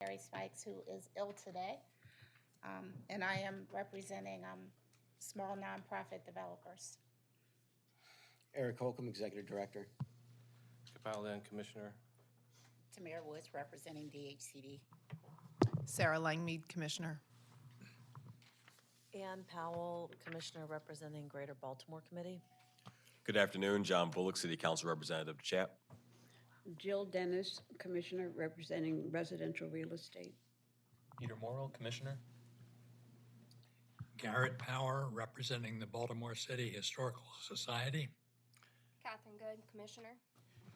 Harry Spikes, who is ill today. And I am representing small nonprofit developers. Eric Holcomb, Executive Director. Kapal Lynn, Commissioner. Tamara Woods, representing DHCD. Sarah Langmead, Commissioner. Ann Powell, Commissioner representing Greater Baltimore Committee. Good afternoon, John Bullock, City Council Representative to CHAP. Jill Dennis, Commissioner representing Residential Real Estate. Peter Morrill, Commissioner. Garrett Power, representing the Baltimore City Historical Society. Catherine Good, Commissioner.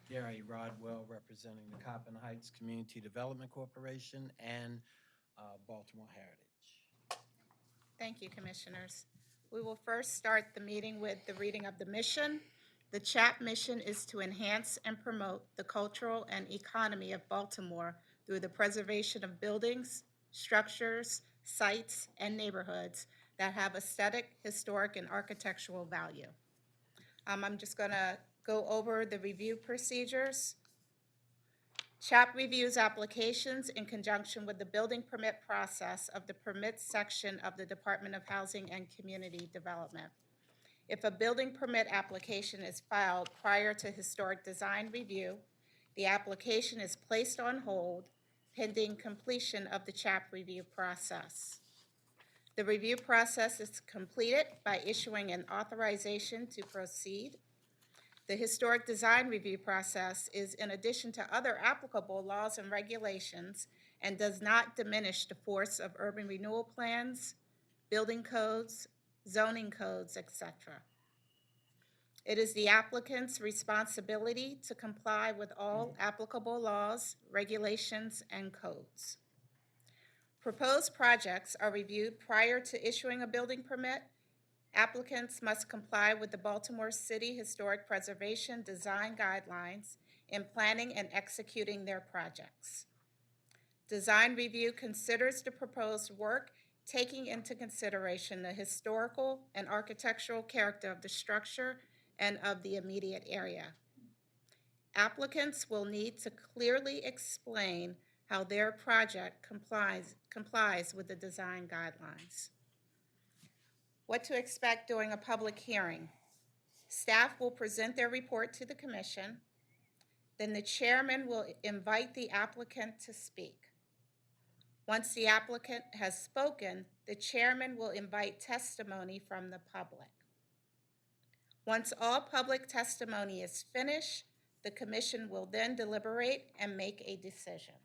Gary Rodwell, representing the Coppin Heights Community Development Corporation and Baltimore Heritage. Thank you, Commissioners. We will first start the meeting with the reading of the mission. The CHAP mission is to enhance and promote the cultural and economy of Baltimore through the preservation of buildings, structures, sites, and neighborhoods that have aesthetic, historic, and architectural value. I'm just going to go over the review procedures. CHAP reviews applications in conjunction with the building permit process of the permits section of the Department of Housing and Community Development. If a building permit application is filed prior to historic design review, the application is placed on hold pending completion of the CHAP review process. The review process is completed by issuing an authorization to proceed. The historic design review process is in addition to other applicable laws and regulations and does not diminish the force of urban renewal plans, building codes, zoning codes, etc. It is the applicant's responsibility to comply with all applicable laws, regulations, and codes. Proposed projects are reviewed prior to issuing a building permit. Applicants must comply with the Baltimore City Historic Preservation Design Guidelines in planning and executing their projects. Design review considers the proposed work, taking into consideration the historical and architectural character of the structure and of the immediate area. Applicants will need to clearly explain how their project complies with the design guidelines. What to expect during a public hearing. Staff will present their report to the commission. Then the chairman will invite the applicant to speak. Once the applicant has spoken, the chairman will invite testimony from the public. Once all public testimony is finished, the commission will then deliberate and make a decision.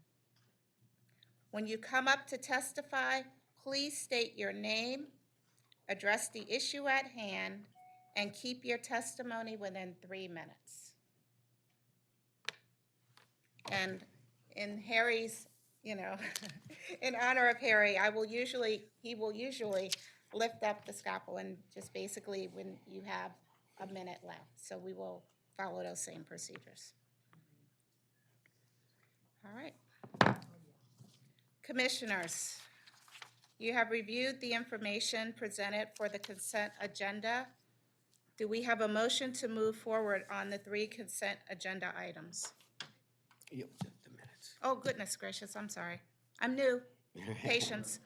When you come up to testify, please state your name, address the issue at hand, and keep your testimony within 3 minutes. And in Harry's, in honor of Harry, he will usually lift up the scalpel and just basically when you have a minute left. So we will follow those same procedures. All right. Commissioners, you have reviewed the information presented for the consent agenda. Do we have a motion to move forward on the 3 consent agenda items? Yep, the minutes. Oh, goodness gracious, I'm sorry. I'm new. Patience.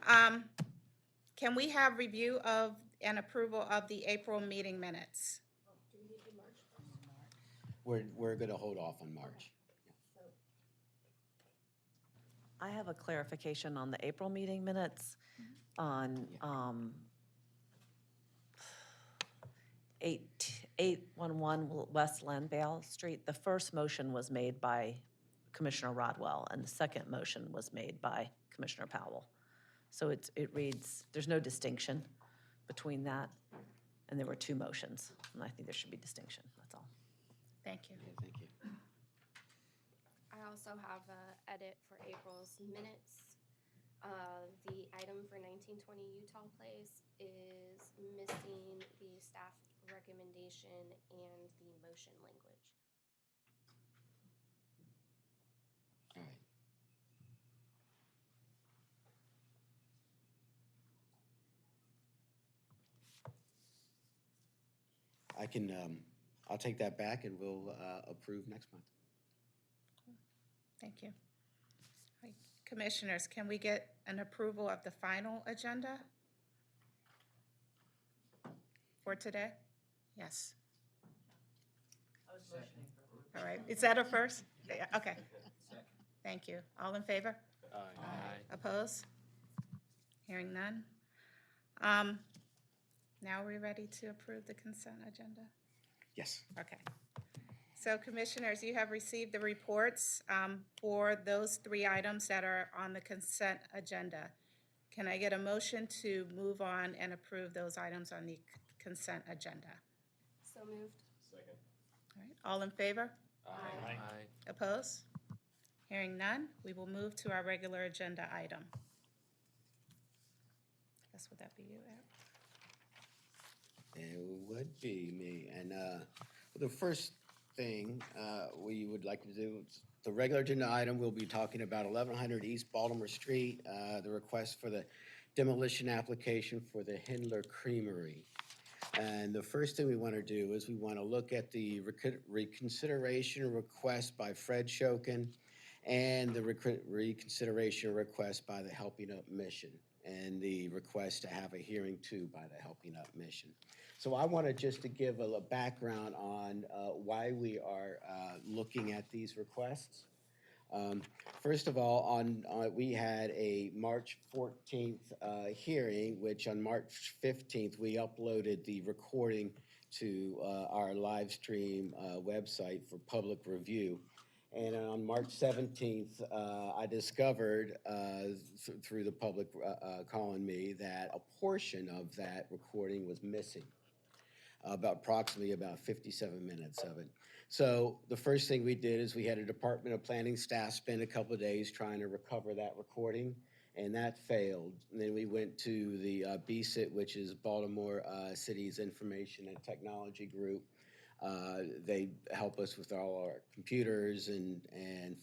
Can we have review of and approval of the April meeting minutes? We're going to hold off on March. I have a clarification on the April meeting minutes on 811 West Landale Street. The first motion was made by Commissioner Rodwell, and the second motion was made by Commissioner Powell. So it reads, there's no distinction between that, and there were 2 motions, and I think there should be distinction, that's all. Thank you. Yeah, thank you. I also have an edit for April's minutes. The item for 1920 Utah Place is missing the staff recommendation and the motion language. All right. I'll take that back and we'll approve next month. Thank you. Commissioners, can we get an approval of the final agenda for today? Yes. All right, is that a first? Yeah, okay. Thank you. All in favor? Aye. Oppose? Hearing none. Now we're ready to approve the consent agenda? Yes. Okay. So Commissioners, you have received the reports for those 3 items that are on the consent agenda. Can I get a motion to move on and approve those items on the consent agenda? So moved. Second. All right, all in favor? Aye. Oppose? Hearing none, we will move to our regular agenda item. Guess would that be you, Eric? It would be me. And the first thing we would like to do, the regular agenda item, we'll be talking about 1100 East Baltimore Street, the request for the demolition application for the Hindler Creamery. And the first thing we want to do is we want to look at the reconsideration request by Fred Shokin and the reconsideration request by the Helping Up Mission, and the request to have a hearing too by the Helping Up Mission. So I wanted just to give a background on why we are looking at these requests. First of all, we had a March 14th hearing, which on March 15th, we uploaded the recording to our live stream website for public review. And on March 17th, I discovered through the public calling me that a portion of that recording was missing, approximately about 57 minutes of it. So the first thing we did is we had a Department of Planning staff spend a couple of days trying to recover that recording, and that failed. And then we went to the BSIT, which is Baltimore City's Information and Technology Group. They help us with all our computers and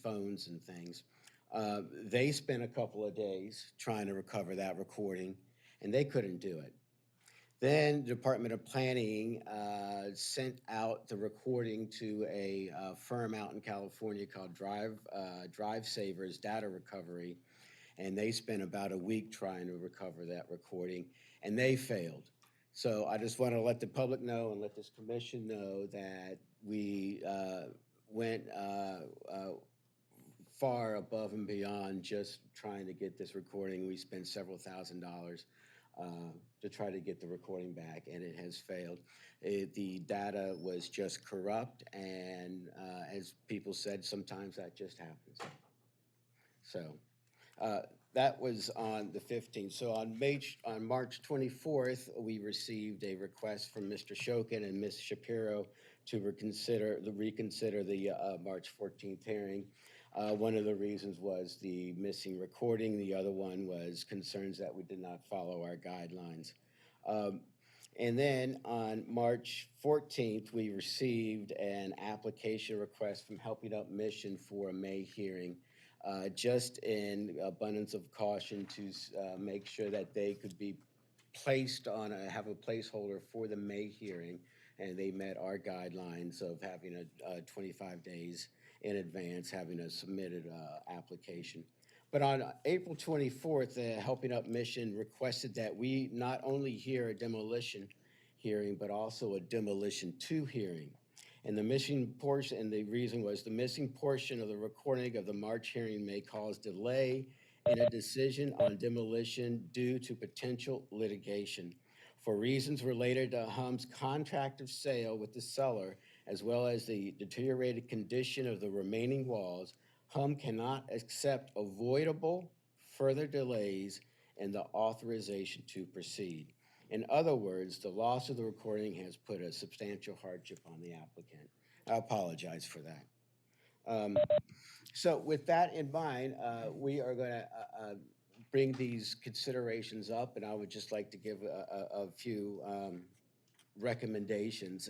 phones and things. They spent a couple of days trying to recover that recording, and they couldn't do it. Then the Department of Planning sent out the recording to a firm out in California called Drive Savers Data Recovery, and they spent about a week trying to recover that recording, and they failed. So I just want to let the public know and let this commission know that we went far above and beyond just trying to get this recording. We spent several $1,000s to try to get the recording back, and it has failed. The data was just corrupt, and as people said, sometimes that just happens. So that was on the 15th. So on March 24th, we received a request from Mr. Shokin and Ms. Shapiro to reconsider the March 14th hearing. One of the reasons was the missing recording. The other one was concerns that we did not follow our guidelines. And then on March 14th, we received an application request from Helping Up Mission for a May hearing, just in abundance of caution to make sure that they could be placed on have a placeholder for the May hearing, and they met our guidelines of having a 25 days in advance, having a submitted application. But on April 24th, the Helping Up Mission requested that we not only hear a demolition hearing, but also a demolition 2 hearing. And the missing portion, and the reason was the missing portion of the recording of the March hearing may cause delay in a decision on demolition due to potential litigation. For reasons related to HUM's contract of sale with the seller, as well as the deteriorated condition of the remaining walls, HUM cannot accept avoidable further delays in the authorization to proceed. In other words, the loss of the recording has put a substantial hardship on the applicant. I apologize for that. So with that in mind, we are going to bring these considerations up, and I would just like to give a few recommendations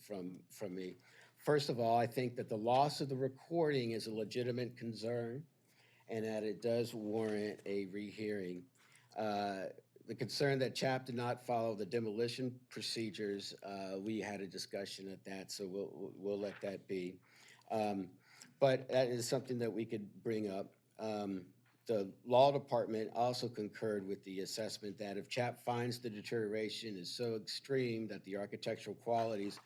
from me. First of all, I think that the loss of the recording is a legitimate concern and that it does warrant a rehearing. The concern that CHAP did not follow the demolition procedures, we had a discussion at that, so we'll let that be. But that is something that we could bring up. The law department also concurred with the assessment that if CHAP finds the deterioration is so extreme that the architectural qualities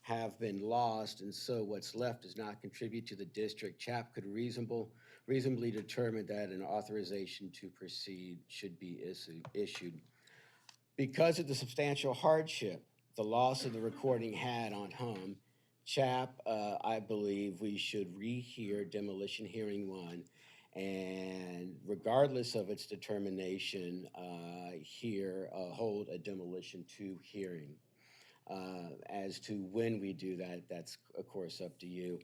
have been lost, and so what's left does not contribute to the district, CHAP could reasonably determine that an authorization to proceed should be issued. Because of the substantial hardship the loss of the recording had on home, CHAP, I believe we should rehear demolition hearing 1, and regardless of its determination, hold a demolition 2 hearing. As to when we do that, that's of course up to you.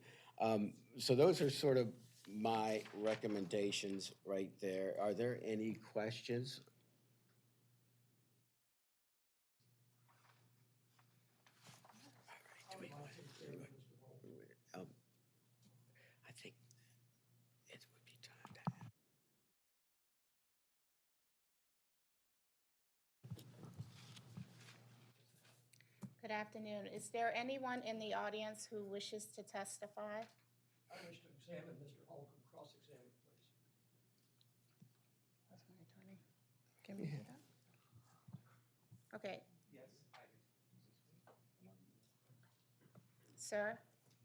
So those are sort of my recommendations right there. Are there any questions? I think it would be time to have. Good afternoon. Is there anyone in the audience who wishes to testify? I wish to examine Mr. Holcomb, cross-examine, please. That's my attorney. Can we do that? Okay. Yes. Sir,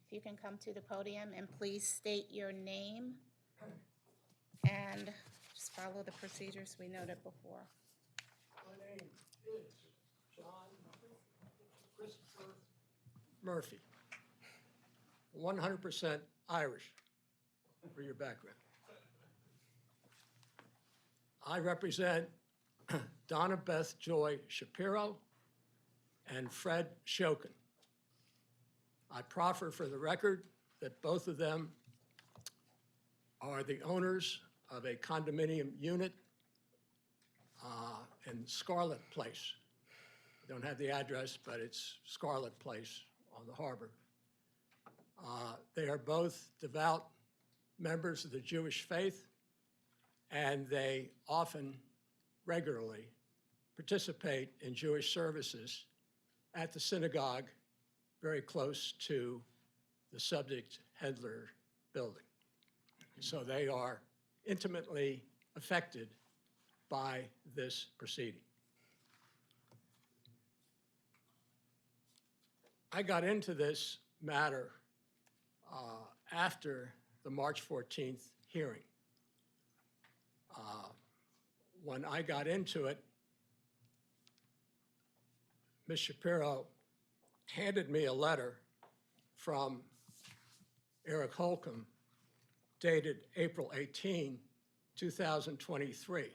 if you can come to the podium and please state your name and just follow the procedures we noted before. My name is John Christopher Murphy, 100% Irish for your background. I represent Donna Beth Joy Shapiro and Fred Shokin. I proffer for the record that both of them are the owners of a condominium unit in Scarlet Place. I don't have the address, but it's Scarlet Place on the harbor. They are both devout members of the Jewish faith, and they often, regularly, participate in Jewish services at the synagogue very close to the subject Hedler building. So they are intimately affected by this proceeding. I got into this matter after the March 14th hearing. When I got into it, Ms. Shapiro handed me a letter from Eric Holcomb dated April 18, 2023.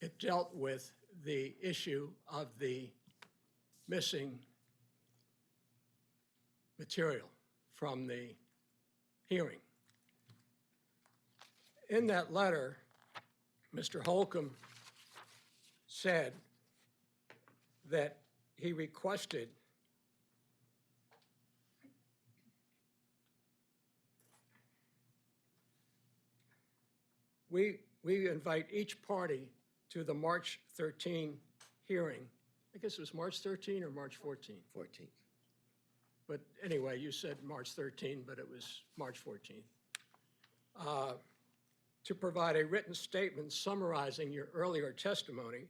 It dealt with the issue of the missing material from the hearing. In that letter, Mr. Holcomb said that he requested we invite each party to the March 13 hearing. I guess it was March 13 or March 14? 14th. But anyway, you said March 13, but it was March 14th. To provide a written statement summarizing your earlier testimony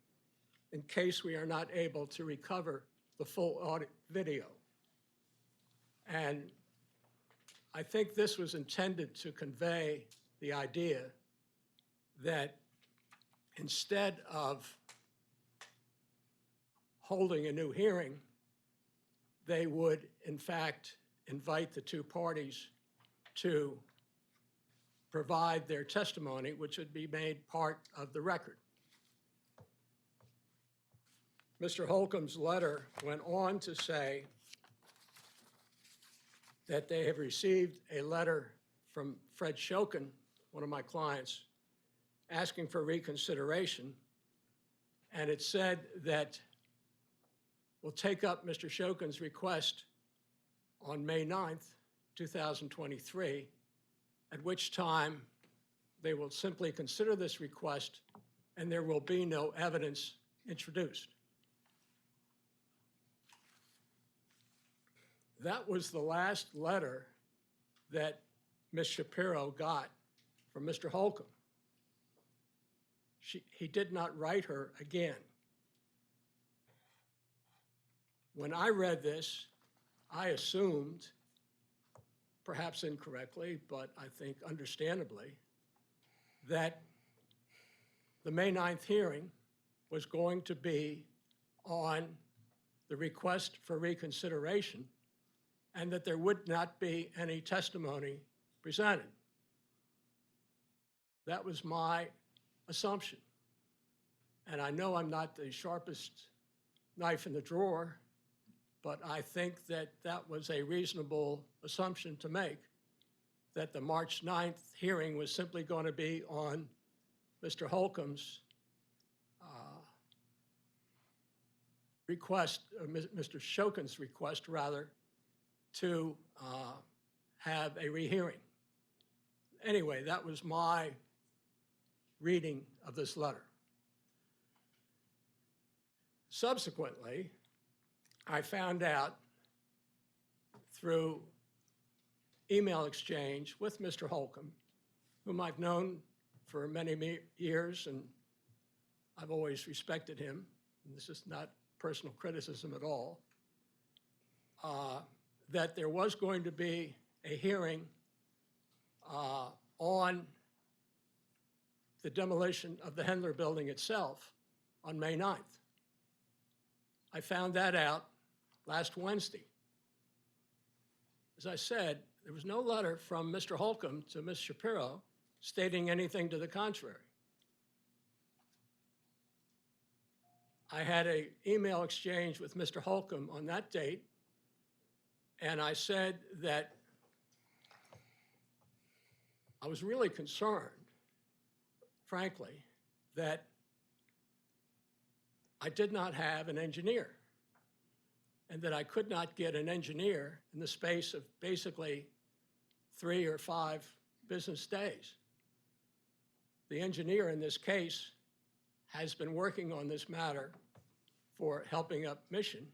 in case we are not able to recover the full audit video. And I think this was intended to convey the idea that instead of holding a new hearing, they would, in fact, invite the two parties to provide their testimony, which would be made part of the record. Mr. Holcomb's letter went on to say that they have received a letter from Fred Shokin, one of my clients, asking for reconsideration, and it said that we'll take up Mr. Shokin's request on May 9th, 2023, at which time they will simply consider this request and there will be no evidence introduced. That was the last letter that Ms. Shapiro got from Mr. Holcomb. He did not write her again. When I read this, I assumed, perhaps incorrectly, but I think understandably, that the May 9th hearing was going to be on the request for reconsideration and that there would not be any testimony presented. That was my assumption. And I know I'm not the sharpest knife in the drawer, but I think that that was a reasonable assumption to make, that the March 9th hearing was simply going to be on Mr. Holcomb's request, Mr. Shokin's request, rather, to have a rehearing. Anyway, that was my reading of this letter. Subsequently, I found out through email exchange with Mr. Holcomb, whom I've known for many years, and I've always respected him, and this is not personal criticism at all, that there was going to be a hearing on the demolition of the Hendler building itself on May 9th. I found that out last Wednesday. As I said, there was no letter from Mr. Holcomb to Ms. Shapiro stating anything to the contrary. I had an email exchange with Mr. Holcomb on that date, and I said that I was really concerned, frankly, that I did not have an engineer and that I could not get an engineer in the space of basically 3 or 5 business days. The engineer in this case has been working on this matter for Helping Up Mission,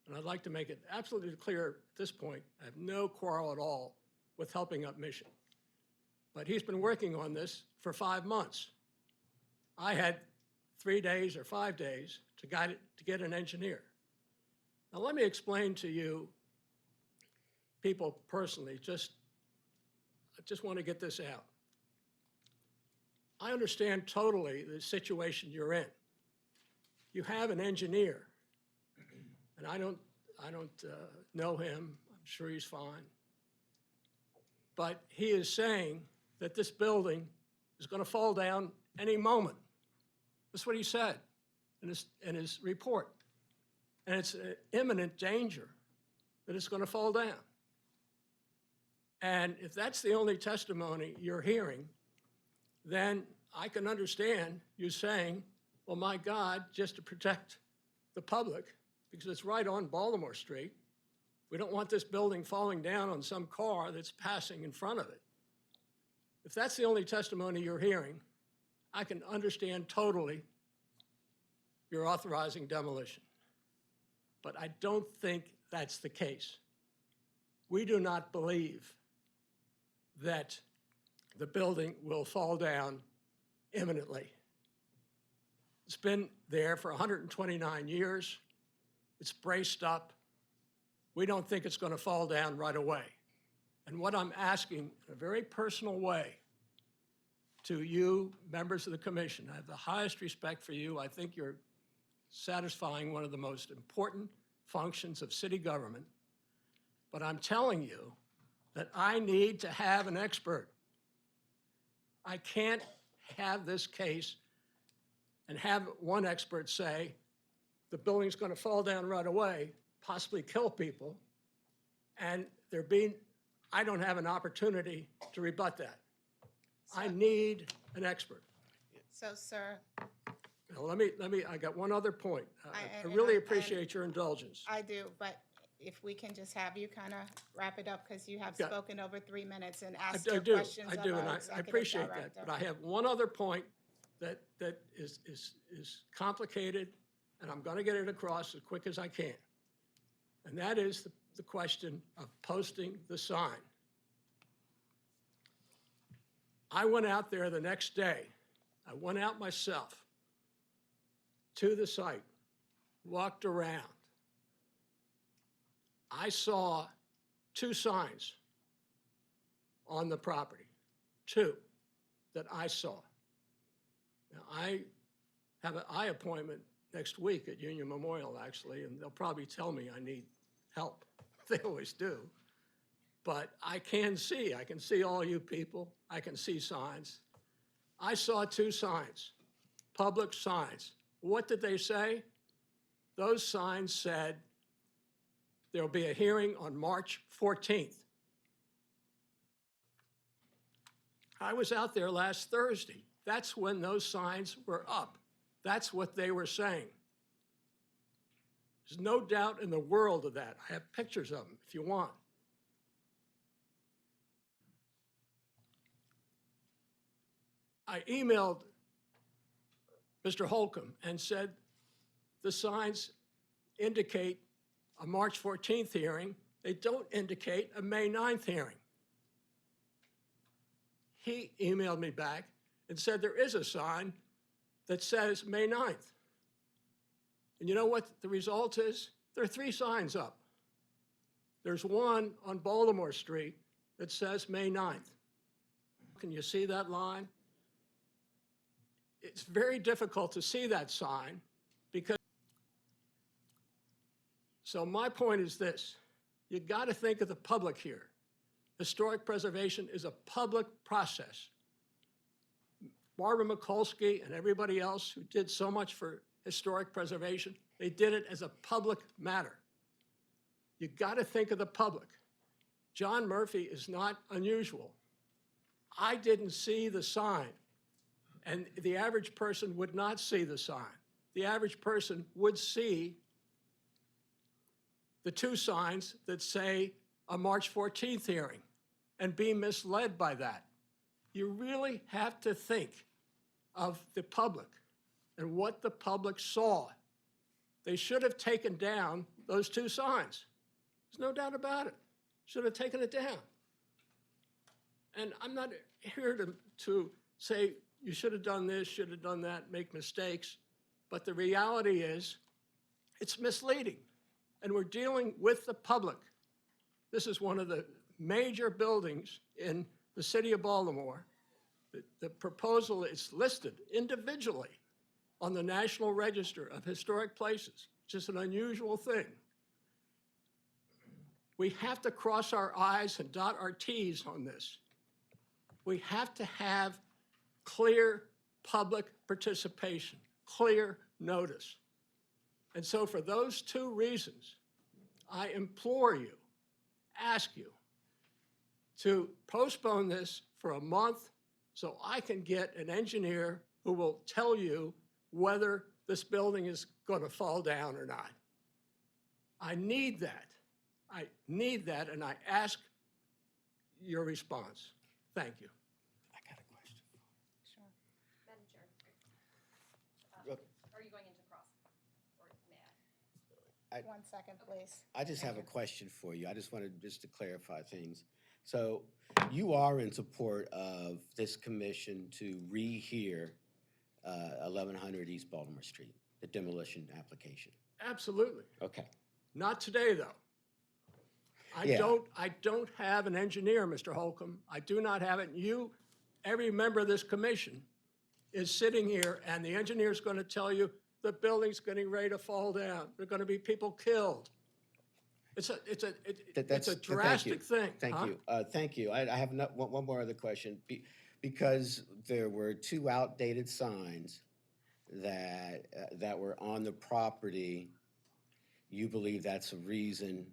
and I'd like to make it absolutely clear at this point, I have no quarrel at all with Helping Up Mission. But he's been working on this for 5 months. I had 3 days or 5 days to get an engineer. Now let me explain to you people personally, I just want to get this out. I understand totally the situation you're in. You have an engineer, and I don't know him. I'm sure he's fine. But he is saying that this building is going to fall down any moment. That's what he said in his report. And it's an imminent danger that it's going to fall down. And if that's the only testimony you're hearing, then I can understand you saying, well, my God, just to protect the public, because it's right on Baltimore Street, we don't want this building falling down on some car that's passing in front of it. If that's the only testimony you're hearing, I can understand totally you're authorizing demolition. But I don't think that's the case. We do not believe that the building will fall down imminently. It's been there for 129 years. It's braced up. We don't think it's going to fall down right away. And what I'm asking in a very personal way to you, members of the commission, I have the highest respect for you. I think you're satisfying one of the most important functions of city government. But I'm telling you that I need to have an expert. I can't have this case and have one expert say the building's going to fall down right away, possibly kill people, and I don't have an opportunity to rebut that. I need an expert. So, sir, Now, I got one other point. I and really I- appreciate your indulgence. I do, but if we can just have you kind of wrap it up, because you have Yeah. spoken over 3 minutes and I asked your do, questions of and our I executive appreciate that. director. But I have one other point that is complicated, and I'm going to get it across as quick as I can. And that is the question of posting the sign. I went out there the next day. I went out myself to the site, walked around. I saw 2 signs on the property, 2 that I saw. Now, I have an eye appointment next week at Union Memorial, actually, and they'll probably tell me I need help. They always do. But I can see all you people. I can see signs. I saw 2 signs, public signs. What did they say? Those signs said there'll be a hearing on March 14th. I was out there last Thursday. That's when those signs were up. That's what they were saying. There's no doubt in the world of that. I have pictures of them if you want. I emailed Mr. Holcomb and said the signs indicate a March 14th hearing. They don't indicate a May 9th hearing. He emailed me back and said there is a sign that says May 9th. And you know what the result is? There are 3 signs up. There's one on Baltimore Street that says May 9th. Can you see that line? It's very difficult to see that sign because. So my point is this. You got to think of the public here. Historic preservation is a public process. Barbara Mikulski and everybody else who did so much for historic preservation, they did it as a public matter. You got to think of the public. John Murphy is not unusual. I didn't see the sign, and the average person would not see the sign. The average person would see the 2 signs that say a March 14th hearing and be misled by that. You really have to think of the public and what the public saw. They should have taken down those 2 signs. There's no doubt about it. Should have taken it down. And I'm not here to say you should have done this, should have done that, make mistakes. But the reality is it's misleading. And we're dealing with the public. This is one of the major buildings in the city of Baltimore. The proposal is listed individually on the National Register of Historic Places, which is an unusual thing. We have to cross our I's and dot our T's on this. We have to have clear public participation, clear notice. And so for those 2 reasons, I implore you, ask you, to postpone this for a month so I can get an engineer who will tell you whether this building is going to fall down or not. I need that. I need that, and I ask your response. Thank you. I got a question. Sure. Madam Chair, are you going into cross, or may I? 1 second, please. I just have a question for you. I just wanted to clarify things. So you are in support of this commission to rehear 1100 East Baltimore Street, the demolition application? Absolutely. Okay. Not today, though. I don't have an engineer, Mr. Holcomb. I do not have it. You, every member of this commission is sitting here, and the engineer's going to tell you the building's getting ready to fall down. There are going to be people killed. It's a drastic thing. Thank you. Thank you. I have one more other question. Because there were 2 outdated signs that were on the property, you believe that's a reason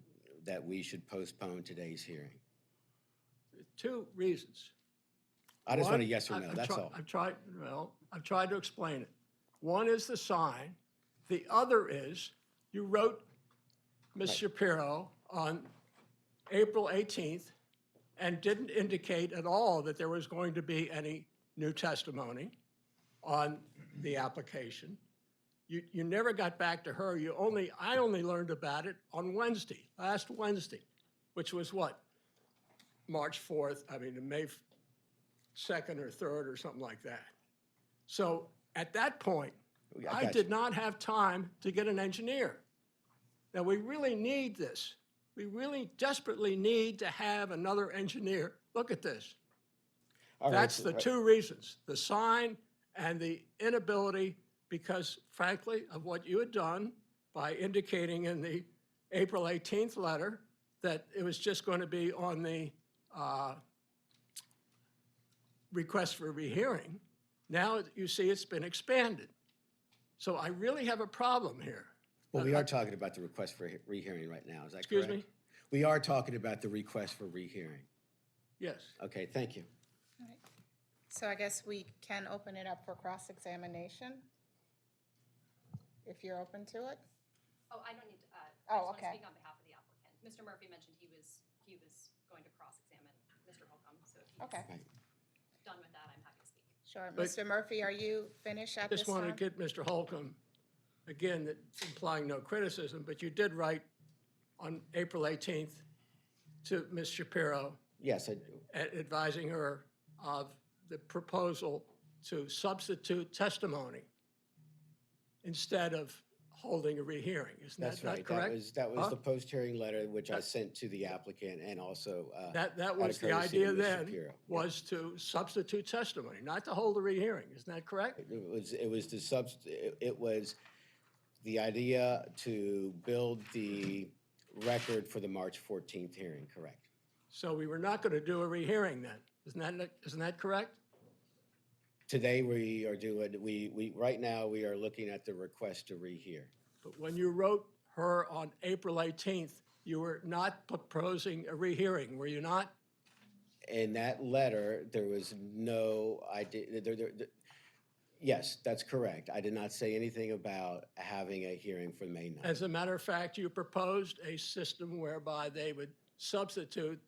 that we should postpone today's hearing? 2 reasons. I just want a yes or no, that's all. I've tried to explain it. One is the sign. The other is you wrote Ms. Shapiro on April 18th and didn't indicate at all that there was going to be any new testimony on the application. You never got back to her. I only learned about it on Wednesday, last Wednesday, which was what? May 2nd or 3rd or something like that. So at that point, I I got did you. not have time to get an engineer. Now, we really need this. We really desperately need to have another engineer. Look at this. All right, That's so- the two reasons, the sign and the inability, because frankly, of what you had done by indicating in the April 18th letter that it was just going to be on the request for rehearing. Now you see it's been expanded. So I really have a problem here. Well, we are talking about the request for rehearing right now, is that correct? Excuse me? We are talking about the request for rehearing. Yes. Okay, thank you. All right. So I guess we can open it up for cross-examination, if you're open to it. Oh, I don't need to, I Oh, just want to okay. speak on behalf of the applicant. Mr. Murphy mentioned he was going to cross-examine Mr. Holcomb, so if he's Okay, done with that, I'm happy to speak. sure. But- Mr. Murphy, are you finished at this Just want to time? get Mr. Holcomb, again, that implying no criticism, but you did write on April 18th to Ms. Shapiro Yes, I do. advising her of the proposal to substitute testimony instead of holding a rehearing. Isn't That's that right. not correct? That was Huh? the post-hearing letter, which I sent to the applicant and also. That out of was the courtesy to idea Ms. then, Shapiro. was to substitute testimony, not to hold a rehearing. Isn't that correct? It was it was the idea to build the record for the March 14th hearing, correct? So we were not going to do a rehearing then. Isn't that correct? Today, we are doing, right now, we are looking at the request to rehear. But when you wrote her on April 18th, you were not proposing a rehearing, were you not? In that letter, there was no idea, yes, that's correct. I did not say anything about having a hearing for May 9th. As a matter of fact, you proposed a system whereby they would substitute,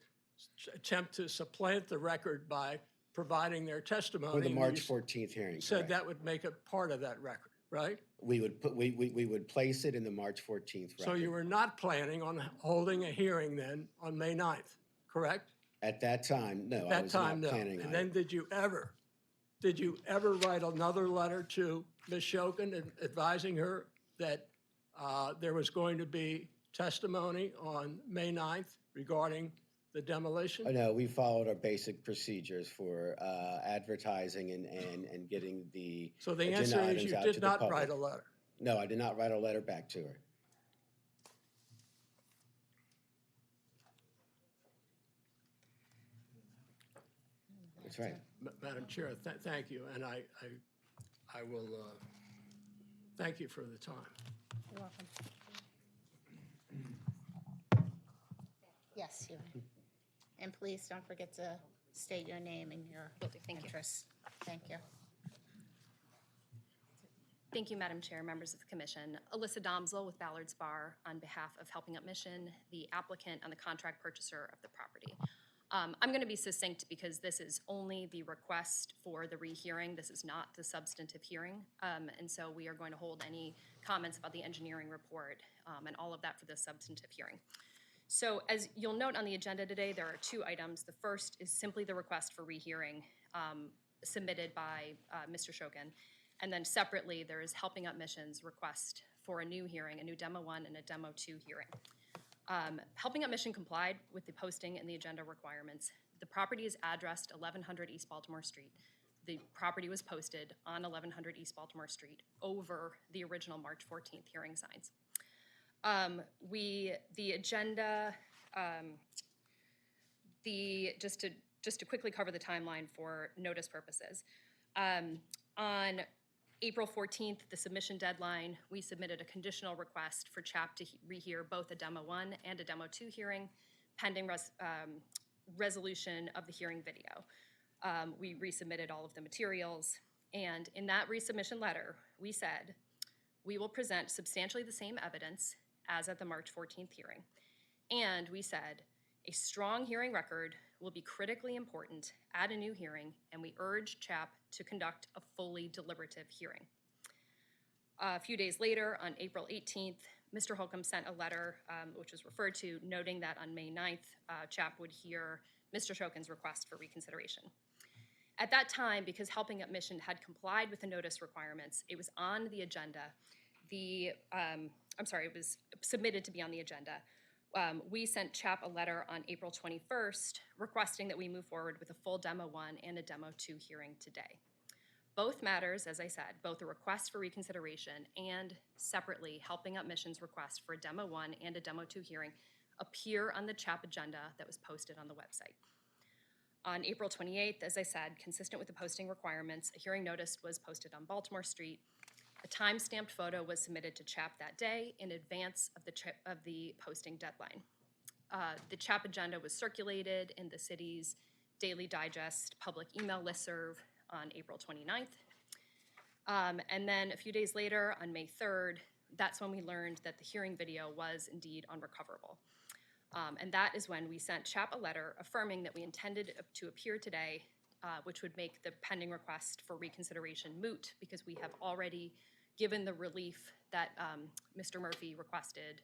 attempt to supplant the record by providing their testimony. For the and you March 14th hearing, said correct. that would make it part of that record, right? We would place it in the March 14th record. So you were not planning on holding a hearing then on May 9th, correct? At that time, no, I That was time, not no. planning And on then it. did you ever write another letter to Ms. Shokin advising her that there was going to be testimony on May 9th regarding the demolition? Oh, no, we followed our basic procedures for advertising and getting the So the agenda answer is items you out to did the not public. write a letter. No, I did not write a letter back to her. That's right. Madam Chair, thank you, and I will thank you for the time. You're welcome. Yes, you. And please don't forget to state your name and your Will do. Thank you. interests. Thank you. Thank you, Madam Chair, members of the commission. Alyssa Domsel with Ballard's Bar on behalf of Helping Up Mission, the applicant and the contract purchaser of the property. I'm going to be succinct because this is only the request for the rehearing. This is not the substantive hearing. And so we are going to hold any comments about the engineering report and all of that for the substantive hearing. So as you'll note on the agenda today, there are two items. The first is simply the request for rehearing submitted by Mr. Shokin. And then separately, there is Helping Up Mission's request for a new hearing, a new Demo 1 and a Demo 2 hearing. Helping Up Mission complied with the posting and the agenda requirements. The property is addressed 1100 East Baltimore Street. The property was posted on 1100 East Baltimore Street over the original March 14th hearing signs. The agenda, just to quickly cover the timeline for notice purposes. On April 14th, the submission deadline, we submitted a conditional request for CHAP to rehear both a Demo 1 and a Demo 2 hearing pending resolution of the hearing video. We resubmitted all of the materials, and in that resubmission letter, we said, we will present substantially the same evidence as at the March 14th hearing. And we said, a strong hearing record will be critically important at a new hearing, and we urge CHAP to conduct a fully deliberative hearing. A few days later, on April 18th, Mr. Holcomb sent a letter, which was referred to, noting that on May 9th, CHAP would hear Mr. Shokin's request for reconsideration. At that time, because Helping Up Mission had complied with the notice requirements, it was on the agenda. It was submitted to be on the agenda. We sent CHAP a letter on April 21st requesting that we move forward with a full Demo 1 and a Demo 2 hearing today. Both matters, as I said, both a request for reconsideration and separately Helping Up Mission's request for a Demo 1 and a Demo 2 hearing appear on the CHAP agenda that was posted on the website. On April 28th, as I said, consistent with the posting requirements, a hearing notice was posted on Baltimore Street. A time-stamped photo was submitted to CHAP that day in advance of the posting deadline. The CHAP agenda was circulated in the city's Daily Digest public email listserv on April 29th. And then a few days later, on May 3rd, that's when we learned that the hearing video was indeed unrecoverable. And that is when we sent CHAP a letter affirming that we intended to appear today, which would make the pending request for reconsideration moot because we have already given the relief that Mr. Murphy requested.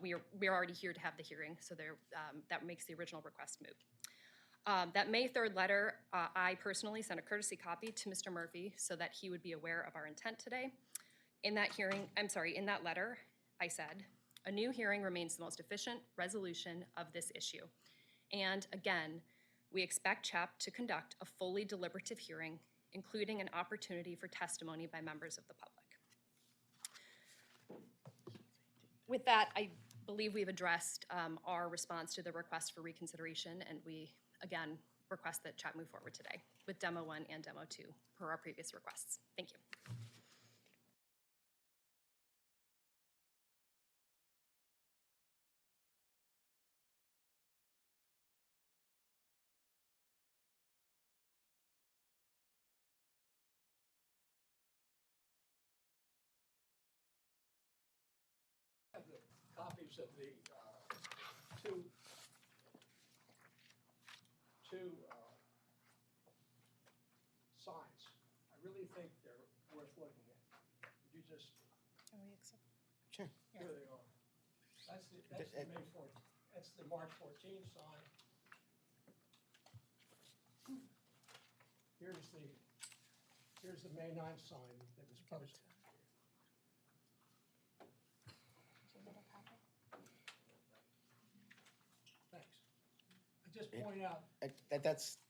We are already here to have the hearing, so that makes the original request moot. That May 3rd letter, I personally sent a courtesy copy to Mr. Murphy so that he would be aware of our intent today. In that letter, I said, a new hearing remains the most efficient resolution of this issue. And again, we expect CHAP to conduct a fully deliberative hearing, including an opportunity for testimony by members of the public. With that, I believe we've addressed our response to the request for reconsideration, and we, again, request that CHAP move forward today with Demo 1 and Demo 2 per our previous requests. Thank you. Copies of the two signs. I really think they're worth looking at. Could you just, Can we accept? Sure. here they are. That's the May 14th, that's the March 14th sign. Here's the May 9th sign that was posted. Thanks. I just point out,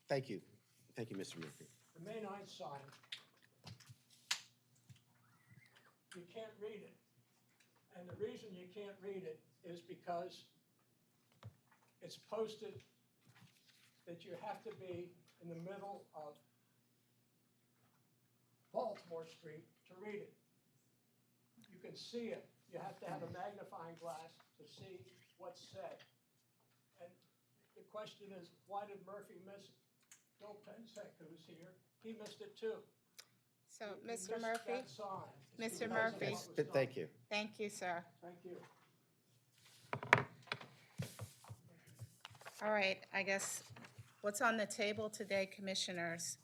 Thank you. Thank you, Mr. Murphy. the May 9th sign, you can't read it. And the reason you can't read it is because it's posted that you have to be in the middle of Baltimore Street to read it. You can see it. You have to have a magnifying glass to see what's said. And the question is, why did Murphy miss it? Bill Pensek, who's here, he missed it too. So, He Mr. missed Murphy? that sign. It's Mr. because of Murphy. what was done. Thank you. Thank you, sir. Thank you. All right, I guess what's on the table today, commissioners?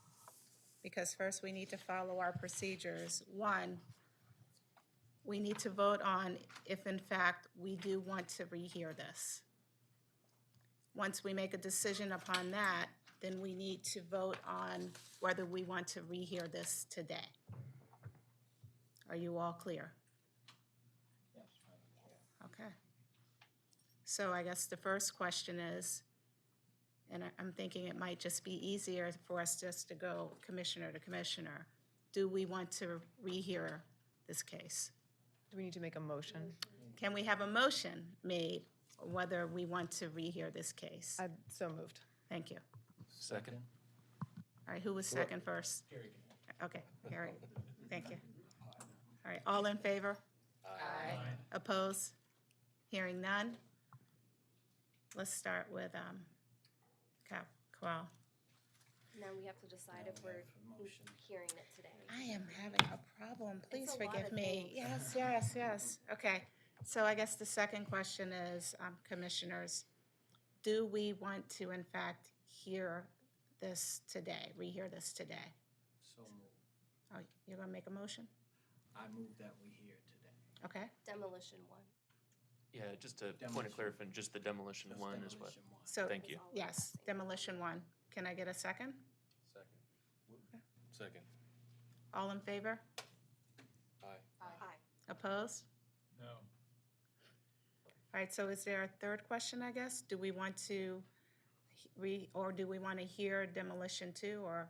Because first we need to follow our procedures. One, we need to vote on if in fact we do want to rehear this. Once we make a decision upon that, then we need to vote on whether we want to rehear this today. Are you all clear? Yes. Okay. So I guess the first question is, and I'm thinking it might just be easier for us just to go commissioner to commissioner. Do we want to rehear this case? Do we need to make a motion? Can we have a motion made whether we want to rehear this case? I so moved. Thank you. Second. All right, who was second first? Carrie. Okay, Harry, thank you. All right, all in favor? Aye. Oppose? Hearing none? Let's start with Quell. Now we have to decide if we're hearing it today. I am having a problem. Please It's a lot forgive of me. things. Yes. Okay. So I guess the second question is, commissioners, do we want to in fact hear this today, rehear this today? So moved. Oh, you're gonna make a motion? I move that we hear today. Okay. Demolition 1. Yeah, just a point Demolition. of clarification, just the demolition Just one is what. demolition one. So, Thank you. yes, demolition 1. Can I get a second? Second. Second. All in favor? Aye. Opposed? No. All right, so is there a third question, I guess? Do we want to or do we want to hear demolition too, or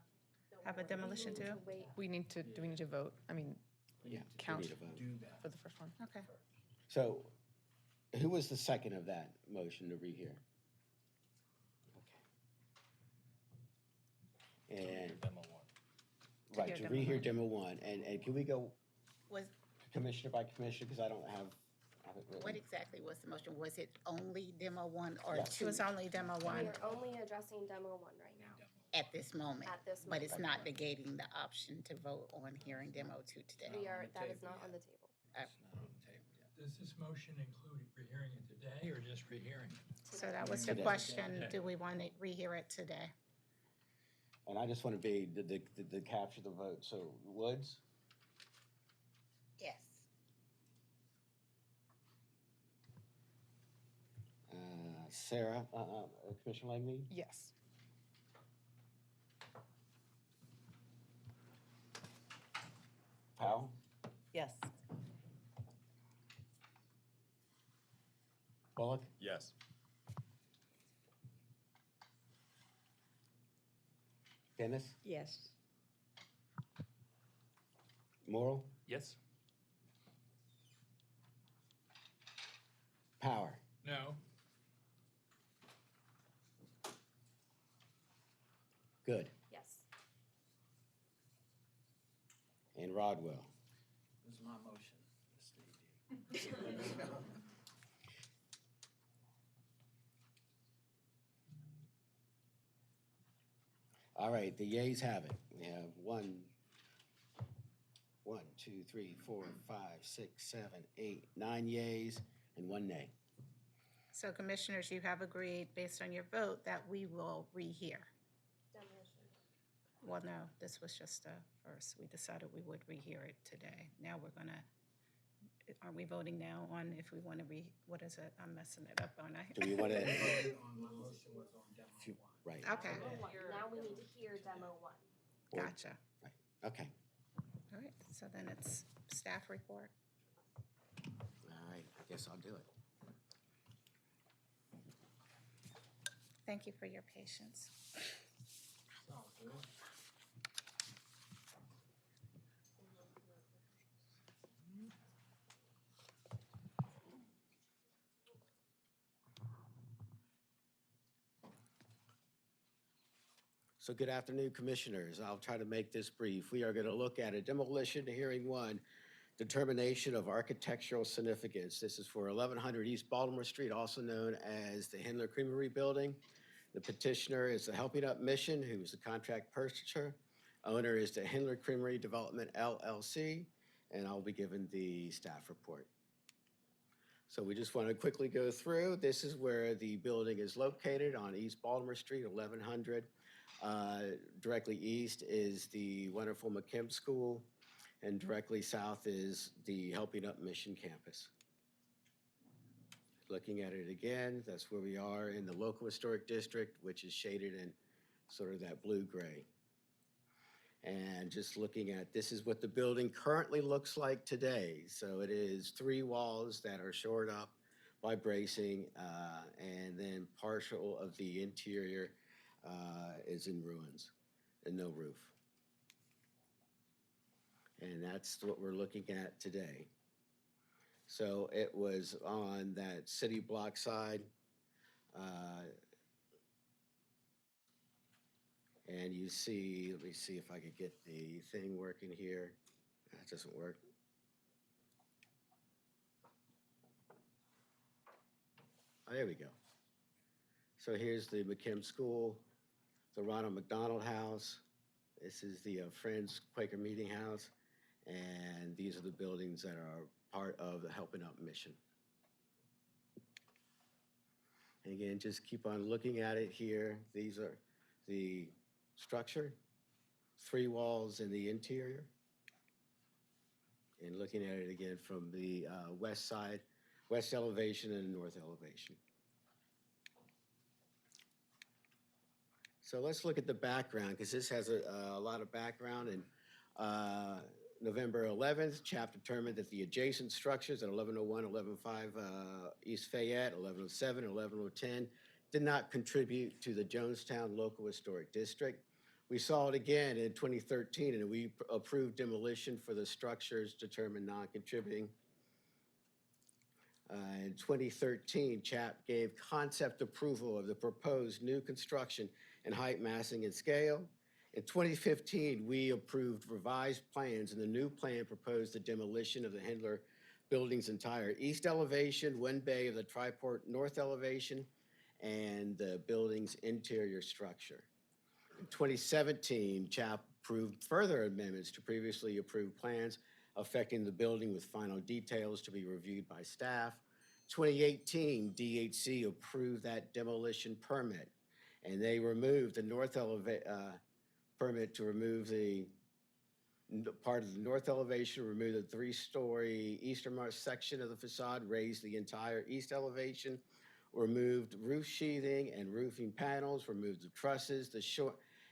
have a demolition too? Wait, Do we need to vote? I mean, Yeah, we count need a vote. Do that. for the first one? Okay. So who was the second of that motion to rehear? Okay. And, Demo one. right, to demo rehear one. demo one. And can we go Was, commissioner by commissioner, because I don't have it What written. exactly was the motion? Was it only demo one or Yeah. it two was only demo we one. are only addressing demo one right now. at this moment? At this But it's moment. not negating the option to vote on hearing demo two today. We are, on the that is table not on yet. the table. It's not on the table yet. Does this motion include rehearing it today or just rehearing it? So that was the Today. question, do we want to rehear it today? And I just want to be, the capture the vote. So Woods, Yes. Sarah, Commissioner Langley, Yes. Powell, Yes. Bullock, Yes. Dennis, Yes. Morrell, Yes? Power. No. Good. Yes. And Rodwell. This is my motion, Mr. ED. All right, the yeas have it. We have 2, 3, 4, 5, 6, 7, 8, 9 yeas and 1 nay. So commissioners, you have agreed, based on your vote, that we will rehear. Demolition. Well, no, this was just a first. We decided we would rehear it today. Now we're gonna, are we voting now on if we want to what is it? I'm messing it up, aren't I? Do we want to, My motion was on demo one. right, Okay, Demo one. Now we need to hear demo one. gotcha. okay. All right, so then it's staff report. All right, I guess I'll do it. Thank you for your patience. Sounds good. So good afternoon, Commissioners. I'll try to make this brief. We are going to look at a demolition hearing one, determination of architectural significance. This is for 1100 East Baltimore Street, also known as the Hindler Creamery Building. The petitioner is the Helping Up Mission, who is the contract purchaser. Owner is the Hindler Creamery Development LLC, and I'll be giving the staff report. So we just want to quickly go through. This is where the building is located on East Baltimore Street, 1100. Directly east is the wonderful McKim School, and directly south is the Helping Up Mission campus. Looking at it again, that's where we are in the local historic district, which is shaded in sort of that blue-gray. And just looking at, this is what the building currently looks like today. So it is 3 walls that are shored up by bracing, and then partial of the interior is in ruins and no roof. And that's what we're looking at today. So it was on that city block side. And you see, let me see if I could get the thing working here. That doesn't work. Oh, there we go. So here's the McKim School, the Ronald McDonald House. This is the Friends Quaker Meeting House. And these are the buildings that are part of the Helping Up Mission. And again, just keep on looking at it here. These are the structure, 3 walls in the interior. And looking at it again from the west side, west elevation and north elevation. So let's look at the background, because this has a lot of background. And November 11th, CHAP determined that the adjacent structures at 1101, 1105 East Fayette, 1107, and 1110 did not contribute to the Jonestown Local Historic District. We saw it again in 2013, and we approved demolition for the structures determined non-contributing. In 2013, CHAP gave concept approval of the proposed new construction in height, massing, and scale. In 2015, we approved revised plans, and the new plan proposed the demolition of the Hindler Building's entire east elevation, one bay of the Triport north elevation, and the building's interior structure. In 2017, CHAP approved further amendments to previously approved plans affecting the building with final details to be reviewed by staff. 2018, DHC approved that demolition permit, and they removed the north permit to remove the part of the north elevation, remove the 3-story easternmost section of the facade, raise the entire east elevation, removed roof sheathing and roofing panels, removed the trusses,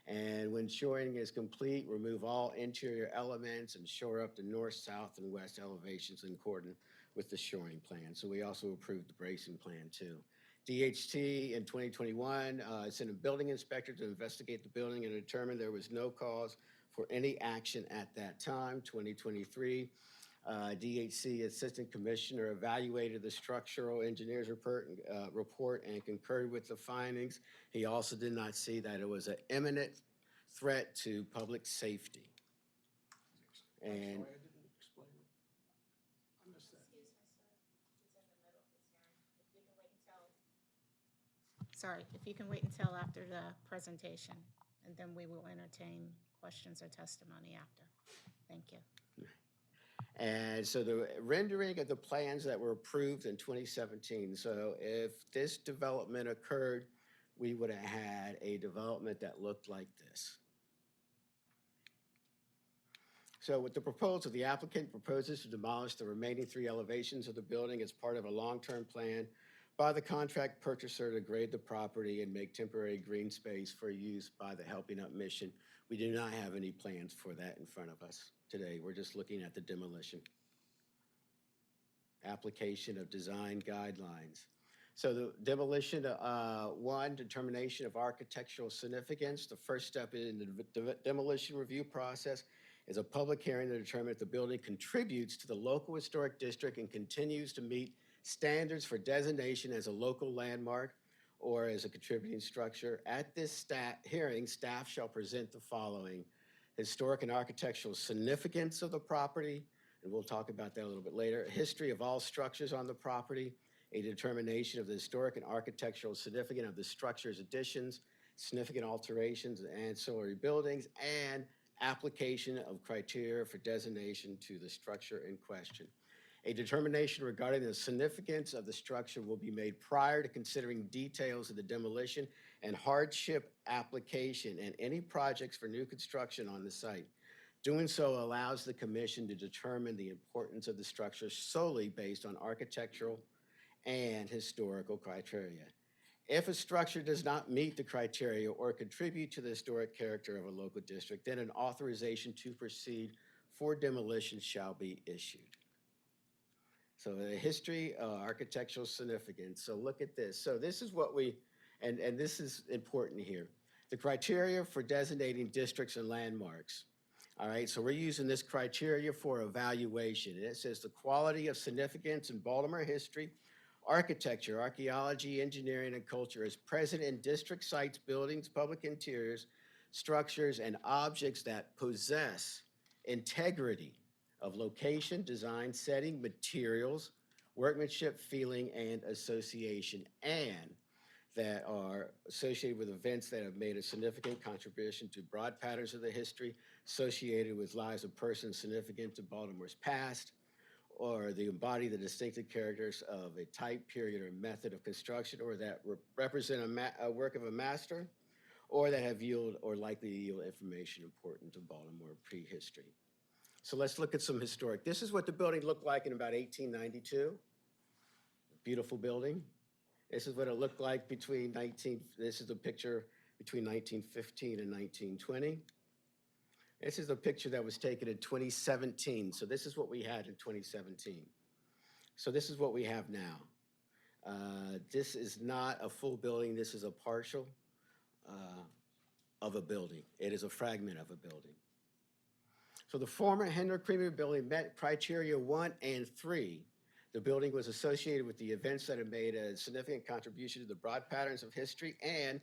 and when shoring is complete, remove all interior elements and shore up the north, south, and west elevations in accordance with the shoring plan. So we also approved the bracing plan too. DHT in 2021 sent a building inspector to investigate the building and determined there was no cause for any action at that time. 2023, DHC Assistant Commissioner evaluated the structural engineer's report and concurred with the findings. He also did not see that it was an imminent threat to public safety. And I didn't explain it. I missed that. Sorry, if you can wait until after the presentation, and then we will entertain questions or testimony after. Thank you. And so the rendering of the plans that were approved in 2017. So if this development occurred, we would have had a development that looked like this. So with the proposal, the applicant proposes to demolish the remaining 3 elevations of the building as part of a long-term plan by the contract purchaser to grade the property and make temporary green space for use by the Helping Up mission. We do not have any plans for that in front of us today. We're just looking at the demolition. Application of design guidelines. So the demolition, 1, determination of architectural significance. The first step in the demolition review process is a public hearing to determine if the building contributes to the local historic district and continues to meet standards for designation as a local landmark or as a contributing structure. At this hearing, staff shall present the following: historic and architectural significance of the property, and we'll talk about that a little bit later, a history of all structures on the property, a determination of the historic and architectural significance of the structure's additions, significant alterations and ancillary buildings, and application of criteria for designation to the structure in question. A determination regarding the significance of the structure will be made prior to considering details of the demolition and hardship application and any projects for new construction on the site. Doing so allows the commission to determine the importance of the structure solely based on architectural and historical criteria. If a structure does not meet the criteria or contribute to the historic character of a local district, then an authorization to proceed for demolition shall be issued. So the history, architectural significance. So look at this. So this is what and this is important here. The criteria for designating districts and landmarks. All right, so we're using this criteria for evaluation. And it says the quality of significance in Baltimore history, architecture, archaeology, engineering, and culture is present in district sites, buildings, public interiors, structures, and objects that possess integrity of location, design, setting, materials, workmanship, feeling, and association, and that are associated with events that have made a significant contribution to broad patterns of the history associated with lives of persons significant to Baltimore's past, or they embody the distinctive characters of a type, period, or method of construction, or that represent a work of a master, or that have yield or likely to yield information important to Baltimore prehistory. So let's look at some historic. This is what the building looked like in about 1892. Beautiful building. This is what it looked like between this is a picture between 1915 and 1920. This is a picture that was taken in 2017. So this is what we had in 2017. So this is what we have now. This is not a full building. This is a partial of a building. It is a fragment of a building. So the former Henry Creamery building met criteria 1 and 3. The building was associated with the events that have made a significant contribution to the broad patterns of history, and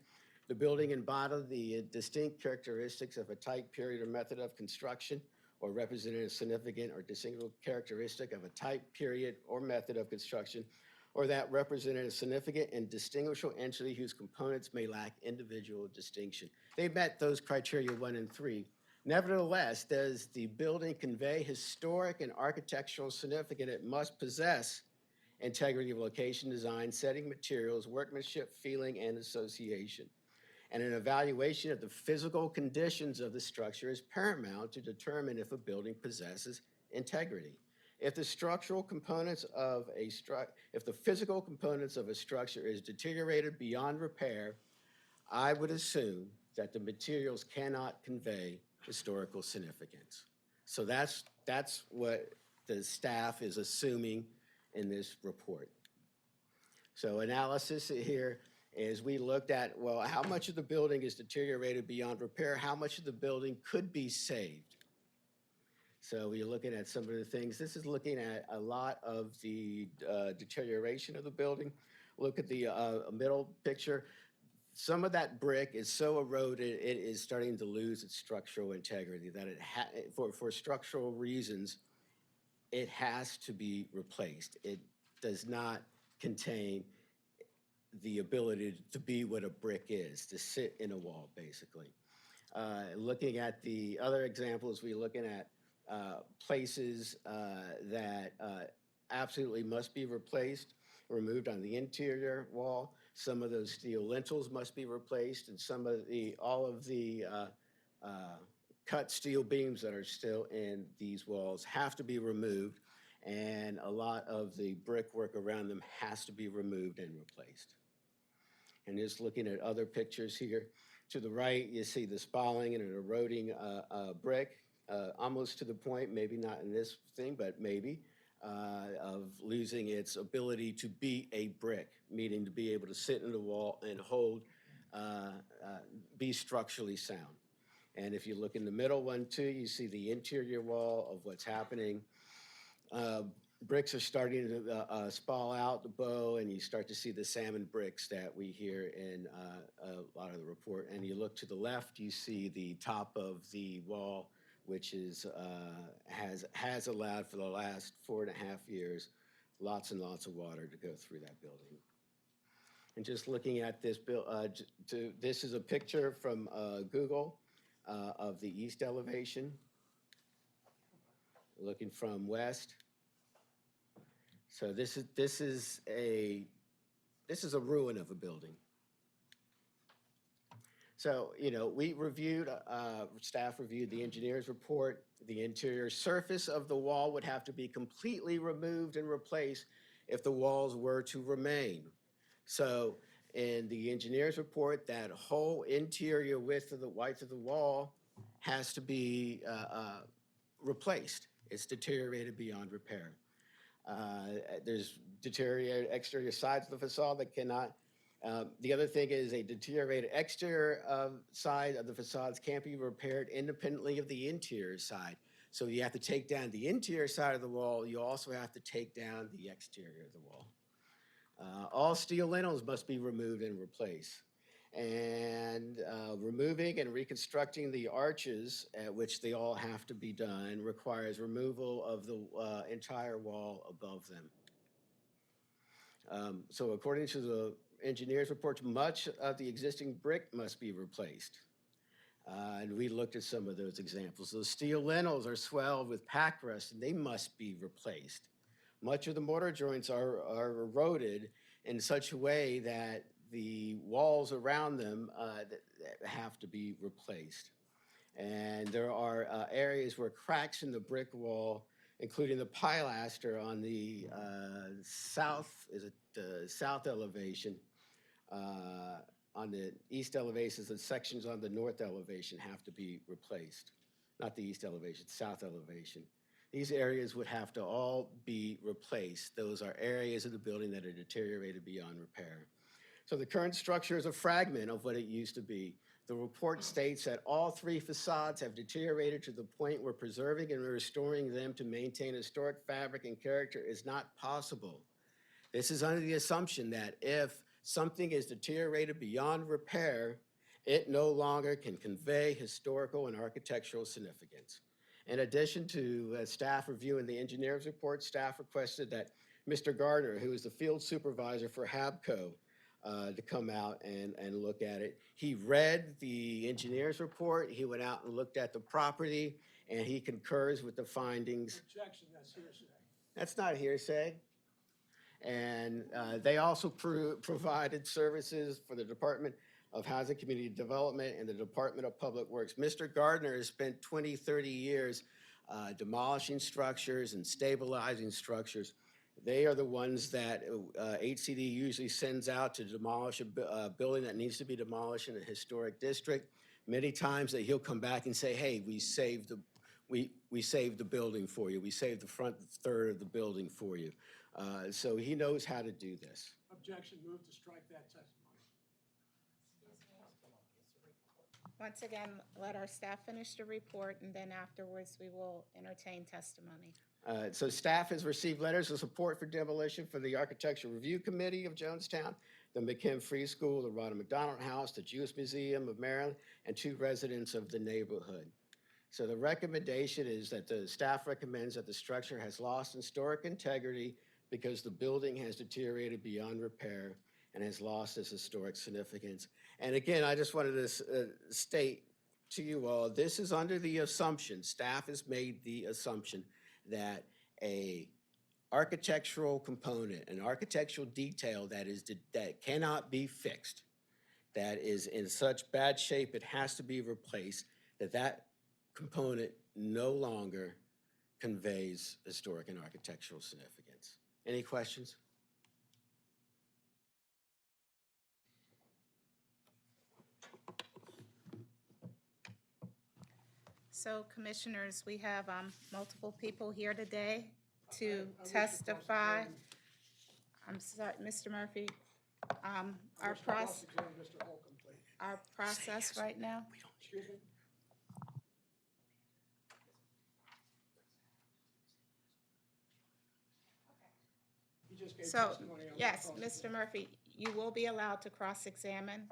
the building embodied the distinct characteristics of a type, period, or method of construction, or represented a significant or distinguishable characteristic of a type, period, or method of construction, or that represented a significant and distinguishable entity whose components may lack individual distinction. They met those criteria 1 and 3. Nevertheless, does the building convey historic and architectural significance? It must possess integrity of location, design, setting, materials, workmanship, feeling, and association. And an evaluation of the physical conditions of the structure is paramount to determine if a building possesses integrity. If the physical components of a structure is deteriorated beyond repair, I would assume that the materials cannot convey historical significance. So that's what the staff is assuming in this report. So analysis here is we looked at, well, how much of the building is deteriorated beyond repair? How much of the building could be saved? So we're looking at some of the things. This is looking at a lot of the deterioration of the building. Look at the middle picture. Some of that brick is so eroded, it is starting to lose its structural integrity, that for structural reasons, it has to be replaced. It does not contain the ability to be what a brick is, to sit in a wall, basically. Looking at the other examples, we're looking at places that absolutely must be replaced, removed on the interior wall. Some of those steel lintels must be replaced, and all of the cut steel beams that are still in these walls have to be removed, and a lot of the brickwork around them has to be removed and replaced. And just looking at other pictures here, to the right, you see the spalling and an eroding brick, almost to the point, maybe not in this thing, but maybe, of losing its ability to be a brick, meaning to be able to sit in the wall and hold, be structurally sound. And if you look in the middle one too, you see the interior wall of what's happening. Bricks are starting to spall out the bow, and you start to see the salmon bricks that we hear in a lot of the report. And you look to the left, you see the top of the wall, which is has allowed for the last 4.5 years lots and lots of water to go through that building. And just looking at this this is a picture from Google of the east elevation, looking from west. So this is a ruin of a building. So, we reviewed, staff reviewed the engineer's report. The interior surface of the wall would have to be completely removed and replaced if the walls were to remain. So in the engineer's report, that whole interior width of the wall has to be replaced. It's deteriorated beyond repair. There's deteriorated exterior sides of the facade that cannot. The other thing is a deteriorated exterior side of the facades can't be repaired independently of the interior side. So you have to take down the interior side of the wall. You also have to take down the exterior of the wall. All steel lintels must be removed and replaced. And removing and reconstructing the arches, at which they all have to be done, requires removal of the entire wall above them. So according to the engineer's report, much of the existing brick must be replaced. And we looked at some of those examples. Those steel lintels are swelled with pack rust, and they must be replaced. Much of the mortar joints are eroded in such a way that the walls around them have to be replaced. And there are areas where cracks in the brick wall, including the pilaster on the south elevation, on the east elevations, the sections on the north elevation have to be replaced. Not the east elevation, south elevation. These areas would have to all be replaced. Those are areas of the building that are deteriorated beyond repair. So the current structure is a fragment of what it used to be. The report states that all three facades have deteriorated to the point where preserving and restoring them to maintain historic fabric and character is not possible. This is under the assumption that if something is deteriorated beyond repair, it no longer can convey historical and architectural significance. In addition to staff reviewing the engineer's report, staff requested that Mr. Gardner, who is the field supervisor for HABCO, to come out and look at it. He read the engineer's report, he went out and looked at the property, and he concurs with the findings. Objection, that's hearsay. That's not hearsay. And they also provided services for the Department of Housing Community Development and the Department of Public Works. Mr. Gardner has spent 20, 30 years demolishing structures and stabilizing structures. They are the ones that HCD usually sends out to demolish a building that needs to be demolished in a historic district. Many times that he'll come back and say, hey, we saved the building for you. We saved the front third of the building for you. So he knows how to do this. Objection, move to strike that testimony. Once again, let our staff finish the report, and then afterwards, we will entertain testimony. So staff has received letters of support for demolition from the Architectural Review Committee of Jonestown, the McKim Free School, the Ronald McDonald House, the Jewish Museum of Maryland, and 2 residents of the neighborhood. So the recommendation is that the staff recommends that the structure has lost historic integrity because the building has deteriorated beyond repair and has lost its historic significance. And again, I just wanted to state to you all, this is under the assumption, staff has made the assumption that a architectural component, an architectural detail that cannot be fixed, that is in such bad shape it has to be replaced, that component no longer conveys historic and architectural significance. Any questions? So, Commissioners, we have multiple people here today to testify. I'm sorry, Mr. Murphy, our process right now. Excuse me? He just gave So, testimony on yes, that Mr. Murphy, you will be allowed to cross-examine,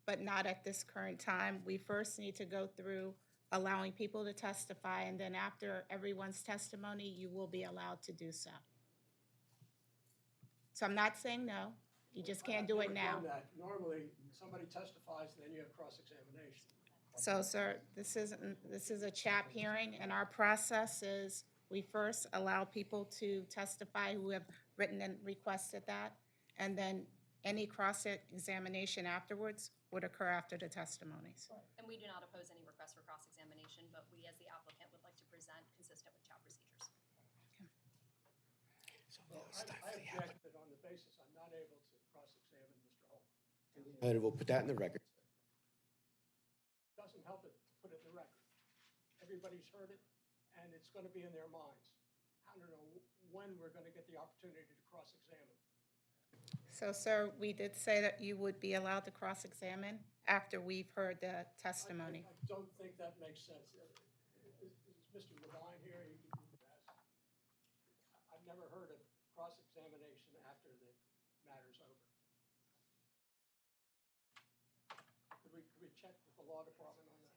but not at this current time. We first need to go through allowing people to testify, and then after everyone's testimony, you will be allowed to do so. So I'm not saying no, you just can't do it now. I've never done that. Normally, somebody testifies, and then you have cross-examination. So, sir, this is a CHAP hearing, and our process is we first allow people to testify who have written and requested that, and then any cross-examination afterwards would occur after the testimonies. And we do not oppose any request for cross-examination, but we, as the applicant, would like to present consistent with CHAP procedures. Well, I object that on the basis I'm not able to cross-examine Mr. Holcomb. And we'll put that in the record. Doesn't help it to put it in the record. Everybody's heard it, and it's going to be in their minds. I don't know when we're going to get the opportunity to cross-examine. So, sir, we did say that you would be allowed to cross-examine after we've heard the testimony. I don't think that makes sense. Is Mr. Levine here? He can ask. I've never heard of cross-examination after the matter's over. Could we check with the law department on that?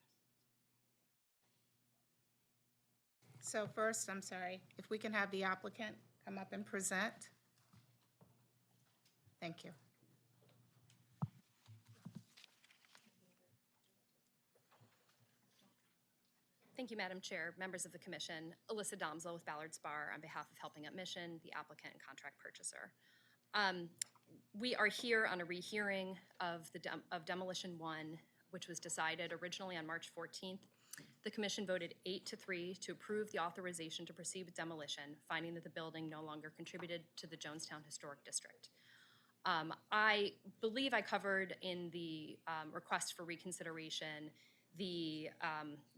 So first, I'm sorry, if we can have the applicant come up and present. Thank you. Thank you, Madam Chair, members of the commission. Alyssa Domsel with Ballard Spar on behalf of Helping Up Mission, the applicant and contract purchaser. We are here on a rehearing of Demolition 1, which was decided originally on March 14th. The commission voted 8-3 to approve the authorization to proceed with demolition, finding that the building no longer contributed to the Jonestown Historic District. I believe I covered in the request for reconsideration the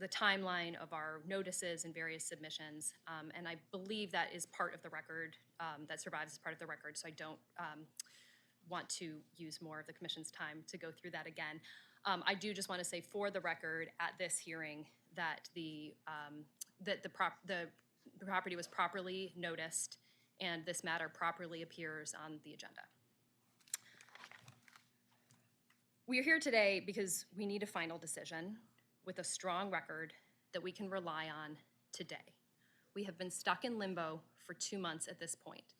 timeline of our notices and various submissions, and I believe that is part of the record, that survives as part of the record, so I don't want to use more of the commission's time to go through that again. I do just want to say for the record at this hearing that the property was properly noticed and this matter properly appears on the agenda. We are here today because we need a final decision with a strong record that we can rely on today. We have been stuck in limbo for 2 months at this point.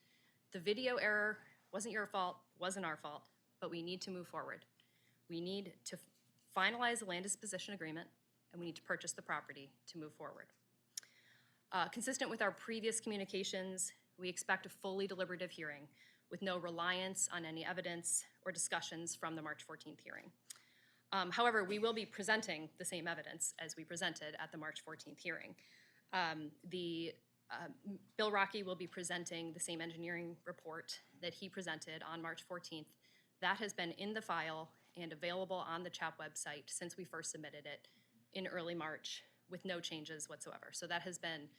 The video error wasn't your fault, wasn't our fault, but we need to move forward. We need to finalize the land disposition agreement, and we need to purchase the property to move forward. Consistent with our previous communications, we expect a fully deliberative hearing with no reliance on any evidence or discussions from the March 14th hearing. However, we will be presenting the same evidence as we presented at the March 14th hearing. Bill Rocky will be presenting the same engineering report that he presented on March 14th. That has been in the file and available on the CHAP website since we first submitted it in early March with no changes whatsoever. So that has been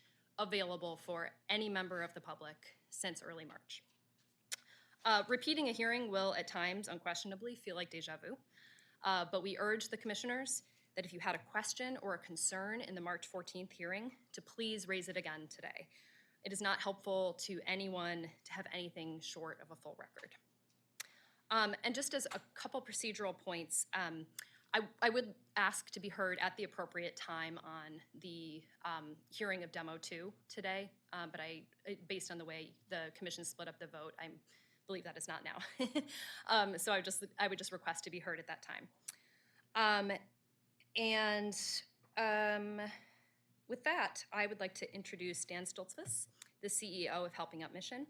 available for any member of the public since early March. Repeating a hearing will at times unquestionably feel like deja vu, but we urge the commissioners that if you had a question or a concern in the March 14th hearing, to please raise it again today. It is not helpful to anyone to have anything short of a full record. And just as a couple procedural points, I would ask to be heard at the appropriate time on the hearing of Demo 2 today, but based on the way the commission split up the vote, I believe that is not now. So I would just request to be heard at that time. With that, I would like to introduce Dan Stoltzfus, the CEO of Helping Out Mission.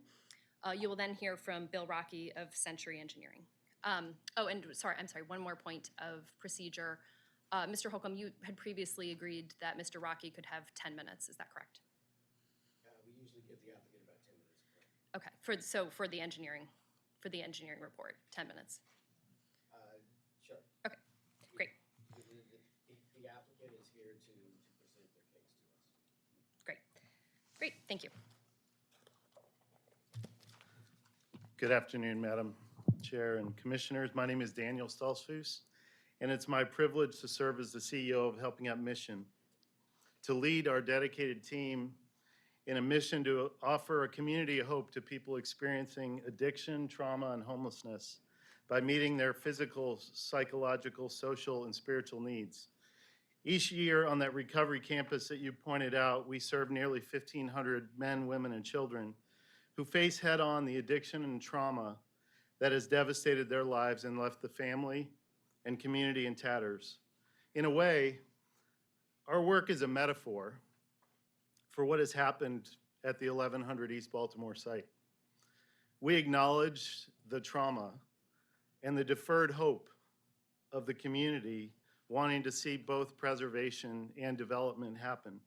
You will then hear from Bill Rocky of Century Engineering. I'm sorry, one more point of procedure. Mr. Holcomb, you had previously agreed that Mr. Rocky could have 10 minutes, is that correct? We usually give the applicant about 10 minutes. Okay, for the engineering report, 10 minutes. Sure. Okay, great. The applicant is here to present their case to us. Great, thank you. Good afternoon, Madam Chair and Commissioners. My name is Daniel Stoltzfus, and it's my privilege to serve as the CEO of Helping Out Mission, to lead our dedicated team in a mission to offer a community of hope to people experiencing addiction, trauma, and homelessness by meeting their physical, psychological, social, and spiritual needs. Each year on that recovery campus that you pointed out, we serve nearly 1,500 men, women, and children who face head-on the addiction and trauma that has devastated their lives and left the family and community in tatters. In a way, our work is a metaphor for what has happened at the 1100 East Baltimore site. We acknowledge the trauma and the deferred hope of the community wanting to see both preservation and development happen.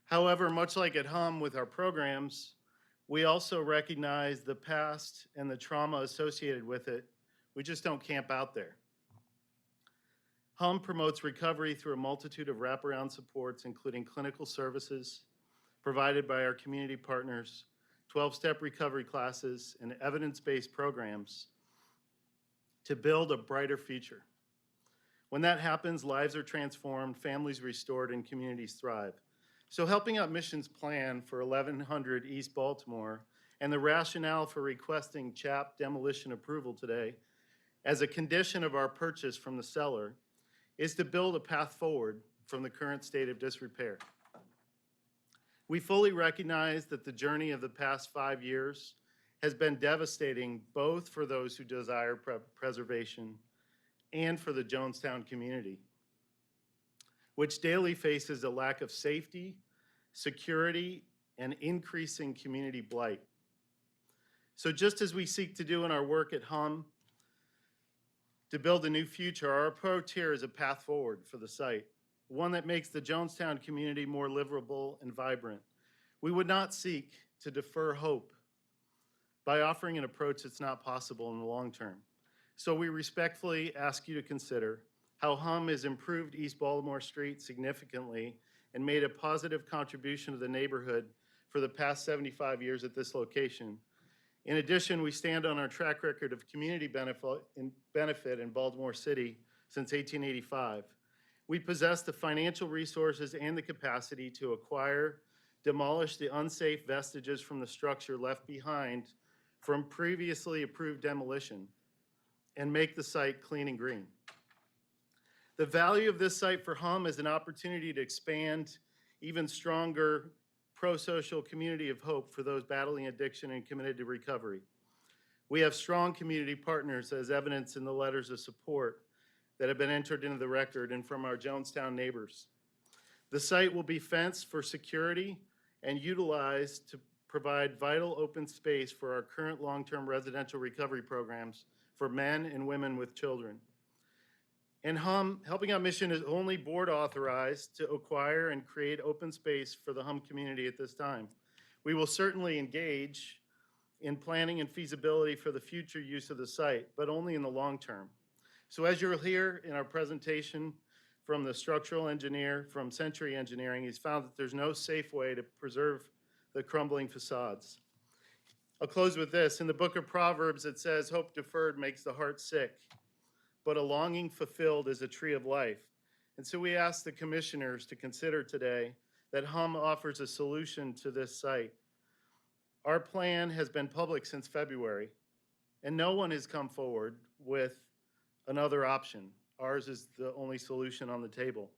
However, much like at HUM with our programs, we also recognize the past and the trauma associated with it. We just don't camp out there. HUM promotes recovery through a multitude of wraparound supports, including clinical services provided by our community partners, 12-step recovery classes, and evidence-based programs to build a brighter future. When that happens, lives are transformed, families restored, and communities thrive. So Helping Out Mission's plan for 1100 East Baltimore and the rationale for requesting CHAP demolition approval today as a condition of our purchase from the seller is to build a path forward from the current state of disrepair. We fully recognize that the journey of the past 5 years has been devastating both for those who desire preservation and for the Jonestown community, which daily faces a lack of safety, security, and increasing community blight. So just as we seek to do in our work at HUM to build a new future, our approach here is a path forward for the site, one that makes the Jonestown community more livable and vibrant. We would not seek to defer hope by offering an approach that's not possible in the long term. So we respectfully ask you to consider how HUM has improved East Baltimore Street significantly and made a positive contribution to the neighborhood for the past 75 years at this location. In addition, we stand on our track record of community benefit in Baltimore City since 1885. We possess the financial resources and the capacity to acquire, demolish the unsafe vestiges from the structure left behind from previously approved demolition, and make the site clean and green. The value of this site for HUM is an opportunity to expand even stronger pro-social community of hope for those battling addiction and committed to recovery. We have strong community partners, as evidenced in the letters of support that have been entered into the record and from our Jonestown neighbors. The site will be fenced for security and utilized to provide vital open space for our current long-term residential recovery programs for men and women with children. And HUM, Helping Out Mission is only board authorized to acquire and create open space for the HUM community at this time. We will certainly engage in planning and feasibility for the future use of the site, but only in the long term. So as you'll hear in our presentation from the structural engineer from Century Engineering, he's found that there's no safe way to preserve the crumbling facades. I'll close with this. In the book of Proverbs, it says, "Hope deferred makes the heart sick, but a longing fulfilled is a tree of life." And so we ask the commissioners to consider today that HUM offers a solution to this site. Our plan has been public since February, and no one has come forward with another option. Ours is the only solution on the table.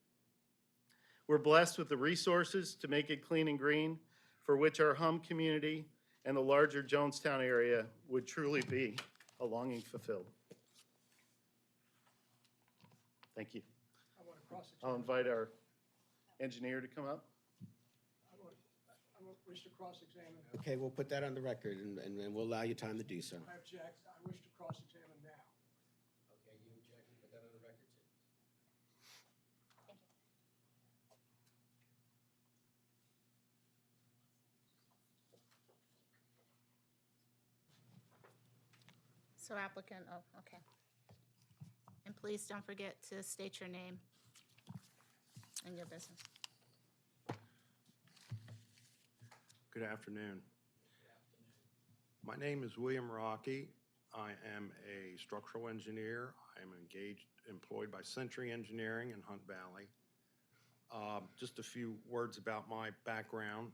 We're blessed with the resources to make it clean and green, for which our HUM community and the larger Jonestown area would truly be a longing fulfilled. Thank you. I'll invite our engineer to come up. I wish to cross-examine. Okay, we'll put that on the record, and we'll allow you time to do so. I object. I wish to cross-examine now. Okay, you object, we put that on the record too. So applicant, oh, okay. And please don't forget to state your name and your business. Good afternoon. My name is William Rocky. I am a structural engineer. I am employed by Century Engineering in Hunt Valley. Just a few words about my background.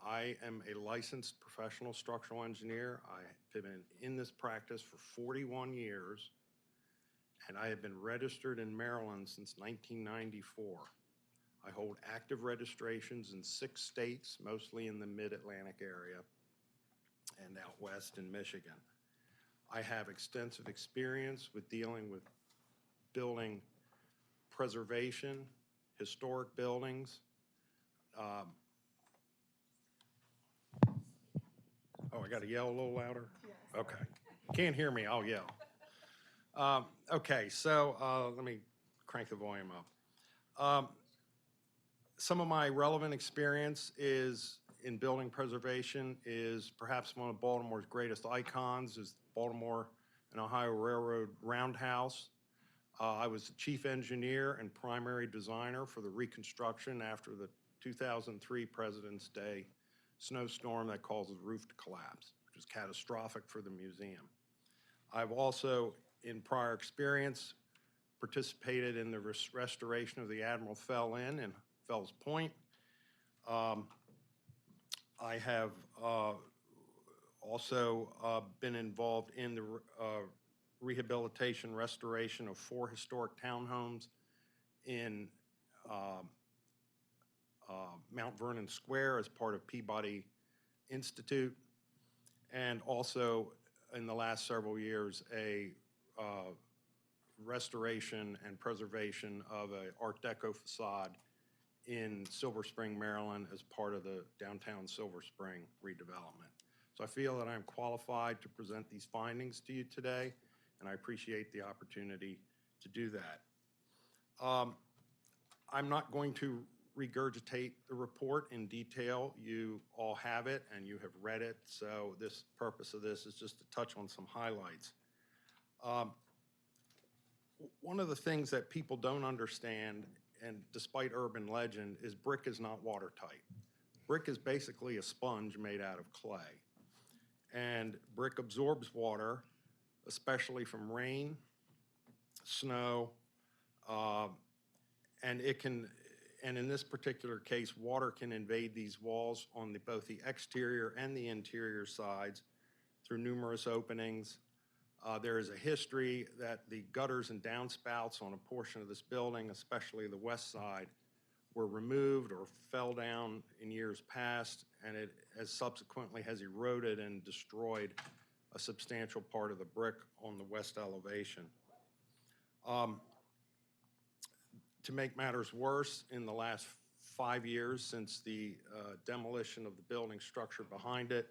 I am a licensed professional structural engineer. I have been in this practice for 41 years, and I have been registered in Maryland since 1994. I hold active registrations in 6 states, mostly in the mid-Atlantic area and out west in Michigan. I have extensive experience with dealing with building preservation, historic buildings. Oh, I got to yell a little louder? Yes. Okay. Can't hear me, I'll yell. Okay, so let me crank the volume up. Some of my relevant experience is in building preservation is perhaps one of Baltimore's greatest icons is Baltimore and Ohio Railroad Roundhouse. I was the chief engineer and primary designer for the reconstruction after the 2003 President's Day snowstorm that caused the roof to collapse, which was catastrophic for the museum. I've also, in prior experience, participated in the restoration of the Admiral Fell Inn in Fells Point. I have also been involved in the rehabilitation, restoration of 4 historic townhomes in Mount Vernon Square as part of Peabody Institute, and also in the last several years a restoration and preservation of an Art Deco facade in Silver Spring, Maryland as part of the downtown Silver Spring redevelopment. So I feel that I'm qualified to present these findings to you today, and I appreciate the opportunity to do that. I'm not going to regurgitate the report in detail. You all have it and you have read it, so this purpose of this is just to touch on some highlights. One of the things that people don't understand, and despite urban legend, is brick is not watertight. Brick is basically a sponge made out of clay. And brick absorbs water, especially from rain, snow, and in this particular case, water can invade these walls on both the exterior and the interior sides through numerous openings. There is a history that the gutters and downspouts on a portion of this building, especially the west side, were removed or fell down in years past, and it subsequently has eroded and destroyed a substantial part of the brick on the west elevation. To make matters worse, in the last 5 years since the demolition of the building structure behind it,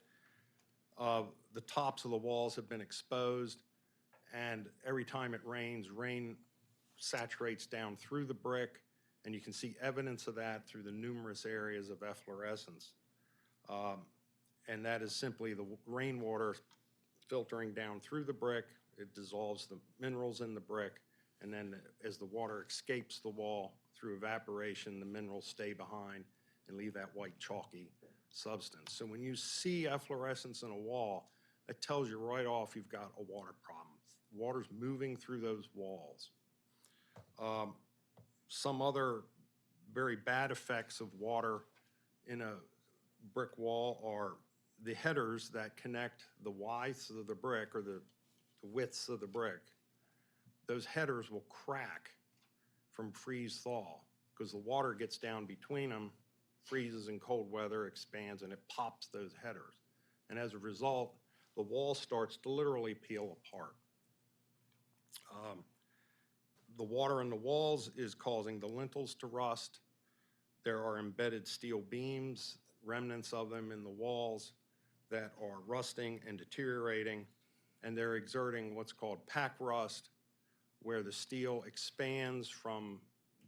the tops of the walls have been exposed, and every time it rains, rain saturates down through the brick, and you can see evidence of that through the numerous areas of efflorescence. And that is simply the rainwater filtering down through the brick. It dissolves the minerals in the brick, and then as the water escapes the wall through evaporation, the minerals stay behind and leave that white chalky substance. So when you see efflorescence in a wall, it tells you right off you've got a water problem. Water's moving through those walls. Some other very bad effects of water in a brick wall are the headers that connect the widths of the brick or the widths of the brick. Those headers will crack from freeze-thaw because the water gets down between them, freezes in cold weather, expands, and it pops those headers. And as a result, the wall starts to literally peel apart. The water in the walls is causing the lintels to rust. There are embedded steel beams, remnants of them in the walls that are rusting and deteriorating, and they're exerting what's called pack rust, where the steel expands from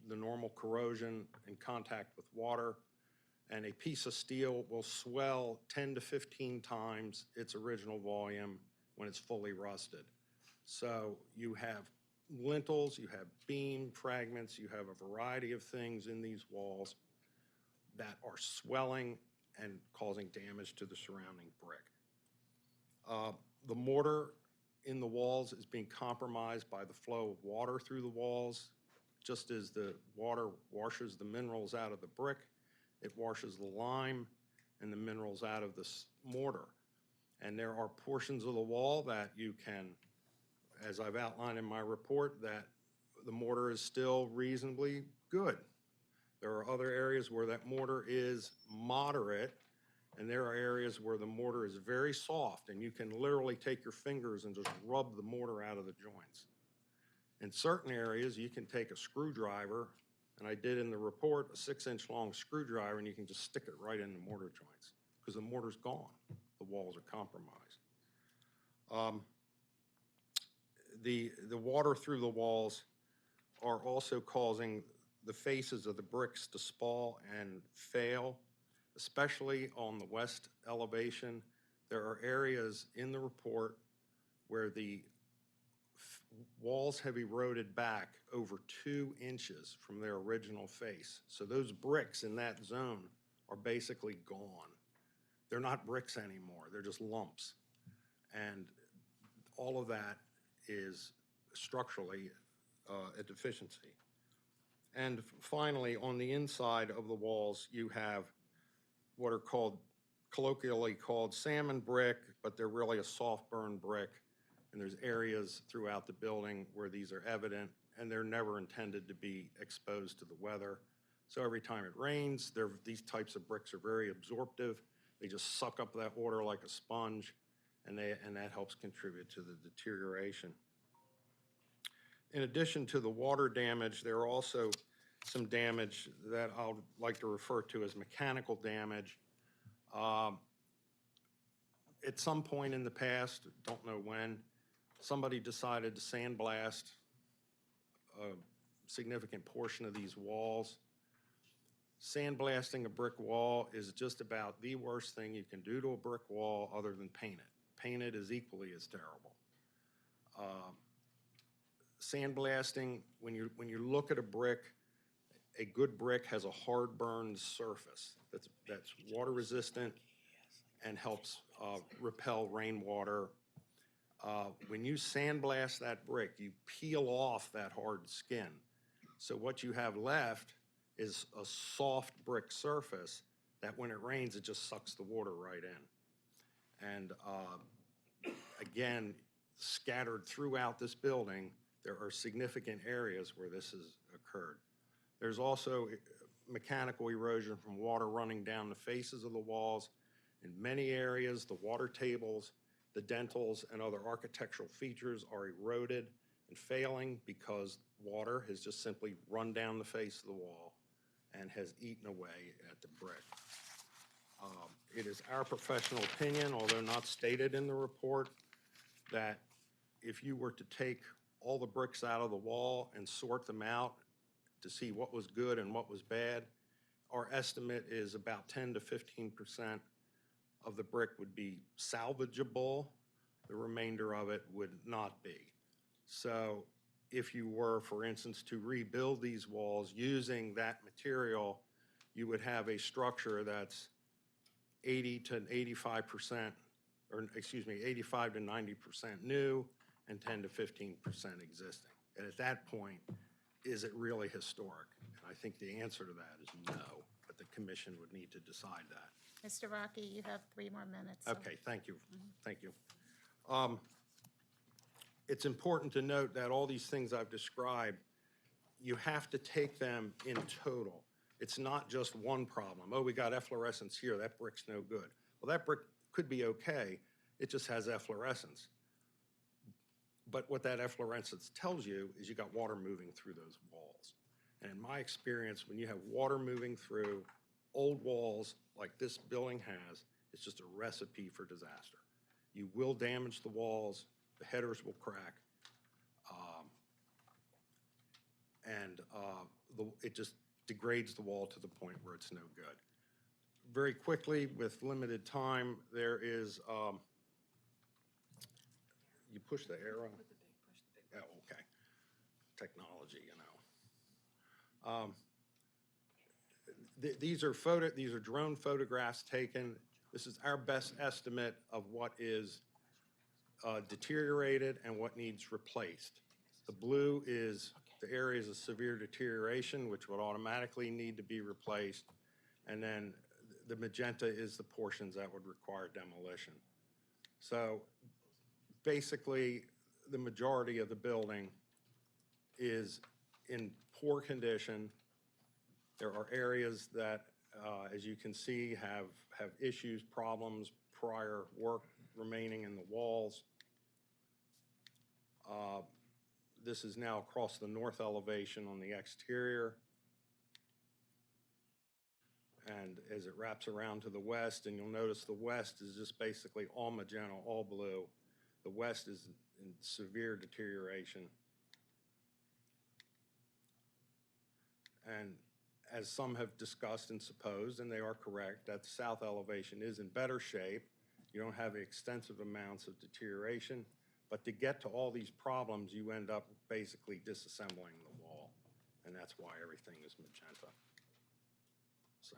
the normal corrosion in contact with water, and a piece of steel will swell 10 to 15 times its original volume when it's fully rusted. So you have lintels, you have beam fragments, you have a variety of things in these walls that are swelling and causing damage to the surrounding brick. The mortar in the walls is being compromised by the flow of water through the walls. Just as the water washes the minerals out of the brick, it washes the lime and the minerals out of the mortar. And there are portions of the wall that you can, as I've outlined in my report, that the mortar is still reasonably good. There are other areas where that mortar is moderate, and there are areas where the mortar is very soft, and you can literally take your fingers and just rub the mortar out of the joints. In certain areas, you can take a screwdriver, and I did in the report, a 6-inch long screwdriver, and you can just stick it right in the mortar joints because the mortar's gone. The walls are compromised. The water through the walls are also causing the faces of the bricks to spall and fail, especially on the west elevation. There are areas in the report where the walls have eroded back over 2 inches from their original face. So those bricks in that zone are basically gone. They're not bricks anymore, they're just lumps. And all of that is structurally a deficiency. And finally, on the inside of the walls, you have what are colloquially called salmon brick, but they're really a soft burn brick. And there's areas throughout the building where these are evident, and they're never intended to be exposed to the weather. So every time it rains, these types of bricks are very absorptive. They just suck up that water like a sponge, and that helps contribute to the deterioration. In addition to the water damage, there are also some damage that I'll like to refer to as mechanical damage. At some point in the past, don't know when, somebody decided to sandblast a significant portion of these walls. Sandblasting a brick wall is just about the worst thing you can do to a brick wall other than paint it. Paint it is equally as terrible. Sandblasting, when you look at a brick, a good brick has a hard burned surface that's water resistant and helps repel rainwater. When you sandblast that brick, you peel off that hard skin. So what you have left is a soft brick surface that when it rains, it just sucks the water right in. And again, scattered throughout this building, there are significant areas where this has occurred. There's also mechanical erosion from water running down the faces of the walls. In many areas, the water tables, the dentils, and other architectural features are eroded and failing because water has just simply run down the face of the wall and has eaten away at the brick. It is our professional opinion, although not stated in the report, that if you were to take all the bricks out of the wall and sort them out to see what was good and what was bad, our estimate is about 10 to 15% of the brick would be salvageable. The remainder of it would not be. So if you were, for instance, to rebuild these walls using that material, you would have a structure that's 80 to 85%, or excuse me, 85 to 90% new and 10 to 15% existing. And at that point, is it really historic? And I think the answer to that is no, but the commission would need to decide that. Mr. Rocky, you have 3 more minutes. so- Okay, thank you. Thank you. It's important to note that all these things I've described, you have to take them in total. It's not just one problem. Oh, we got efflorescence here, that brick's no good. Well, that brick could be okay, it just has efflorescence. But what that efflorescence tells you is you got water moving through those walls. And in my experience, when you have water moving through old walls like this building has, it's just a recipe for disaster. You will damage the walls, the headers will crack, and it just degrades the wall to the point where it's no good. Very quickly, with limited time, there is, you push the arrow? Oh, okay. Technology, you know. These are drone photographs taken. This is our best estimate of what is deteriorated and what needs replaced. The blue is the areas of severe deterioration, which would automatically need to be replaced. And then the magenta is the portions that would require demolition. So basically, the majority of the building is in poor condition. There are areas that, as you can see, have issues, problems, prior work remaining in the walls. This is now across the north elevation on the exterior. And as it wraps around to the west, and you'll notice the west is just basically all magenta, all blue. The west is in severe deterioration. And as some have discussed and supposed, and they are correct, that the south elevation is in better shape. You don't have extensive amounts of deterioration, but to get to all these problems, you end up basically disassembling the wall, and that's why everything is magenta. So.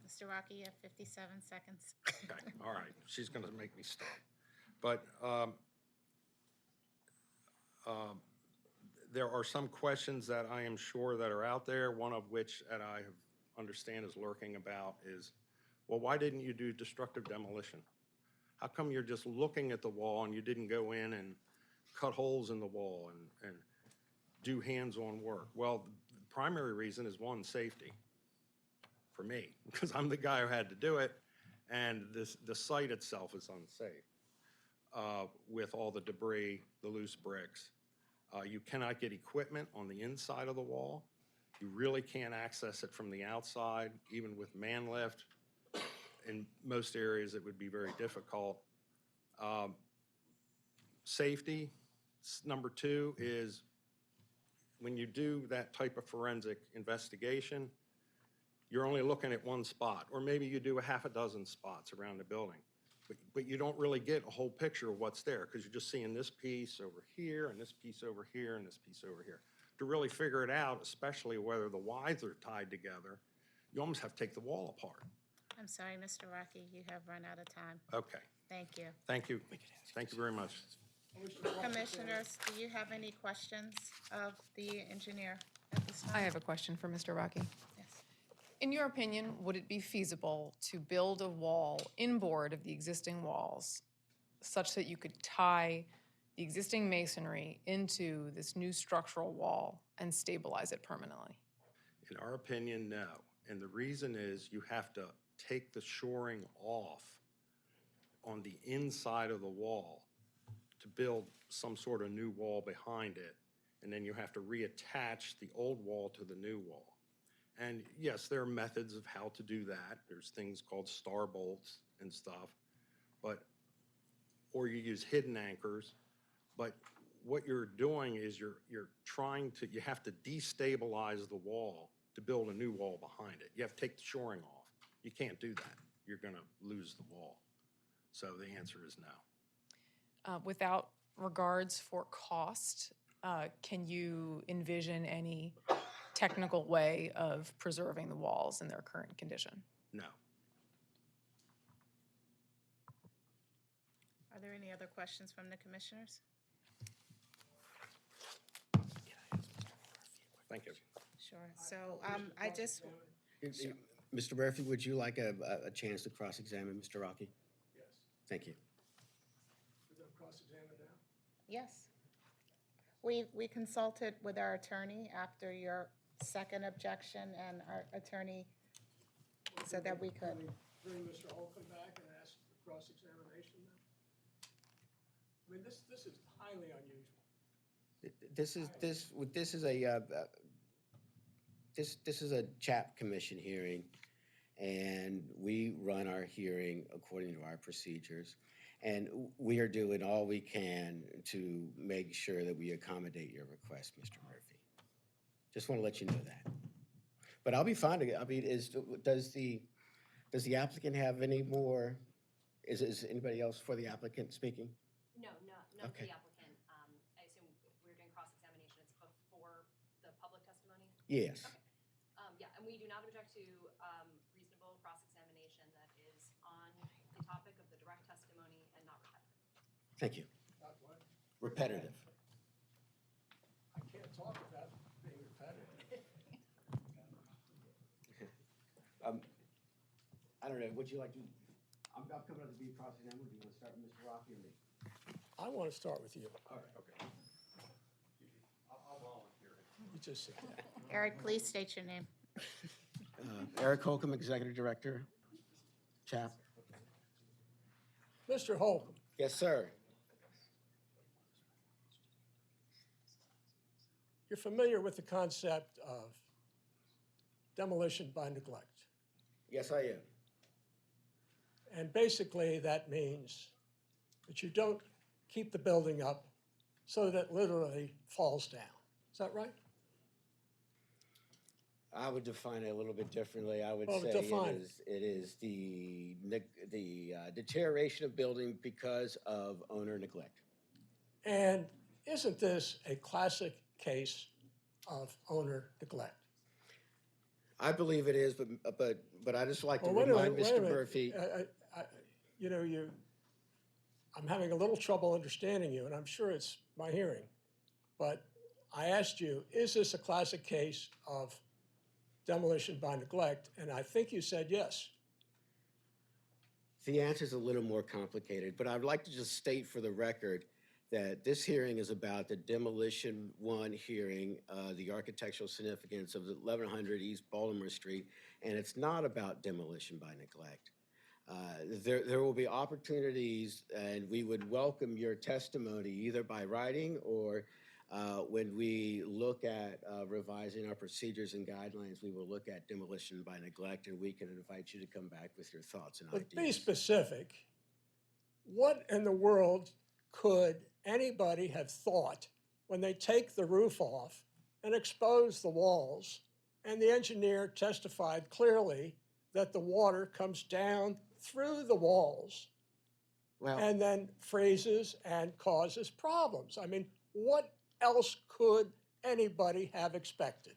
Mr. Rocky, you have 57 seconds. Okay, all right, she's gonna make me stop. But there are some questions that I am sure that are out there, one of which that I understand is lurking about is, well, why didn't you do destructive demolition? How come you're just looking at the wall and you didn't go in and cut holes in the wall and do hands-on work? Well, the primary reason is one, safety for me, because I'm the guy who had to do it, and the site itself is unsafe with all the debris, the loose bricks. You cannot get equipment on the inside of the wall. You really can't access it from the outside, even with man lift. In most areas, it would be very difficult. Safety, number 2, is when you do that type of forensic investigation, you're only looking at one spot, or maybe you do a half a dozen spots around the building. But you don't really get a whole picture of what's there, because you're just seeing this piece over here, and this piece over here, and this piece over here. To really figure it out, especially whether the Ys are tied together, you almost have to take the wall apart. I'm sorry, Mr. Rocky, you have run out of time. Okay, Thank you. thank you. Thank you very much. Commissioners, do you have any questions of the engineer at this time? I have a question for Mr. Rocky. Yes. In your opinion, would it be feasible to build a wall inboard of the existing walls such that you could tie the existing masonry into this new structural wall and stabilize it permanently? In our opinion, no. And the reason is you have to take the shoring off on the inside of the wall to build some sort of new wall behind it. And then you have to reattach the old wall to the new wall. And yes, there are methods of how to do that. There's things called star bolts and stuff, or you use hidden anchors. But what you're doing is you have to destabilize the wall to build a new wall behind it. You have to take the shoring off. You can't do that. You're going to lose the wall. So the answer is no. Without regards for cost, can you envision any technical way of preserving the walls in their current condition? No. Are there any other questions from the commissioners? Thank you. Sure. So I just, Mr. Murphy, would you like a chance to cross-examine Mr. Rocky? Yes. Thank you. We're going to cross-examine now? yes. We consulted with our attorney after your second objection, and our attorney said that we could. Bring Mr. Holcomb back and ask for cross-examination now? I mean, this is highly unusual. This is a CHAP commission hearing, and we run our hearing according to our procedures. And we are doing all we can to make sure that we accommodate your request, Mr. Murphy. Just want to let you know that. But I'll be fine to, I mean, does the applicant have any more, is anybody else for the applicant speaking? No, for Okay. the applicant. I assume if we're doing cross-examination, it's before the public testimony? Yes. Okay. Yeah, and we do not object to reasonable cross-examination that is on the topic of the direct testimony and not repetitive. Thank you. Not what? Repetitive. I can't talk without being repetitive. I don't know, would you like to, I'm coming up to be cross-examined. Do you want to start with Mr. Rocky or me? I want to start with you. All right, okay. I'll volunteer. You just sit down. Eric, please state your name. Eric Holcomb, Executive Director, CHAP. Mr. Holcomb, Yes, sir. you're familiar with the concept of demolition by neglect. Yes, I am. And basically, that means that you don't keep the building up so that it literally falls down. Is that right? I would define it a little bit differently. I would Well, say define it is the deterioration of building because of owner neglect. And isn't this a classic case of owner neglect? I believe it is, but I just like to Well, wait a remind minute, wait a Mr. minute. Murphy. I'm having a little trouble understanding you, and I'm sure it's my hearing. But I asked you, is this a classic case of demolition by neglect? And I think you said yes. The answer is a little more complicated, but I'd like to just state for the record that this hearing is about the demolition one hearing, the architectural significance of 1100 East Baltimore Street, and it's not about demolition by neglect. There will be opportunities, and we would welcome your testimony either by writing or when we look at revising our procedures and guidelines, we will look at demolition by neglect, and we can invite you to come back with your thoughts and But ideas. be specific. What in the world could anybody have thought when they take the roof off and exposed the walls, and the engineer testified clearly that the water comes down through the walls Well, and then freezes and causes problems. I mean, what else could anybody have expected?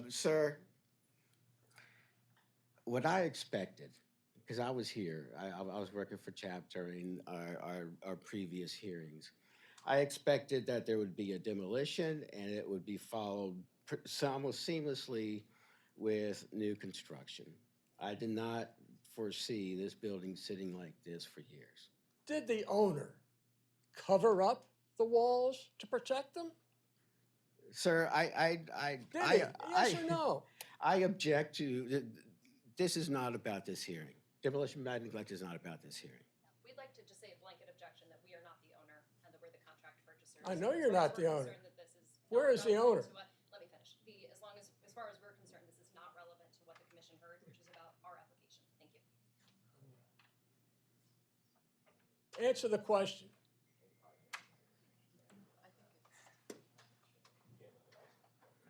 sir, what I expected, because I was here, I was working for CHAP during our previous hearings. I expected that there would be a demolition and it would be followed almost seamlessly with new construction. I did not foresee this building sitting like this for years. Did the owner cover up the walls to protect them? Sir, Did he? Yes or no? I object to, this is not about this hearing. Demolition by neglect is not about this hearing. We'd like to just say a blanket objection that we are not the owner and that we're the contract purchaser. I know you're not the owner. Where is the owner? Let me finish. As far as we're concerned, this is not relevant to what the commission heard, which is about our application. Thank you. Answer the question.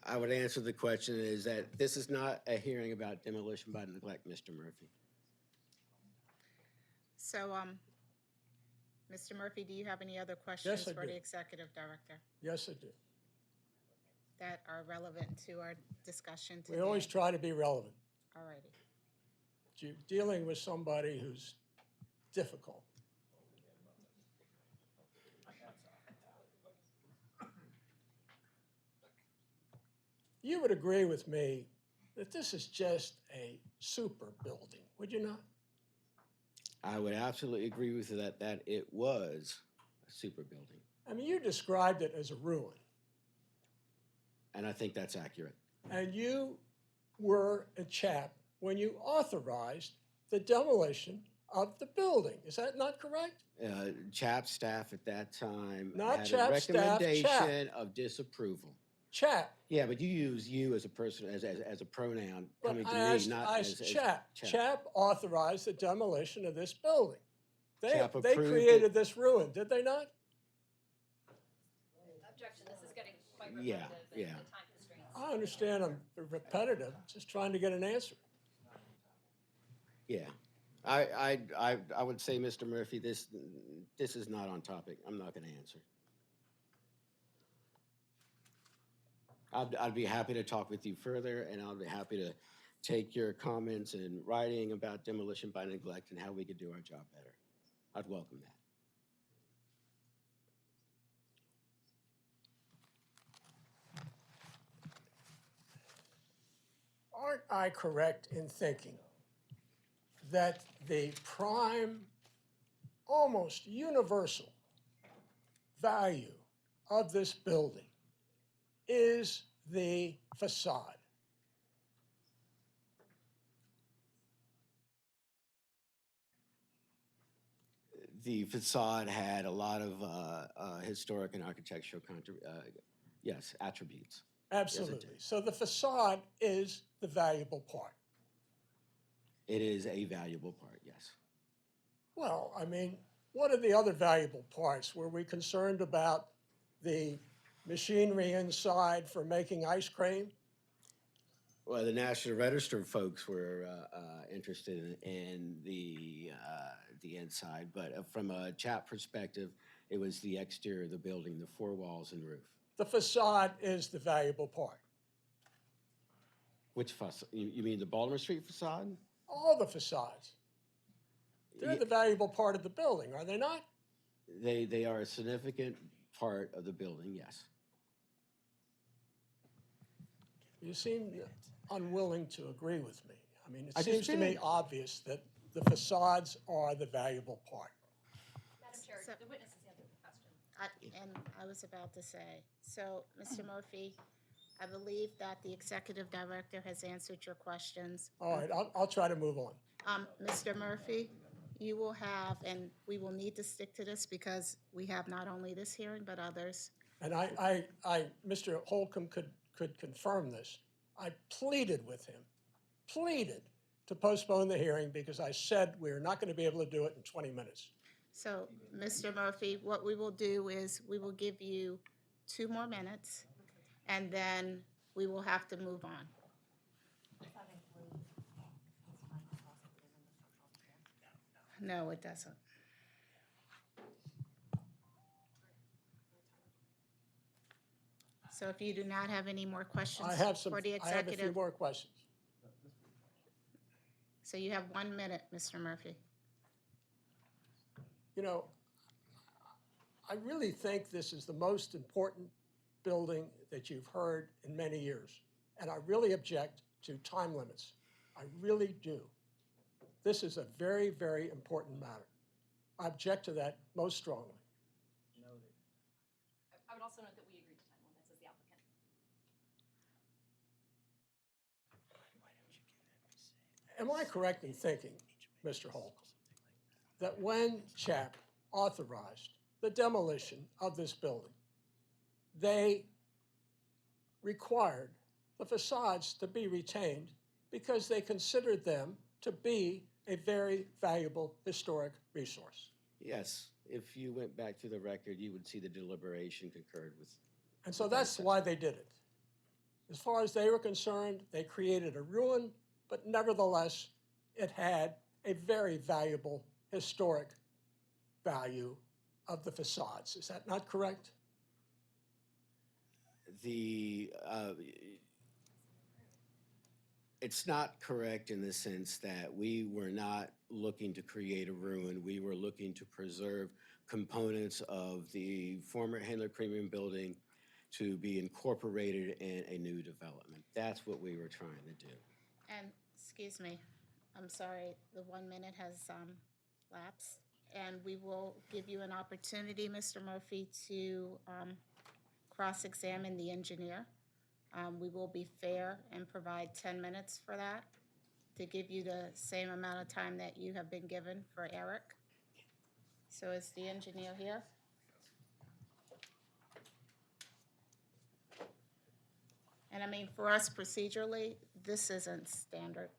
I would answer the question is that this is not a hearing about demolition by neglect, Mr. Murphy. So, Mr. Murphy, do you have any other questions I for the do. executive director Yes, I do. that are relevant to our discussion today? We always try to be relevant. All righty. You're dealing with somebody who's difficult. You would agree with me that this is just a super building, would you not? I would absolutely agree with you that it was a super building, I mean, you described it as a ruin, and I think that's accurate. and you were a CHAP when you authorized the demolition of the building. Is that not correct? CHAP staff at that time Not had CHAP a staff, recommendation of disapproval. CHAP. Yeah, but you use you as a person, as a pronoun But coming to I me, asked, not I as asked CHAP. CHAP. CHAP authorized the demolition of this building. They CHAP they approved created it. this ruin, did they not? Objection. This is getting quite Yeah, repetitive and yeah. the time constraints. I understand I'm repetitive, just trying to get an answer. Yeah, I would say, Mr. Murphy, this is not on topic. I'm not going to answer. I'd be happy to talk with you further, and I'll be happy to take your comments in writing about demolition by neglect and how we could do our job better. I'd welcome that. Aren't I correct in thinking that the prime, almost universal value of this building is the facade? The facade had a lot of historic and architectural attributes. Absolutely. So the facade is the valuable part. It is a valuable part, yes. Well, I mean, what are the other valuable parts? Were we concerned about the machinery inside for making ice cream? Well, the National Register folks were interested in the inside, but from a CHAP perspective, it was the exterior of the building, the four walls and roof. The facade is the valuable part. Which facade? You mean the Baltimore Street facade? All the facades. They're the valuable part of the building, are they not? They are a significant part of the building, yes. You seem unwilling to agree with me. I mean, it I seems to me disagree. obvious that the facades are the valuable part. Madam Chair, So- the witness has answered the question. And I was about to say, so, Mr. Murphy, I believe that the executive director has answered your questions. All right, I'll try to move on. Mr. Murphy, you will have, and we will need to stick to this because we have not only this hearing, but others. And Mr. Holcomb could confirm this. I pleaded with him, to postpone the hearing because I said we are not going to be able to do it in 20 minutes. So, Mr. Murphy, what we will do is we will give you 2 more minutes, and then we will have to move on. No, it doesn't. So if you do not have any more questions I have some, for the I have a few executive, more questions. so you have 1 minute, Mr. Murphy. You know, I really think this is the most important building that you've heard in many years. And I really object to time limits. I really do. This is a very, very important matter. I object to that most strongly. I would also note that we agree to time limits as the applicant. Am I correct in thinking, Mr. Holcomb, that when CHAP authorized the demolition of this building, they required the facades to be retained because they considered them to be a very valuable historic resource? Yes, if you went back to the record, you would see the deliberation concurred with. And so that's why they did it. As far as they were concerned, they created a ruin, but nevertheless, it had a very valuable historic value of the facades. Is that not correct? It's not correct in the sense that we were not looking to create a ruin. We were looking to preserve components of the former Handler Premium Building to be incorporated in a new development. That's what we were trying to do. And, excuse me, I'm sorry, the 1 minute has lapsed. And we will give you an opportunity, Mr. Murphy, to cross-examine the engineer. We will be fair and provide 10 minutes for that, to give you the same amount of time that you have been given for Eric. So is the engineer here? And I mean, for us procedurally, this isn't standard.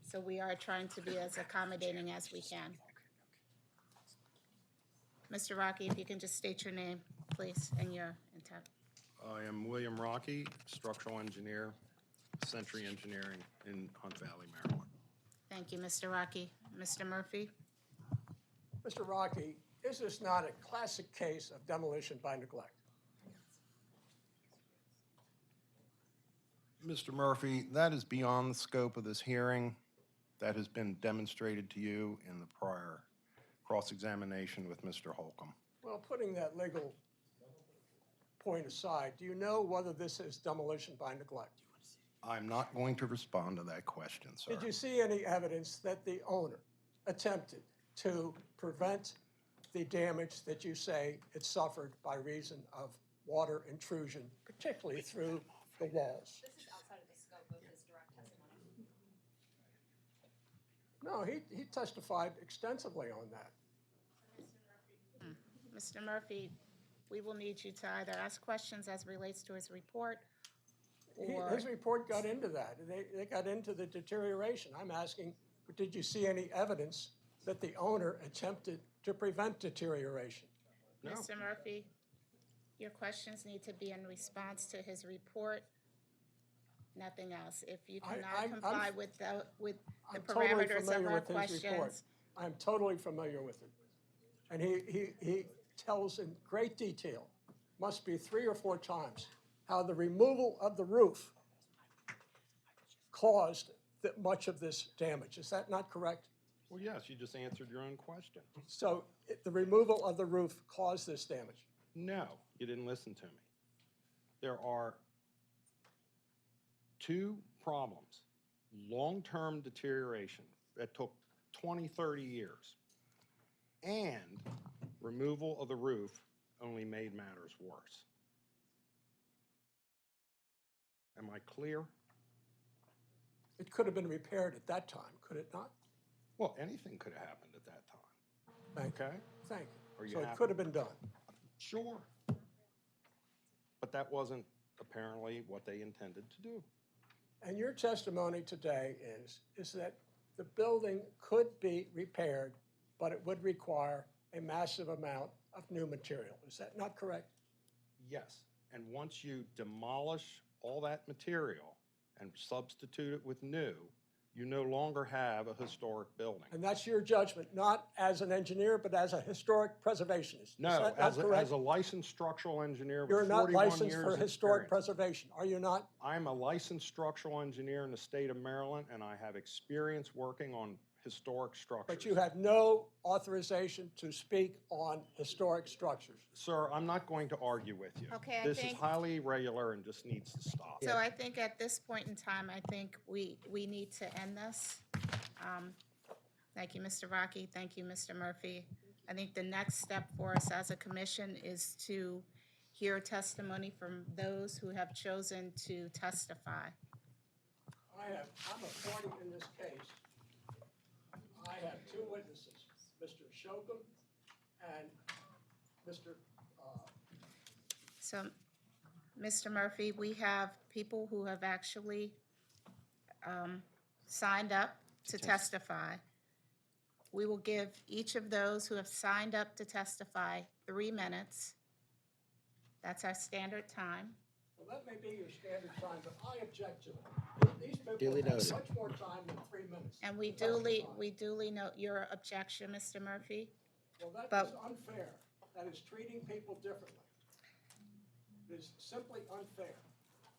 So we are trying to be as accommodating as we can. Mr. Rocky, if you can just state your name, please, and your intent. I am William Rocky, structural engineer, Century Engineering in Hunt Valley, Maryland. Thank you, Mr. Rocky. Mr. Murphy? Mr. Rocky, is this not a classic case of demolition by neglect? Mr. Murphy, that is beyond the scope of this hearing. That has been demonstrated to you in the prior cross-examination with Mr. Holcomb. Well, putting that legal point aside, do you know whether this is demolition by neglect? I'm not going to respond to that question, sir. Did you see any evidence that the owner attempted to prevent the damage that you say it suffered by reason of water intrusion, particularly through the walls? This is outside of the scope of his direct testimony. No, he testified extensively on that. Mr. Murphy, we will need you to either ask questions as relates to his report or... His report got into that. They got into the deterioration. I'm asking, did you see any evidence that the owner attempted to prevent deterioration? No. Mr. Murphy, your questions need to be in response to his report, nothing else. If you cannot comply with the I'm totally parameters of familiar our with his report. questions. I'm totally familiar with it. And he tells in great detail, must be 3 or 4 times, how the removal of the roof caused much of this damage. Is that not correct? Well, yes, you just answered your own question. So the removal of the roof caused this damage? No, you didn't listen to me. There are 2 problems. Long-term deterioration that took 20, 30 years, and removal of the roof only made matters worse. Am I clear? It could have been repaired at that time, could it not? Well, anything could have happened at that time. Thank you. Okay? Thank Are you. you So it happy? could have been done. Sure. But that wasn't apparently what they intended to do. And your testimony today is that the building could be repaired, but it would require a massive amount of new material. Is that not correct? Yes, and once you demolish all that material and substitute it with new, you no longer have a historic building. And that's your judgment, not as an engineer, but as a historic preservationist. Is No, that not as correct? a licensed structural engineer You're with not 41 licensed years for historic experience. preservation, are you not? I'm a licensed structural engineer in the state of Maryland, and I have experience working on historic structures. But you have no authorization to speak on historic structures. Sir, I'm not going to argue with you. Okay, I This is think- highly irregular and just needs to stop. So I think at this point in time, I think we need to end this. Thank you, Mr. Rocky. Thank you, Mr. Murphy. I think the next step for us as a commission is to hear testimony from those who have chosen to testify. I'm a party in this case. I have two witnesses, Mr. Shokum and Mr. So, Mr. Murphy, we have people who have actually signed up to testify. We will give each of those who have signed up to testify 3 minutes. That's our standard time. Well, that may be your standard time, but I object to it. These people Duly have noted. much more time than 3 minutes. And we to testify. duly note your objection, Mr. Murphy. Well, that but- is unfair. That is treating people differently. It is simply unfair.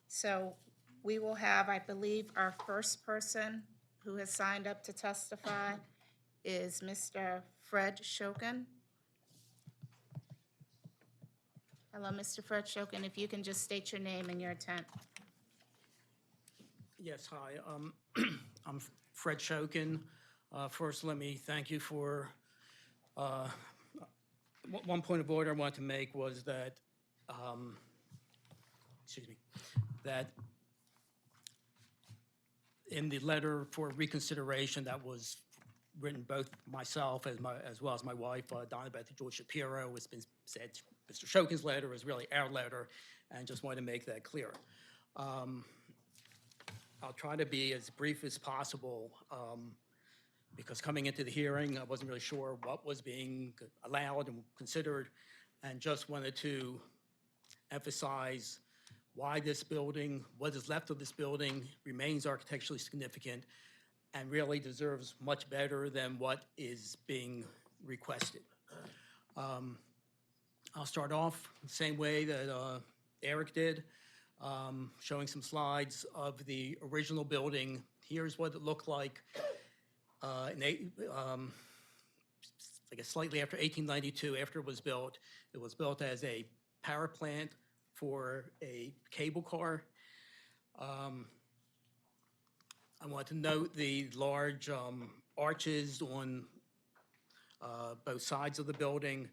So we will have, I believe, our first person who has signed up to testify is Mr. Fred Shokin. Hello, Mr. Fred Shokin, if you can just state your name and your intent. Yes, hi. I'm Fred Shokin. First, let me thank you for, one point of order I wanted to make was that, that in the letter for reconsideration that was written both myself as well as my wife, Donna Beth Joy Shapiro, it's been said Mr. Shokin's letter is really our letter, and just wanted to make that clear. I'll try to be as brief as possible because coming into the hearing, I wasn't really sure what was being allowed and considered, and just wanted to emphasize why this building, what is left of this building, remains architecturally significant and really deserves much better than what is being requested. I'll start off the same way that Eric did, showing some slides of the original building. Here's what it looked like I guess slightly after 1892, after it was built. It was built as a power plant for a cable car. I want to note the large arches on both sides of the building,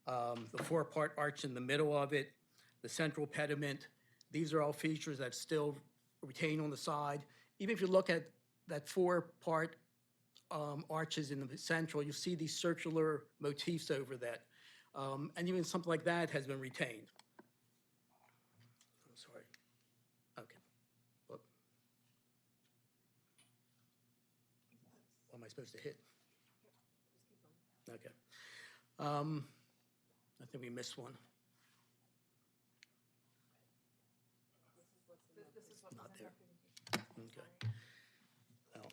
the four-part arch in the middle of it, the central pediment. These are all features that still retain on the side. Even if you look at that four-part arches in the central, you see these circular motifs over that. And even something like that has been retained. I'm sorry. Okay. Whoop. What am I supposed to hit? Okay. I think we missed one. Not there. Okay. Well,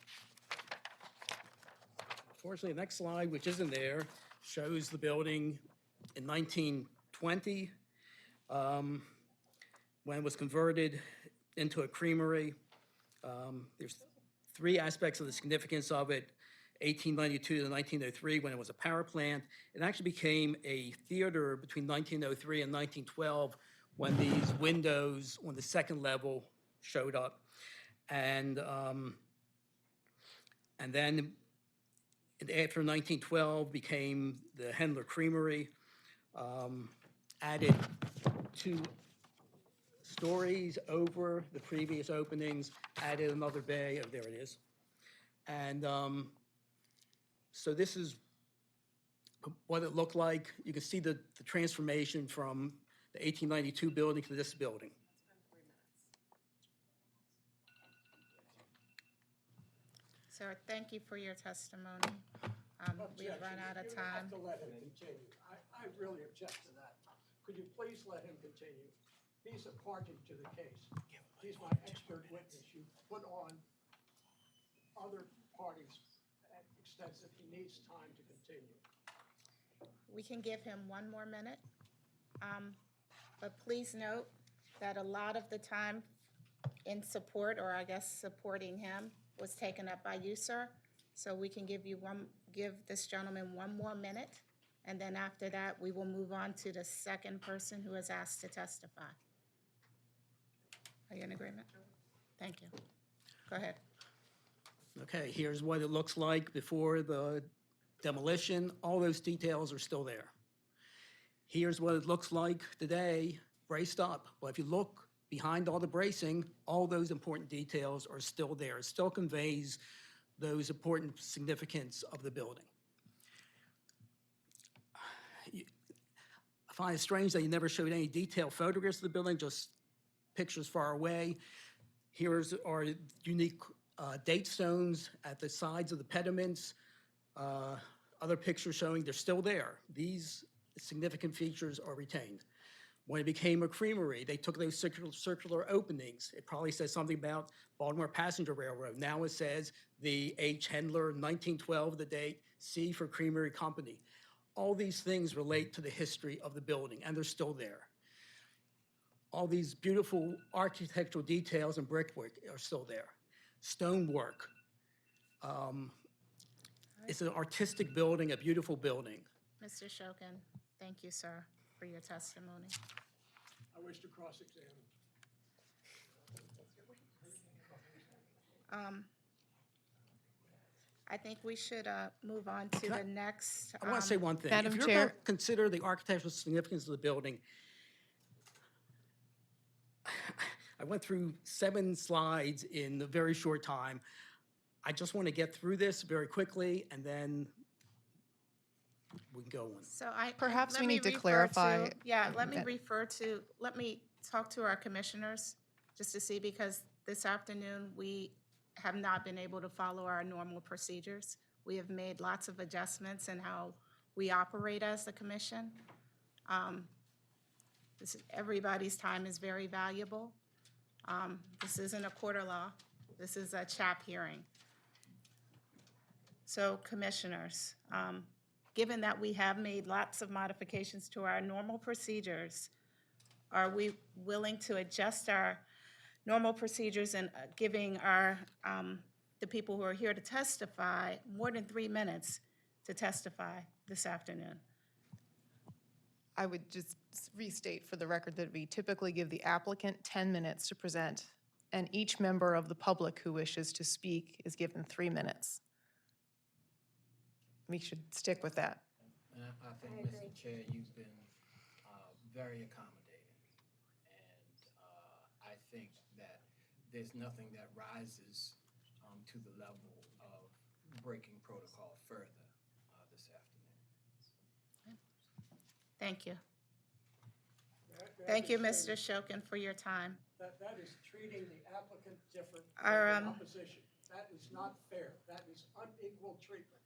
unfortunately, the next slide, which isn't there, shows the building in 1920 when it was converted into a creamery. There's three aspects of the significance of it. 1892 to 1903, when it was a power plant. It actually became a theater between 1903 and 1912 when these windows on the second level showed up. And then after 1912 became the Hendler Creamery, added 2 stories over the previous openings, added another bay, oh, there it is. And so this is what it looked like. You can see the transformation from the 1892 building to this building. Sir, thank you for your testimony. We've run out of You time. have to let him continue. I really object to that. Could you please let him continue? He's a party to the case. He's my expert witness. You put on other parties' extents if he needs time to continue. We can give him 1 more minute. But please note that a lot of the time in support, or I guess supporting him, was taken up by you, sir. So we can give this gentleman 1 more minute, and then after that, we will move on to the second person who is asked to testify. Are you in agreement? Thank you. Go ahead. Okay, here's what it looks like before the demolition. All those details are still there. Here's what it looks like today, braced up. But if you look behind all the bracing, all those important details are still there. It still conveys those important significance of the building. I find it strange that you never showed any detailed photographs of the building, just pictures far away. Here's our unique date stones at the sides of the pediments. Other pictures showing they're still there. These significant features are retained. When it became a creamery, they took those circular openings. It probably says something about Baltimore Passenger Railroad. Now it says the H. Hendler, 1912, the date, C for Creamery Company. All these things relate to the history of the building, and they're still there. All these beautiful architectural details and brickwork are still there. Stonework. It's an artistic building, a beautiful building. Mr. Shokin, thank you, sir, for your testimony. I wish to cross-examine. I think we should move on to the next. I want to say one thing. Madam If you're Chair. going to consider the architectural significance of the building, I went through 7 slides in a very short time. I just want to get through this very quickly, and then we can go on. So Perhaps let we me need to refer clarify let me talk to our commissioners just to see, because this afternoon we have not been able to follow our normal procedures. We have made lots of adjustments in how we operate as the commission. Everybody's time is very valuable. This isn't a quarter law. This is a CHAP hearing. So commissioners, given that we have made lots of modifications to our normal procedures, are we willing to adjust our normal procedures and giving the people who are here to testify more than 3 minutes to testify this afternoon? I would just restate for the record that we typically give the applicant 10 minutes to present, and each member of the public who wishes to speak is given 3 minutes. We should stick with that. And I think, Mr. Chair, you've been very accommodating. And I think that there's nothing that rises to the level of breaking protocol further this afternoon. Thank you. May I Thank you, just say Mr. Shokin, for your time. That is treating the applicant different Our, from the opposition. That is not fair. That is unequal treatment.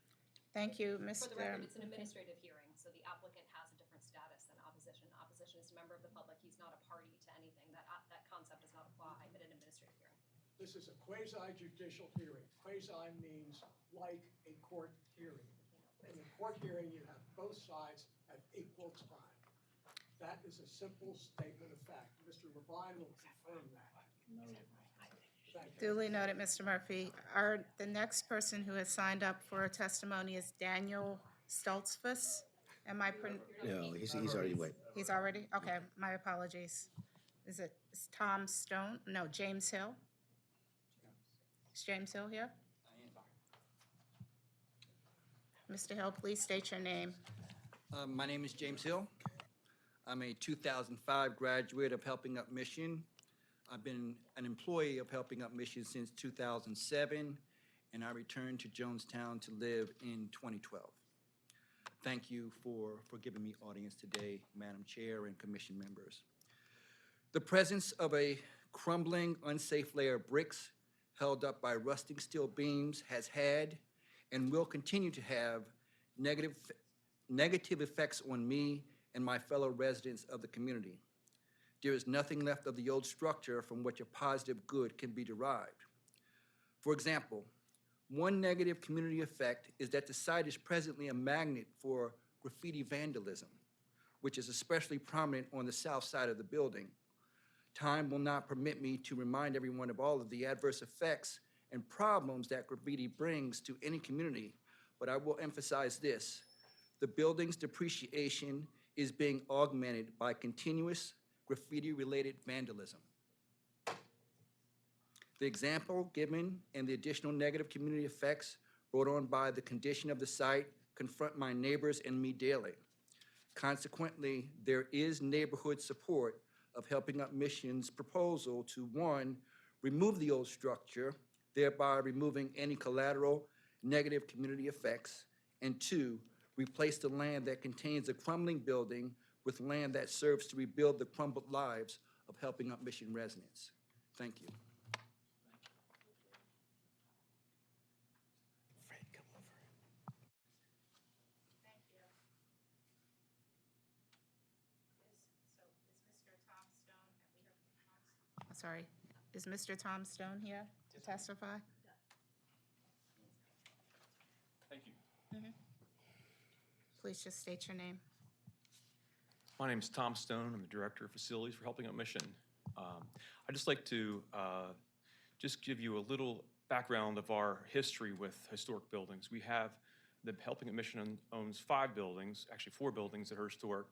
Thank you, For Mr. the record, it's an administrative hearing, so the applicant has a different status than opposition. Opposition is a member of the public. He's not a party to anything. That concept does not apply at an administrative hearing. This is a quasi-judicial hearing. Quasi means like a court hearing. In a court hearing, you have both sides at equal time. That is a simple statement of fact. Mr. Levine will confirm that. Thank you. Duly noted, Mr. Murphy. The next person who has signed up for a testimony is Daniel Stoltzfus. Am I? No, he's already wait. He's already? Okay, my apologies. Is Tom Stone? No, James Hill? Is James Hill here? Mr. Hill, please state your name. My name is James Hill. I'm a 2005 graduate of Helping Up Mission. I've been an employee of Helping Up Mission since 2007, and I returned to Jonestown to live in 2012. Thank you for giving me audience today, Madam Chair and Commission members. The presence of a crumbling, unsafe layer of bricks held up by rusting steel beams has had and will continue to have negative effects on me and my fellow residents of the community. there is nothing left of the old structure from which a positive good can be derived. For example, one negative community effect is that the site is presently a magnet for graffiti vandalism, which is especially prominent on the south side of the building. Time will not permit me to remind everyone of all of the adverse effects and problems that graffiti brings to any community, but I will emphasize this. The building's depreciation is being augmented by continuous graffiti-related vandalism. The example given and the additional negative community effects brought on by the condition of the site confront my neighbors and me daily. Consequently, there is neighborhood support of Helping Up Mission's proposal to, one, remove the old structure, thereby removing any collateral negative community effects, and two, replace the land that contains a crumbling building with land that serves to rebuild the crumbled lives of Helping Up Mission residents. Thank you. Sorry, is Mr. Tom Stone here to testify? Thank you. Please just state your name. My name is Tom Stone. I'm the Director of Facilities for Helping Up Mission. I'd just like to just give you a little background of our history with historic buildings. We have, the Helping Up Mission owns 5 buildings, actually 4 buildings that are historic,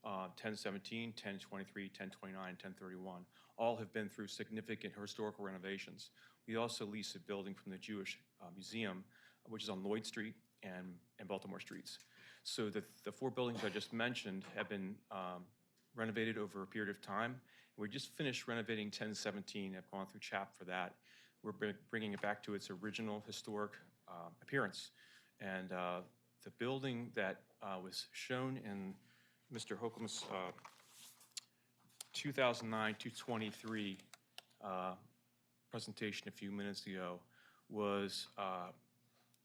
1017, 1023, 1029, 1031. All have been through significant historical renovations. We also lease a building from the Jewish Museum, which is on Lloyd Street and Baltimore Streets. So the 4 buildings I just mentioned have been renovated over a period of time. We just finished renovating 1017, have gone through CHAP for that. We're bringing it back to its original historic appearance. And the building that was shown in Mr. Holcomb's 2009-223 presentation a few minutes ago was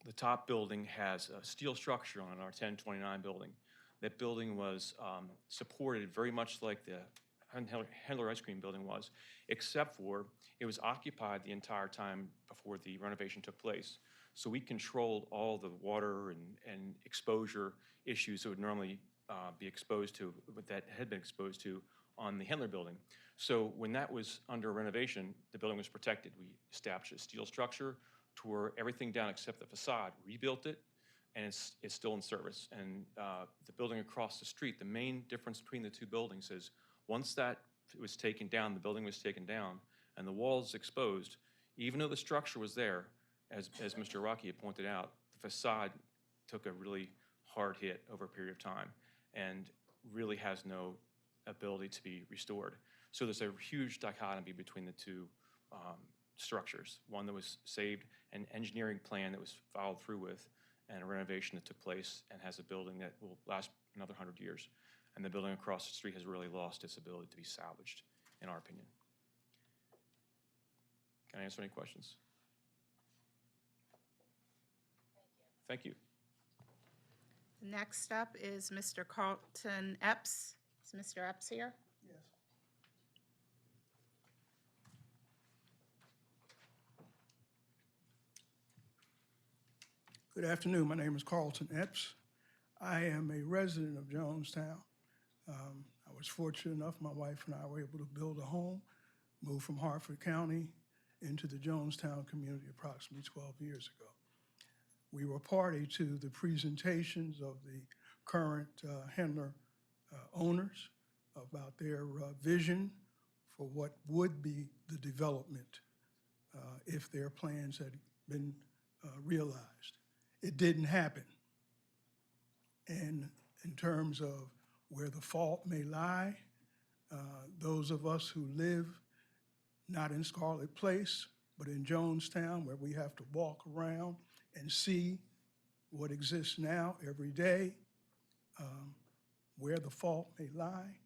the top building has a steel structure on it, our 1029 building. That building was supported very much like the Handler Ice Cream building was, except for it was occupied the entire time before the renovation took place. So we controlled all the water and exposure issues that would normally be exposed to, that had been exposed to on the Handler building. So when that was under renovation, the building was protected. We established a steel structure, tore everything down except the facade, rebuilt it, and it's still in service. And the building across the street, the main difference between the 2 buildings is once that was taken down, the building was taken down, and the walls exposed, even though the structure was there, as Mr. Rocky had pointed out, the facade took a really hard hit over a period of time and really has no ability to be restored. So there's a huge dichotomy between the 2 structures, one that was saved, an engineering plan that was followed through with, and a renovation that took place and has a building that will last another 100 years. And the building across the street has really lost its ability to be salvaged, in our opinion. Can I answer any questions? Thank you. Next up is Mr. Carlton Epps. Is Mr. Epps here? Yes. Good afternoon. My name is Carlton Epps. I am a resident of Jonestown. I was fortunate enough, my wife and I were able to build a home, move from Harford County into the Jonestown community approximately 12 years ago. We were party to the presentations of the current Handler owners about their vision for what would be the development if their plans had been realized. It didn't happen. And in terms of where the fault may lie, those of us who live not in Scarlet Place, but in Jonestown, where we have to walk around and see what exists now every day, where the fault may lie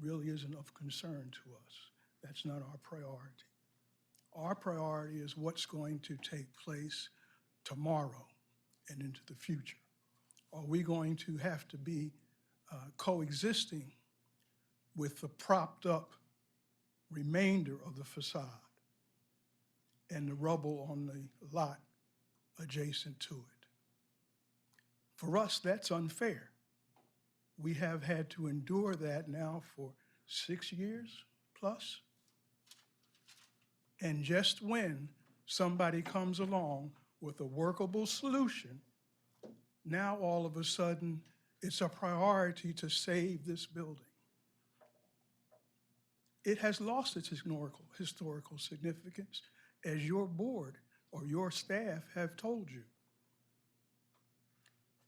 really isn't of concern to us. That's not our priority. Our priority is what's going to take place tomorrow and into the future. Are we going to have to be coexisting with the propped up remainder of the facade and the rubble on the lot adjacent to it. For us, that's unfair. We have had to endure that now for 6 years plus. And just when somebody comes along with a workable solution, now all of a sudden it's a priority to save this building. It has lost its historical significance, as your board or your staff have told you.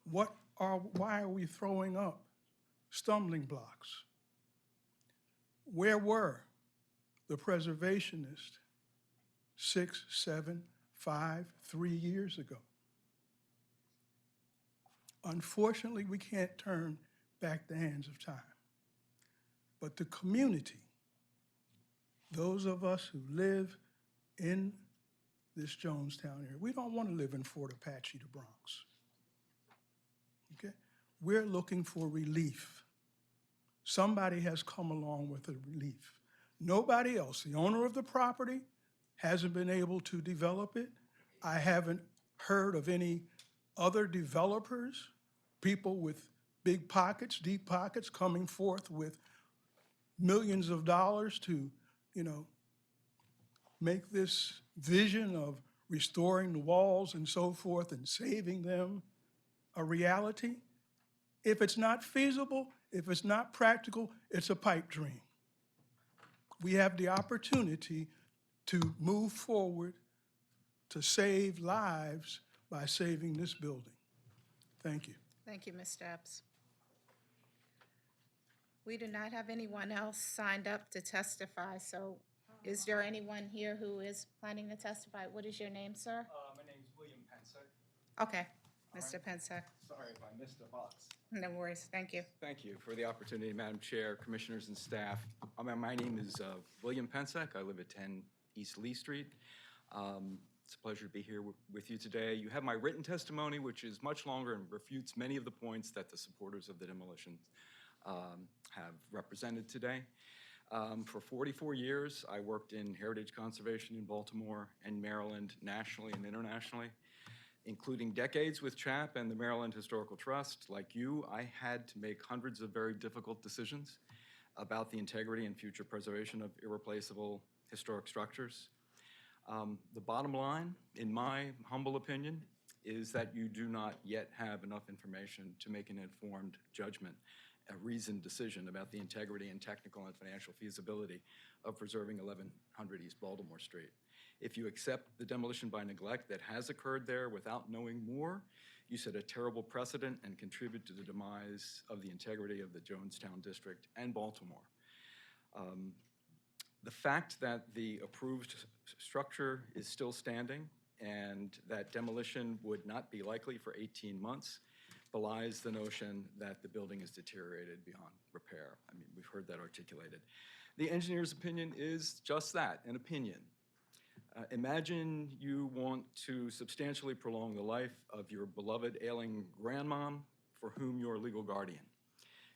Why are we throwing up stumbling blocks? Where were the preservationists 6, 7, 5, 3 years ago? Unfortunately, we can't turn back the hands of time. But the community, those of us who live in this Jonestown area, we don't want to live in Fort Apache, the Bronx. Okay? We're looking for relief. Somebody has come along with a relief. Nobody else, the owner of the property, hasn't been able to develop it. I haven't heard of any other developers, people with big pockets, deep pockets, coming forth with millions of dollars to, make this vision of restoring the walls and so forth and saving them a reality. If it's not feasible, if it's not practical, it's a pipe dream. We have the opportunity to move forward to save lives by saving this building. Thank you. Thank you, Mr. Epps. We do not have anyone else signed up to testify, so is there anyone here who is planning to testify? What is your name, sir? My name's William Pensek. Okay, Mr. Pensek. Sorry if I missed the box. No worries, thank you. Thank you for the opportunity, Madam Chair, Commissioners, and staff. My name is William Pensek. I live at 10 East Lee Street. It's a pleasure to be here with you today. You have my written testimony, which is much longer and refutes many of the points that the supporters of the demolition have represented today. For 44 years, I worked in heritage conservation in Baltimore and Maryland, nationally and internationally, including decades with CHAP and the Maryland Historical Trust. Like you, I had to make hundreds of very difficult decisions about the integrity and future preservation of irreplaceable historic structures. The bottom line, in my humble opinion, is that you do not yet have enough information to make an informed judgment, a reasoned decision about the integrity and technical and financial feasibility of preserving 1100 East Baltimore Street. If you accept the demolition by neglect that has occurred there without knowing more, you set a terrible precedent and contribute to the demise of the integrity of the Jonestown District and Baltimore. The fact that the approved structure is still standing and that demolition would not be likely for 18 months belies the notion that the building is deteriorated beyond repair. I mean, we've heard that articulated. The engineer's opinion is just that, an opinion. Imagine you want to substantially prolong the life of your beloved ailing grandmom for whom you're legal guardian.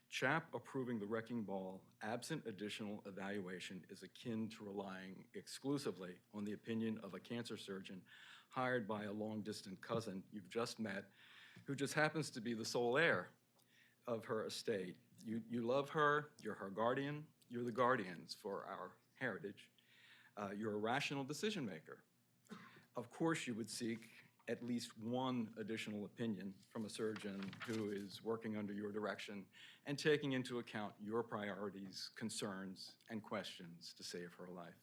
CHAP approving the wrecking ball, absent additional evaluation, is akin to relying exclusively on the opinion of a cancer surgeon hired by a long-distant cousin you've just met, who just happens to be the sole heir of her estate. You love her, you're her guardian, you're the guardians for our heritage. You're a rational decision maker. Of course, you would seek at least one additional opinion from a surgeon who is working under your direction and taking into account your priorities, concerns, and questions to save her life.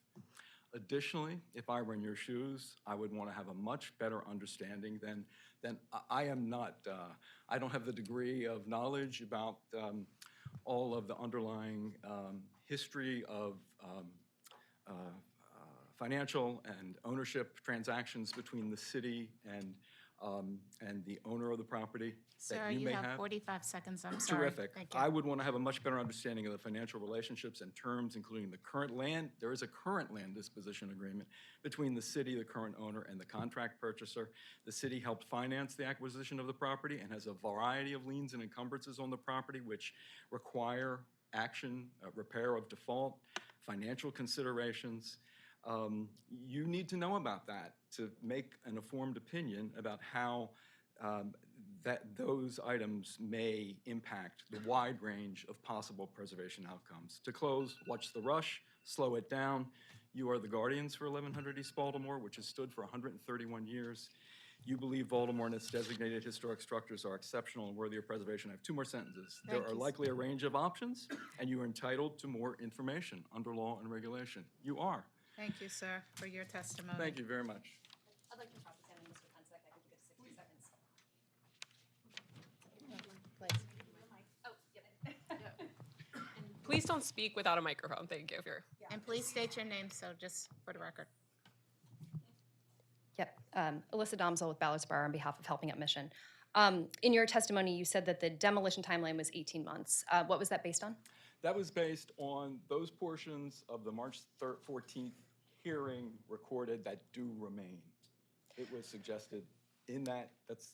Additionally, if I were in your shoes, I would want to have a much better understanding than I am not. I don't have the degree of knowledge about all of the underlying history of financial and ownership transactions between the city and the owner of the property Sir, that you you may have have. 45 seconds, I'm sorry. Terrific. Thank you. I would want to have a much better understanding of the financial relationships and terms, including the current land. There is a current land disposition agreement between the city, the current owner, and the contract purchaser. The city helped finance the acquisition of the property and has a variety of liens and encumbrances on the property which require action, repair of default, financial considerations. You need to know about that to make an informed opinion about how those items may impact the wide range of possible preservation outcomes. To close, watch the rush, slow it down. You are the guardians for 1100 East Baltimore, which has stood for 131 years. You believe Baltimore and its designated historic structures are exceptional and worthy of preservation. I have 2 more sentences. There Thank are you. likely a range of options, and you are entitled to more information under law and regulation. You are. Thank you, sir, for your testimony. Thank you very much. I'd like to cross-examine Mr. Pensick. I think you get 60 seconds. Oh, yep. Please don't speak without a microphone. Thank you. And please state your name, so just for the record. Yep. Alyssa Domzel with Ballards Bar on behalf of Helping Up Mission. In your testimony, you said that the demolition timeline was 18 months. What was that based on? That was based on those portions of the March 14th hearing recorded that do remain. It was suggested in that, that's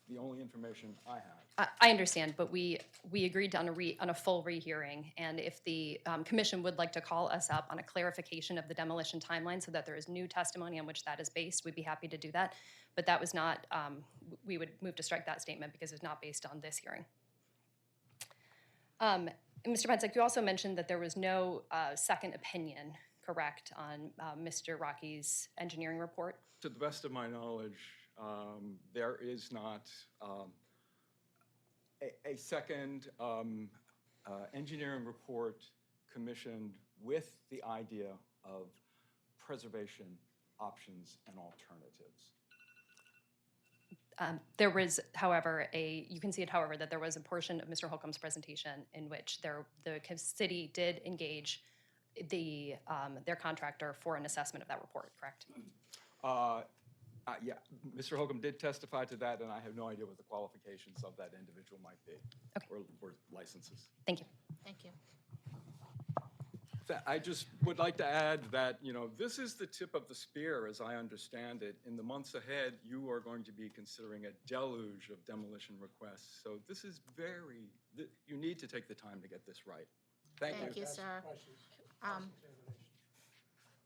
the only information I have. I understand, but we agreed on a full rehearing, and if the commission would like to call us up on a clarification of the demolition timeline so that there is new testimony on which that is based, we'd be happy to do that. But that was not, we would move to strike that statement because it's not based on this hearing. Mr. Pensick, you also mentioned that there was no second opinion, correct, on Mr. Rocky's engineering report? To the best of my knowledge, there is not a second engineering report commissioned with the idea of preservation options and alternatives. There was, however, you can see it, however, that there was a portion of Mr. Holcomb's presentation in which the city did engage their contractor for an assessment of that report, correct? Yeah, Mr. Holcomb did testify to that, and I have no idea what the qualifications of that individual might be, or licenses. Thank you. Thank you. I just would like to add that, this is the tip of the spear, as I understand it. In the months ahead, you are going to be considering a deluge of demolition requests. So this is you need to take the time to get this right. Thank you. Thank you, sir.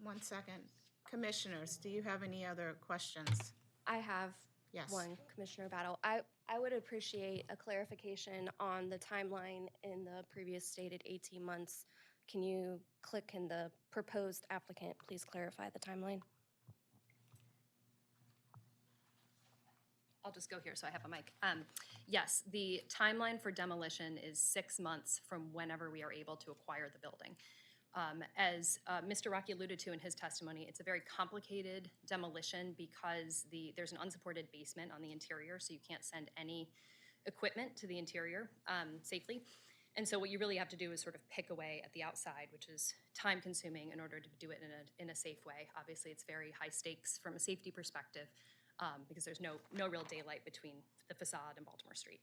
1 second. Commissioners, do you have any other questions? I have Yes. one, Commissioner Battle. I would appreciate a clarification on the timeline in the previous stated 18 months. Can you click in the proposed applicant, please clarify the timeline? I'll just go here so I have a mic. Yes, the timeline for demolition is 6 months from whenever we are able to acquire the building. As Mr. Rocky alluded to in his testimony, it's a very complicated demolition because there's an unsupported basement on the interior, so you can't send any equipment to the interior safely. And so what you really have to do is sort of pick away at the outside, which is time consuming in order to do it in a safe way. Obviously, it's very high stakes from a safety perspective because there's no real daylight between the facade and Baltimore Street.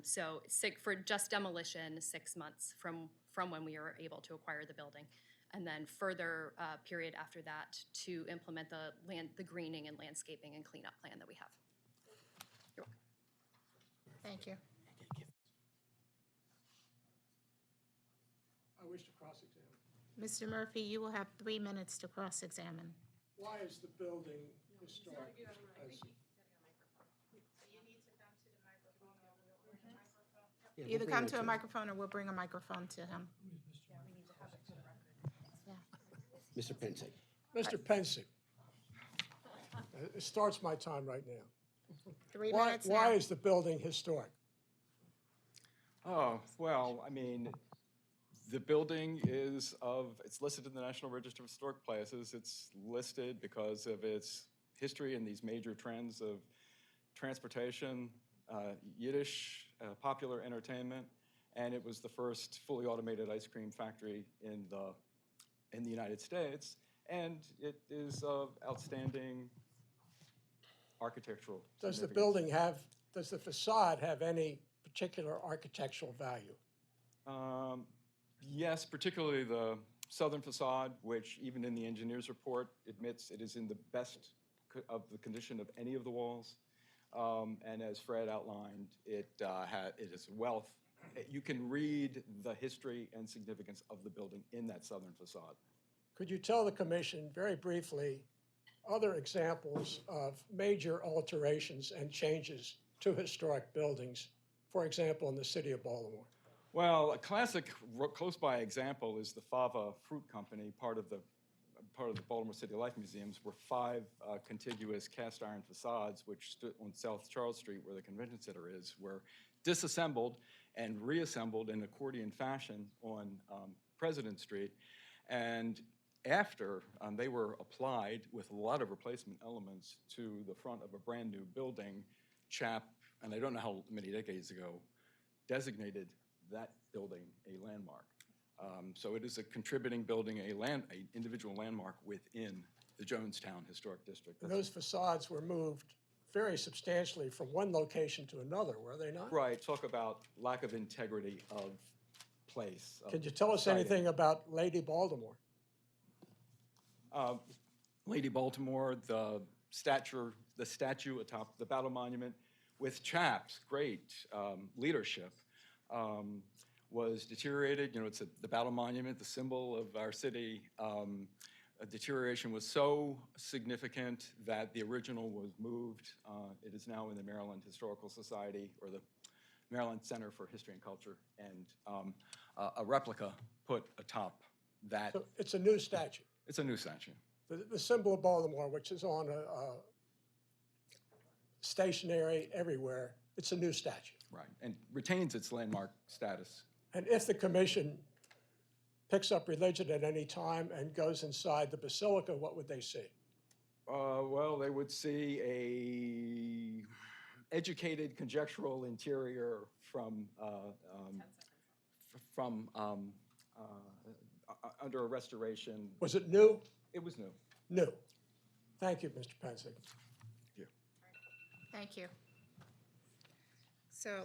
So for just demolition, 6 months from when we are able to acquire the building, and then further period after that to implement the greening and landscaping and cleanup plan that we have. You're welcome. Thank you. I wish to cross-examine. Mr. Murphy, you will have 3 minutes to cross-examine. Why is the building historic? Either come to a microphone or we'll bring a microphone to him. Mr. Pensick. Mr. Pensick, it starts my time right now. 3 minutes now. Why is the building historic? Oh, well, I mean, the building it's listed in the National Register of Historic Places. It's listed because of its history and these major trends of transportation, Yiddish, popular entertainment, and it was the first fully automated ice cream factory in the United States, and it is of outstanding architectural Does the significance. building does the facade have any particular architectural value? Yes, particularly the southern facade, which even in the engineer's report admits it is in the best of the condition of any of the walls. And as Fred outlined, it is a wealth you can read the history and significance of the building in that southern facade. Could you tell the commission very briefly other examples of major alterations and changes to historic buildings, for example, in the city of Baltimore? Well, a classic close-by example is the Fava Fruit Company, part of the Baltimore City Life Museums, were 5 contiguous cast iron facades which stood on South Charles Street, where the convention center is, were disassembled and reassembled in accordion fashion on President Street. And after they were applied with a lot of replacement elements to the front of a brand new building, CHAP, and I don't know how many decades ago, designated that building a landmark. So it is a contributing building, an individual landmark within the Jonestown Historic District. And those facades were moved very substantially from one location to another, were they not? Right, talk about lack of integrity of place. Could you tell us anything about Lady Baltimore? Lady Baltimore, the statue atop the battle monument, with CHAP's great leadership, was deteriorated. You know, it's the battle monument, the symbol of our city. Deterioration was so significant that the original was moved. It is now in the Maryland Historical Society, or the Maryland Center for History and Culture, and a replica put atop that. So it's a new statue. It's a new statue. The symbol of Baltimore, which is on a stationary everywhere, it's a new statue. Right, and retains its landmark status. And if the commission picks up religion at any time and goes inside the basilica, what would they see? Well, they would see a educated, conjectural interior from under a restoration. Was it new? It was new. New. Thank you, Mr. Pensick. Thank you. So,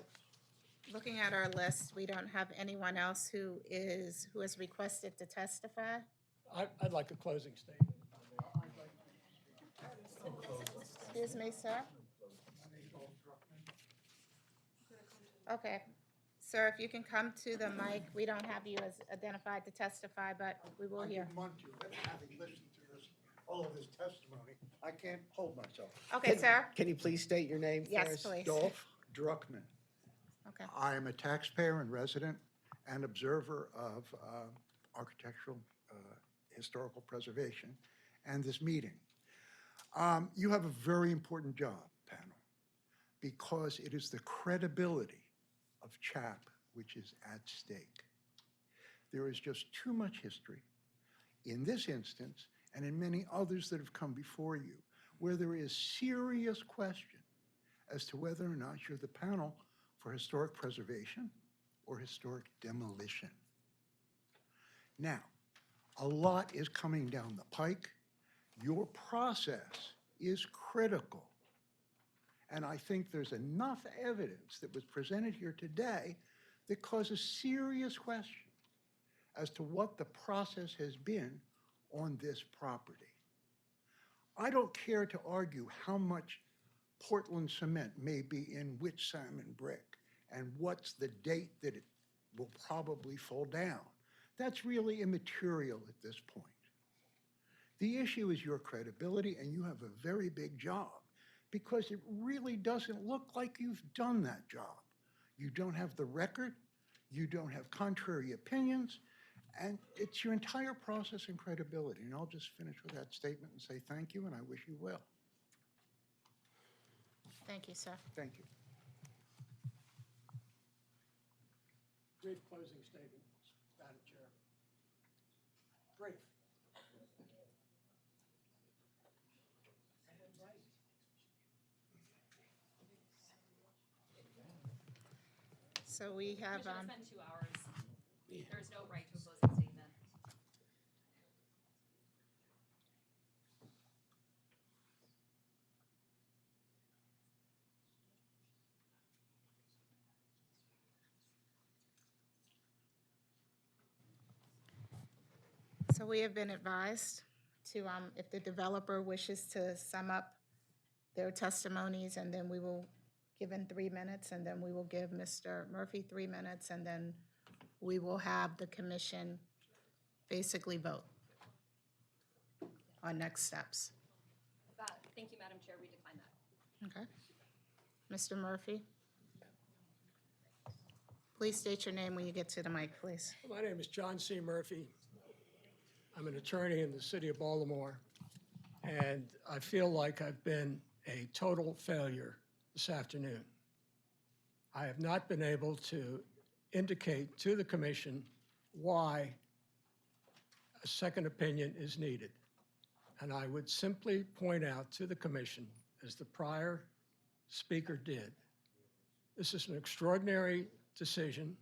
looking at our list, we don't have anyone else who has requested to testify. I'd like a closing statement. Excuse me, sir? Okay. Sir, if you can come to the mic, we don't have you as identified to testify, but we will hear. I didn't want to, but having listened to all of this testimony, I can't hold myself. Okay, sir? Can you please state your name Yes, first? please. Dolph Druckman. Okay. I am a taxpayer and resident and observer of architectural historical preservation and this meeting. You have a very important job, panel, because it is the credibility of CHAP which is at stake. There is just too much history in this instance and in many others that have come before you, where there is serious question as to whether or not you're the panel for historic preservation or historic demolition. Now, a lot is coming down the pike. Your process is critical. And I think there's enough evidence that was presented here today that causes serious question as to what the process has been on this property. I don't care to argue how much Portland cement may be in which salmon brick and what's the date that it will probably fall down. That's really immaterial at this point. The issue is your credibility, and you have a very big job because it really doesn't look like you've done that job. You don't have the record, you don't have contrary opinions, and it's your entire process and credibility. And I'll just finish with that statement and say thank you, and I wish you well. Thank you, sir. Thank you. Brief closing statement, Madam Chair. Brief. So we have, Commissioner, it's been 2 hours. There's no right to a closing statement. so we have been advised to, if the developer wishes to sum up their testimonies, and then we will given 3 minutes, and then we will give Mr. Murphy 3 minutes, and then we will have the commission basically vote on next steps. Thank you, Madam Chair. We decline that. Okay. Mr. Murphy? Please state your name when you get to the mic, please. My name is John C. Murphy. I'm an attorney in the city of Baltimore, and I feel like I've been a total failure this afternoon. I have not been able to indicate to the commission why a second opinion is needed. And I would simply point out to the commission, as the prior speaker did, this is an extraordinary decision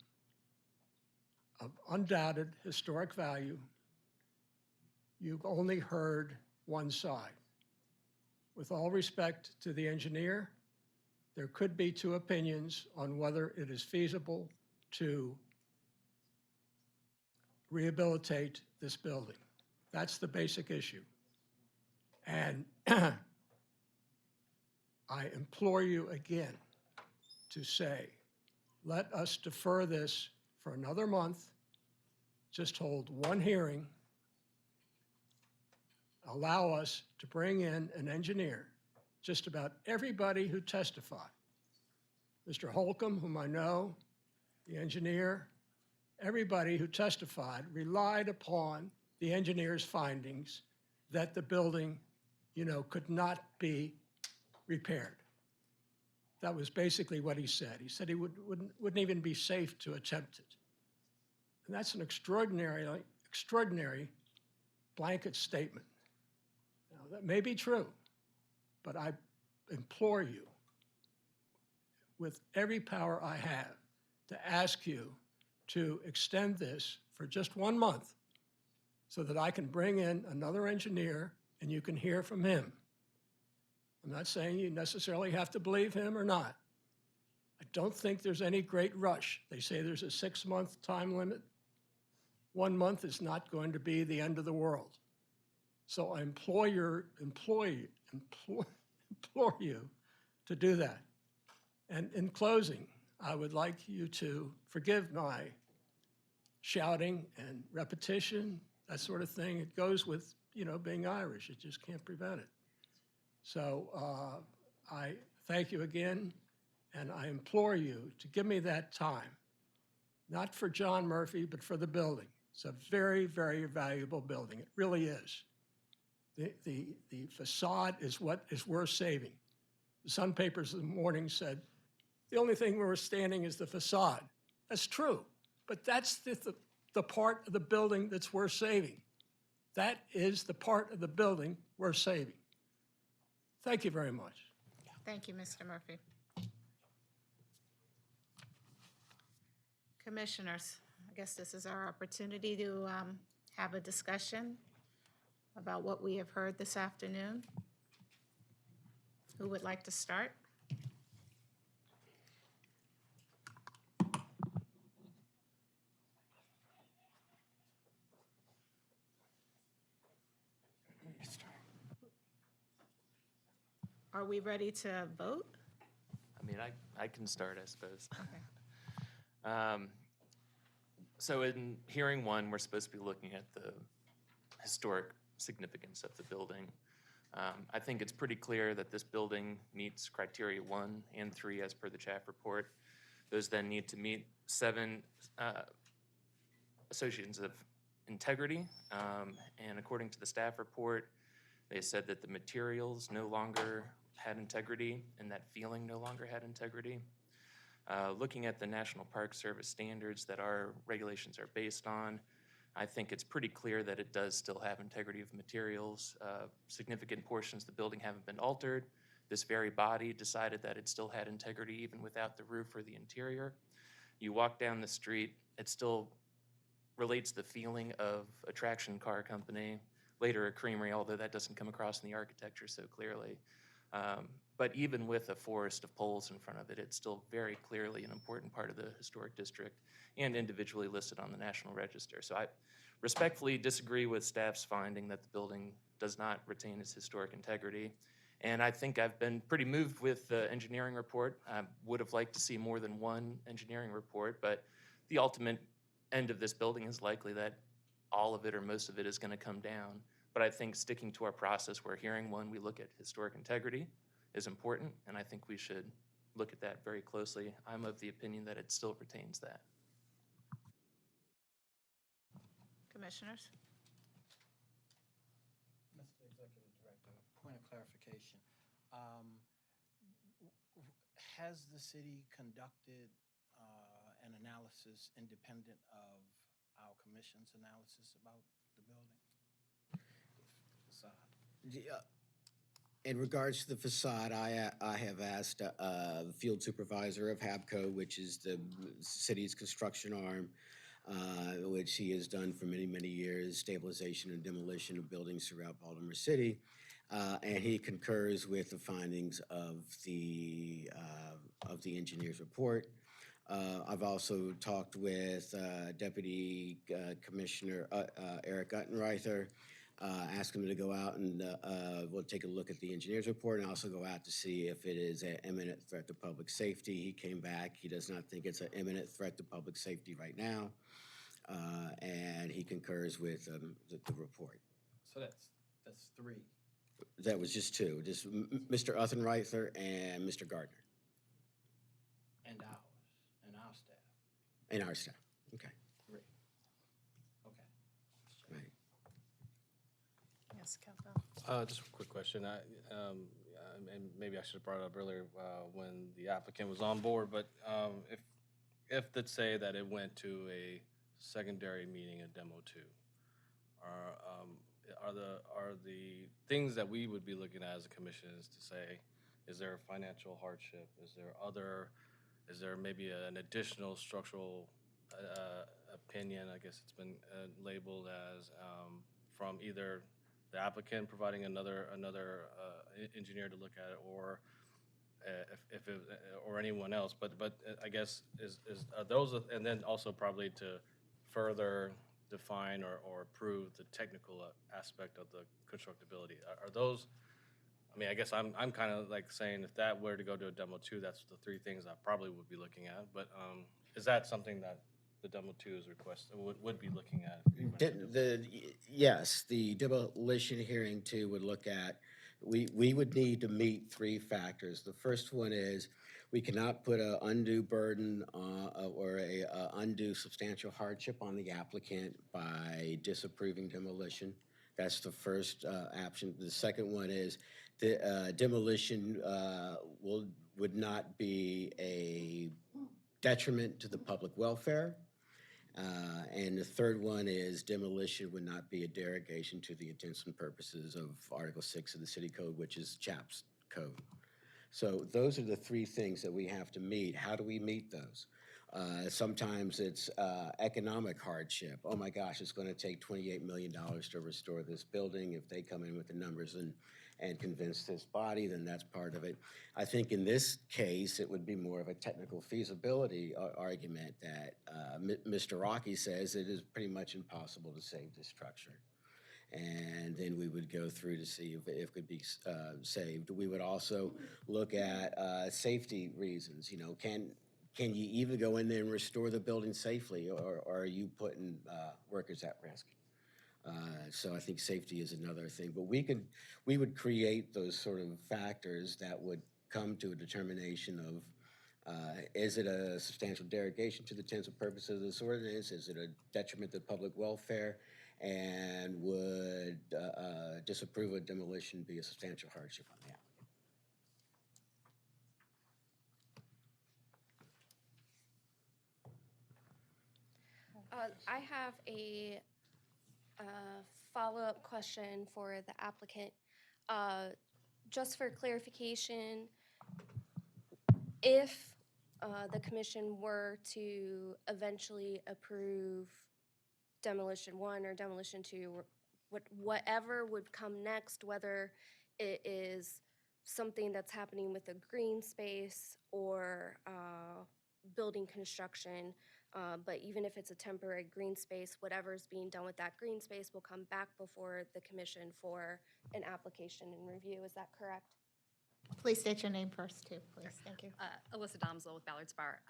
of undoubted historic value. You've only heard one side. With all respect to the engineer, there could be two opinions on whether it is feasible to rehabilitate this building. That's the basic issue. And I implore you again to say, let us defer this for another month, just hold one hearing, allow us to bring in an engineer. Just about everybody who testified, Mr. Holcomb, whom I know, the engineer, everybody who testified relied upon the engineer's findings that the building, could not be repaired. That was basically what he said. He said he wouldn't even be safe to attempt it. And that's an extraordinary blanket statement. Now, that may be true, but I implore you, with every power I have, to ask you to extend this for just 1 month so that I can bring in another engineer and you can hear from him. I'm not saying you necessarily have to believe him or not. I don't think there's any great rush. They say there's a 6-month time limit. 1 month is not going to be the end of the world. So I implore you to do that. And in closing, I would like you to forgive my shouting and repetition, that sort of thing. It goes with, being Irish. You just can't prevent it. So I thank you again, and I implore you to give me that time, not for John Murphy, but for the building. It's a very, very valuable building. It really is. The facade is what is worth saving. The Sun papers in the morning said, the only thing worth standing is the facade. That's true, but that's the part of the building that's worth saving. That is the part of the building worth saving. Thank you very much. Thank you, Mr. Murphy. Commissioners, I guess this is our opportunity to have a discussion about what we have heard this afternoon. Who would like to start? Are we ready to vote? I mean, I can start, I suppose. Okay. So in hearing one, we're supposed to be looking at the historic significance of the building. I think it's pretty clear that this building meets criteria 1 and 3 as per the CHAP report. Those then need to meet 7 associations of integrity. And according to the staff report, they said that the materials no longer had integrity and that feeling no longer had integrity. Looking at the National Park Service standards that our regulations are based on, I think it's pretty clear that it does still have integrity of materials. Significant portions of the building haven't been altered. This very body decided that it still had integrity even without the roof or the interior. You walk down the street, it still relates the feeling of a traction car company, later a creamery, although that doesn't come across in the architecture so clearly. But even with a forest of poles in front of it, it's still very clearly an important part of the historic district and individually listed on the National Register. So I respectfully disagree with staff's finding that the building does not retain its historic integrity. And I think I've been pretty moved with the engineering report. I would have liked to see more than one engineering report, but the ultimate end of this building is likely that all of it or most of it is going to come down. But I think sticking to our process where hearing one, we look at historic integrity is important, and I think we should look at that very closely. I'm of the opinion that it still retains that. Commissioners? Mr. Executive Director, point of clarification. Has the city conducted an analysis independent of our commission's analysis about the building? Facade. In regards to the facade, I have asked the field supervisor of HABCO, which is the city's construction arm, which he has done for many, many years, stabilization and demolition of buildings throughout Baltimore City. And he concurs with the findings of the engineer's report. I've also talked with Deputy Commissioner Eric Uttenreither, ask him to go out and we'll take a look at the engineer's report and also go out to see if it is an imminent threat to public safety. He came back. He does not think it's an imminent threat to public safety right now, and he concurs with the report. So that's three. That was just two, just Mr. Uttenreither and Mr. Gardner. And ours, and our staff. And our staff, okay. Three. Okay. Right. Yes, Council. Just a quick question. And maybe I should have brought it up earlier when the applicant was on board, but if let's say that it went to a secondary meeting at Demo 2, are the things that we would be looking at as a commission is to say, is there a financial hardship? Is there maybe an additional structural opinion, I guess it's been labeled as, from either the applicant providing another engineer to look at it, or if it, or anyone else. But I guess are those, and then also probably to further define or prove the technical aspect of the constructability. Are those? I mean, I guess I'm kind of like saying if that were to go to a Demo 2, that's the three things I probably would be looking at. But is that something that the Demo 2 is requested would be looking at? Yes, the demolition hearing 2 would look at, we would need to meet three factors. The first one is we cannot put an undue burden or a undue substantial hardship on the applicant by disapproving demolition. That's the first option. The second one is the demolition would not be a detriment to the public welfare. And the third one is demolition would not be a derogation to the intents and purposes of Article 6 of the City Code, which is CHAP's code. So those are the three things that we have to meet. How do we meet those? Sometimes it's economic hardship. Oh my gosh, it's going to take $28 million to restore this building. If they come in with the numbers and convince this body, then that's part of it. I think in this case, it would be more of a technical feasibility argument that Mr. Rocky says it is pretty much impossible to save this structure. And then we would go through to see if it could be saved. We would also look at safety reasons. You know, can you even go in there and restore the building safely, or are you putting workers at risk? So I think safety is another thing. But we would create those sort of factors that would come to a determination of is it a substantial derogation to the intents and purposes of this ordinance? Is it a detriment to public welfare? And would disapprove of demolition be a substantial hardship on the applicant? I have a follow-up question for the applicant. Just for clarification, if the commission were to eventually approve Demolition 1 or Demolition 2, whatever would come next, whether it is something that's happening with a green space or building construction, but even if it's a temporary green space, whatever's being done with that green space will come back before the commission for an application and review. Is that correct? Please state your name first, too, please. Thank you. Alyssa Domsel with Ballard Spar.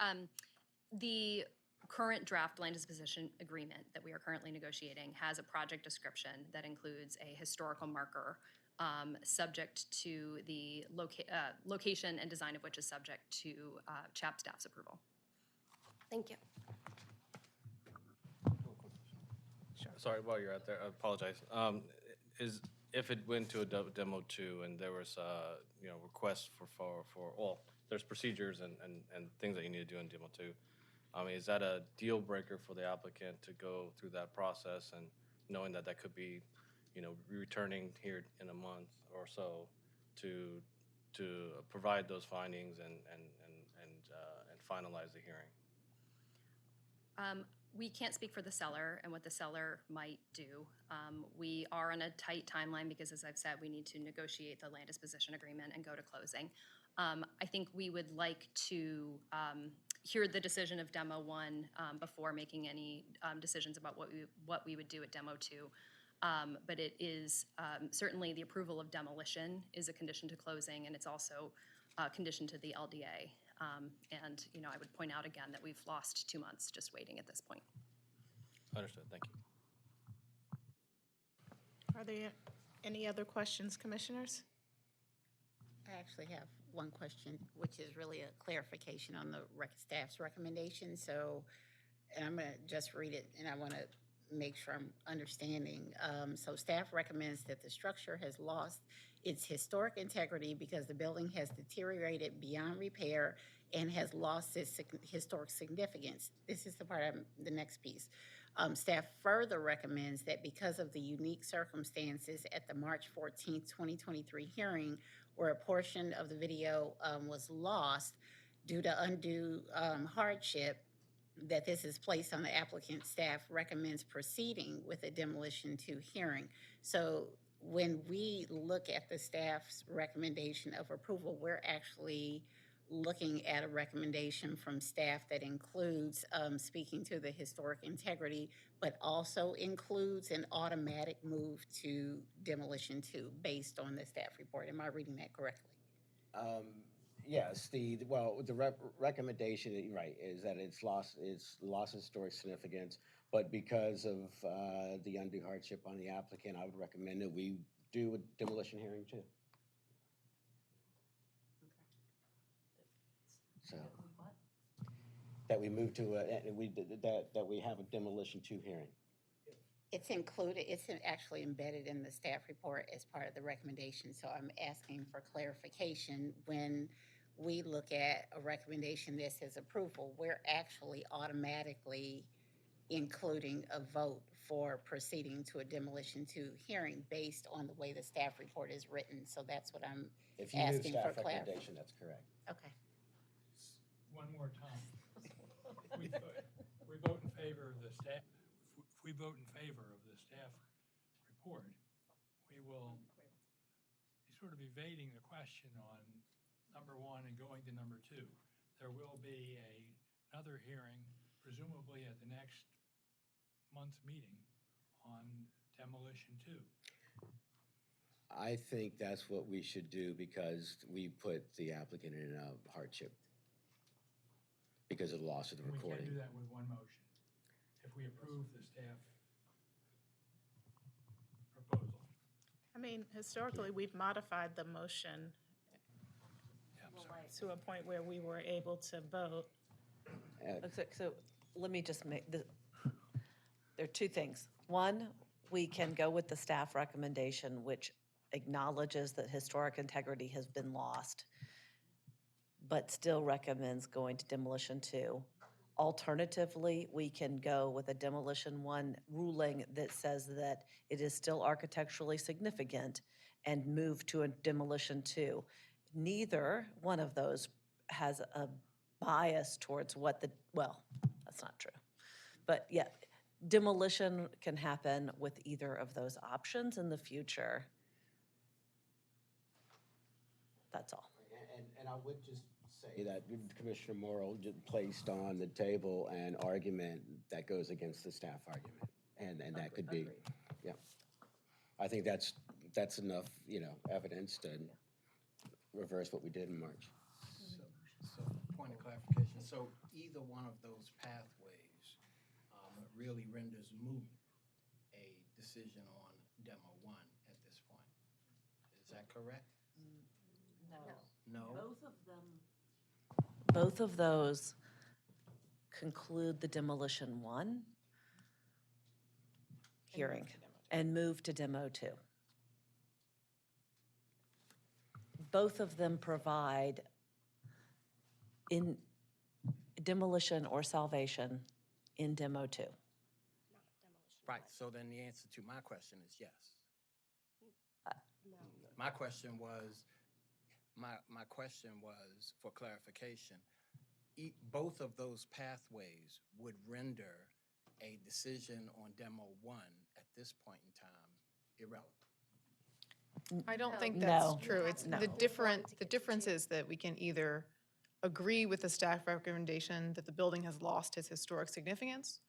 The current draft land disposition agreement that we are currently negotiating has a project description that includes a historical marker subject to the location and design of which is subject to CHAP staff's approval. Thank you. Sorry, while you're out there, I apologize. If it went to a demo 2 and there was, requests well, there's procedures and things that you need to do in demo 2. Is that a deal breaker for the applicant to go through that process and knowing that that could be, returning here in a month or so to provide those findings and finalize the hearing? We can't speak for the seller and what the seller might do. We are on a tight timeline because, as I've said, we need to negotiate the land disposition agreement and go to closing. I think we would like to hear the decision of Demo 1 before making any decisions about what we would do at Demo 2. But it is certainly the approval of demolition is a condition to closing, and it's also a condition to the LDA. And, I would point out again that we've lost 2 months just waiting at this point. Understood, thank you. Are there any other questions, commissioners? I actually have one question, which is really a clarification on the staff's recommendation. So, and I'm going to just read it, and I want to make sure I'm understanding. So staff recommends that the structure has lost its historic integrity because the building has deteriorated beyond repair and has lost its historic significance. This is the part the next piece. Staff further recommends that because of the unique circumstances at the March 14th, 2023 hearing, where a portion of the video was lost due to undue hardship, that this is placed on the applicant. Staff recommends proceeding with a demolition 2 hearing. So when we look at the staff's recommendation of approval, we're actually looking at a recommendation from staff that includes speaking to the historic integrity, but also includes an automatic move to demolition 2 based on the staff report. Am I reading that correctly? Yes, the recommendation, right, is that it's lost historic significance, but because of the undue hardship on the applicant, I would recommend that we do a demolition hearing too. So that we move to that we have a demolition 2 hearing. It's included, it's actually embedded in the staff report as part of the recommendation. So I'm asking for clarification. When we look at a recommendation that says approval, we're actually automatically including a vote for proceeding to a demolition 2 hearing based on the way the staff report is written. So that's what I'm If you move asking staff for clarification. recommendation, that's correct. Okay. One more time. We vote in favor of the staff. If we vote in favor of the staff report, we will be sort of evading the question on number 1 and going to number 2. There will be another hearing, presumably at the next month's meeting, on demolition 2. I think that's what we should do because we put the applicant in a hardship because of the loss of the recording. We can do that with one motion, if we approve the staff proposal. I mean, historically, we've modified the motion to a point where we were able to vote. So let me just make, there are 2 things. One, we can go with the staff recommendation, which acknowledges that historic integrity has been lost, but still recommends going to demolition 2. Alternatively, we can go with a demolition 1 ruling that says that it is still architecturally significant and move to a demolition 2. Neither one of those has a bias towards what well, that's not true. But yeah, demolition can happen with either of those options in the future. That's all. And I would just say that Commissioner Morrill placed on the table an argument that goes against the staff argument. And that could be, yeah. I think that's enough, evidence to reverse what we did in March. So, point of clarification, so either one of those pathways really renders moot a decision on demo one at this point. Is that correct? No. Both of those conclude the demolition one hearing and move to demo two. Both of them provide in demolition or salvation in demo two. Right, so then the answer to my question is yes. No. My question was, my question was for clarification. Both of those pathways would render a decision on demo one at this point in time irrelevant. I don't think No. that's true. It's No. the difference is that we can either agree with the staff recommendation that the building has lost its historic significance,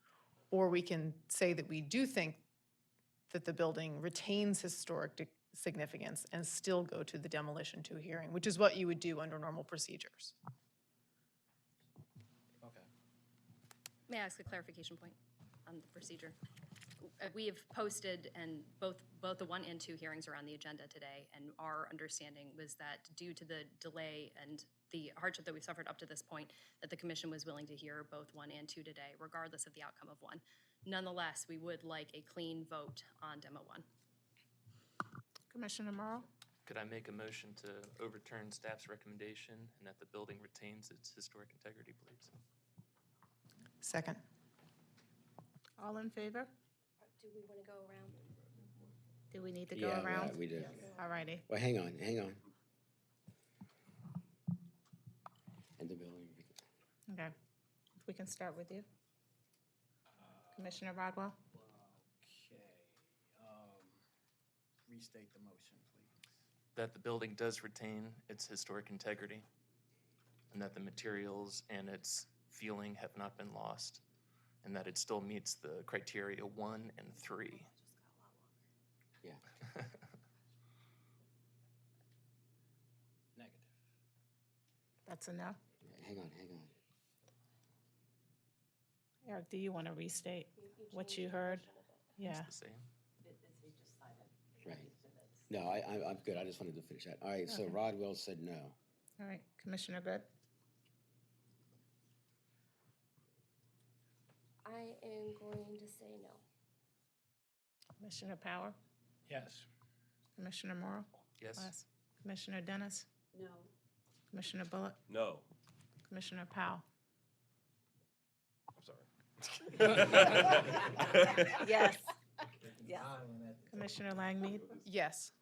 or we can say that we do think that the building retains historic significance and still go to the demolition two hearing, which is what you would do under normal procedures. Okay. May I ask a clarification point on the procedure? We have posted, and both the 1 and 2 hearings are on the agenda today, and our understanding was that due to the delay and the hardship that we suffered up to this point, that the commission was willing to hear both 1 and 2 today, regardless of the outcome of 1. Nonetheless, we would like a clean vote on demo 1. Commissioner Morrow? Could I make a motion to overturn staff's recommendation and that the building retains its historic integrity, please? Second. All in favor? Do we want to go around? Do we need to go Yeah, around? yeah, we do. All righty. Well, hang on. And the building. Okay. If we can start with you. Commissioner Rodwell? Okay. Restate the motion, please. That the building does retain its historic integrity and that the materials and its feeling have not been lost and that it still meets the criteria 1 and 3. Yeah. Negative. That's a no? Hang on. Eric, do you want to restate what you heard? Yeah. It's the same. Right. No, I'm good. I just wanted to finish that. All right, so Okay. Rodwell said no. All right. Commissioner Good? I am going to say no. Commissioner Power? Yes. Commissioner Morrow? Yes. Commissioner Dennis? No. Commissioner Bullock? No. Commissioner Powell? I'm sorry. Yes. Yes. Commissioner Langmead? Yes.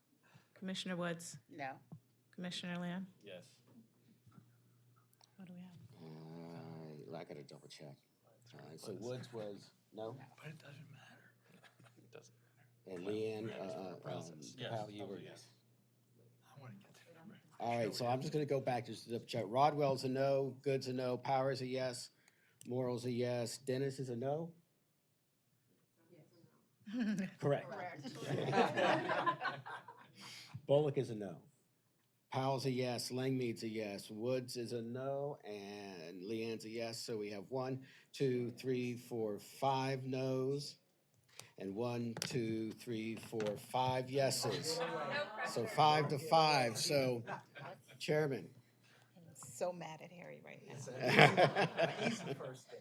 Commissioner Woods? No. Commissioner Land? Yes. What do we have? I gotta double check. So Woods was no, But it doesn't matter. It doesn't matter. and Leanne, Yes. Powell, you I'll were vote yes. I want to get to the number. All right, so I'm just gonna go back just to double check. Rodwell's a no, Good's a no, Power's a yes, Morrow's a yes, Dennis is a no? Correct. Bullock is a no. Powell's a yes, Langmead's a yes, Woods is a no, and Leanne's a yes. So we have 1, 2, 3, 4, 5 no's, and 1, 2, 3, 4, 5 yeses. So 5 to 5. So, Chairman. I'm so mad at Harry right now. Easy first day.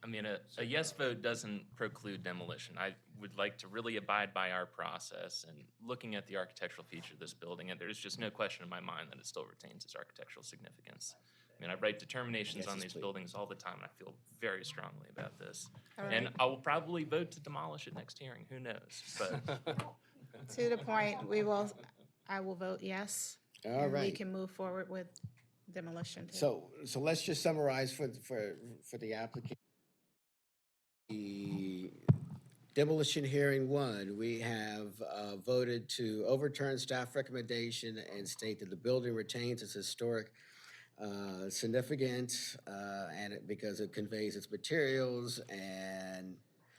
I mean, a yes vote doesn't preclude demolition. I would like to really abide by our process and looking at the architectural feature of this building, and there's just no question in my mind that it still retains its architectural significance. I mean, I write determinations on these buildings all the time, and I feel very strongly about this. All And right. I will probably vote to demolish it next hearing, who knows? But To the point, I will vote yes. All and we right. can move forward with demolition. too. So let's just summarize for the applicant. The demolition hearing 1, we have voted to overturn staff recommendation and state that the building retains its historic significance and because it conveys its materials and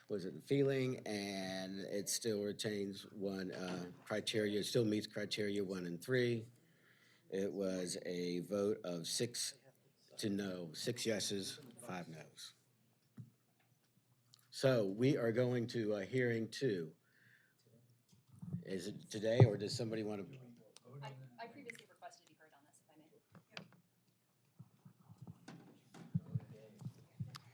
was it feeling, and it still retains one criteria, it still meets criteria 1 and 3. It was a vote of 6 to no, 6 yeses, 5 noes. So we are going to hearing 2. Is it today, or does somebody want to? I previously requested to be heard on this, if I may.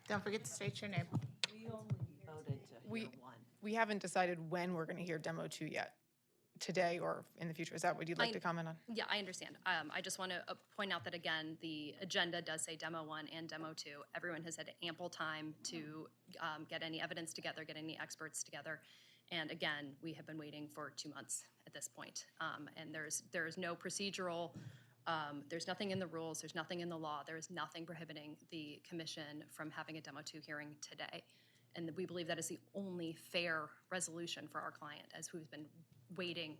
Don't forget to state your name. We only voted to hear one. We haven't decided when we're going to hear demo 2 yet, today or in the future. Is that what you'd like to comment on? Yeah, I understand. I just want to point out that, again, the agenda does say demo 1 and demo 2. Everyone has had ample time to get any evidence together, get any experts together. And again, we have been waiting for 2 months at this point. And there is no procedural, there's nothing in the rules, there's nothing in the law, there is nothing prohibiting the commission from having a demo 2 hearing today. And we believe that is the only fair resolution for our client, as who's been waiting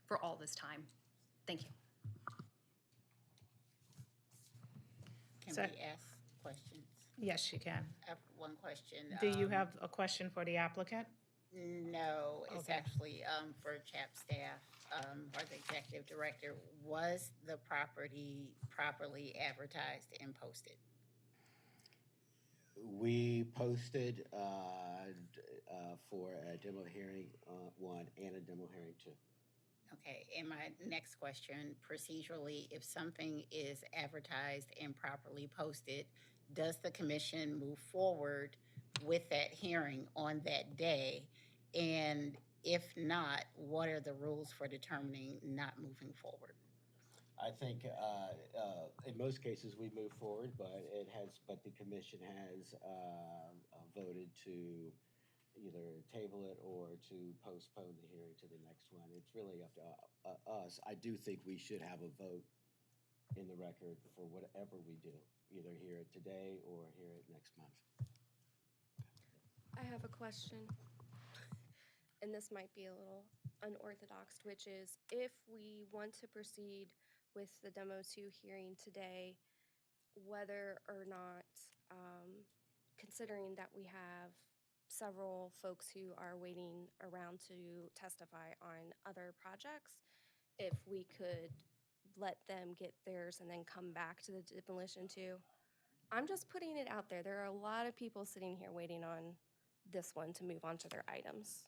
for all this time. Thank you. Can So- we ask questions? Yes, you can. I have one question. Do you have a question for the applicant? No, it's Okay. actually for CHAP staff or the executive director. Was the property properly advertised and posted? We posted for a demo hearing 1 and a demo hearing 2. Okay, and my next question, procedurally, if something is advertised and properly posted, does the commission move forward with that hearing on that day? And if not, what are the rules for determining not moving forward? I think in most cases we move forward, but the commission has voted to either table it or to postpone the hearing to the next one. It's really up to us. I do think we should have a vote in the record for whatever we do, either hear it today or hear it next month. I have a question, and this might be a little unorthodox, which is if we want to proceed with the demo 2 hearing today, whether or not, considering that we have several folks who are waiting around to testify on other projects, if we could let them get theirs and then come back to the demolition 2. I'm just putting it out there. There are a lot of people sitting here waiting on this one to move on to their items.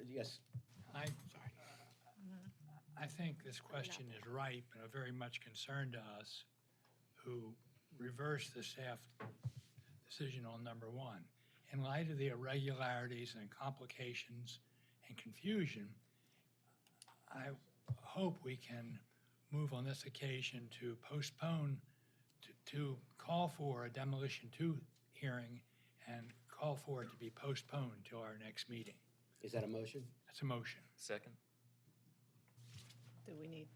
Yes. I think this question is ripe and of very much concern to us who reversed the staff decision on number 1. In light of the irregularities and complications and confusion, I hope we can move on this occasion to postpone, to call for a demolition 2 hearing and call for it to be postponed to our next meeting. Is that a motion? That's a motion. Second? Do we need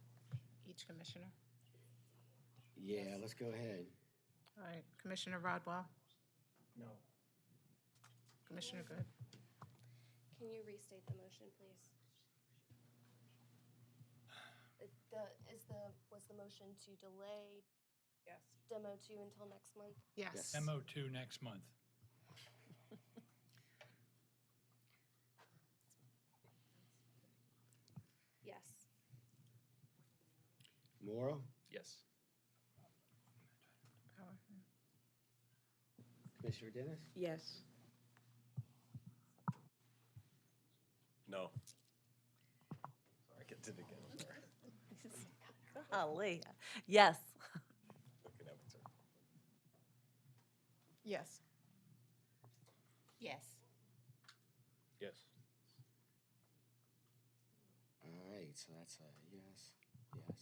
each commissioner? Yeah, let's go ahead. All right, Commissioner Rodwell? No. Commissioner Good? Can you restate the motion, please? Was the motion to delay demo 2 until next month? Yes. Demo 2 next month. Yes. Morrow? Yes. Commissioner Dennis? Yes. No. Sorry, I did it again. I'm sorry. Golly. Yes. Looking at it, sir. Yes. Yes. Yes. All right, so that's a yes, yes,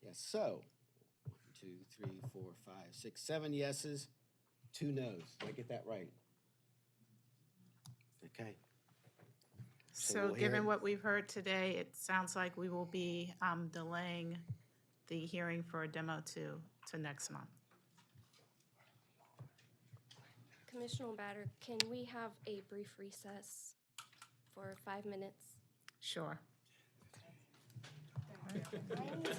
yes. So, 1, 2, 3, 4, 5, 6, 7 yeses, 2 noes. Did I get that right? Okay. So we'll hear given it. what we've heard today, it sounds like we will be delaying the hearing for demo 2 to next month. Commissioner Batter, can we have a brief recess for 5 minutes? Sure. I need to-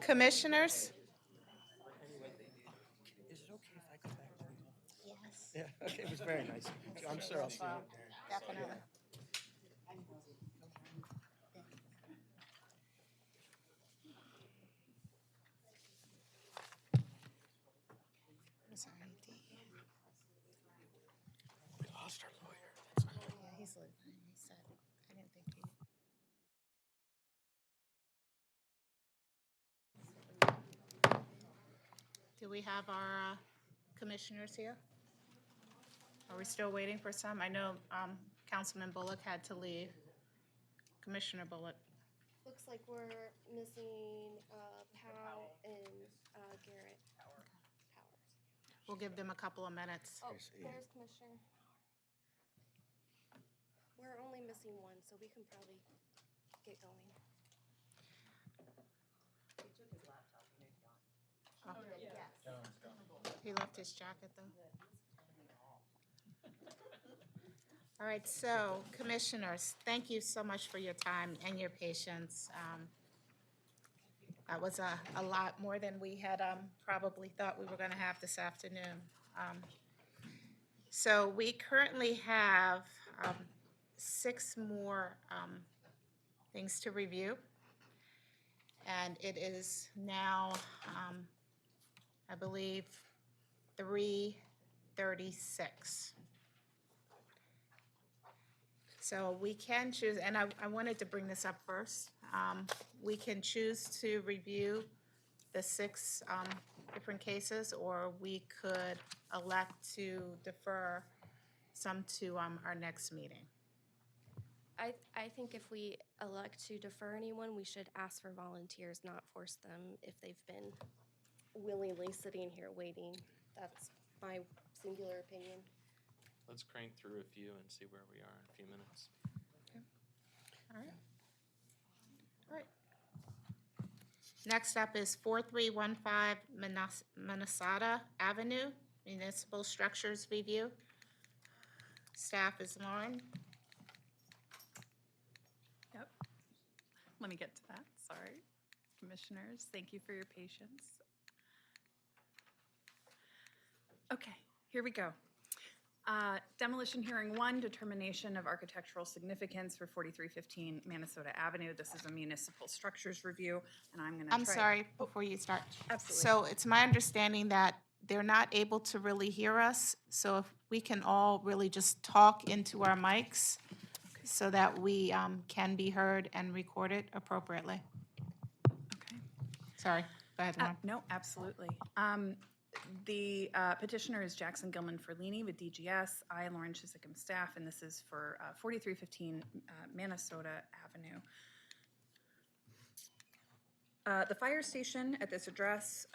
Commissioners? Is it okay if I go back to the office? Yes. Yeah, okay, it was very nice. I'm sure I'll see you. Definitely. Where's our AD? We lost our lawyer. That's all. Yeah, he's leaving. He said, I didn't think he. Do we have our commissioners here? Are we still waiting for some? I know Councilman Bullock had to leave. Commissioner Bullock. Looks like we're missing Powell and Garrett Powers. We'll give them a couple of minutes. Oh, There's Ian. there's Commissioner. We're only missing one, so we can probably get going. Oh. He left his jacket, though. All right, so commissioners, thank you so much for your time and your patience. That was a lot more than we had probably thought we were going to have this afternoon. So we currently have 6 more things to review. And it is now, I believe, 3:36. So we can choose, and I wanted to bring this up first. We can choose to review the 6 different cases, or we could elect to defer some to our next meeting. I think if we elect to defer anyone, we should ask for volunteers, not force them if they've been willingly sitting here waiting. That's my singular opinion. Let's crank through a few and see where we are in a few minutes. All right. All right. Next up is 4315 Minnesota Avenue, Municipal Structures Review. Staff is Lauren. Yep. Let me get to that. Sorry. Commissioners, thank you for your patience. Okay, here we go. Demolition hearing 1, determination of architectural significance for 4315 Minnesota Avenue. This is a municipal structures review, and I'm going to I'm sorry, before you start. Absolutely. So it's my understanding that they're not able to really hear us, so if we can all really just talk into our mics so that we can be heard and recorded appropriately. Okay. Sorry, go ahead, Lauren. No, absolutely. The petitioner is Jackson Gilman Ferlini with DGS. I, Lauren Chisholm, staff, and this is for 4315 Minnesota Avenue. The fire station at this address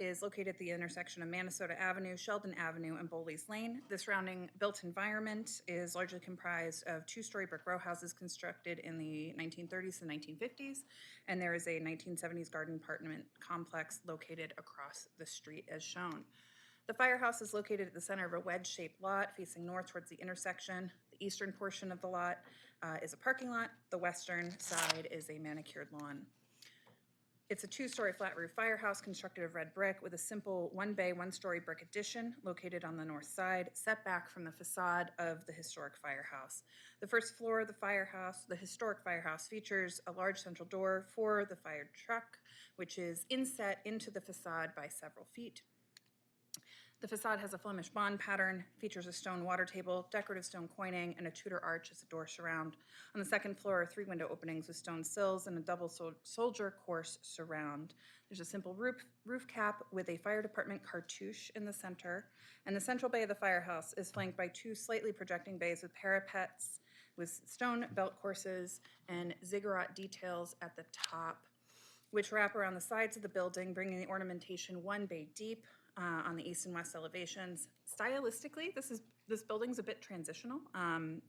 is located at the intersection of Minnesota Avenue, Sheldon Avenue, and Bowleys Lane. The surrounding built environment is largely comprised of 2-story brick row houses constructed in the 1930s and 1950s, and there is a 1970s garden apartment complex located across the street as shown. The firehouse is located at the center of a wedge-shaped lot facing north towards the intersection. The eastern portion of the lot is a parking lot. The western side is a manicured lawn. It's a 2-story flat roof firehouse constructed of red brick with a simple 1-bay, 1-story brick addition located on the north side, set back from the facade of the historic firehouse. The first floor of the firehouse, the historic firehouse, features a large central door for the fire truck, which is inset into the facade by several feet. The facade has a Flemish bond pattern, features a stone water table, decorative stone coining, and a Tudor arch as a door surround. On the second floor are 3 window openings with stone sills and a double soldier course surround. There's a simple roof cap with a fire department cartouche in the center, and the central bay of the firehouse is flanked by 2 slightly projecting bays with parapets, with stone belt courses and ziggurat details at the top, which wrap around the sides of the building, bringing the ornamentation 1 bay deep on the east and west elevations. Stylistically, this building's a bit transitional.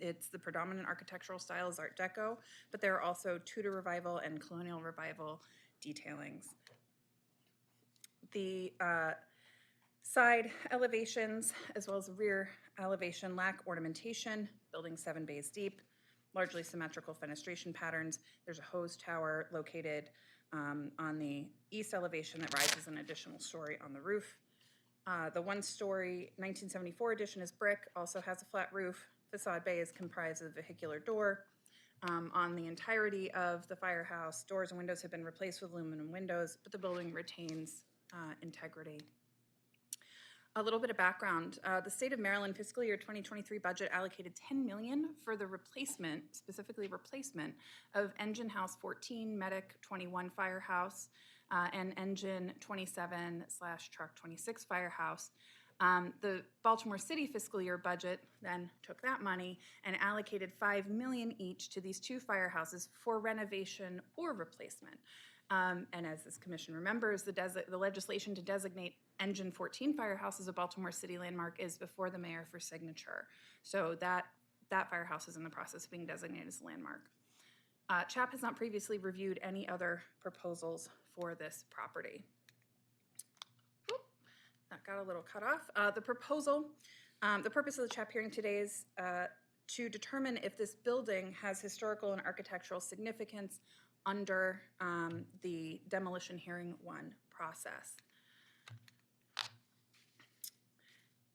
It's the predominant architectural style is Art Deco, but there are also Tudor Revival and Colonial Revival detailings. The side elevations, as well as the rear elevation, lack ornamentation. Building 7 bays deep, largely symmetrical fenestration patterns. There's a hose tower located on the east elevation that rises an additional story on the roof. The one-story 1974 addition is brick, also has a flat roof. Facade bay is comprised of a vehicular door. On the entirety of the firehouse, doors and windows have been replaced with aluminum windows, but the building retains integrity. A little bit of background. The state of Maryland fiscal year 2023 budget allocated $10 million for the replacement, specifically replacement, of Engine House 14, Medic 21 Firehouse, and Engine 27/Truck 26 Firehouse. The Baltimore City fiscal year budget then took that money and allocated $5 million each to these two firehouses for renovation or replacement. And as this commission remembers, the legislation to designate Engine 14 Firehouse as a Baltimore City landmark is before the mayor for signature. So that firehouse is in the process of being designated as a landmark. CHAP has not previously reviewed any other proposals for this property. Oop, that got a little cut off. The purpose of the CHAP hearing today is to determine if this building has historical and architectural significance under the demolition hearing 1 process.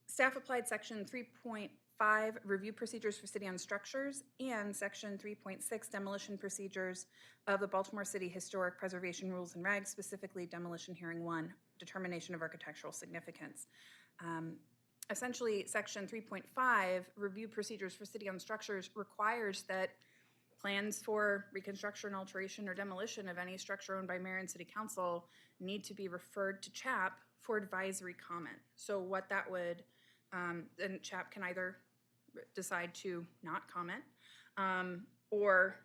Staff applied section 3.5 review procedures for city-owned structures and section 3.6 demolition procedures of the Baltimore City Historic Preservation Rules and Regs, specifically demolition hearing 1, determination of architectural significance. Essentially, section 3.5 review procedures for city-owned structures requires that plans for reconstruction, alteration, or demolition of any structure owned by mayor and city council need to be referred to CHAP for advisory comment. So what that would, then CHAP can either decide to not comment or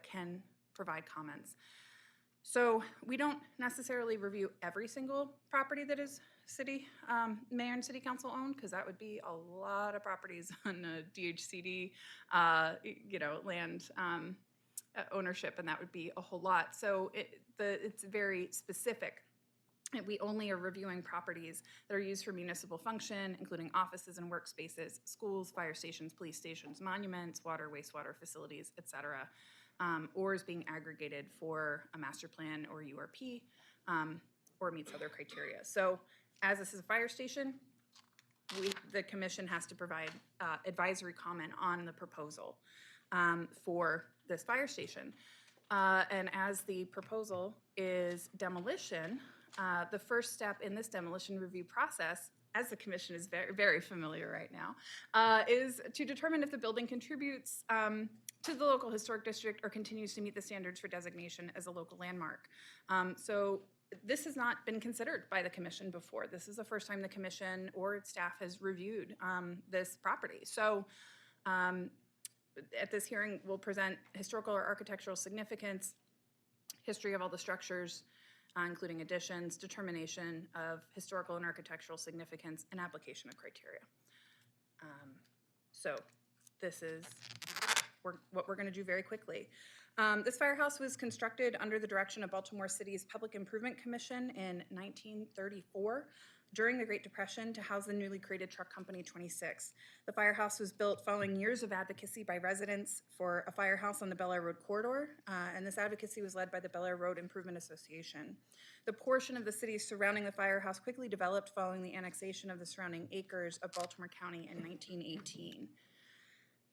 can provide comments. So we don't necessarily review every single property that is city, mayor and city council owned, because that would be a lot of properties on DHCD, land ownership, and that would be a whole lot. So it's very specific. We only are reviewing properties that are used for municipal function, including offices and workspaces, schools, fire stations, police stations, monuments, water, wastewater facilities, et cetera, or is being aggregated for a master plan or URP, or meets other criteria. So as this is a fire station, the commission has to provide advisory comment on the proposal for this fire station. And as the proposal is demolition, the first step in this demolition review process, as the commission is very, very familiar right now, is to determine if the building contributes to the local historic district or continues to meet the standards for designation as a local landmark. So this has not been considered by the commission before. This is the first time the commission or its staff has reviewed this property. So at this hearing, we'll present historical or architectural significance, history of all the structures, including additions, determination of historical and architectural significance, and application of criteria. So this is what we're going to do very quickly. This firehouse was constructed under the direction of Baltimore City's Public Improvement Commission in 1934 during the Great Depression to house the newly created Truck Company 26. The firehouse was built following years of advocacy by residents for a firehouse on the Bel Air Road corridor, and this advocacy was led by the Bel Air Road Improvement Association. The portion of the city surrounding the firehouse quickly developed following the annexation of the surrounding acres of Baltimore County in 1918.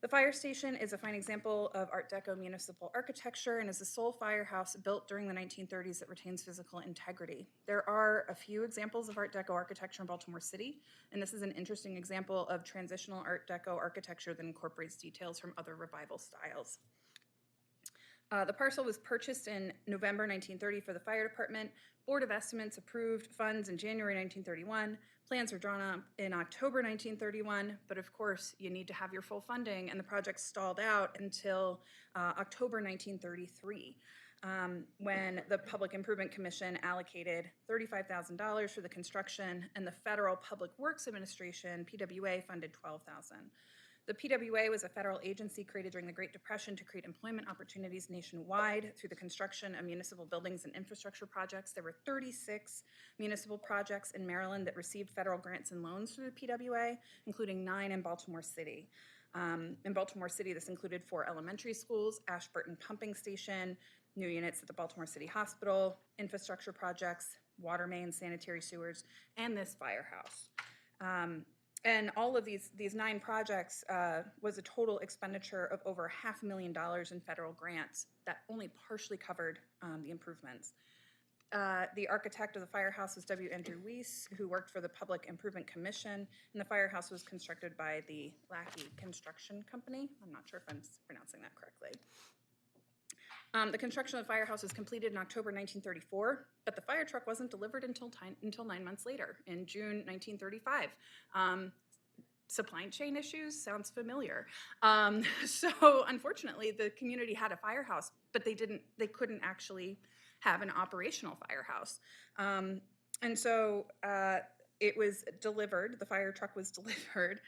The fire station is a fine example of Art Deco municipal architecture and is the sole firehouse built during the 1930s that retains physical integrity. There are a few examples of Art Deco architecture in Baltimore City, and this is an interesting example of transitional Art Deco architecture that incorporates details from other revival styles. The parcel was purchased in November 1930 for the fire department. Board of Estimates approved funds in January 1931. Plans were drawn up in October 1931, but of course you need to have your full funding, and the project stalled out until October 1933, when the Public Improvement Commission allocated $35,000 for the construction, and the Federal Public Works Administration, PWA, funded $12,000. The PWA was a federal agency created during the Great Depression to create employment opportunities nationwide through the construction of municipal buildings and infrastructure projects. There were 36 municipal projects in Maryland that received federal grants and loans through the PWA, including 9 in Baltimore City. In Baltimore City, this included 4 elementary schools, Ashburton Pumping Station, new units at the Baltimore City Hospital, infrastructure projects, water mains, sanitary sewers, and this firehouse. And all of these 9 projects was a total expenditure of over $500,000 in federal grants that only partially covered the improvements. The architect of the firehouse was W. Andrew Weiss, who worked for the Public Improvement Commission, and the firehouse was constructed by the Lackey Construction Company. I'm not sure if I'm pronouncing that correctly. The construction of the firehouse was completed in October 1934, but the fire truck wasn't delivered until 9 months later, in June 1935. Supply chain issues sounds familiar. So unfortunately, the community had a firehouse, but they couldn't actually have an operational firehouse. And so it was delivered, the fire truck was delivered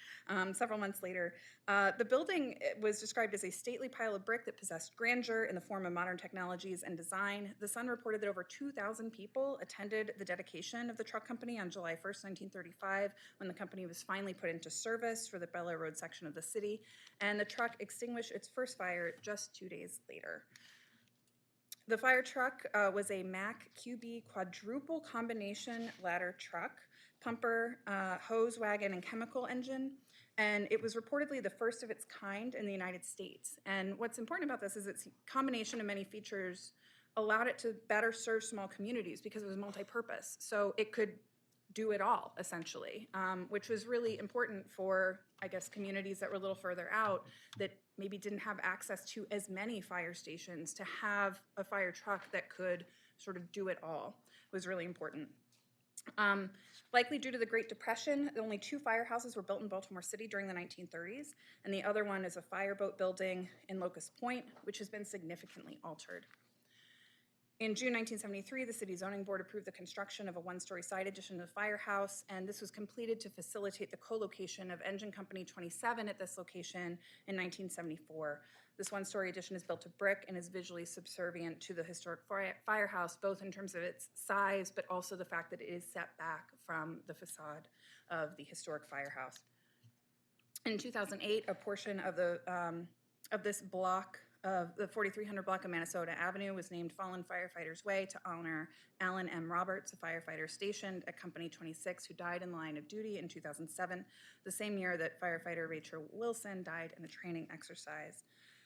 several months later. The building was described as a stately pile of brick that possessed grandeur in the form of modern technologies and design. The Sun reported that over 2,000 people attended the dedication of the truck company on July 1st, 1935, when the company was finally put into service for the Bel Air Road section of the city. And the truck extinguished its first fire just 2 days later. The fire truck was a Mack QB quadruple combination ladder truck, pumper, hose wagon, and chemical engine. And it was reportedly the first of its kind in the United States. And what's important about this is its combination of many features allowed it to better serve small communities because it was multi-purpose. So it could do it all, essentially, which was really important for, I guess, communities that were a little further out that maybe didn't have access to as many fire stations. To have a fire truck that could sort of do it all was really important. Likely due to the Great Depression, only 2 firehouses were built in Baltimore City during the 1930s, and the other one is a fireboat building in Locust Point, which has been significantly altered. In June 1973, the City Zoning Board approved the construction of a 1-story side addition to the firehouse, and this was completed to facilitate the co-location of Engine Company 27 at this location in 1974. This 1-story addition is built of brick and is visually subservient to the historic firehouse, both in terms of its size, but also the fact that it is set back from the facade of the historic firehouse. In 2008, a portion of this block of the 4300 block of Minnesota Avenue was named Fallen Firefighters Way to honor Alan M. Roberts, a firefighter stationed at Company 26 who died in the line of duty in 2007, the same year that firefighter Rachel Wilson died in a training exercise.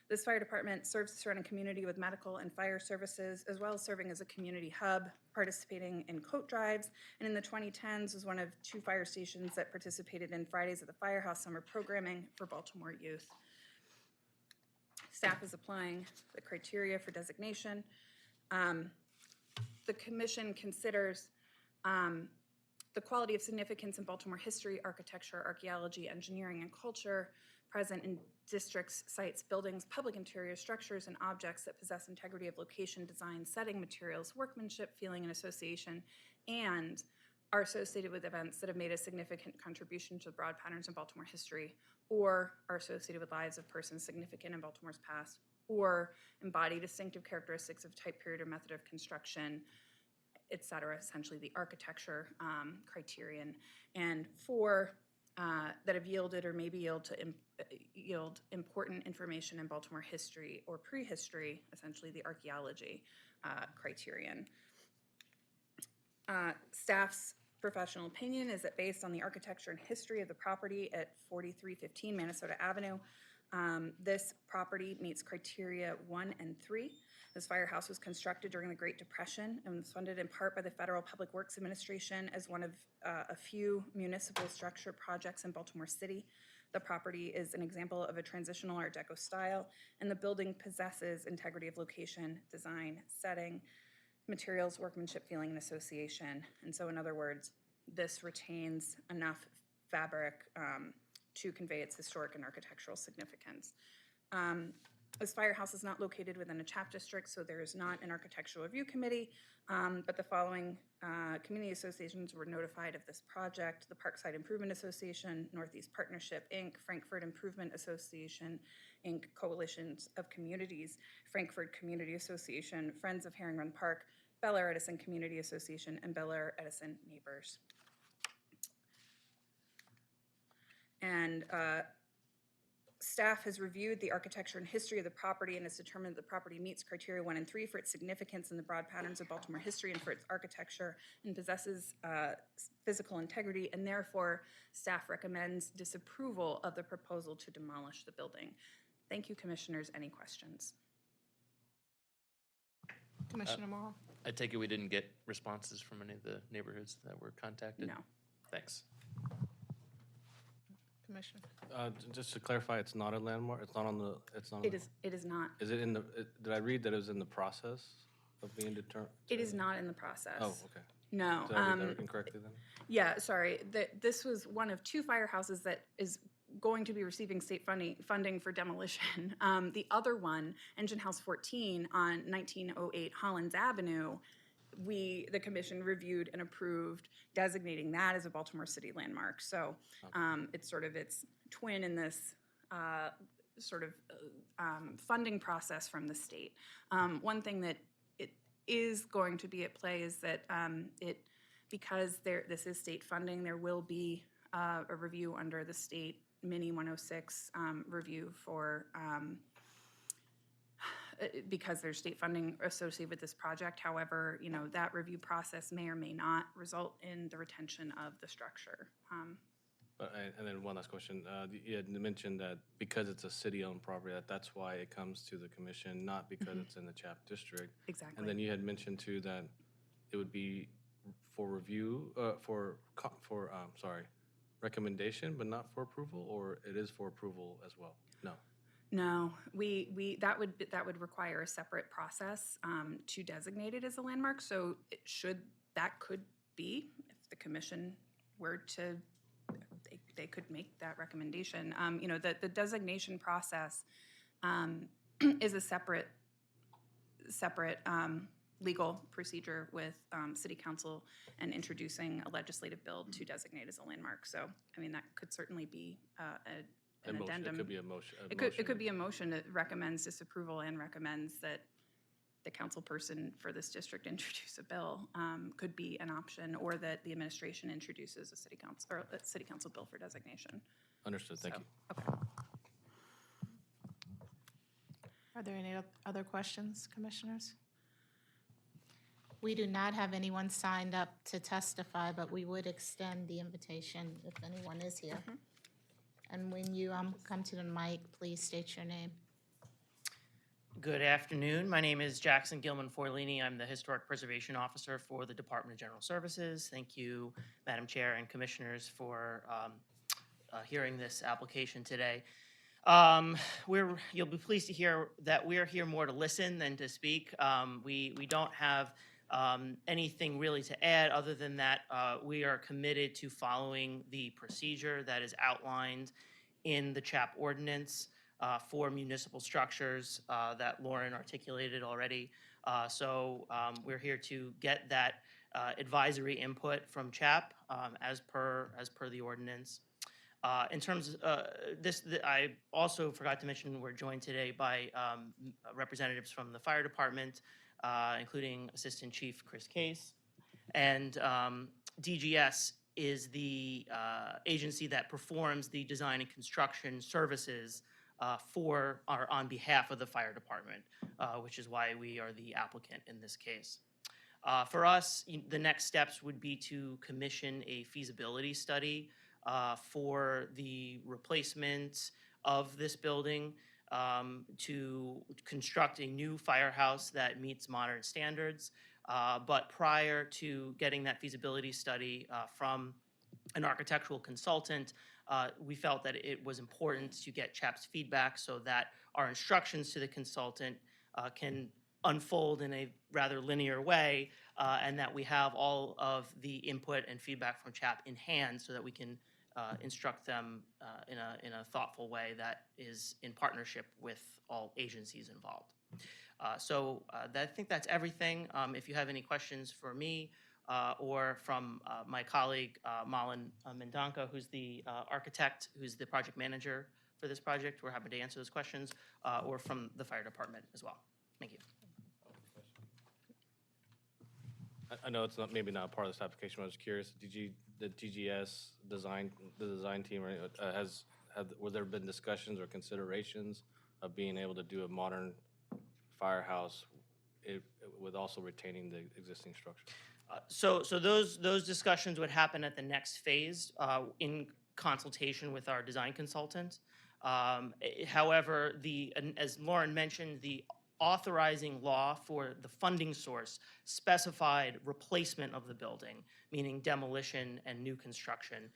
This fire department serves the surrounding community with medical and fire services, as well as serving as a community hub, participating in coat drives, and in the 2010s was one of 2 fire stations that participated in Fridays at the Firehouse summer programming for Baltimore youth. Staff is applying the criteria for designation. The commission considers the quality of significance in Baltimore history, architecture, archaeology, engineering, and culture present in districts, sites, buildings, public interior structures, and objects that possess integrity of location, design, setting, materials, workmanship, feeling, and association, and are associated with events that have made a significant contribution to the broad patterns in Baltimore history, or are associated with lives of persons significant in Baltimore's past, or embody distinctive characteristics of type, period, or method of construction, et cetera, essentially the architecture criterion. And 4, that have yielded or maybe yield important information in Baltimore history or prehistory, essentially the archaeology criterion. Staff's professional opinion is that based on the architecture and history of the property at 4315 Minnesota Avenue, this property meets criteria 1 and 3. This firehouse was constructed during the Great Depression and was funded in part by the Federal Public Works Administration as one of a few municipal structure projects in Baltimore City. The property is an example of a transitional Art Deco style, and the building possesses integrity of location, design, setting, materials, workmanship, feeling, and association. And so, in other words, this retains enough fabric to convey its historic and architectural significance. This firehouse is not located within a CHAP district, so there is not an architectural review committee, but the following community associations were notified of this project: the Parkside Improvement Association, Northeast Partnership, Inc., Frankfurt Improvement Association, Inc., Coalitions of Communities, Frankfurt Community Association, Friends of Herring Run Park, Bel Air Edison Community Association, and Bel Air Edison Neighbors. And Staff has reviewed the architecture and history of the property and has determined the property meets criteria 1 and 3 for its significance in the broad patterns of Baltimore history and for its architecture, and possesses physical integrity, and therefore staff recommends disapproval of the proposal to demolish the building. Thank you, Commissioners. Any questions? Commissioner Morrow? I take it we didn't get responses from any of the neighborhoods that were contacted? No. Thanks. Commissioner? Just to clarify, it's not a landmark, it's not on the, it's not. It is not. Is it in the, did I read that it was in the process of being determined? It is not in the process. Oh, okay. No. Did I read that incorrectly then? Yeah, sorry. This was one of 2 firehouses that is going to be receiving state funding for demolition. The other one, Engine House 14 on 1908 Hollins Avenue, the commission reviewed and approved designating that as a Baltimore City landmark. So it's sort of its twin in this funding process from the state. One thing that it is going to be at play is that because this is state funding, there will be a review under the state Mini 106 review for because there's state funding associated with this project. However, that review process may or may not result in the retention of the structure. And then one last question. You had mentioned that because it's a city-owned property, that's why it comes to the commission, not because it's in the CHAP district. Exactly. And then you had mentioned too that it would be for review, recommendation, but not for approval, or it is for approval as well? No. No, that would require a separate process to designate it as a landmark. So that could be, if the commission were to, they could make that recommendation. The designation process is a separate legal procedure with City Council and introducing a legislative bill to designate as a landmark. So, that could certainly be an addendum. It could be a motion. It could be a motion that recommends disapproval and recommends that the council person for this district introduce a bill. Could be an option, or that the administration introduces a city council bill for designation. Understood. Thank you. Okay. Are there any other questions, commissioners? We do not have anyone signed up to testify, but we would extend the invitation if anyone is here. And when you come to the mic, please state your name. Good afternoon. My name is Jackson Gilman Forlini. I'm the Historic Preservation Officer for the Department of General Services. Thank you, Madam Chair and Commissioners, for hearing this application today. You'll be pleased to hear that we're here more to listen than to speak. We don't have anything really to add other than that we are committed to following the procedure that is outlined in the CHAP ordinance for municipal structures that Lauren articulated already. So we're here to get that advisory input from CHAP as per the ordinance. In terms of I also forgot to mention we're joined today by representatives from the fire department, including Assistant Chief Chris Case. And DGS is the agency that performs the design and construction services on behalf of the fire department, which is why we are the applicant in this case. For us, the next steps would be to commission a feasibility study for the replacement of this building, to construct a new firehouse that meets modern standards. But prior to getting that feasibility study from an architectural consultant, we felt that it was important to get CHAP's feedback so that our instructions to the consultant can unfold in a rather linear way, and that we have all of the input and feedback from CHAP in hand so that we can instruct them in a thoughtful way that is in partnership with all agencies involved. I think that's everything. If you have any questions for me or from my colleague Malin Mendanka, who's the architect, who's the project manager for this project, we're happy to answer those questions, or from the fire department as well. Thank you. I know it's maybe not part of this application, but I was curious. The DGS design team has were there been discussions or considerations of being able to do a modern firehouse with also retaining the existing structure? So those discussions would happen at the next phase in consultation with our design consultant. However, as Lauren mentioned, the authorizing law for the funding source specified replacement of the building, meaning demolition and new construction.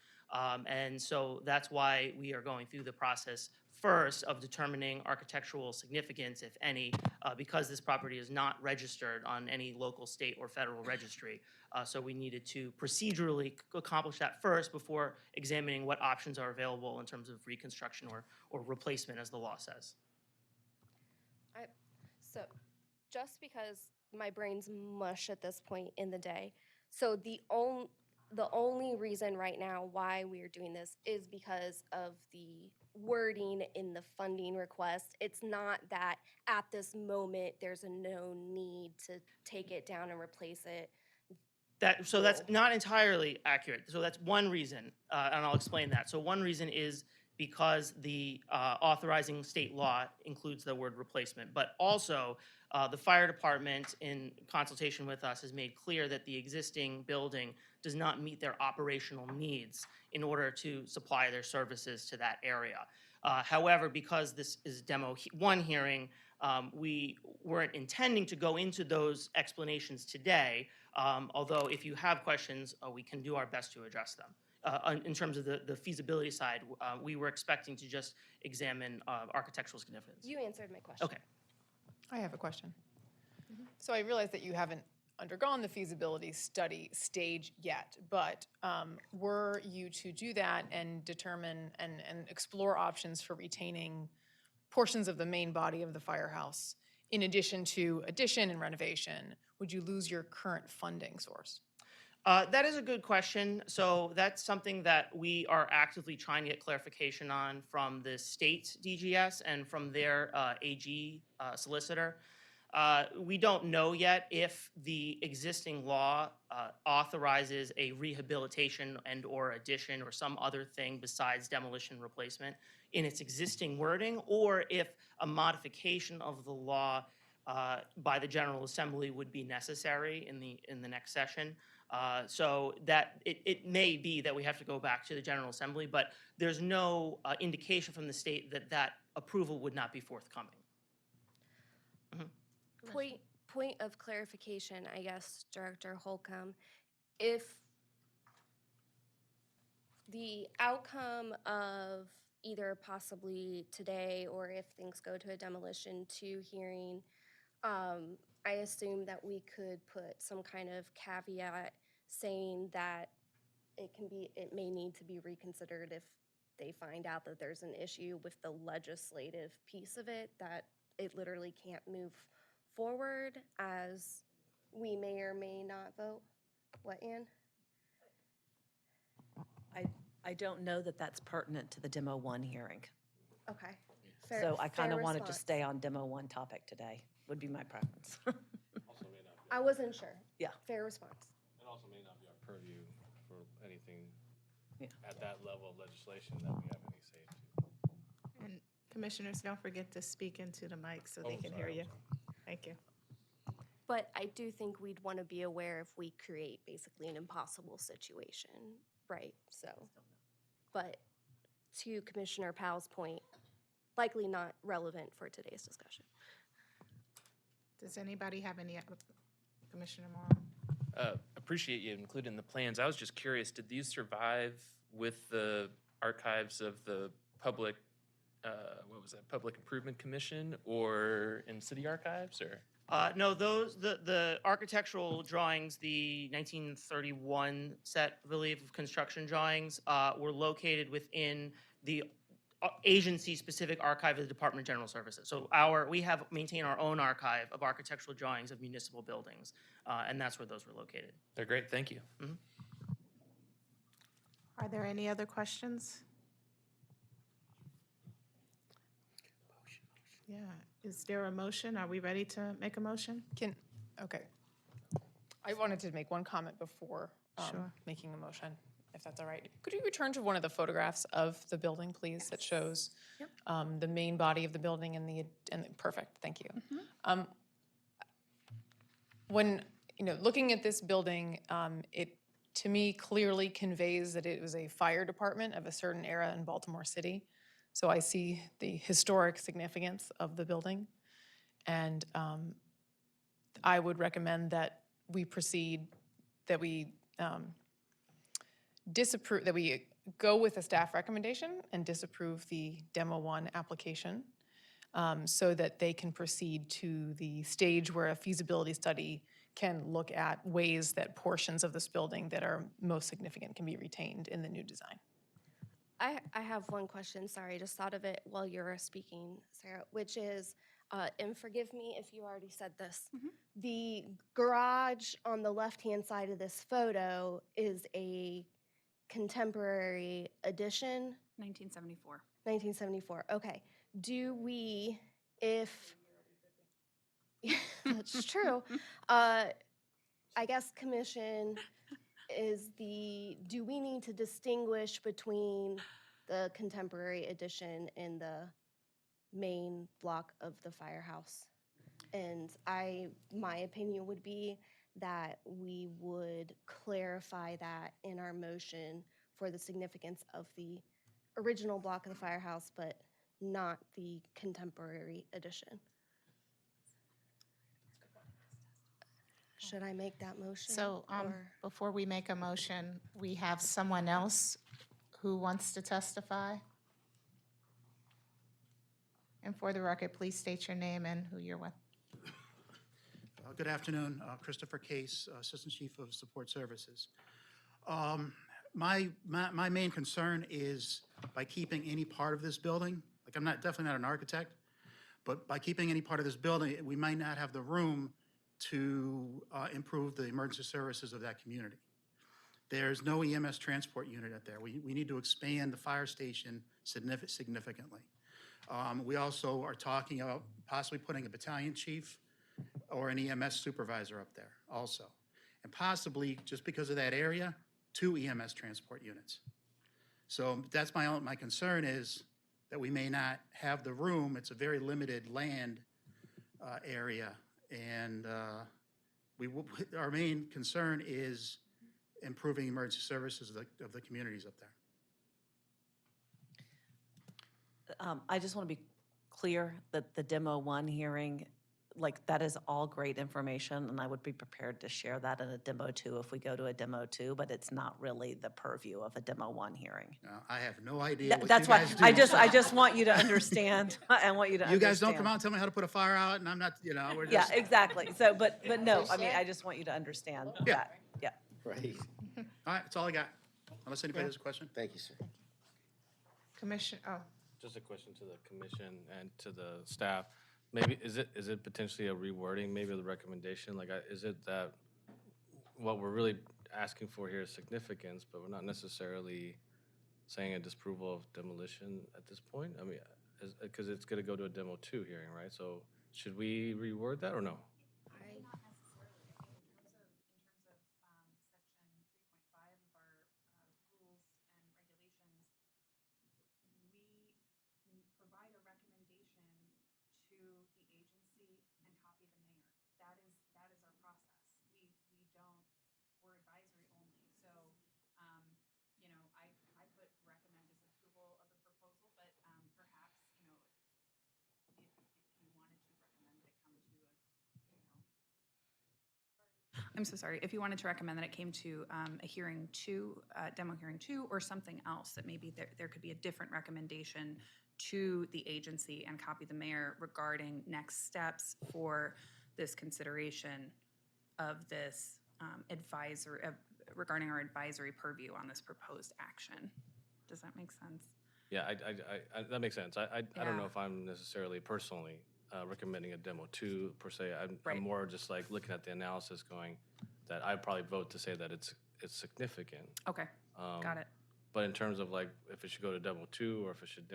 And so that's why we are going through the process first of determining architectural significance, if any, because this property is not registered on any local, state, or federal registry. So we needed to procedurally accomplish that first before examining what options are available in terms of reconstruction or replacement, as the law says. So just because my brain's mush at this point in the day, so the only reason right now why we are doing this is because of the wording in the funding request. It's not that at this moment there's no need to take it down and replace it. So that's not entirely accurate. So that's one reason, and I'll explain that. So one reason is because the authorizing state law includes the word replacement, but also the fire department, in consultation with us, has made clear that the existing building does not meet their operational needs in order to supply their services to that area. However, because this is Demo 1 hearing, we weren't intending to go into those explanations today, although if you have questions, we can do our best to address them. In terms of the feasibility side, we were expecting to just examine architectural significance. You answered my question. Okay. I have a question. So I realize that you haven't undergone the feasibility study stage yet, but were you to do that and determine and explore options for retaining portions of the main body of the firehouse, in addition to addition and renovation, would you lose your current funding source? That is a good question. So that's something that we are actively trying to get clarification on from the state DGS and from their AG solicitor. We don't know yet if the existing law authorizes a rehabilitation and or addition or some other thing besides demolition replacement in its existing wording, or if a modification of the law by the General Assembly would be necessary in the next session. So that it may be that we have to go back to the General Assembly, but there's no indication from the state that that approval would not be forthcoming. Point of clarification, I guess, Director Holcomb. If the outcome of either possibly today or if things go to a demolition 2 hearing, I assume that we could put some kind of caveat saying that it may need to be reconsidered if they find out that there's an issue with the legislative piece of it, that it literally can't move forward, as we may or may not vote. What, Ann? I don't know that that's pertinent to the Demo 1 hearing. Okay. So I kind of wanted to response. stay on Demo 1 topic today, would be my preference. I wasn't sure. Yeah. Fair response. It also may not be our purview for anything Yeah. at that level of legislation that we have any say to. And commissioners, don't forget to speak into the mic so they Oh, can sorry, hear I'm you. Thank you. But I do think we'd want to be aware if we create basically an impossible situation, right? So, but to Commissioner Powell's point, likely not relevant for today's discussion. Does anybody have any, Commissioner Morrow? Appreciate you including the plans. I was just curious, did these survive with the archives of the public, Public Improvement Commission or in city archives, or? No, the architectural drawings, the 1931 set, I believe, of construction drawings, were located within the agency-specific archive of the Department of General Services. So we maintain our own archive of architectural drawings of municipal buildings, and that's where those were located. They're great, thank you. Mm-hmm. Are there any other questions? Yeah, is there a motion? Are we ready to make a motion? Okay. I wanted to make one comment before Sure. making a motion. if that's all right. Could you return to one of the photographs of the building, please, that shows the main body of the building perfect, thank you. When, looking at this building, it, to me, clearly conveys that it was a fire department of a certain era in Baltimore City. So I see the historic significance of the building. And I would recommend that we proceed, that we disapprove, that we go with a staff recommendation and disapprove the Demo 1 application so that they can proceed to the stage where a feasibility study can look at ways that portions of this building that are most significant can be retained in the new design. I have one question, sorry, I just thought of it while you were speaking, Sarah, which is, and forgive me if you already said this, the garage on the left-hand side of this photo is a contemporary addition? 1974. 1974, okay. Do we, if, that's true, I guess commission do we need to distinguish between the contemporary addition and the main block of the firehouse? And my opinion would be that we would clarify that in our motion for the significance of the original block of the firehouse, but not the contemporary addition. Should I make that motion? So or- before we make a motion, we have someone else who wants to testify. And for the record, please state your name and who you're with. Good afternoon, Christopher Case, Assistant Chief of Support Services. My main concern is by keeping any part of this building, like I'm definitely not an architect, but by keeping any part of this building, we might not have the room to improve the emergency services of that community. There's no EMS transport unit out there. We need to expand the fire station significantly. We also are talking about possibly putting a battalion chief or an EMS supervisor up there also. And possibly, just because of that area, 2 EMS transport units. So that's my concern is that we may not have the room. It's a very limited land area. And our main concern is improving emergency services of the communities up there. I just want to be clear that the Demo 1 hearing, like, that is all great information, and I would be prepared to share that in a Demo 2 if we go to a Demo 2, but it's not really the purview of a Demo 1 hearing. I have no idea what That's you why guys do. I just want you to understand. I want you to understand. You guys don't come out and tell me how to put a fire out, and I'm not, we're just. Yeah, exactly. So, but no, I mean, I just want you to understand that. Yeah. Right. All right, that's all I got. Unless anybody has a question. Thank you, sir. Commission, Just a question to the commission and to the staff. Maybe, is it potentially a rewording, maybe of the recommendation? Like, is it that what we're really asking for here is significance, but we're not necessarily saying a disapproval of demolition at this point? I mean, because it's going to go to a Demo 2 hearing, right? So should we reword that or no? I'm so sorry. If you wanted to recommend that it came to a hearing 2, Demo hearing 2, or something else, that maybe there could be a different recommendation to the agency and copy the mayor regarding next steps for this consideration of this regarding our advisory purview on this proposed action. Does that make sense? Yeah, that makes sense. I don't know Yeah. if I'm necessarily personally recommending a Demo 2 per se. I'm Right. more just like looking at the analysis going that I'd probably vote to say that it's significant. Okay, got it. But in terms of like if it should go to Demo 2 or if it should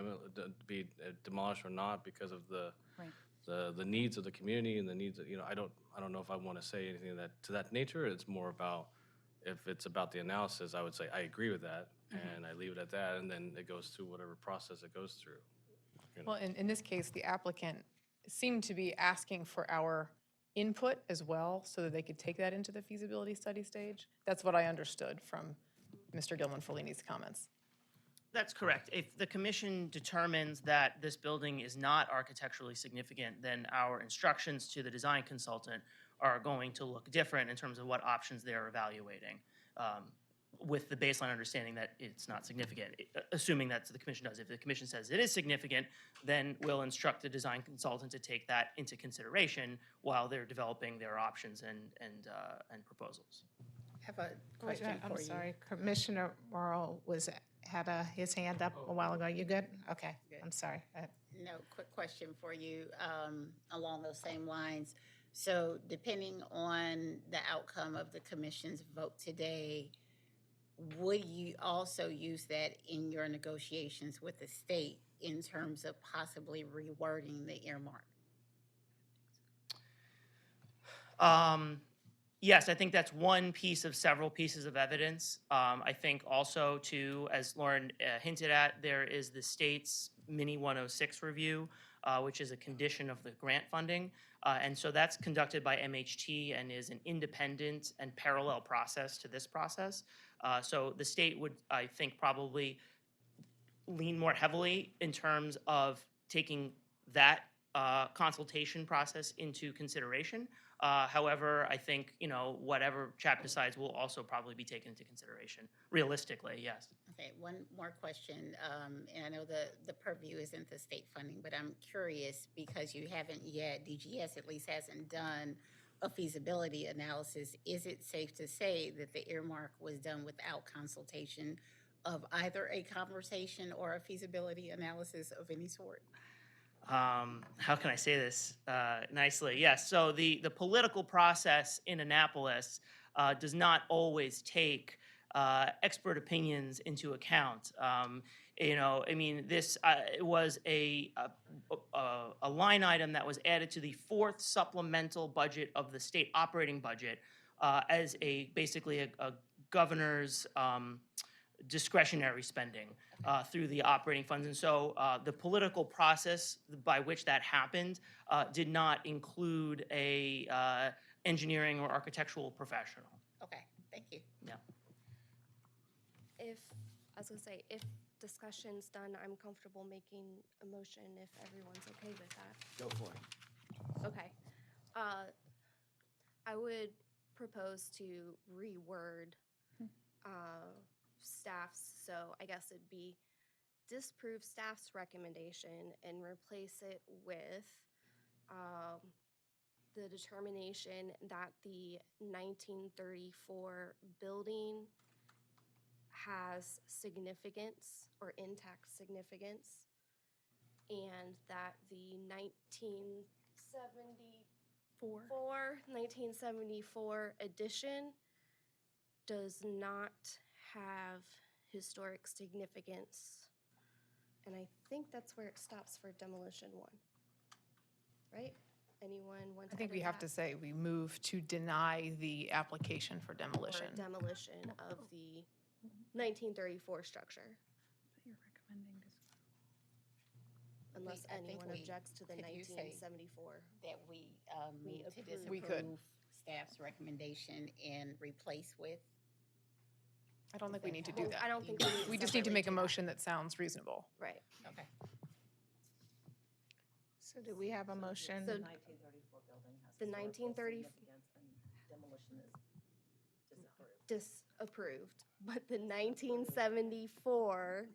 be demolished or not because of the needs of the community and the needs of, I don't know if I want to say anything to that nature. It's more about If it's about the analysis, I would say, I agree with that, and I leave it at that, and then it goes through whatever process it goes through. You know. Well, in this case, the applicant seemed to be asking for our input as well, so that they could take that into the feasibility study stage. That's what I understood from Mr. Gilman-Folini's comments. That's correct. If the commission determines that this building is not architecturally significant, then our instructions to the design consultant are going to look different in terms of what options they're evaluating, with the baseline understanding that it's not significant, assuming that the commission does. If the commission says it is significant, then we'll instruct the design consultant to take that into consideration while they're developing their options and proposals. I have a question I'm for you. sorry. Commissioner Morrow had his hand up a while ago. You good? Okay, Good. I'm sorry. No, quick question for you along those same lines. So depending on the outcome of the commission's vote today, would you also use that in your negotiations with the state in terms of possibly rewording the earmark? Yes, I think that's one piece of several pieces of evidence. I think also, too, as Lauren hinted at, there is the state's mini 106 review, which is a condition of the grant funding. And so that's conducted by MHT and is an independent and parallel process to this process. So the state would, I think, probably lean more heavily in terms of taking that consultation process into consideration. However, I think, whatever CHAP decides will also probably be taken into consideration, realistically, yes. Okay, one more question, and I know the purview isn't the state funding, but I'm curious because you haven't yet, DGS at least hasn't done a feasibility analysis. Is it safe to say that the earmark was done without consultation of either a conversation or a feasibility analysis of any sort? How can I say this nicely? Yes, so the political process in Annapolis does not always take expert opinions into account. This was a line item that was added to the fourth supplemental budget of the state operating budget as basically a governor's discretionary spending through the operating funds. And so the political process by which that happened did not include a engineering or architectural professional. Okay, thank you. Yeah. If discussion's done, I'm comfortable making a motion if everyone's okay with that. Go for it. Okay. I would propose to reword staff's, so I guess it'd be disprove staff's recommendation and replace it with the determination that the 1934 building has significance or intact significance, and that the 1974 addition does not have historic significance. And I think that's where it stops for demolition one. Right? Anyone want to I think we edit have to that? say we move to deny the application for Or demolition. demolition of the 1934 structure. You're recommending Unless I think anyone we- objects to the could you say 1974. That we We move to approve. We could. disapprove staff's recommendation and replace with? I don't think we need to do that. I don't think we need to We just need to separately make a do that. motion that sounds reasonable. Right. Okay. So do we have a motion? So- 1934 building has The historical 1930 significance and demolition is disapproved. Disapproved. But the 1974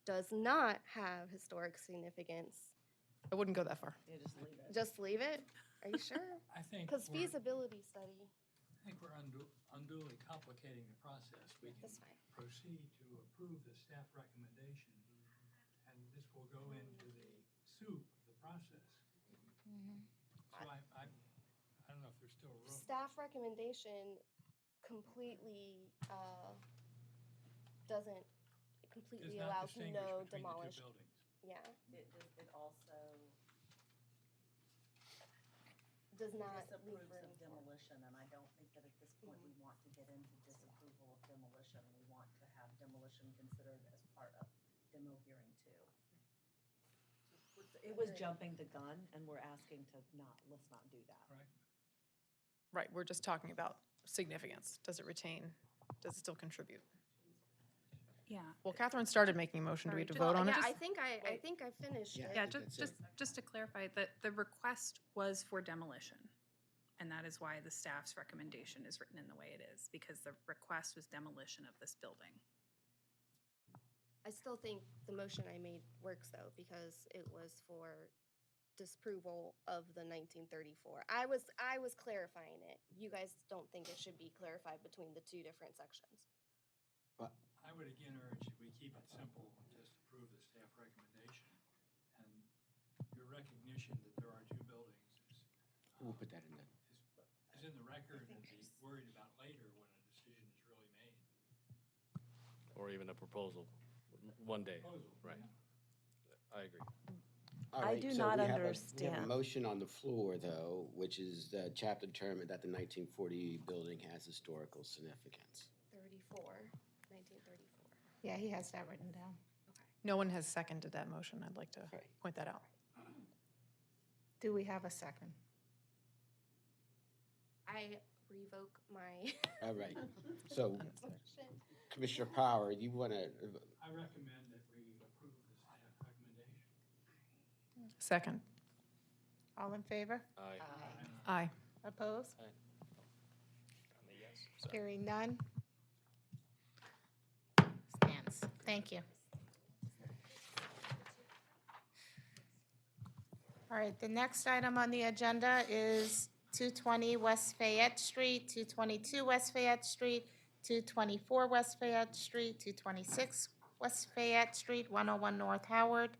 does not have historic significance. I wouldn't go that far. You just leave it. Just leave it? Are you sure? I think Because we're, feasibility study, I think we're unduly complicating the process. We can that's fine. proceed to approve the staff recommendation, and this will go into the soup of the process. So I don't know if there's still room. Staff recommendation completely doesn't, completely Does not allows distinguish no between the two demolish. buildings. Yeah, It also does not leave disapproves room of for. demolition, and I don't think that at this point we want to get into disapproval demolition. We want to have demolition considered as part of demo hearing too. It was jumping the gun, and we're asking to let's not do that. Right, we're just talking about significance. Does it retain, does it still contribute? Yeah. Well, Catherine started making a motion. Do we have to vote on it? Yeah, I think I finished it. Yeah, just to clarify, that the request was for demolition. And that is why the staff's recommendation is written in the way it is, because the request was demolition of this building. I still think the motion I made works though, because it was for disapproval of the 1934. I was clarifying it. You guys don't think it should be clarified between the two different sections? I would again urge that we keep it simple, just approve the staff recommendation. And your recognition that there are two buildings is, We'll put that in there. is in the record and be worried about later when a decision is really made. Or even a proposal, one day, right? I agree. All I right, do so not we have a understand. motion on the floor, though, which is the CHAP determined that the 1940 building has historical significance. 1934. Yeah, he has that written down. No one has seconded that motion. I'd like to point that out. Do we have a second? I revoke my. All right, so motion. Commissioner Power, you want to, I recommend that we approve the staff recommendation. Second. All in favor? Aye. Aye. Opposed? I'm a yes. Sorry. Hearing none. Stands. Thank you. All right, the next item on the agenda is 220 West Fayette Street, 222 West Fayette Street, 224 West Fayette Street, 226 West Fayette Street, 101 North Howard,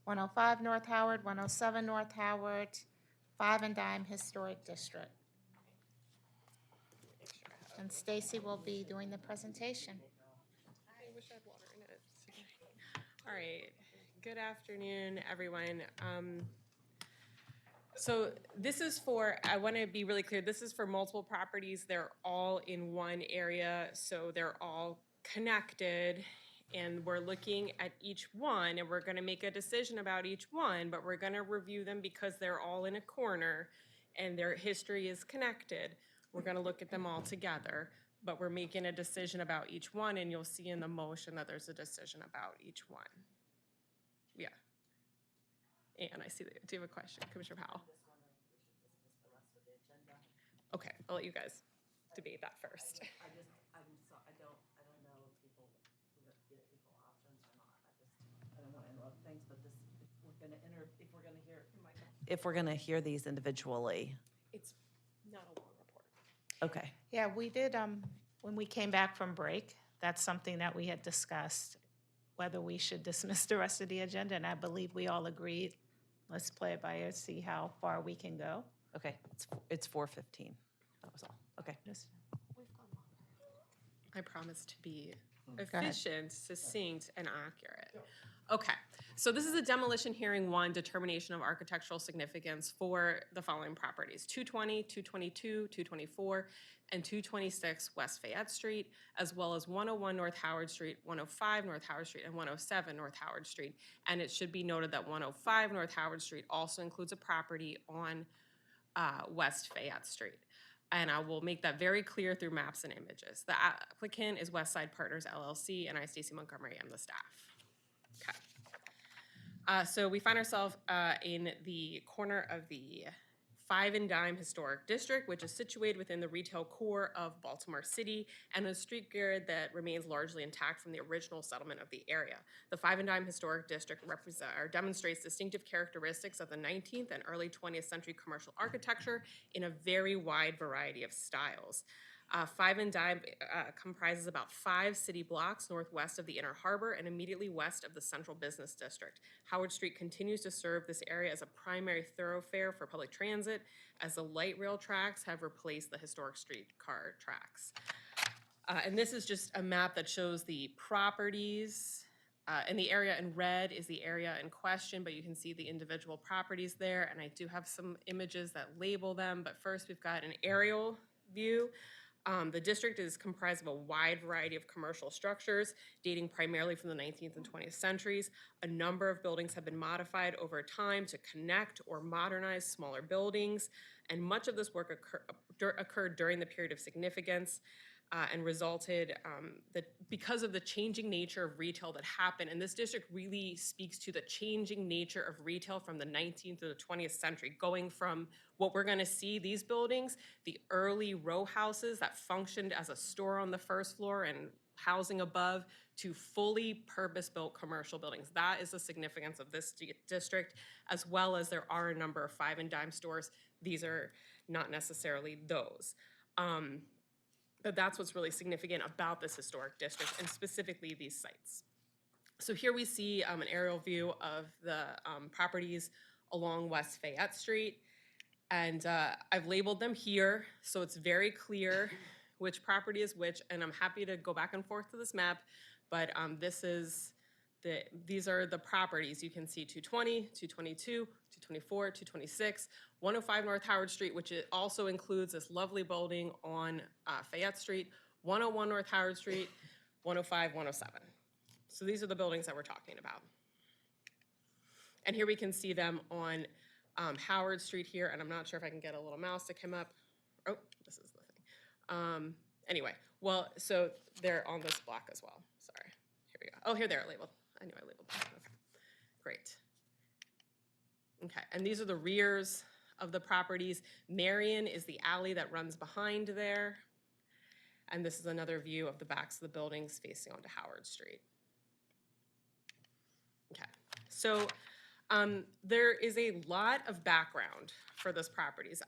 105 North Howard, 107 North Howard, 5 and Dime Historic District. And Stacy will be doing the presentation. I wish I had water in it. All right. Good afternoon, everyone. So this is for, I want to be really clear, this is for multiple properties. They're all in one area, so they're all connected. And we're looking at each one, and we're going to make a decision about each one, but we're going to review them because they're all in a corner and their history is connected. We're going to look at them all together, but we're making a decision about each one, and you'll see in the motion that there's a decision about each one. Yeah. And I see that. Do you have a question, Commissioner Powell? Okay, I'll let you guys debate that first. I'm sorry, I don't know if people, we're gonna give people options or not. I don't want to interrupt things, but this, if we're gonna hear these individually. It's not a long report. Okay. Yeah, we did, when we came back from break, that's something that we had discussed, whether we should dismiss the rest of the agenda, and I believe we all agreed. Let's play it by ear, see how far we can go. Okay, it's 4:15. That was all. Okay. I promise to be ahead. efficient, succinct, and accurate. Okay, so this is a demolition hearing one, determination of architectural significance for the following properties: 220, 222, 224, and 226 West Fayette Street, as well as 101 North Howard Street, 105 North Howard Street, and 107 North Howard Street. And it should be noted that 105 North Howard Street also includes a property on West Fayette Street. And I will make that very clear through maps and images. The applicant is Westside Partners LLC, and I, Stacey Montgomery, am the staff. Okay. So we find ourselves in the corner of the 5 and Dime Historic District, which is situated within the retail core of Baltimore City, and a street grid that remains largely intact from the original settlement of the area. The 5 and Dime Historic District demonstrates distinctive characteristics of the 19th and early 20th century commercial architecture in a very wide variety of styles. 5 and Dime comprises about 5 city blocks northwest of the Inner Harbor and immediately west of the Central Business District. Howard Street continues to serve this area as a primary thoroughfare for public transit, as the light rail tracks have replaced the historic streetcar tracks. And this is just a map that shows the properties. And the area in red is the area in question, but you can see the individual properties there. And I do have some images that label them. But first, we've got an aerial view The district is comprised of a wide variety of commercial structures dating primarily from the 19th and 20th centuries. A number of buildings have been modified over time to connect or modernize smaller buildings, and much of this work occurred during the period of significance. And resulted because of the changing nature of retail that happened. And this district really speaks to the changing nature of retail from the 19th to the 20th century, going from what we're going to see, these buildings, the early row houses that functioned as a store on the first floor and housing above, to fully purpose-built commercial buildings. That is the significance of this district, as well as there are a number of 5 and dime stores. These are not necessarily those. But that's what's really significant about this historic district, and specifically these sites. So here we see an aerial view of the properties along West Fayette Street, and I've labeled them here, so it's very clear which property is which, and I'm happy to go back and forth to this map, but these are the properties. You can see 220, 222, 224, 226, 105 North Howard Street, which also includes this lovely building on Fayette Street, 101 North Howard Street, 105, 107. So these are the buildings that we're talking about. And here we can see them on Howard Street here, and I'm not sure if I can get a little mouse to come up. Oh, this is the thing. Anyway, well, so they're on this block as well. Sorry, here we go. Oh, here they're labeled. I knew I labeled them. Okay, great. Okay, and these are the rears of the properties. Marion is the alley that runs behind there. And this is another view of the backs of the buildings facing onto Howard Street. Okay, so there is a lot of background for this properties.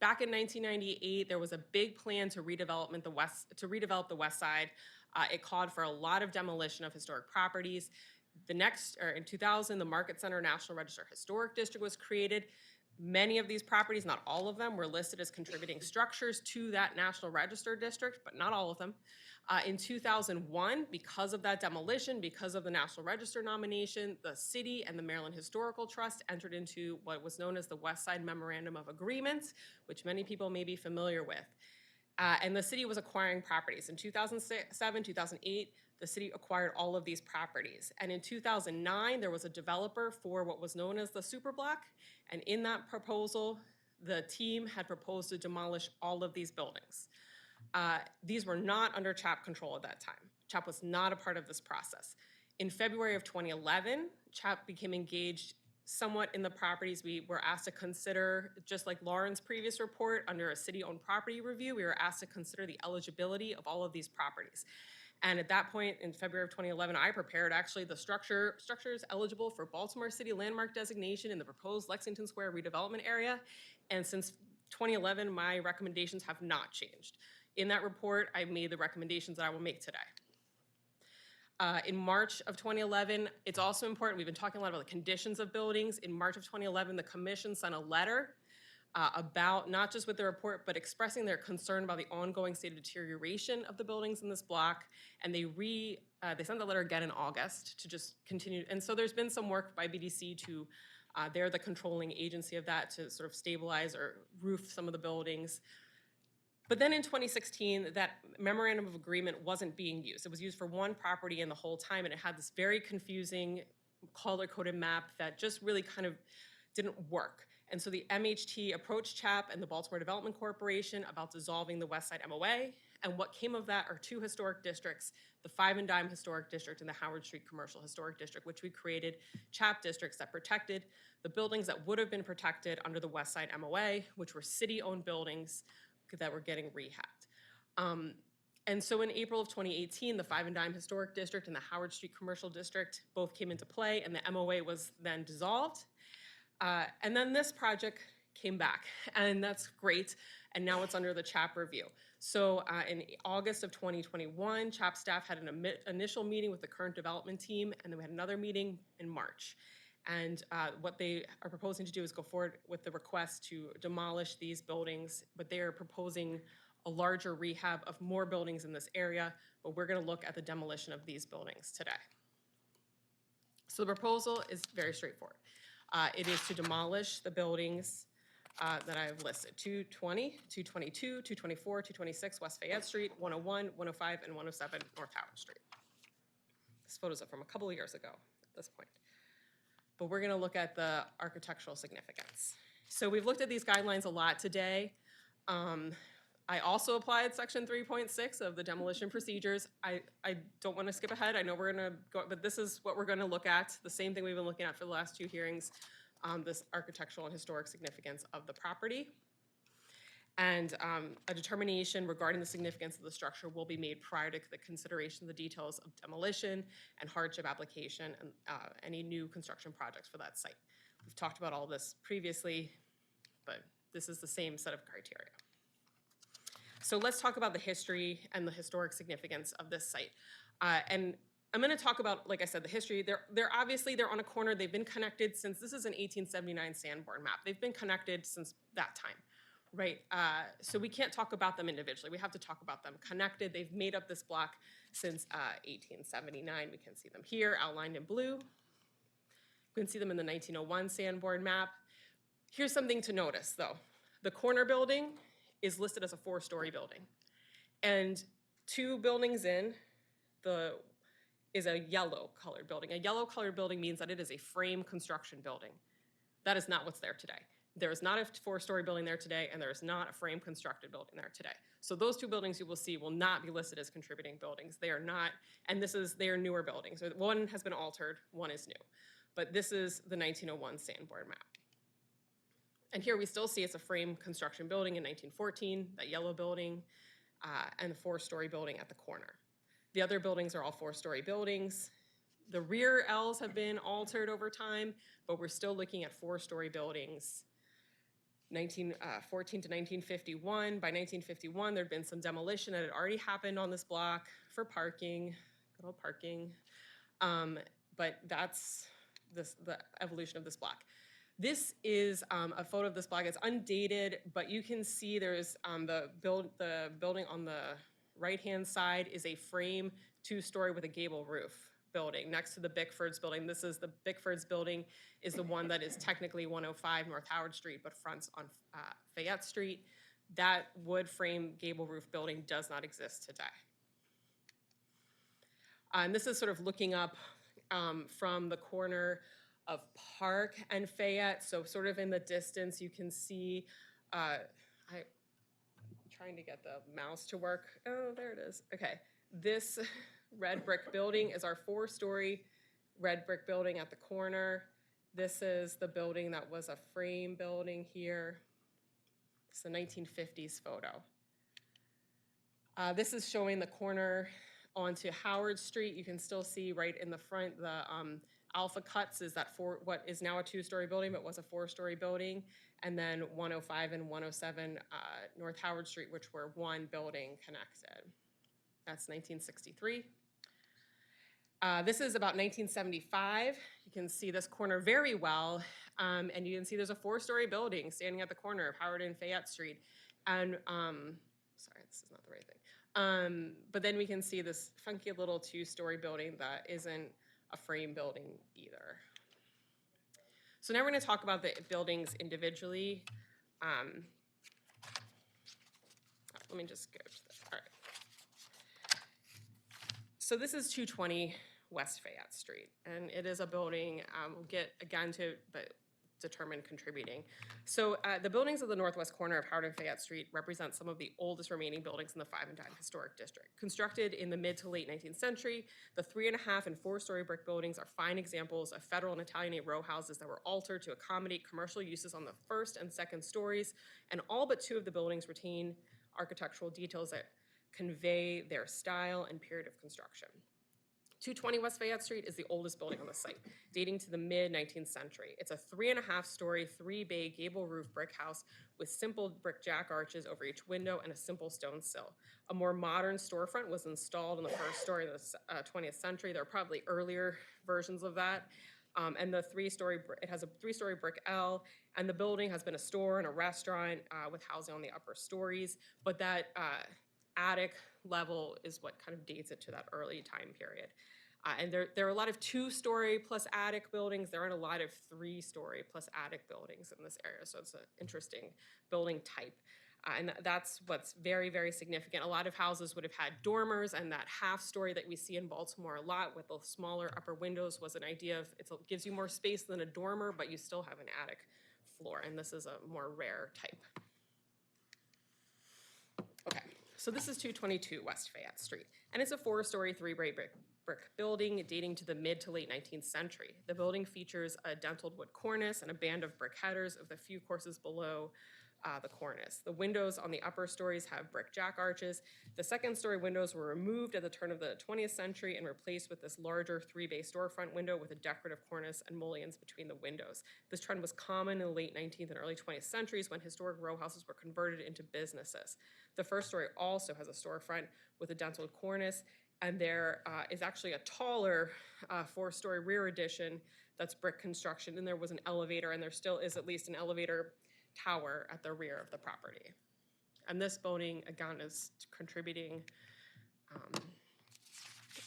Back in 1998, there was a big plan to redevelop the west side. It called for a lot of demolition of historic properties. In 2000, the Market Center National Register Historic District was created. Many of these properties, not all of them, were listed as contributing structures to that National Register District, but not all of them. In 2001, because of that demolition, because of the National Register nomination, the city and the Maryland Historical Trust entered into what was known as the West Side Memorandum of Agreement, which many people may be familiar with. And the city was acquiring properties. In 2007, 2008, the city acquired all of these properties. And in 2009, there was a developer for what was known as the Superblock. And in that proposal, the team had proposed to demolish all of these buildings. These were not under CHAP control at that time. CHAP was not a part of this process. In February of 2011, CHAP became engaged somewhat in the properties. We were asked to consider, just like Lauren's previous report, under a city-owned property review, we were asked to consider the eligibility of all of these properties. And at that point, in February of 2011, I prepared actually the structures eligible for Baltimore City landmark designation in the proposed Lexington Square redevelopment area. And since 2011, my recommendations have not changed. In that report, I made the recommendations that I will make today. In March of 2011, it's also important, we've been talking a lot about the conditions of buildings. In March of 2011, the commission sent a letter about, not just with the report, but expressing their concern about the ongoing state of deterioration of the buildings in this block. And they sent the letter again in August to just continue. And so there's been some work by BDC to, they're the controlling agency of that, to sort of stabilize or roof some of the buildings. But then in 2016, that memorandum of agreement wasn't being used. It was used for one property in the whole time, and it had this very confusing color-coded map that just really kind of didn't work. And so the MHT approached CHAP and the Baltimore Development Corporation about dissolving the West Side MOA. And what came of that are 2 historic districts, the 5 and Dime Historic District and the Howard Street Commercial Historic District, which we created CHAP districts that protected the buildings that would have been protected under the West Side MOA, which were city-owned buildings that were getting rehabbed. And so in April of 2018, the 5 and Dime Historic District and the Howard Street Commercial District both came into play, and the MOA was then dissolved. And then this project came back, and that's great, and now it's under the CHAP review. So in August of 2021, CHAP staff had an initial meeting with the current development team, and then we had another meeting in March. And what they are proposing to do is go forward with the request to demolish these buildings, but they are proposing a larger rehab of more buildings in this area, but we're going to look at the demolition of these buildings today. So the proposal is very straightforward. It is to demolish the buildings that I've listed: 220, 222, 224, 226 West Fayette Street, 101, 105, and 107 North Howard Street. This photos are from a couple of years ago at this point. But we're gonna look at the architectural significance. So we've looked at these guidelines a lot today. I also applied section 3.6 of the demolition procedures. I don't want to skip ahead. I know we're gonna go, but this is what we're gonna look at. The same thing we've been looking at for the last 2 hearings, this architectural and historic significance of the property. And a determination regarding the significance of the structure will be made prior to the consideration of the details of demolition and hardship application and any new construction projects for that site. We've talked about all this previously, but this is the same set of criteria. So let's talk about the history and the historic significance of this site. And I'm going to talk about, like I said, the history. They're obviously, they're on a corner. They've been connected since, this is an 1879 Sanborn map. They've been connected since that time, right? So we can't talk about them individually. We have to talk about them connected. They've made up this block since 1879. We can see them here outlined in blue. You can see them in the 1901 Sanborn map. Here's something to notice, though. The corner building is listed as a 4-story building. And 2 buildings in, is a yellow colored building. A yellow colored building means that it is a frame construction building. That is not what's there today. There is not a 4-story building there today, and there is not a frame constructed building there today. So those 2 buildings you will see will not be listed as contributing buildings. They are not, and they are newer buildings. So one has been altered, one is new. But this is the 1901 Sanborn map. And here we still see it's a frame construction building in 1914, that yellow building, and the 4-story building at the corner. The other buildings are all 4-story buildings. The rear Ls have been altered over time, but we're still looking at 4-story buildings. 1914 to 1951. By 1951, there'd been some demolition that had already happened on this block for parking, good old parking. But that's the evolution of this block. This is a photo of this block. It's undated, but you can see there's the building on the right-hand side is a frame 2-story with a gable roof building next to the Bickford's building. This is the Bickford's building, is the one that is technically 105 North Howard Street, but fronts on Fayette Street. That wood frame gable roof building does not exist today. And this is sort of looking up from the corner of Park and Fayette. So sort of in the distance, you can see, I'm trying to get the mouse to work. Oh, there it is. Okay, this red brick building is our 4-story red brick building at the corner. This is the building that was a frame building here. It's the 1950s photo. This is showing the corner onto Howard Street. You can still see right in the front, the Alpha Cuts is that what is now a 2-story building, but was a 4-story building. And then 105 and 107 North Howard Street, which were one building connected. That's 1963. This is about 1975. You can see this corner very well. And you can see there's a 4-story building standing at the corner of Howard and Fayette Street. And, sorry, this is not the right thing. But then we can see this funky little 2-story building that isn't a frame building either. So now we're going to talk about the buildings individually. Let me just go to this. All right. So this is 220 West Fayette Street, and it is a building, we'll get again to but determine contributing. So the buildings of the northwest corner of Howard and Fayette Street represent some of the oldest remaining buildings in the 5 and Dime Historic District. Constructed in the mid to late 19th century, the 3.5 and 4-story brick buildings are fine examples of Federal and Italianate row houses that were altered to accommodate commercial uses on the 1st and 2nd stories, and all but 2 of the buildings retain architectural details that convey their style and period of construction. 220 West Fayette Street is the oldest building on the site, dating to the mid-19th century. It's a 3.5-story, 3-bay gable roof brick house with simple brick jack arches over each window and a simple stone sill. A more modern storefront was installed in the 1st story of the 20th century. There are probably earlier versions of that. And the 3-story, it has a 3-story brick L, and the building has been a store and a restaurant with housing on the upper stories, but that attic level is what kind of dates it to that early time period. And there are a lot of 2-story plus attic buildings. There aren't a lot of 3-story plus attic buildings in this area, so it's an interesting building type. And that's what's very, very significant. A lot of houses would have had dormers, and that half-story that we see in Baltimore a lot with the smaller upper windows was an idea of it gives you more space than a dormer, but you still have an attic floor, and this is a more rare type. Okay, so this is 222 West Fayette Street, and it's a 4-story, 3-bay brick building dating to the mid to late 19th century. The building features a dentiled wood cornice and a band of brick headers of the few courses below the cornice. The windows on the upper stories have brick jack arches. The second-story windows were removed at the turn of the 20th century and replaced with this larger 3-bay storefront window with a decorative cornice and mullions between the windows. This trend was common in the late 19th and early 20th centuries when historic row houses were converted into businesses. The first story also has a storefront with a dentiled cornice, and there is actually a taller 4-story rear addition that's brick construction, and there was an elevator, and there still is at least an elevator tower at the rear of the property. And this building, again, is contributing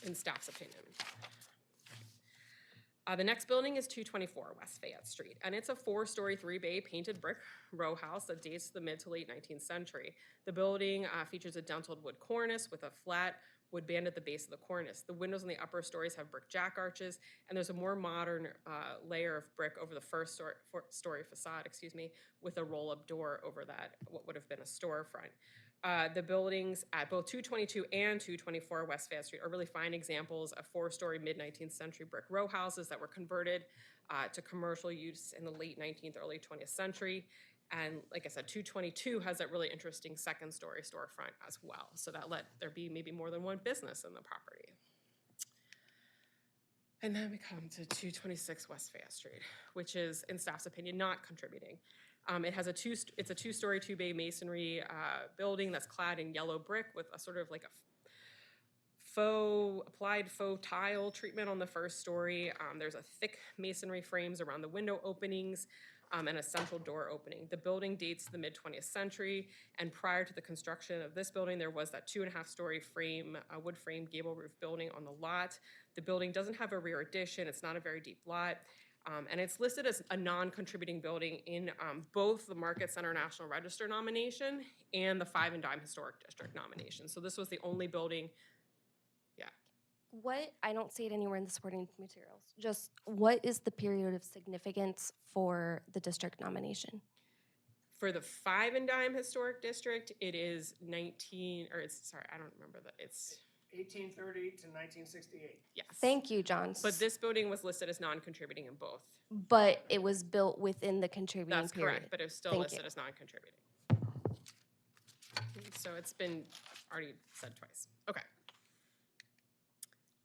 in staff's opinion. The next building is 224 West Fayette Street, and it's a 4-story, 3-bay painted brick row house that dates to the mid to late 19th century. The building features a dentiled wood cornice with a flat wood band at the base of the cornice. The windows in the upper stories have brick jack arches, and there's a more modern layer of brick over the first story facade, with a roll-up door over that, what would have been a storefront. The buildings at both 222 and 224 West Fayette Street are really fine examples of 4-story mid-19th century brick row houses that were converted to commercial use in the late 19th, early 20th century. And like I said, 222 has that really interesting second-story storefront as well. So that let there be maybe more than one business in the property. And then we come to 226 West Fayette Street, which is, in staff's opinion, not contributing. It's a 2-story, 2-bay masonry building that's clad in yellow brick with a sort of like a applied faux tile treatment on the first story. There's a thick masonry frames around the window openings and a central door opening. The building dates to the mid-20th century, and prior to the construction of this building, there was that 2.5-story wood frame gable roof building on the lot. The building doesn't have a rear addition. It's not a very deep lot. And it's listed as a non-contributing building in both the Market Center National Register nomination and the 5 and Dime Historic District nomination. So this was the only building, I don't see it anywhere in the supporting materials. Just what is the period of significance for the district nomination? For the 5 and Dime Historic District, it is I don't remember it's 1830 to 1968. Yes. Thank you, John. But this building was listed as non-contributing in both. But it was built within the contributing That's period. correct, but it's still Thank listed you. as non-contributing. So it's been already said twice. Okay.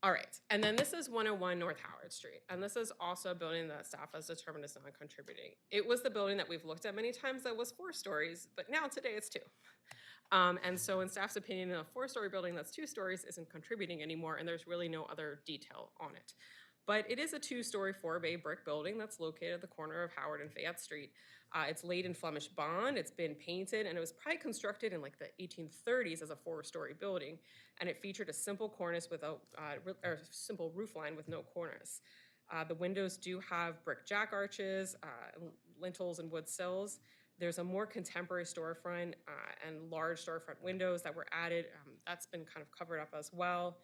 All right, and then this is 101 North Howard Street, and this is also a building that staff has determined is non-contributing. It was the building that we've looked at many times that was 4 stories, but now today it's 2. And so in staff's opinion, a 4-story building that's 2 stories isn't contributing anymore, and there's really no other detail on it. But it is a 2-story, 4-bay brick building that's located at the corner of Howard and Fayette Street. It's laid in Flemish bond, it's been painted, and it was probably constructed in like the 1830s as a 4-story building, and it featured a simple cornice with simple roof line with no cornice. The windows do have brick jack arches, lintels, and wood sills. There's a more contemporary storefront and large storefront windows that were added. That's been kind of covered up as well.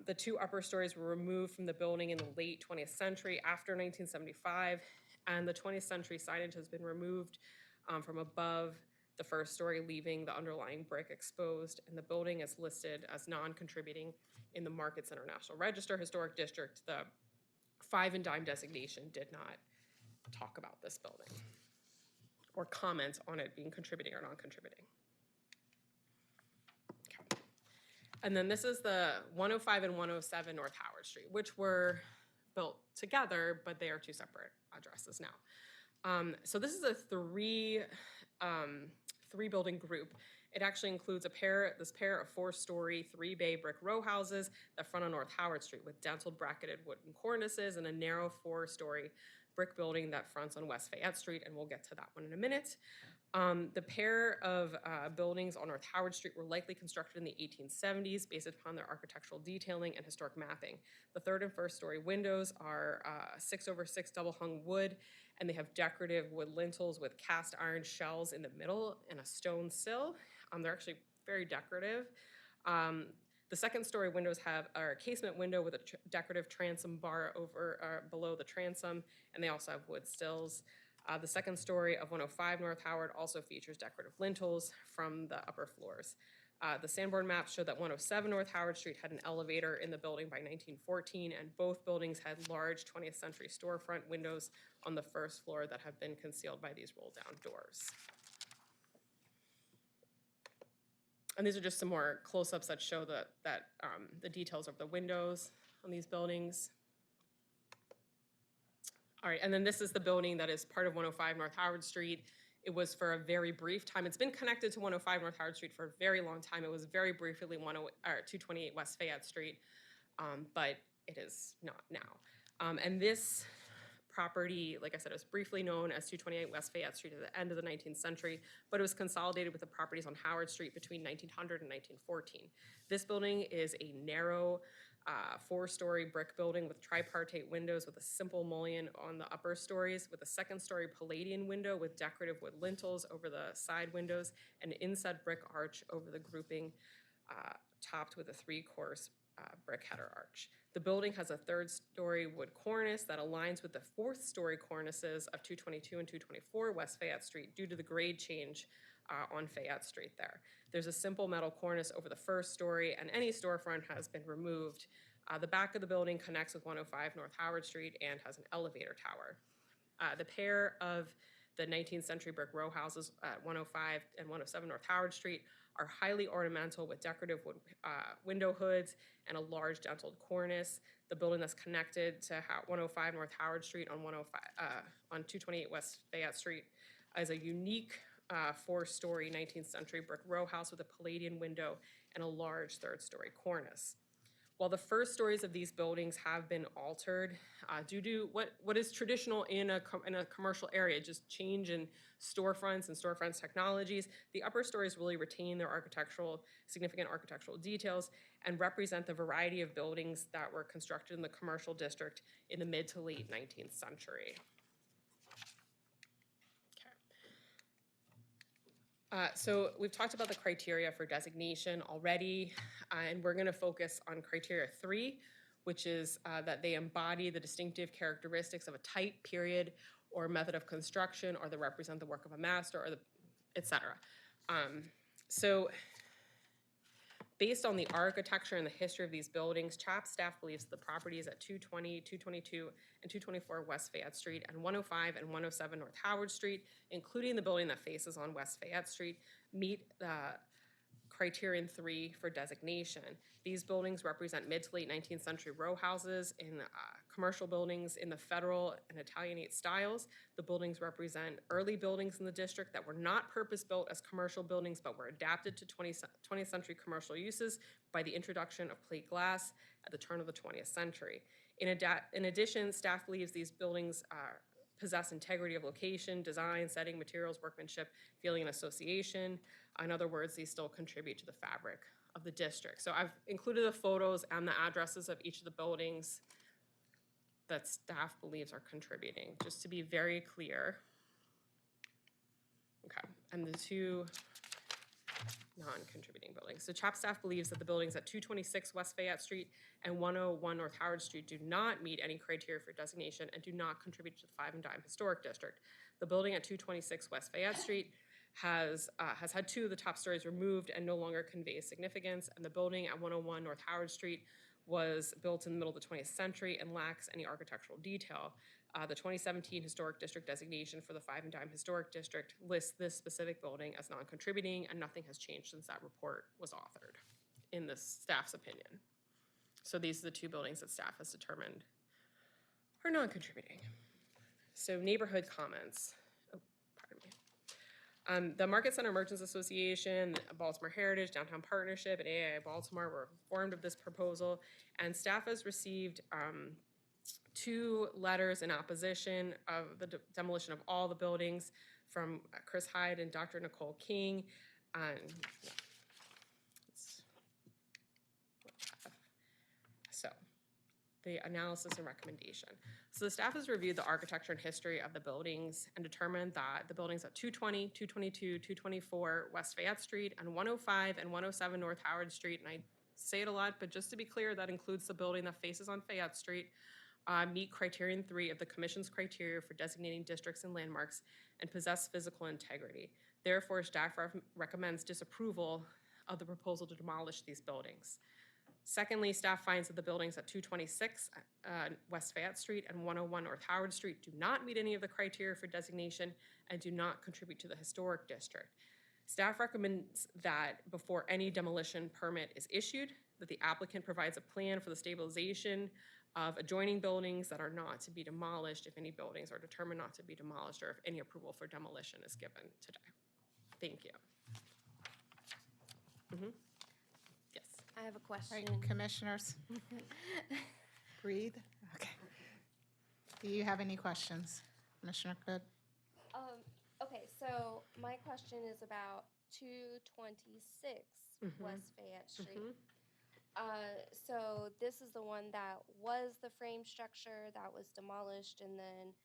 The 2 upper stories were removed from the building in the late 20th century after 1975, and the 20th century signage has been removed from above the first story, leaving the underlying brick exposed, and the building is listed as non-contributing in the Market Center National Register Historic District. The 5 and Dime designation did not talk about this building or comment on it being contributing or non-contributing. Okay. And then this is the 105 and 107 North Howard Street, which were built together, but they are 2 separate addresses now. So this is a 3-building group. It actually includes this pair of 4-story, 3-bay brick row houses that front on North Howard Street with dentiled bracketed wooden cornices, and a narrow 4-story brick building that fronts on West Fayette Street, and we'll get to that one in a minute. The pair of buildings on North Howard Street were likely constructed in the 1870s based upon their architectural detailing and historic mapping. The third and first story windows are 6/6 double hung wood, and they have decorative wood lintels with cast iron shells in the middle and a stone sill. They're actually very decorative. The second story windows are a casement window with a decorative transom bar over below the transom, and they also have wood stills. The second story of 105 North Howard also features decorative lintels from the upper floors. The Sanborn maps show that 107 North Howard Street had an elevator in the building by 1914, and both buildings had large 20th century storefront windows on the first floor that have been concealed by these roll-down doors. And these are just some more close-ups that show the details of the windows on these buildings. All right, and then this is the building that is part of 105 North Howard Street. It was for a very brief time. It's been connected to 105 North Howard Street for a very long time. It was very briefly 228 West Fayette Street, but it is not now. And this property, like I said, was briefly known as 228 West Fayette Street at the end of the 19th century, but it was consolidated with the properties on Howard Street between 1900 and 1914. This building is a narrow, four-story brick building with tripartite windows with a simple mullion on the upper stories, with a second-story Palladian window with decorative wood lintels over the side windows, and an inside brick arch over the grouping, topped with a three-course brick header arch. The building has a third-story wood cornice that aligns with the fourth-story cornices of 222 and 224 West Fayette Street due to the grade change on Fayette Street there. There's a simple metal cornice over the first story, and any storefront has been removed. The back of the building connects with 105 North Howard Street and has an elevator tower. The pair of the 19th century brick row houses at 105 and 107 North Howard Street are highly ornamental with decorative wood, window hoods and a large dentiled cornice. The building that's connected to 105 North Howard Street on 228 West Fayette Street is a unique four-story 19th century brick row house with a Palladian window and a large third-story cornice. While the first stories of these buildings have been altered due to what is traditional in a commercial area, just change in storefronts and storefronts technologies, the upper stories really retain their significant architectural details and represent the variety of buildings that were constructed in the commercial district in the mid to late 19th century. So we've talked about the criteria for designation already, and we're going to focus on criteria 3, which is that they embody the distinctive characteristics of a type, period, or method of construction, or that represent the work of a master, or et cetera. So based on the architecture and the history of these buildings, CHAP staff believes the properties at 220, 222, and 224 West Fayette Street and 105 and 107 North Howard Street, including the building that faces on West Fayette Street, meet criterion 3 for designation. These buildings represent mid to late 19th century row houses in commercial buildings in the Federal and Italianate styles. The buildings represent early buildings in the district that were not purpose-built as commercial buildings but were adapted to 20th century commercial uses by the introduction of plate glass at the turn of the 20th century. In addition, staff believes these buildings possess integrity of location, design, setting, materials, workmanship, feeling, and association. In other words, these still contribute to the fabric of the district. So I've included the photos and the addresses of each of the buildings that staff believes are contributing, just to be very clear. Okay, and the two non-contributing buildings. So CHAP staff believes that the buildings at 226 West Fayette Street and 101 North Howard Street do not meet any criteria for designation and do not contribute to the Five and Dime Historic District. The building at 226 West Fayette Street has had 2 of the top stories removed and no longer conveys significance, and the building at 101 North Howard Street was built in the middle of the 20th century and lacks any architectural detail. The 2017 Historic District designation for the Five and Dime Historic District lists this specific building as non-contributing, and nothing has changed since that report was authored in the staff's opinion. So these are the 2 buildings that staff has determined are non-contributing. So neighborhood comments. Oh, pardon me. The Market Center Merchants Association, Baltimore Heritage, Downtown Partnership, and AIA Baltimore were informed of this proposal, and staff has received 2 letters in opposition of the demolition of all the buildings from Chris Hyde and Dr. Nicole King. So, the analysis and recommendation. So the staff has reviewed the architecture and history of the buildings and determined that the buildings at 220, 222, 224 West Fayette Street, and 105 and 107 North Howard Street, and I say it a lot, but just to be clear, that includes the building that faces on Fayette Street, meet criterion 3 of the Commission's criteria for designating districts and landmarks and possess physical integrity. Therefore, staff recommends disapproval of the proposal to demolish these buildings. Secondly, staff finds that the buildings at 226 West Fayette Street and 101 North Howard Street do not meet any of the criteria for designation and do not contribute to the historic district. Staff recommends that before any demolition permit is issued, that the applicant provides a plan for the stabilization of adjoining buildings that are not to be demolished if any buildings are determined not to be demolished or if any approval for demolition is given today. Thank you. Yes. I have a question. Right, commissioners? Breathe. Okay. Do you have any questions, Commissioner Good? Okay, so my question is about 226 West Fayette Street. So this is the one that was the frame structure that was demolished, and then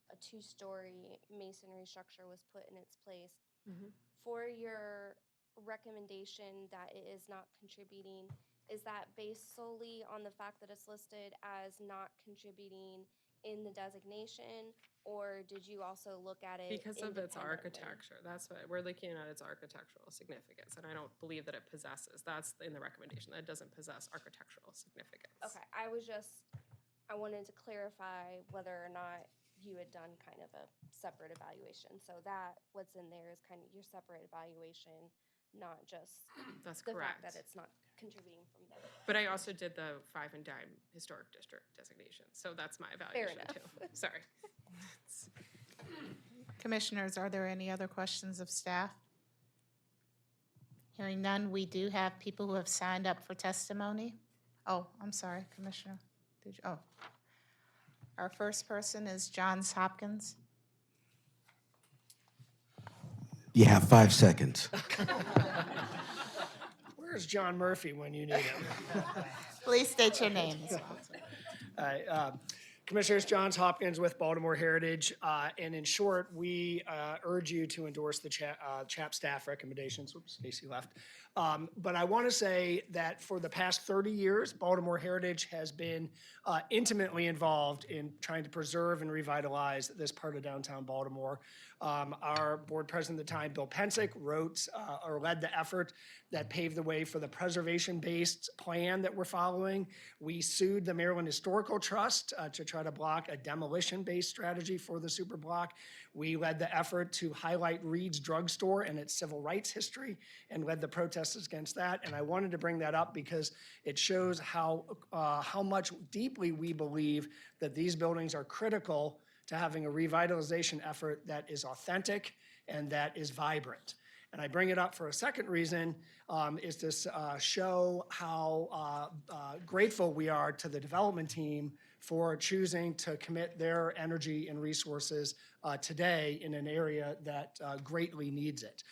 a 2-story masonry structure was put in its place. For your recommendation that it is not contributing, is that based solely on the fact that it's listed as not contributing in the designation, or did you also look at it Because of its independently? architecture, that's what we're looking at, its architectural significance, and I don't believe that it possesses, that's in the recommendation, that it doesn't possess architectural significance. Okay, I wanted to clarify whether or not you had done kind of a separate evaluation. So that, what's in there is kind of your separate evaluation, not just That's the fact correct. that it's not contributing from there. But I also did the 5 and dime historic district designation, so that's my evaluation too. enough. Sorry. Commissioners, are there any other questions of staff? Hearing none, we do have people who have signed up for testimony. Oh, I'm sorry, Commissioner. Oh. Our first person is Johns Hopkins. You have 5 seconds. Where's John Murphy when you need him? Please state your name as well. Commissioners, Johns Hopkins with Baltimore Heritage. And in short, we urge you to endorse the CHAP staff recommendations. Oops, Stacy left. But I want to say that for the past 30 years, Baltimore Heritage has been intimately involved in trying to preserve and revitalize this part of downtown Baltimore. Our board president at the time, Bill Pensick, wrote or led the effort that paved the way for the preservation-based plan that we're following. We sued the Maryland Historical Trust to try to block a demolition-based strategy for the super block. We led the effort to highlight Reed's Drugstore and its civil rights history and led the protests against that. And I wanted to bring that up because it shows how much deeply we believe that these buildings are critical to having a revitalization effort that is authentic and that is vibrant. And I bring it up for a second reason, is to show how grateful we are to the development team for choosing to commit their energy and resources today in an area that greatly needs it.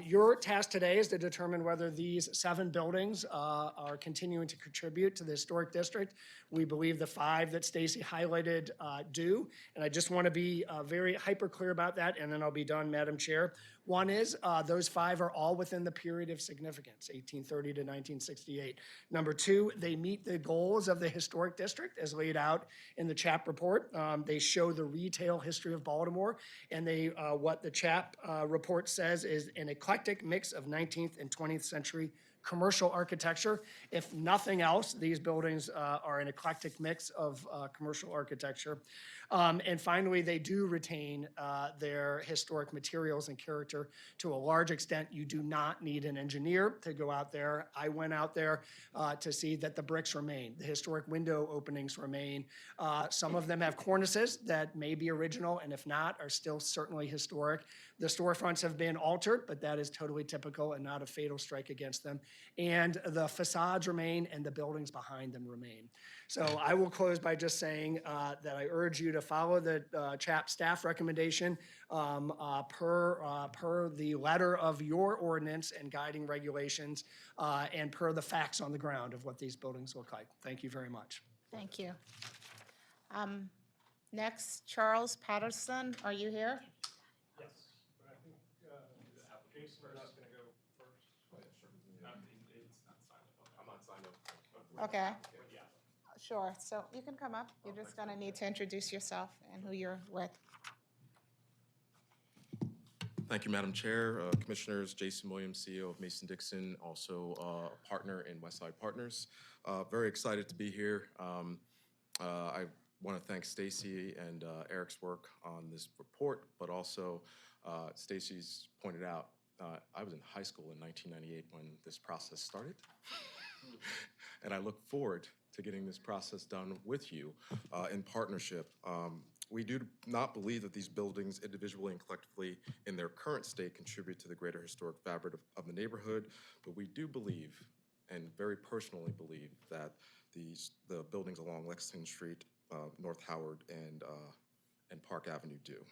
Your task today is to determine whether these 7 buildings are continuing to contribute to the historic district. We believe the 5 that Stacy highlighted do, and I just want to be very hyper clear about that, and then I'll be done, Madam Chair. One is those 5 are all within the period of significance, 1830 to 1968. Number 2, they meet the goals of the historic district as laid out in the CHAP report. They show the retail history of Baltimore, and they what the CHAP report says is an eclectic mix of 19th and 20th century commercial architecture. If nothing else, these buildings are an eclectic mix of commercial architecture. And finally, they do retain their historic materials and character to a large extent. You do not need an engineer to go out there. I went out there to see that the bricks remain, the historic window openings remain. Some of them have cornices that may be original, and if not, are still certainly historic. The storefronts have been altered, but that is totally typical and not a fatal strike against them. and the facades remain and the buildings behind them remain. So I will close by just saying that I urge you to follow the CHAP staff recommendation per the letter of your ordinance and guiding regulations and per the facts on the ground of what these buildings look like. Thank you very much. Thank you. Next, Charles Patterson, are you here? Yes, but I think the application is not going to go first. It's not signed up. I'm not signed up. Okay. Yeah. Sure, so you can come up. You're just gonna need to introduce yourself and who you're with. Thank you, Madam Chair, Commissioners. Jason Williams, CEO of Mason-Dixon, also a partner in Westside Partners. Very excited to be here. I want to thank Stacy and Eric's work on this report, but also Stacy's pointed out, I was in high school in 1998 when this process started. And I look forward to getting this process done with you in partnership. We do not believe that these buildings individually and collectively in their current state contribute to the greater historic fabric of the neighborhood, but we do believe, and very personally believe, that the buildings along Lexington Street, North Howard, and Park Avenue do.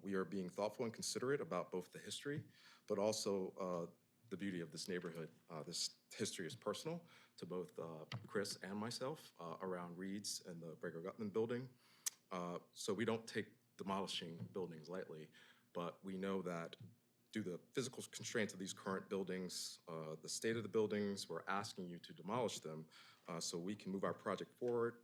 We are being thoughtful and considerate about both the history, but also the beauty of this neighborhood. This history is personal to both Chris and myself around Reed's and the Brager-Gutman building. So we don't take demolishing buildings lightly, but we know that due to the physical constraints of these current buildings, the state of the buildings, we're asking you to demolish them so we can move our project forward,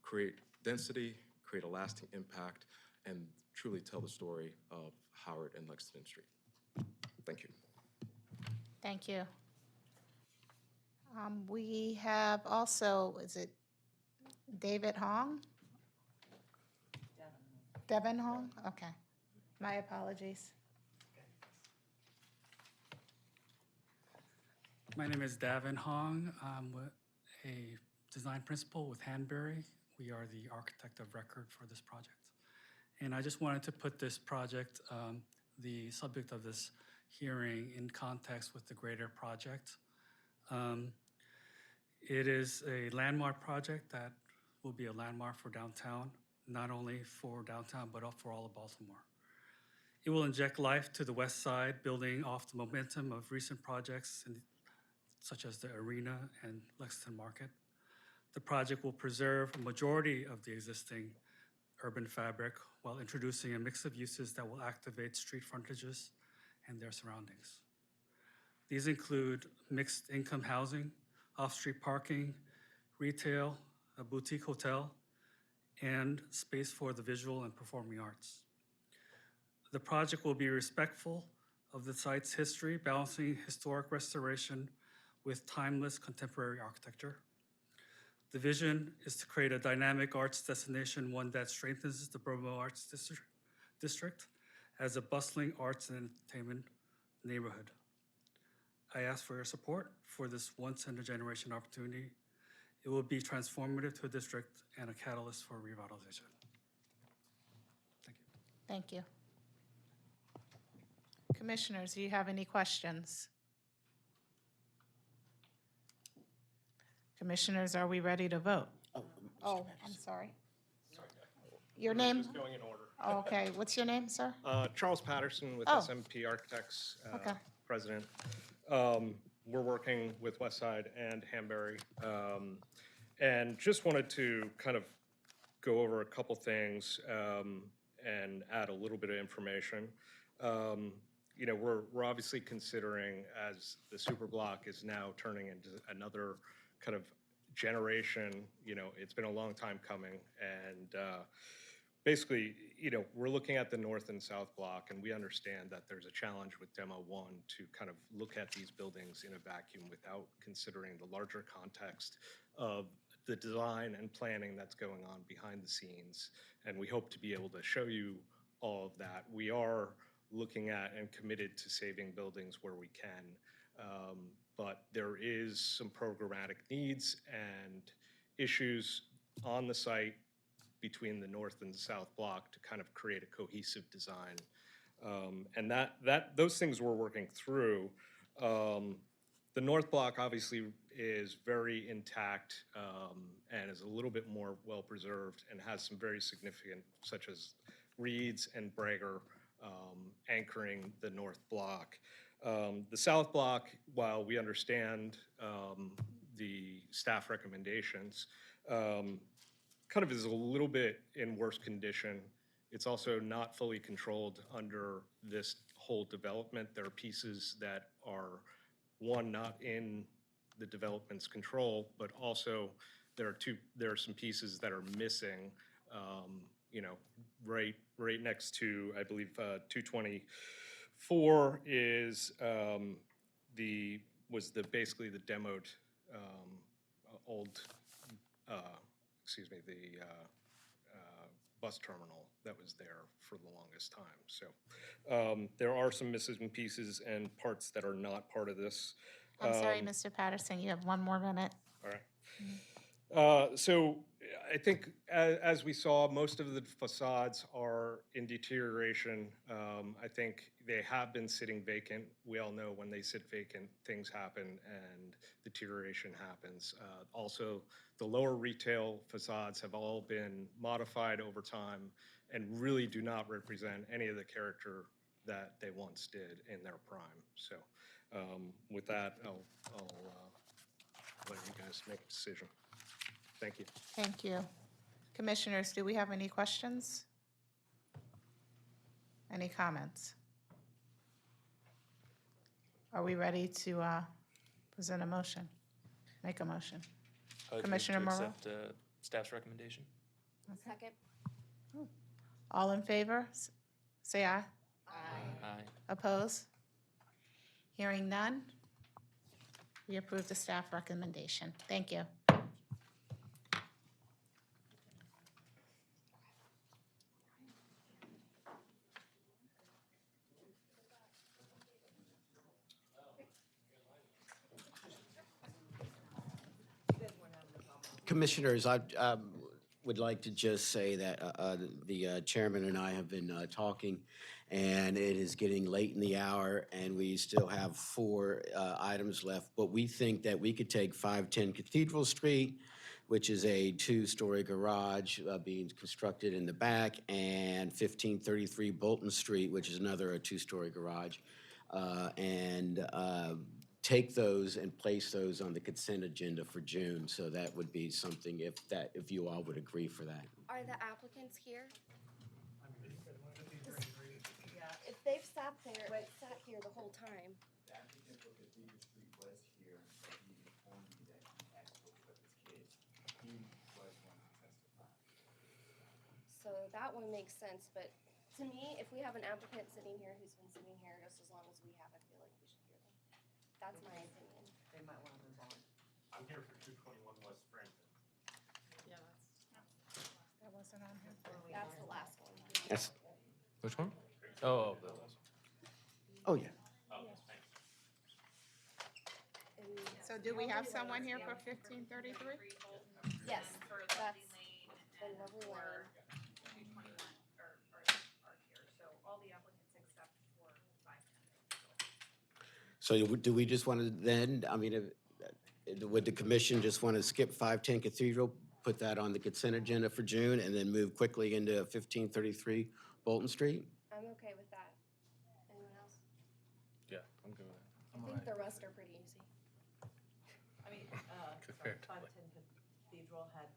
create density, create a lasting impact, and truly tell the story of Howard and Lexington Street. Thank you. Thank you. We have also, is it David Hong? Devin Hong? Okay. My apologies. My name is Davin Hong. I'm a design principal with Hanbury. We are the architect of record for this project. And I just wanted to put this project, the subject of this hearing, in context with the greater project. It is a landmark project that will be a landmark for downtown, not only for downtown, but for all of Baltimore. It will inject life to the west side, building off the momentum of recent projects such as the Arena and Lexington Market. The project will preserve a majority of the existing urban fabric while introducing a mix of uses that will activate street frontages and their surroundings. These include mixed income housing, off-street parking, retail, a boutique hotel, and space for the visual and performing arts. The project will be respectful of the site's history, balancing historic restoration with timeless contemporary architecture. The vision is to create a dynamic arts destination, one that strengthens the Bromo Arts District as a bustling arts and entertainment neighborhood. I ask for your support for this once-in-a-generation opportunity. It will be transformative to the district and a catalyst for revitalization. Thank you. Thank you. Commissioners, do you have any questions? Commissioners, are we ready to vote? Oh, I'm sorry. Your name? Just going in order. Oh, okay, what's your name, sir? Charles Patterson with Oh. SMP Architects, Okay. President. We're working with Westside and Hanbury. And just wanted to kind of go over a couple things and add a little bit of information. You know, we're obviously considering, as the super block is now turning into another kind of generation, you know, it's been a long time coming. And basically, you know, we're looking at the north and south block, and we understand that there's a challenge with Demo 1 to kind of look at these buildings in a vacuum without considering the larger context of the design and planning that's going on behind the scenes. And we hope to be able to show you all of that. We are looking at and committed to saving buildings where we can. But there is some programmatic needs and issues on the site between the north and the south block to kind of create a cohesive design. And those things we're working through. The north block obviously is very intact and is a little bit more well-preserved and has some very significant, such as reeds and bragger anchoring the north block. The south block, while we understand the staff recommendations, kind of is a little bit in worse condition. It's also not fully controlled under this whole development. There are pieces that are, one, not in the development's control, but also there are some pieces that are missing, you know, right next to, I believe, 224 is basically the demoed old, excuse me, the bus terminal that was there for the longest time. So there are some missing pieces and parts that are not part of this. I'm sorry, Mr. Patterson, you have 1 more minute. All right. So I think as we saw, most of the facades are in deterioration. I think they have been sitting vacant. We all know when they sit vacant, things happen and deterioration happens. Also, the lower retail facades have all been modified over time and really do not represent any of the character that they once did in their prime. So with that, I'll let you guys make a decision. Thank you. Thank you. Commissioners, do we have any questions? Any comments? Are we ready to present a motion? Make a motion? I would move Commissioner to Morrow? accept staff's recommendation. Second. All in favor? Say aye. Aye. Oppose? Hearing none? We approve the staff recommendation. Thank you. Commissioners, I would like to just say that the chairman and I have been talking, and it is getting late in the hour, and we still have 4 items left. But we think that we could take 510 Cathedral Street, which is a 2-story garage being constructed in the back, and 1533 Bolton Street, which is another 2-story garage, and take those and place those on the consent agenda for June. So that would be something if you all would agree for that. Are the applicants here? Yeah, if they've sat here the whole time. The applicant for Cathedral Street was here, but he informed me that he had to go pick up his kids. He was one to testify. So that one makes sense, but to me, if we have an applicant sitting here who's been sitting here just as long as we have, I feel like we should hear them. That's my opinion. They might want to move on. I'm here for 221 West Franklin. Yeah, That wasn't on here. that's the last one. Yes. Which one? Oh, that was. Oh, yeah. So do we have someone here for 1533? Yes, that's the lovely line. So do we just want to then, I mean, would the commission just want to skip 510 Cathedral, put that on the consent agenda for June, and then move quickly into 1533 Bolton Street? I'm okay with that. Anyone else? Yeah, I'm good with that. I think the rest are pretty easy. I mean, Comparatively. 510 Cathedral had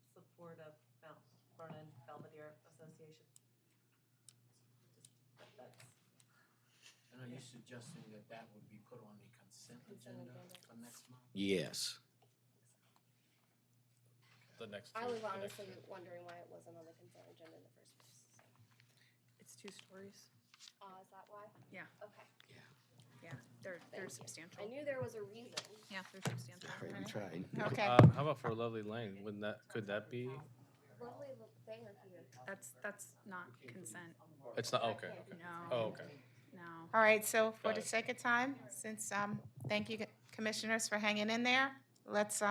support of Mount Vernon Belvedere Association. That's And are you suggesting that that would be put on the consent agenda for next month? Yes. The next I two- was the next honestly two. wondering why it wasn't on the consent agenda in the first place. So. It's 2 stories. Is that why? Yeah. Okay. Yeah, they're Thank you. substantial. I knew there was a reason. Yeah, they're substantial. Sorry, we tried. Okay. How about for Lovely Lane? Wouldn't that, could that be? Lovely, they are here. That's not consent. It's not, okay, okay. No. Oh, okay. No. All right, so for Got the it. sake of time, since, thank you, commissioners, for hanging in there. Let's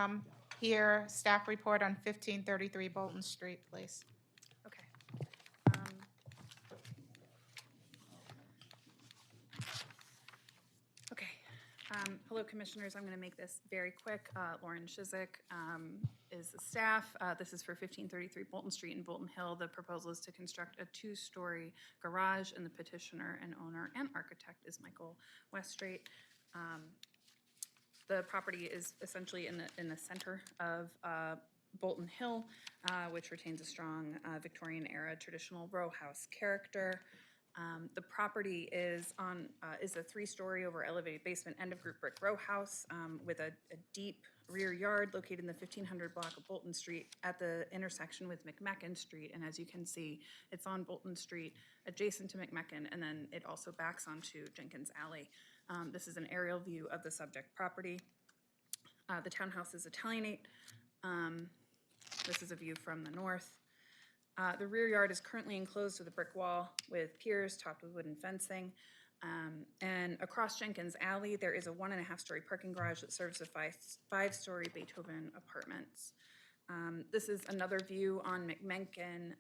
hear staff report on 1533 Bolton Street, please. Okay. Okay. Hello, Commissioners. I'm going to make this very quick. Lauren Shizik is the staff. This is for 1533 Bolton Street in Bolton Hill. The proposal is to construct a two-story garage, and the petitioner and owner and architect is Michael Weststrait. The property is essentially in the center of Bolton Hill, which retains a strong Victorian-era traditional row house character. The property is a three-story over elevated basement end of group brick row house with a deep rear yard located in the 1500 block of Bolton Street at the intersection with McMecken Street. And as you can see, it's on Bolton Street adjacent to McMecken, and then it also backs onto Jenkins Alley. This is an aerial view of the subject property. The townhouse is Italianate. This is a view from the north. The rear yard is currently enclosed with a brick wall with piers topped with wooden fencing. And across Jenkins Alley, there is a 1.5-story parking garage that serves the five-story Beethoven apartments. This is another view on McMecken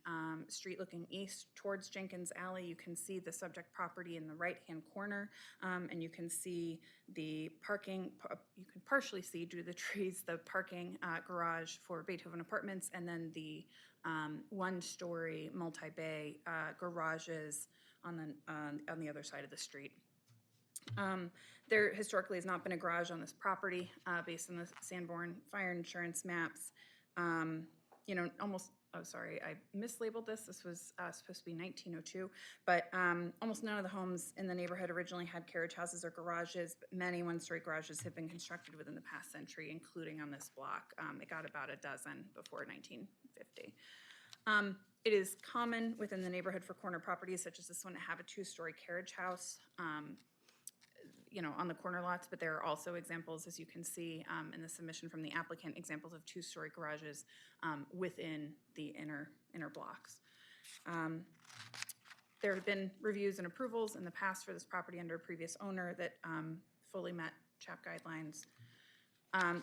Street looking east towards Jenkins Alley. You can see the subject property in the right-hand corner, and you can see the parking, you can partially see due to the trees, the parking garage for Beethoven Apartments, and then the one-story multi-bay garages on the other side of the street. There historically has not been a garage on this property based on the Sanborn fire insurance maps. I mislabeled this. This was supposed to be 1902, but almost none of the homes in the neighborhood originally had carriage houses or garages, but many one-story garages have been constructed within the past century, including on this block. It got about a dozen before 1950. It is common within the neighborhood for corner properties such as this one to have a two-story carriage house on the corner lots, but there are also examples, as you can see in the submission from the applicant, examples of two-story garages within the inner blocks. There have been reviews and approvals in the past for this property under a previous owner that fully met CHAP guidelines.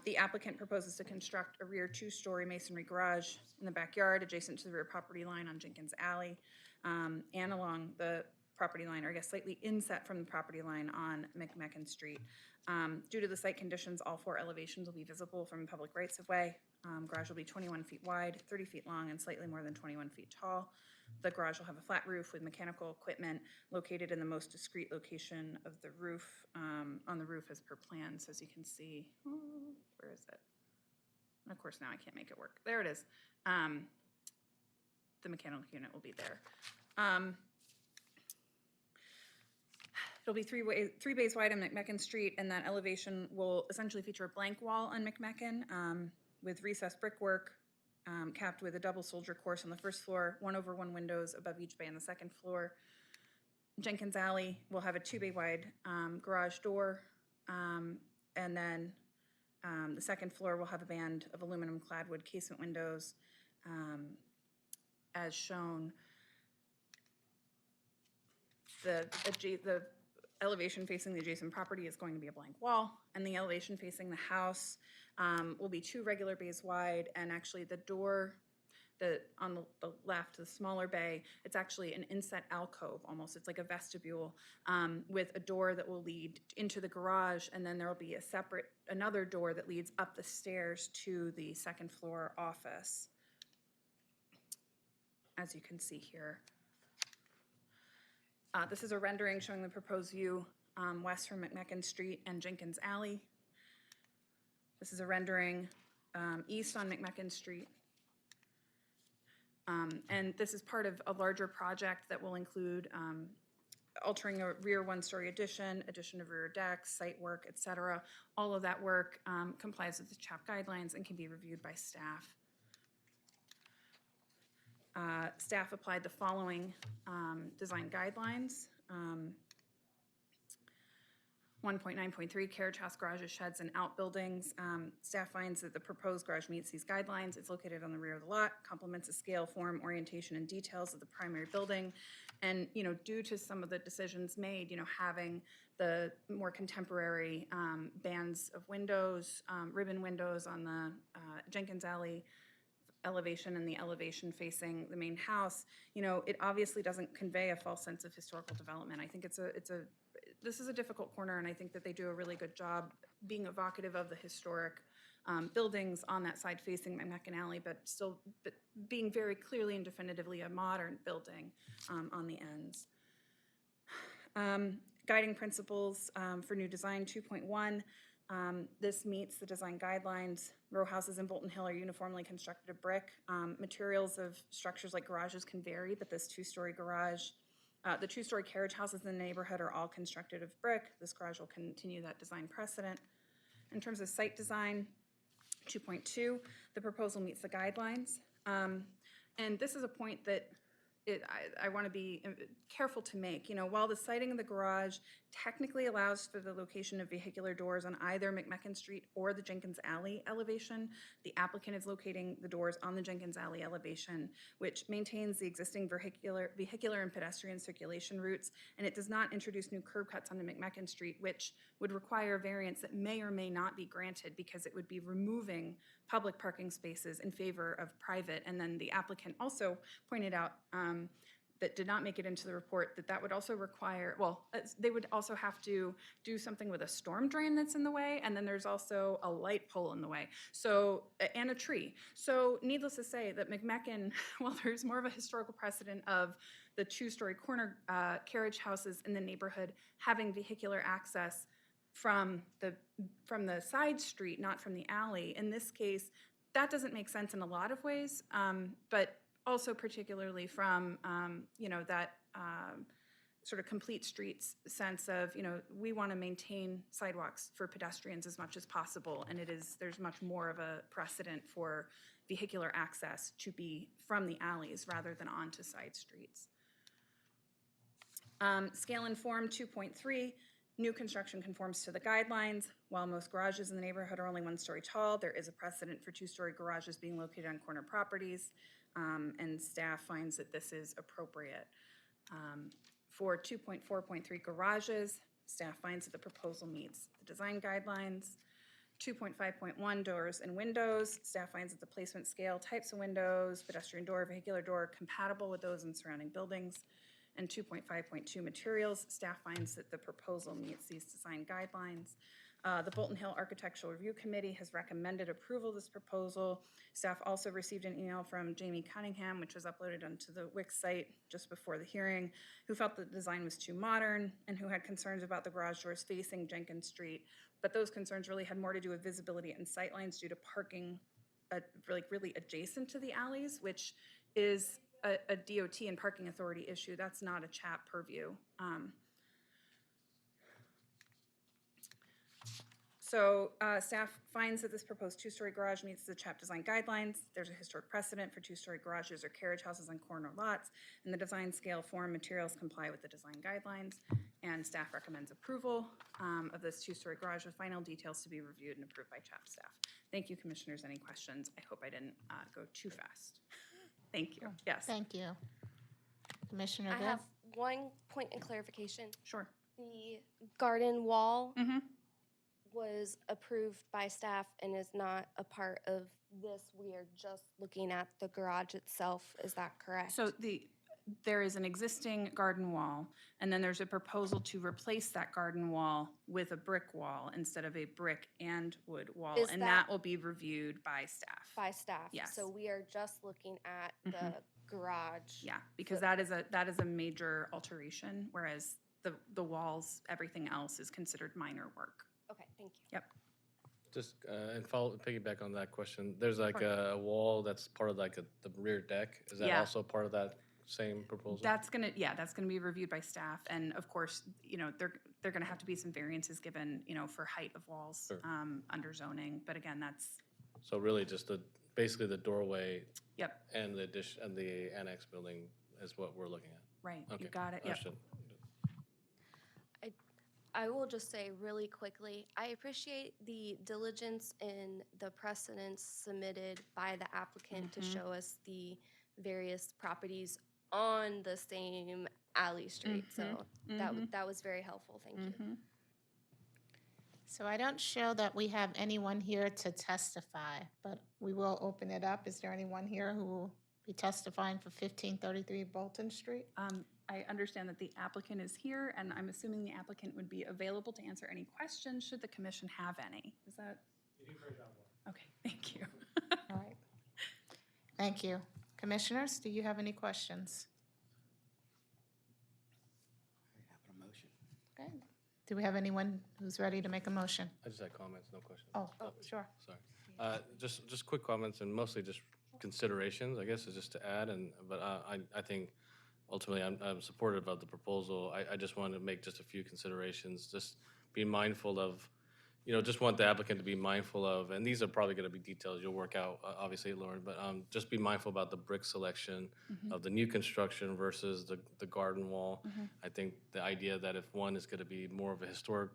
The applicant proposes to construct a rear two-story masonry garage in the backyard adjacent to the rear property line on Jenkins Alley and along the property line, or I guess slightly inset from the property line on McMecken Street. Due to the site conditions, all four elevations will be visible from public rights-of-way. Garage will be 21 feet wide, 30 feet long, and slightly more than 21 feet tall. The garage will have a flat roof with mechanical equipment located in the most discreet location of the roof, on the roof as per plans, as you can see. Where is it? And of course, now I can't make it work. There it is. The mechanical unit will be there. It'll be three bays wide on McMecken Street, and that elevation will essentially feature a blank wall on McMecken with recessed brickwork capped with a double soldier course on the first floor, 1/1 windows above each bay on the second floor. Jenkins Alley will have a 2-bay wide garage door, and then the second floor will have a band of aluminum clad wood casement windows as shown. The elevation facing the adjacent property is going to be a blank wall, and the elevation facing the house will be 2 regular bays wide, and actually the door on the left, the smaller bay, it's actually an inset alcove almost. It's like a vestibule with a door that will lead into the garage, and then there will be another door that leads up the stairs to the second floor office, as you can see here. This is a rendering showing the proposed view west from McMecken Street and Jenkins Alley. This is a rendering east on McMecken Street. And this is part of a larger project that will include altering a rear 1-story addition of rear decks, site work, etc. All of that work complies with the CHAP guidelines and can be reviewed by staff. Staff applied the following design guidelines. 1.9.3, carriage house, garages, sheds, and outbuildings. Staff finds that the proposed garage meets these guidelines. It's located on the rear of the lot, complements the scale, form, orientation, and details of the primary building. And, due to some of the decisions made, having the more contemporary bands of windows, ribbon windows on the Jenkins Alley elevation and the elevation facing the main house, it obviously doesn't convey a false sense of historical development. I think it's this is a difficult corner, and I think that they do a really good job being evocative of the historic buildings on that side facing McMecken Alley, but still being very clearly and definitively a modern building on the ends. Guiding principles for new design 2.1. This meets the design guidelines. Row houses in Bolton Hill are uniformly constructed of brick. Materials of structures like garages can vary, but this two-story garage, the two-story carriage houses in the neighborhood are all constructed of brick. This garage will continue that design precedent. In terms of site design, 2.2, the proposal meets the guidelines. And this is a point that I want to be careful to make. You know, while the siting of the garage technically allows for the location of vehicular doors on either McMecken Street or the Jenkins Alley elevation, the applicant is locating the doors on the Jenkins Alley elevation, which maintains the existing vehicular and pedestrian circulation routes, and it does not introduce new curb cuts onto McMecken Street, which would require variance that may or may not be granted because it would be removing public parking spaces in favor of private. And then the applicant also pointed out that did not make it into the report that would also require, well, they would also have to do something with a storm drain that's in the way, and then there's also a light pole in the way, so, and a tree. So needless to say that McMecken, while there's more of a historical precedent of the two-story corner carriage houses in the neighborhood having vehicular access from the side street, not from the alley. In this case, that doesn't make sense in a lot of ways, but also particularly from, you know, that sort of complete streets sense of, you know, we want to maintain sidewalks for pedestrians as much as possible, and there's much more of a precedent for vehicular access to be from the alleys rather than onto side streets. Scale and form 2.3. New construction conforms to the guidelines. While most garages in the neighborhood are only 1 story tall, there is a precedent for 2-story garages being located on corner properties, and staff finds that this is appropriate. For 2.4.3 garages, staff finds that the proposal meets the design guidelines. 2.5.1 doors and windows, staff finds that the placement, scale, types of windows, pedestrian door, vehicular door, are compatible with those in surrounding buildings. And 2.5.2 materials, staff finds that the proposal meets these design guidelines. The Bolton Hill Architectural Review Committee has recommended approval of this proposal. Staff also received an email from Jamie Cunningham, which was uploaded onto the Wix site just before the hearing, who felt the design was too modern and who had concerns about the garage doors facing Jenkins Street. But those concerns really had more to do with visibility and sightlines due to parking really adjacent to the alleys, which is a DOT and parking authority issue. That's not a CHAP purview. So staff finds that this proposed 2-story garage meets the CHAP design guidelines. There's a historic precedent for 2-story garages or carriage houses on corner lots, and the design, scale, form, materials comply with the design guidelines. And staff recommends approval of this 2-story garage with final details to be reviewed and approved by CHAP staff. Thank you, commissioners. Any questions? I hope I didn't go too fast. Thank you. Yes. Thank you. Commissioner I Good? have one point in clarification. Sure. The garden wall was approved by staff and is not a part of this. We are just looking at the garage itself. Is that correct? So there is an existing garden wall, and then there's a proposal to replace that garden wall with a brick wall instead of a brick and wood wall, Is and that- that will be reviewed by staff. By staff? Yes. So we are just looking at the garage? Yeah, because that is a major alteration, whereas the walls, everything else is considered minor work. Okay, thank you. Yep. Just, and piggyback on that question, there's like Sure. a wall that's part of like the rear deck. Is that Yeah. also part of that same proposal? That's gonna be reviewed by staff, and of course, you know, they're gonna have to be some variances given, you know, for height of walls, Sure. under zoning, but again, that's, So really just basically the doorway. Yep. And the addition, and the annex building is what we're looking at. right, Okay. you got it, yep. Understood. I will just say really quickly, I appreciate the diligence in the precedents submitted by the applicant to show us the various properties on the same alley street. So that was very helpful. Thank you. So I don't show that we have anyone here to testify, but we will open it up. Is there anyone here who will be testifying for 1533 Bolton Street. I understand that the applicant is here, and I'm assuming the applicant would be available to answer any questions should the commission have any. Is that? Okay, thank you. All right. Thank you. Commissioners, do you have any questions? Have a motion. Okay. Do we have anyone who's ready to make a motion? I just had comments, no questions. Oh, sure. Sorry. Just quick comments and mostly just considerations, I guess, is just to add, but I think ultimately I'm supportive of the proposal. I just wanted to make just a few considerations, just be mindful of, just want the applicant to be mindful of, and these are probably going to be details you'll work out, obviously, Lauren, but just be mindful about the brick selection of the new construction versus the garden wall. I think the idea that if one is going to be more of a historic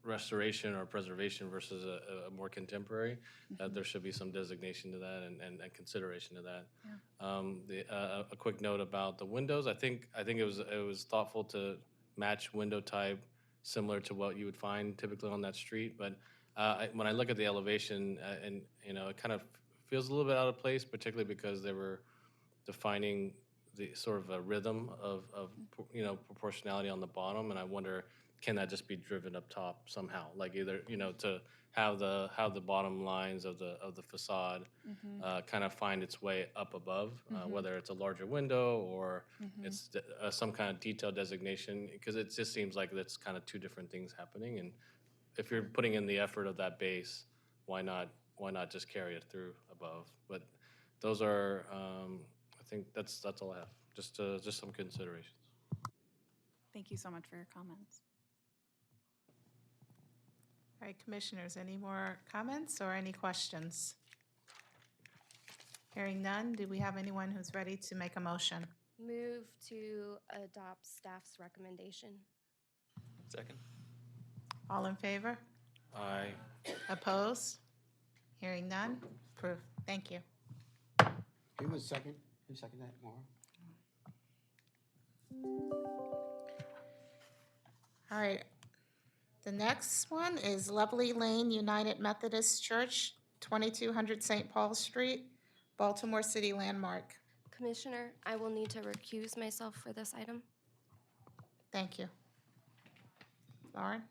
restoration or preservation versus a more contemporary, that there should be some designation to that and consideration to that. A quick note about the windows. I think it was thoughtful to match window type similar to what you would find typically on that street. But when I look at the elevation, and it kind of feels a little bit out of place, particularly because they were defining the sort of a rhythm of proportionality on the bottom, and I wonder, can that just be driven up top somehow? Like either to have the bottom lines of the facade kind of find its way up above, whether it's a larger window or it's some kind of detail designation, because it just seems like that's kind of two different things happening. And if you're putting in the effort of that base, why not just carry it through above? But those are, I think that's all I have. Just some considerations. Thank you so much for your comments. All right, commissioners, any more comments or any questions? Hearing none, do we have anyone who's ready to make a motion? Move to adopt staff's recommendation. Second. All in favor? Aye. Opposed? Hearing none? Approved. Thank you. Who was second? Who seconded that, Maura? All right. The next one is Lovely Lane United Methodist Church, 2200 St. Paul Street, Baltimore City landmark. Commissioner, I will need to recuse myself for this item. Thank you. Lauren?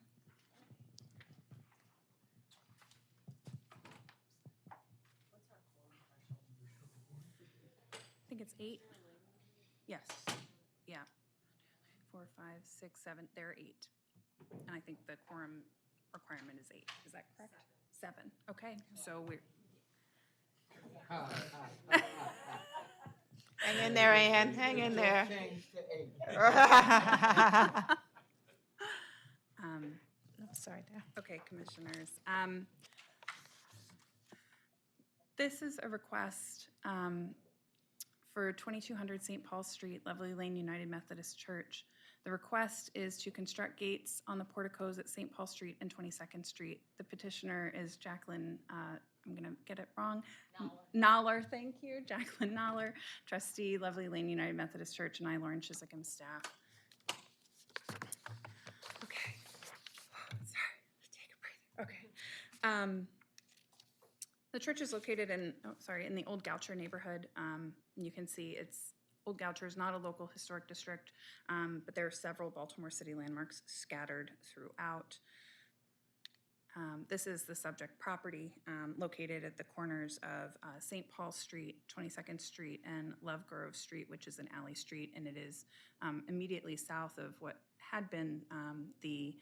I think it's 8. Yes. Yeah. 4, 5, 6, 7. There are 8. And I think the quorum requirement is 8. Is that correct? 7. Okay. So we're. Hang in there, Ann. Hang in there. I'm sorry, dear. Okay, commissioners. This is a request for 2200 St. Paul Street, Lovely Lane United Methodist Church. The request is to construct gates on the porticos at St. Paul Street and 22nd Street. The petitioner is Jacqueline, I'm going to get it wrong. Noller, thank you. Jacqueline Noller, trustee, Lovely Lane United Methodist Church, and I, Lauren Chisholm, staff. Okay. Sorry, take a breather. Okay. The church is located in the Old Goucher neighborhood. You can see Old Goucher is not a local historic district, but there are several Baltimore City landmarks scattered throughout. This is the subject property located at the corners of St. Paul Street, 22nd Street, and Love Grove Street, which is an alley street, and it is immediately south of what had been the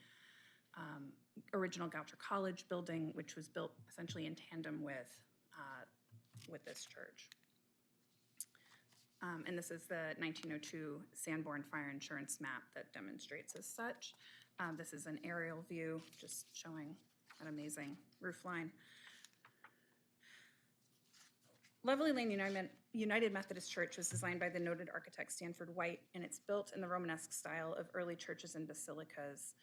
original Goucher College building, which was built essentially in tandem with this church. And this is the 1902 Sanborn Fire Insurance map that demonstrates as such. This is an aerial view just showing that amazing roof line. Lovely Lane United Methodist Church was designed by the noted architect Stanford White, and it's built in the Romanesque style of early churches and basilicas.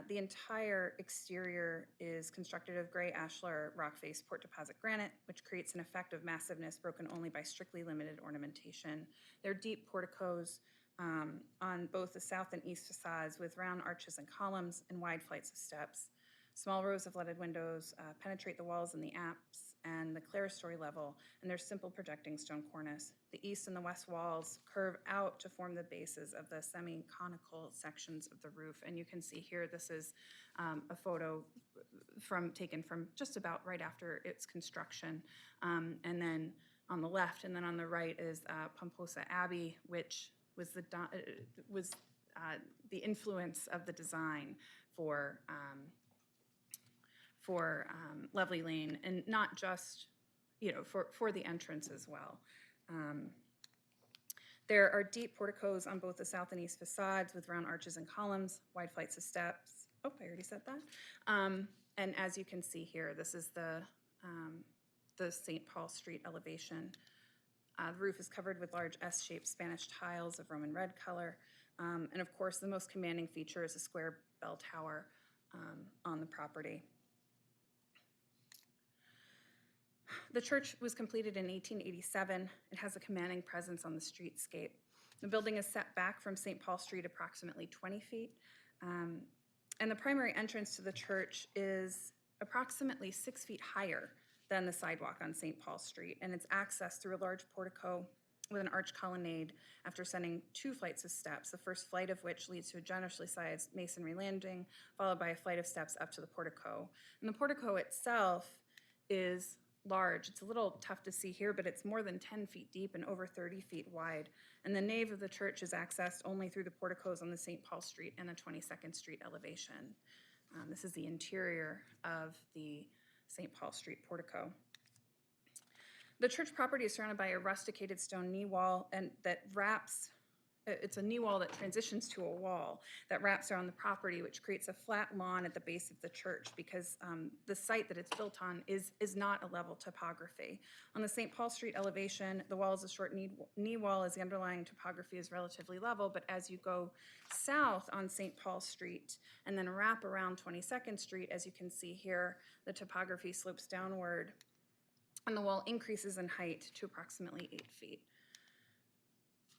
The entire exterior is constructed of gray ashlar rock-faced Port Deposit granite, which creates an effect of massiveness broken only by strictly limited ornamentation. There are deep porticos on both the south and east facades with round arches and columns and wide flights of steps. Small rows of leaded windows penetrate the walls and the apse, and the clerestory level, and there's simple projecting stone cornice. The east and the west walls curve out to form the bases of the semi-conical sections of the roof. And you can see here, this is a photo taken from just about right after its construction. And then on the left and then on the right is Pomposa Abbey, which was the influence of the design for Lovely Lane, and not just, for the entrance as well. There are deep porticos on both the south and east facades with round arches and columns, wide flights of steps. Oh, I already said that. And as you can see here, this is the St. Paul Street elevation. The roof is covered with large S-shaped Spanish tiles of Roman red color. And of course, the most commanding feature is a square bell tower on the property. The church was completed in 1887. It has a commanding presence on the streetscape. The building is set back from St. Paul Street approximately 20 feet. And the primary entrance to the church is approximately 6 feet higher than the sidewalk on St. Paul Street, and it's accessed through a large portico with an arched colonnade after ascending 2 flights of steps, the first flight of which leads to a generously sized masonry landing, followed by a flight of steps up to the portico. And the portico itself is large. It's a little tough to see here, but it's more than 10 feet deep and over 30 feet wide. And the nave of the church is accessed only through the porticos on the St. Paul Street and the 22nd Street elevation. This is the interior of the St. Paul Street portico. The church property is surrounded by a rusticated stone knee wall and that wraps, it's a knee wall that transitions to a wall that wraps around the property, which creates a flat lawn at the base of the church because the site that it's built on is not a level topography. On the St. Paul Street elevation, the wall is a short knee wall as the underlying topography is relatively level, but as you go south on St. Paul Street and then wrap around 22nd Street, as you can see here, the topography slopes downward and the wall increases in height to approximately 8 feet.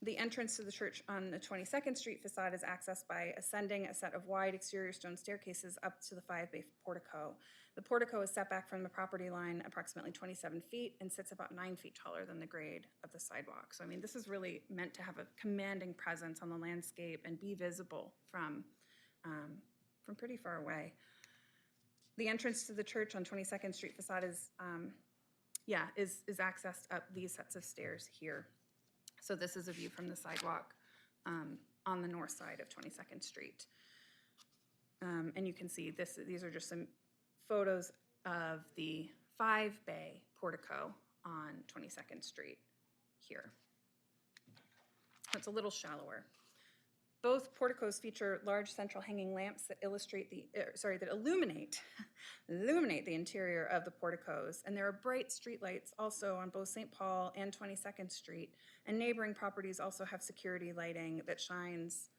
The entrance to the church on the 22nd Street facade is accessed by ascending a set of wide exterior stone staircases up to the 5-bay portico. The portico is set back from the property line approximately 27 feet and sits about 9 feet taller than the grade of the sidewalk. So, I mean, this is really meant to have a commanding presence on the landscape and be visible from pretty far away. The entrance to the church on 22nd Street facade is accessed up these sets of stairs here. So this is a view from the sidewalk on the north side of 22nd Street. And you can see these are just some photos of the 5-bay portico on 22nd Street here. It's a little shallower. Both porticos feature large central hanging lamps that illuminate the interior of the porticos. And there are bright streetlights also on both St. Paul and 22nd Street. And neighboring properties also have security lighting that shines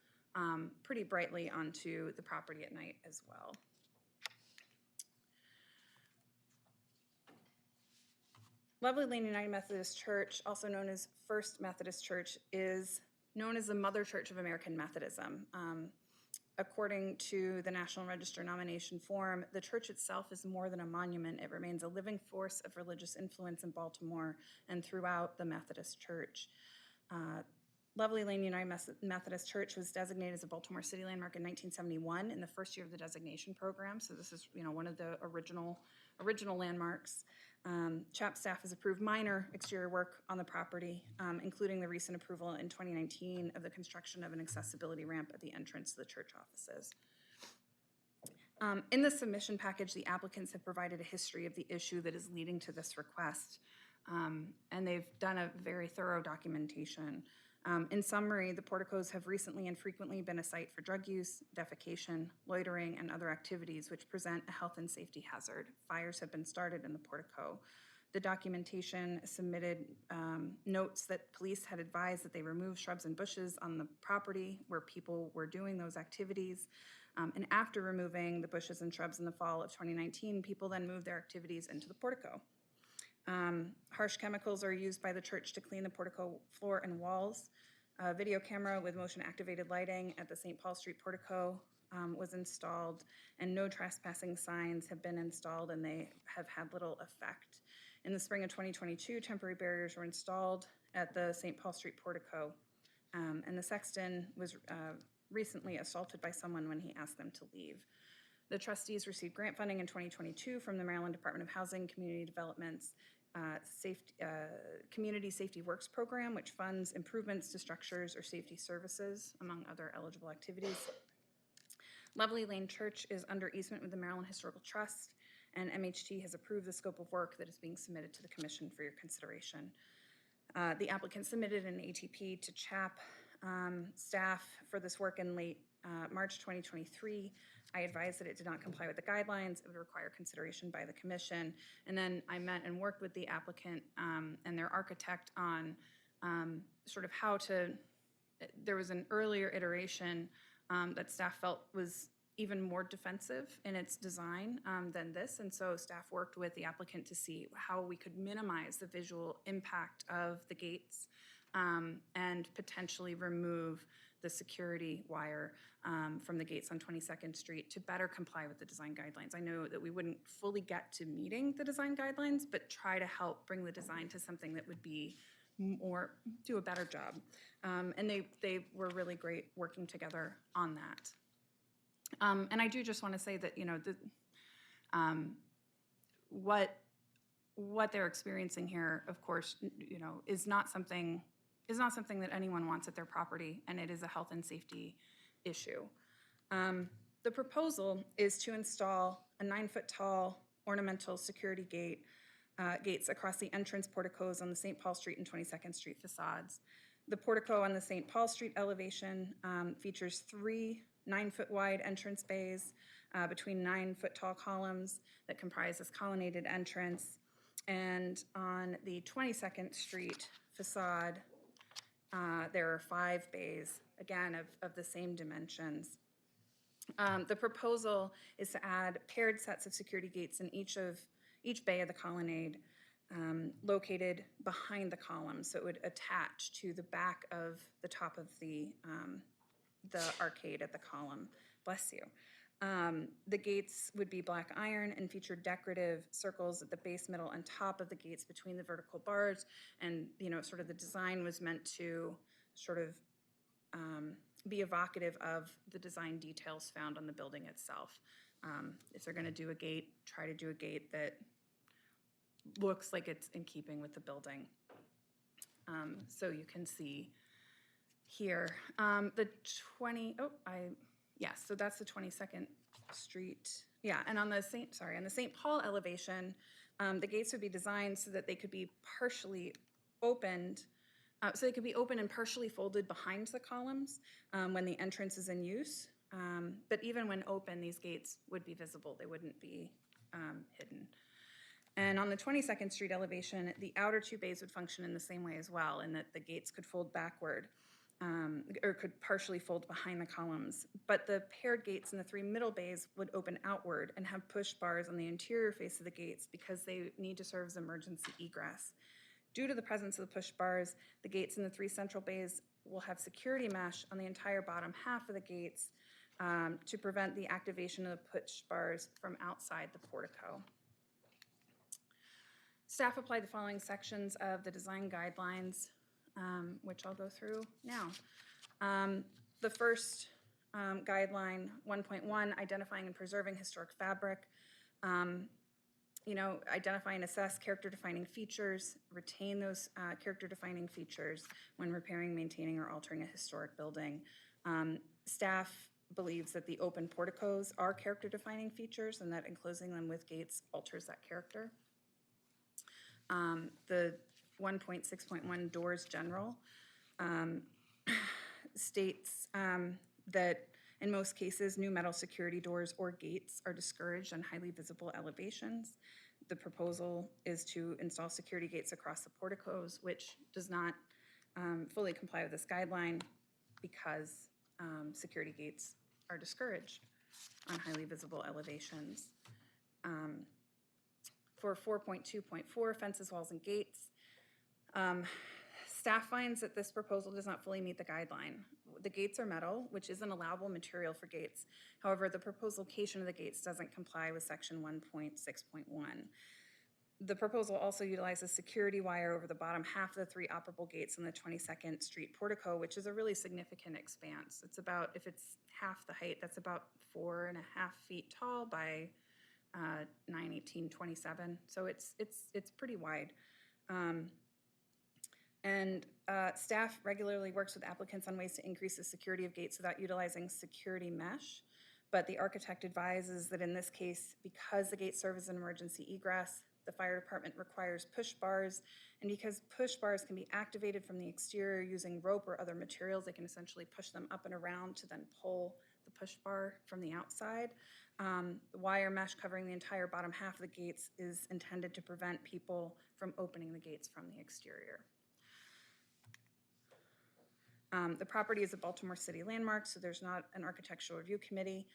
pretty brightly onto the property at night as well. Lovely Lane United Methodist Church, also known as First Methodist Church, is known as the Mother Church of American Methodism. According to the National Register nomination form, the church itself is more than a monument. It remains a living force of religious influence in Baltimore and throughout the Methodist Church. Lovely Lane United Methodist Church was designated as a Baltimore City Landmark in 1971 in the first year of the designation program. So this is, one of the original landmarks. CHAP staff has approved minor exterior work on the property, including the recent approval in 2019 of the construction of an accessibility ramp at the entrance to the church offices. In the submission package, the applicants have provided a history of the issue that is leading to this request, and they've done a very thorough documentation. In summary, the porticos have recently and frequently been a site for drug use, defecation, loitering, and other activities which present a health and safety hazard. Fires have been started in the portico. The documentation submitted notes that police had advised that they remove shrubs and bushes on the property where people were doing those activities. And after removing the bushes and shrubs in the fall of 2019, people then moved their activities into the portico. Harsh chemicals are used by the church to clean the portico floor and walls. A video camera with motion-activated lighting at the St. Paul Street portico was installed, and no trespassing signs have been installed, and they have had little effect. In the spring of 2022, temporary barriers were installed at the St. Paul Street portico, and the sexton was recently assaulted by someone when he asked them to leave. The trustees received grant funding in 2022 from the Maryland Department of Housing, Community Development's Community Safety Works Program, which funds improvements to structures or safety services, among other eligible activities. Lovely Lane Church is under easement with the Maryland Historical Trust, and MHT has approved the scope of work that is being submitted to the Commission for your consideration. The applicant submitted an ATP to CHAP staff for this work in late March 2023. I advised that it did not comply with the guidelines. It would require consideration by the Commission. And then I met and worked with the applicant and their architect on sort of how to, there was an earlier iteration that staff felt was even more defensive in its design than this. And so staff worked with the applicant to see how we could minimize the visual impact of the gates and potentially remove the security wire from the gates on 22nd Street to better comply with the design guidelines. I know that we wouldn't fully get to meeting the design guidelines, but try to help bring the design to something that would be more, do a better job. And they were really great working together on that. And I do just want to say that, you know, what they're experiencing here, of course, you know, is not something that anyone wants at their property, and it is a health and safety issue. The proposal is to install a 9-foot tall ornamental security gates across the entrance porticos on the St. Paul Street and 22nd Street facades. The portico on the St. Paul Street elevation features 3 9-foot wide entrance bays between 9-foot tall columns that comprise this colonnaded entrance. And on the 22nd Street facade, there are 5 bays, again, of the same dimensions. The proposal is to add paired sets of security gates in each bay of the colonnade located behind the column, so it would attach to the back of the top of the arcade at the column. Bless you. The gates would be black iron and feature decorative circles at the base, middle, and top of the gates between the vertical bars. And, you know, sort of the design was meant to sort of be evocative of the design details found on the building itself. If they're going to do a gate, try to do a gate that looks like it's in keeping with the building. So you can see here, so that's the 22nd Street. Yeah, and on the St. Paul elevation, the gates would be designed so that they could be partially opened, so they could be open and partially folded behind the columns when the entrance is in use. But even when open, these gates would be visible. They wouldn't be hidden. And on the 22nd Street elevation, the outer 2 bays would function in the same way as well, in that the gates could fold backward or could partially fold behind the columns. But the paired gates in the 3 middle bays would open outward and have push bars on the interior face of the gates because they need to serve as emergency egress. Due to the presence of the push bars, the gates in the 3 central bays will have security mesh on the entire bottom half of the gates to prevent the activation of the push bars from outside the portico. Staff applied the following sections of the design guidelines, which I'll go through now. The first guideline, 1.1, identifying and preserving historic fabric. Identify and assess character-defining features, retain those character-defining features when repairing, maintaining, or altering a historic building. Staff believes that the open porticos are character-defining features and that enclosing them with gates alters that character. The 1.6.1 doors general states that in most cases, new metal security doors or gates are discouraged on highly visible elevations. The proposal is to install security gates across the porticos, which does not fully comply with this guideline because security gates are discouraged on highly visible elevations. For 4.2.4, fences, walls, and gates, staff finds that this proposal does not fully meet the guideline. The gates are metal, which is an allowable material for gates. However, the proposed location of the gates doesn't comply with section 1.6.1. The proposal also utilizes security wire over the bottom half of the 3 operable gates on the 22nd Street portico, which is a really significant expanse. It's about, if it's half the height, that's about 4.5 feet tall by 9/18/27. So it's pretty wide. Staff regularly works with applicants on ways to increase the security of gates without utilizing security mesh. But the architect advises that in this case, because the gate serves as an emergency egress, the fire department requires push bars. And because push bars can be activated from the exterior using rope or other materials, they can essentially push them up and around to then pull the push bar from the outside. The wire mesh covering the entire bottom half of the gates is intended to prevent people from opening the gates from the exterior. The property is a Baltimore City landmark, so there's not an architectural review committee.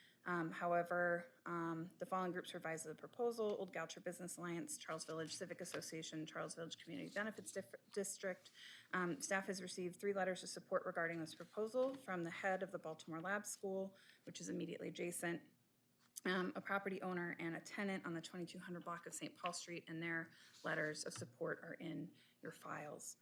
However, the following groups revise the proposal: Old Goucher Business Alliance, Charles Village Civic Association, Charles Village Community Benefits District. Staff has received 3 letters of support regarding this proposal from the head of the Baltimore Lab School, which is immediately adjacent, a property owner, and a tenant on the 2200 block of St. Paul Street, and their letters of support are in your files.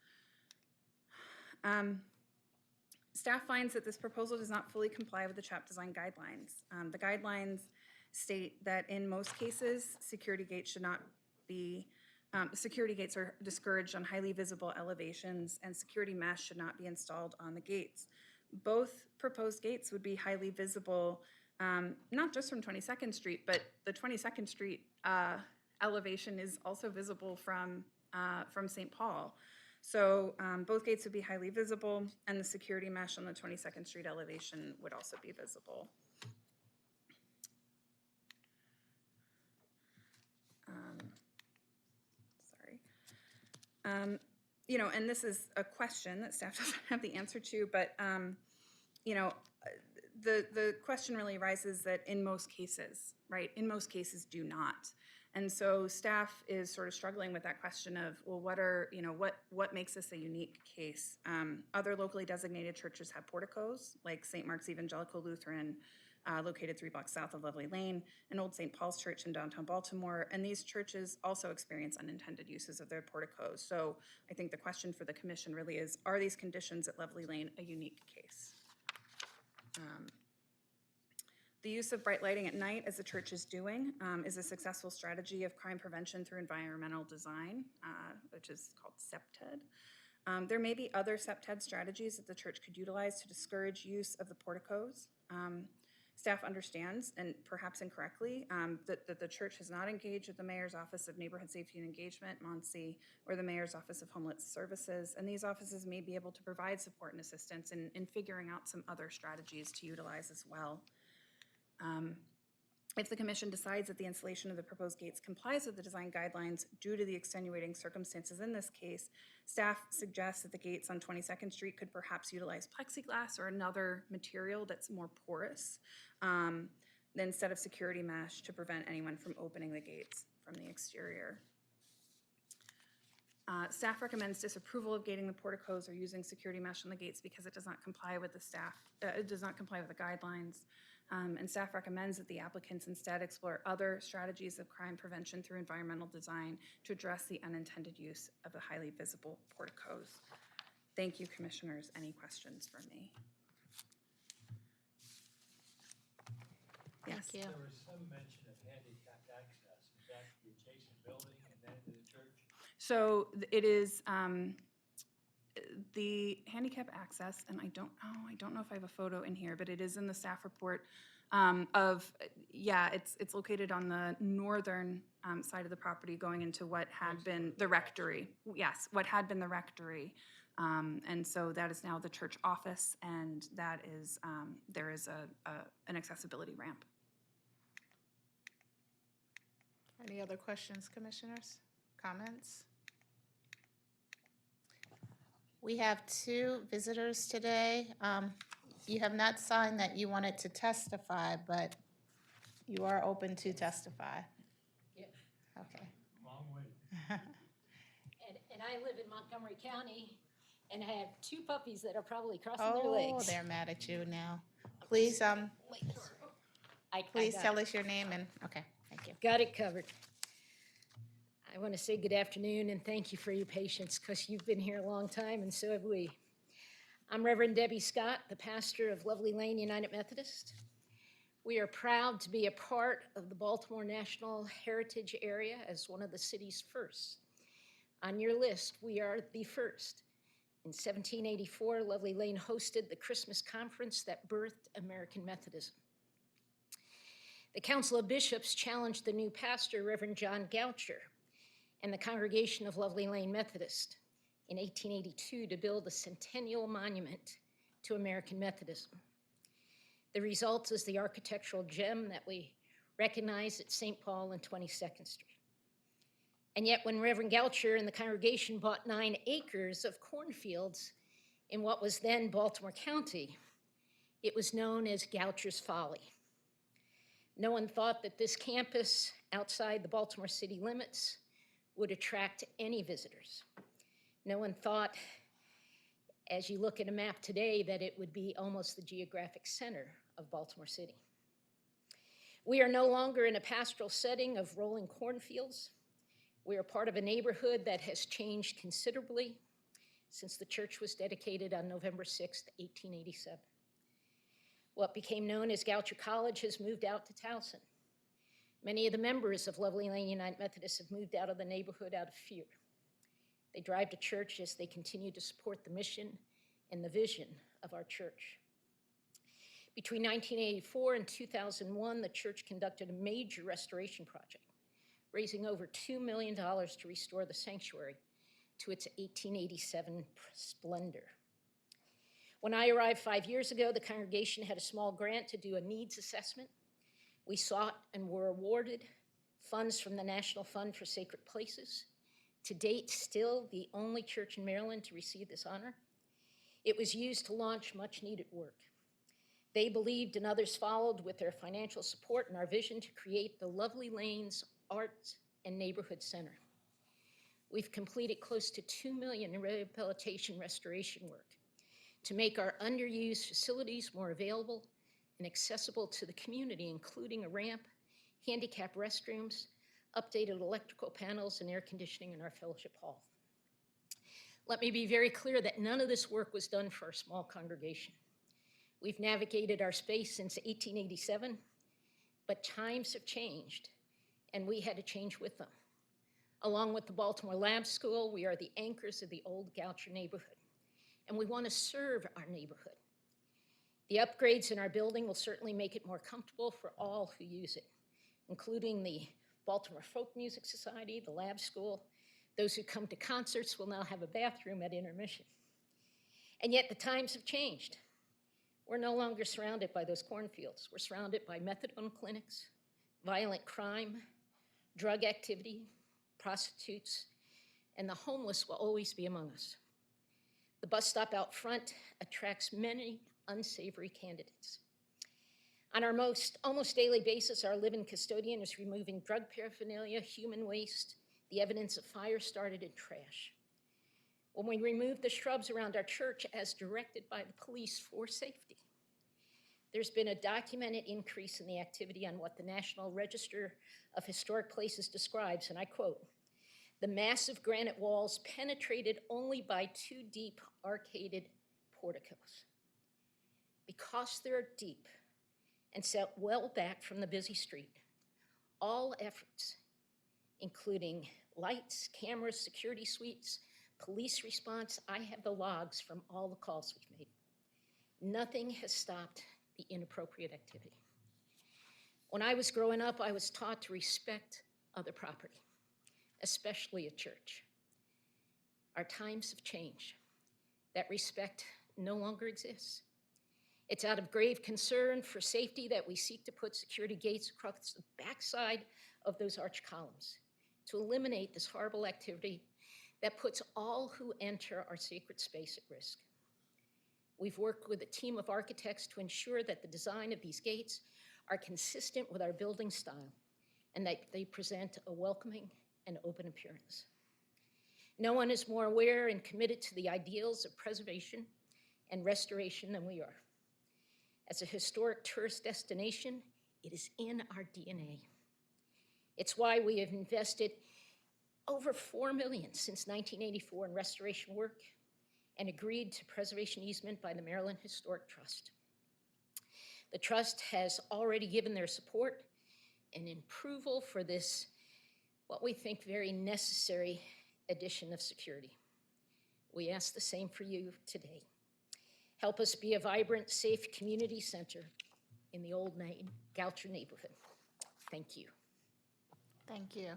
Staff finds that this proposal does not fully comply with the CHAP design guidelines. The guidelines state that in most cases, security gates are discouraged on highly visible elevations, and security mesh should not be installed on the gates. Both proposed gates would be highly visible, not just from 22nd Street, but the 22nd Street elevation is also visible from St. Paul. So both gates would be highly visible, and the security mesh on the 22nd Street elevation would also be visible. You know, and this is a question that staff doesn't have the answer to, but you know, the question really arises that in most cases, right? In most cases do not. And so staff is sort of struggling with that question of, well, what makes this a unique case? Other locally designated churches have porticos, like St. Mark's Evangelical Lutheran, located 3 blocks south of Lovely Lane, and Old St. Paul's Church in downtown Baltimore. And these churches also experience unintended uses of their porticos. So I think the question for the commission really is, are these conditions at Lovely Lane a unique case? The use of bright lighting at night, as the church is doing, is a successful strategy of crime prevention through environmental design, which is called CEPTED. There may be other CEPTED strategies that the church could utilize to discourage use of the porticos. Staff understands, and perhaps incorrectly, that the church has not engaged with the Mayor's Office of Neighborhood Safety and Engagement, MONSE, or the Mayor's Office of Homeless Services, and these offices may be able to provide support and assistance in figuring out some other strategies to utilize as well. If the commission decides that the installation of the proposed gates complies with the design guidelines due to the extenuating circumstances in this case, staff suggests that the gates on 22nd Street could perhaps utilize plexiglass or another material that's more porous instead of security mesh to prevent anyone from opening the gates from the exterior. Staff recommends disapproval of gating the porticos or using security mesh on the gates because it does not comply with the guidelines. And staff recommends that the applicants instead explore other strategies of crime prevention through environmental design to address the unintended use of the highly visible porticos. Thank you, commissioners. Any questions for me? Yes. Thank you. There was some mention of handicapped access. Is that the adjacent building and then to the church? So it is the handicap access, and I don't know if I have a photo in here, but it is in the staff report it's located on the northern side of the property going into what had been the rectory. Yes, what had been the rectory. And so that is now the church office, and that is, there is an accessibility ramp. Any other questions, commissioners? Comments? We have 2 visitors today. You have not signed that you wanted to testify, but you are open to testify. Yeah. Okay. Long way. And I live in Montgomery County, and I have 2 puppies that are probably crossing their legs. Oh, they're mad at you now. Please, please tell us your name and, okay, thank you. Got it covered. I want to say good afternoon and thank you for your patience because you've been here a long time and so have we. I'm Reverend Debbie Scott, the pastor of Lovely Lane United Methodist. We are proud to be a part of the Baltimore National Heritage Area as one of the city's first. On your list, we are the first. In 1784, Lovely Lane hosted the Christmas conference that birthed American Methodism. The Council of Bishops challenged the new pastor, Reverend John Goucher, and the congregation of Lovely Lane Methodist in 1882 to build a centennial monument to American Methodism. The result is the architectural gem that we recognize at St. Paul and 22nd Street. And yet when Reverend Goucher and the congregation bought 9 acres of cornfields in what was then Baltimore County, it was known as Goucher's Folly. No one thought that this campus outside the Baltimore city limits would attract any visitors. No one thought, as you look at a map today, that it would be almost the geographic center of Baltimore City. We are no longer in a pastoral setting of rolling cornfields. We are part of a neighborhood that has changed considerably since the church was dedicated on November 6th, 1887. What became known as Goucher College has moved out to Towson. Many of the members of Lovely Lane United Methodist have moved out of the neighborhood out of fear. They drive to church as they continue to support the mission and the vision of our church. Between 1984 and 2001, the church conducted a major restoration project, raising over $2 million to restore the sanctuary to its 1887 splendor. When I arrived 5 years ago, the congregation had a small grant to do a needs assessment. We sought and were awarded funds from the National Fund for Sacred Places. To date, still the only church in Maryland to receive this honor. It was used to launch much needed work. They believed and others followed with their financial support and our vision to create the Lovely Lanes Arts and Neighborhood Center. We've completed close to $2 million in rehabilitation restoration work to make our underused facilities more available and accessible to the community, including a ramp, handicap restrooms, updated electrical panels, and air conditioning in our fellowship hall. Let me be very clear that none of this work was done for our small congregation. We've navigated our space since 1887, but times have changed, and we had to change with them. Along with the Baltimore Lab School, we are the anchors of the old Goucher neighborhood, and we want to serve our neighborhood. The upgrades in our building will certainly make it more comfortable for all who use it, including the Baltimore Folk Music Society, the Lab School. Those who come to concerts will now have a bathroom at intermission. And yet the times have changed. We're no longer surrounded by those cornfields. We're surrounded by methadone clinics, violent crime, drug activity, prostitutes, and the homeless will always be among us. The bus stop out front attracts many unsavory candidates. On our almost daily basis, our live-in custodian is removing drug paraphernalia, human waste, the evidence of fire started in trash. When we remove the shrubs around our church as directed by the police for safety, there's been a documented increase in the activity on what the National Register of Historic Places describes, and I quote, "The massive granite walls penetrated only by 2 deep arcaded porticos. Because they're deep and set well back from the busy street, all efforts, including lights, cameras, security suites, police response, I have the logs from all the calls we've made. Nothing has stopped the inappropriate activity. When I was growing up, I was taught to respect other property, especially a church. Our times have changed. That respect no longer exists. It's out of grave concern for safety that we seek to put security gates across the backside of those arch columns to eliminate this horrible activity that puts all who enter our sacred space at risk. We've worked with a team of architects to ensure that the design of these gates are consistent with our building style and that they present a welcoming and open appearance. No one is more aware and committed to the ideals of preservation and restoration than we are. As a historic tourist destination, it is in our DNA. It's why we have invested over $4 million since 1984 in restoration work and agreed to preservation easement by the Maryland Historic Trust. The trust has already given their support and approval for this, what we think very necessary addition of security. We ask the same for you today. Help us be a vibrant, safe community center in the old Goucher neighborhood. Thank you. Thank you.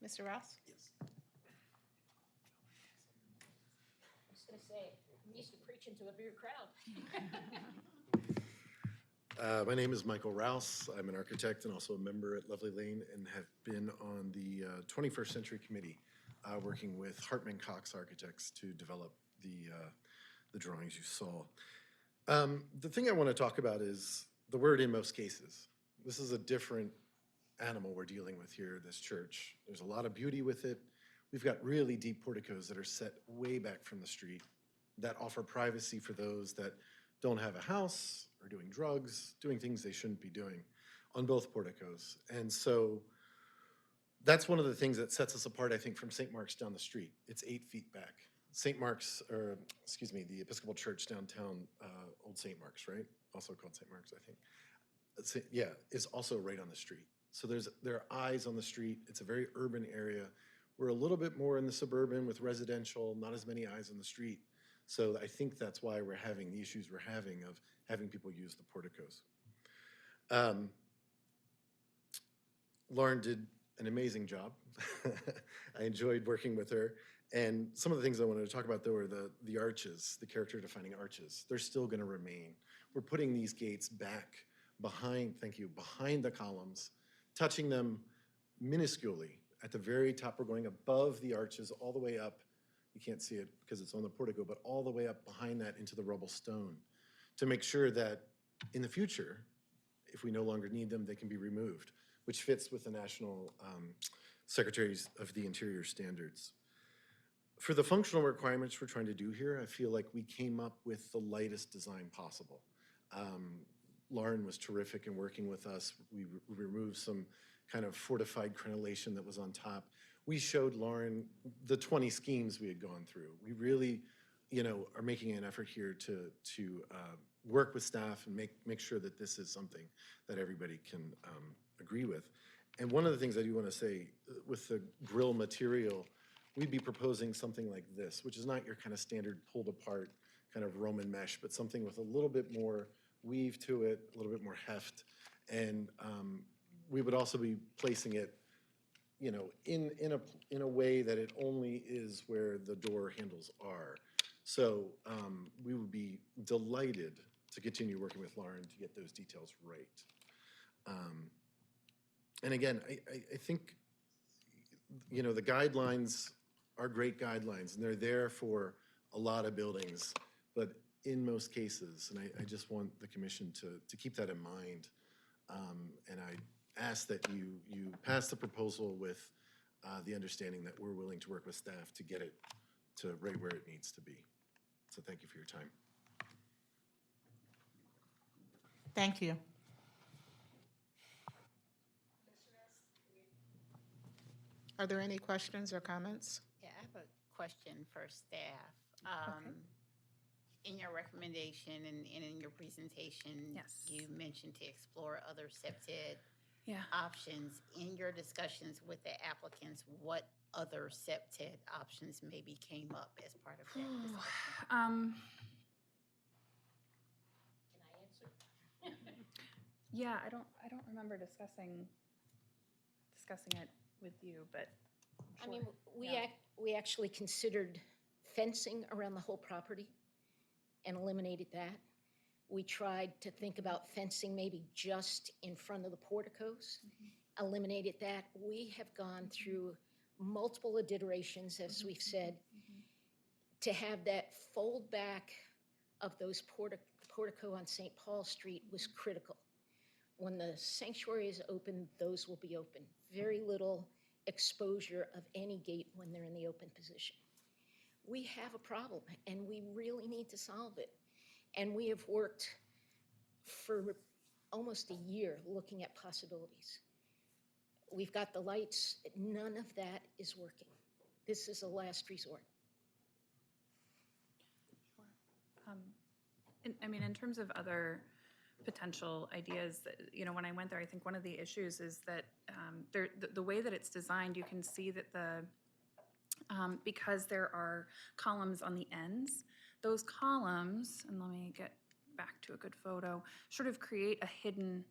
Mr. Rouse? Yes. I was going to say, I'm used to preaching to a bigger crowd. My name is Michael Rouse. I'm an architect and also a member at Lovely Lane and have been on the 21st Century Committee working with Hartman Cox Architects to develop the drawings you saw. The thing I want to talk about is the word "in most cases." This is a different animal we're dealing with here, this church. There's a lot of beauty with it. We've got really deep porticos that are set way back from the street that offer privacy for those that don't have a house, or doing drugs, doing things they shouldn't be doing on both porticos. And so that's one of the things that sets us apart, I think, from St. Mark's down the street. It's 8 feet back. St. Mark's, or excuse me, the Episcopal Church downtown, Old St. Mark's, right? Also called St. Mark's, I think. Yeah, is also right on the street. So there are eyes on the street. It's a very urban area. We're a little bit more in the suburban with residential, not as many eyes on the street. So I think that's why we're having the issues we're having of having people use the porticos. Lauren did an amazing job. I enjoyed working with her. And some of the things I wanted to talk about, though, are the arches, the character-defining arches. They're still going to remain. We're putting these gates back behind, thank you, behind the columns, touching them minusculely. At the very top, we're going above the arches all the way up. You can't see it because it's on the portico, but all the way up behind that into the rubble stone to make sure that in the future, if we no longer need them, they can be removed, which fits with the National Secretaries of the Interior standards. For the functional requirements we're trying to do here, I feel like we came up with the lightest design possible. Lauren was terrific in working with us. We removed some kind of fortified crenellation that was on top. We showed Lauren the 20 schemes we had gone through. We really, are making an effort here to work with staff and make sure that this is something that everybody can agree with. And one of the things I do want to say, with the grill material, we'd be proposing something like this, which is not your kind of standard pulled apart kind of Roman mesh, but something with a little bit more weave to it, a little bit more heft. And we would also be placing it, in a way that it only is where the door handles are. So we would be delighted to continue working with Lauren to get those details right. And again, I think, the guidelines are great guidelines, and they're there for a lot of buildings, but in most cases, and I just want the commission to keep that in mind. And I ask that you pass the proposal with the understanding that we're willing to work with staff to get it to right where it needs to be. So thank you for your time. Thank you. Are there any questions or comments? Yeah, I have a question for staff. Okay. In your recommendation and in your presentation, Yes. you mentioned to explore other SEPTED Yeah. options. In your discussions with the applicants, what other SEPTED options maybe came up as part of that discussion? Can I answer? Yeah, I don't remember discussing it with you, but I mean, sure. we actually considered fencing around the whole property and eliminated that. We tried to think about fencing maybe just in front of the porticos, eliminated that. We have gone through multiple iterations, as we've said, to have that fold back of those portico on St. Paul Street was critical. When the sanctuary is open, those will be open. Very little exposure of any gate when they're in the open position. We have a problem, and we really need to solve it. And we have worked for almost a year looking at possibilities. We've got the lights. None of that is working. This is a last resort. I mean, in terms of other potential ideas, when I went there, I think one of the issues is that the way that it's designed, you can see that because there are columns on the ends, those columns, and let me get back to a good photo, sort of create hidden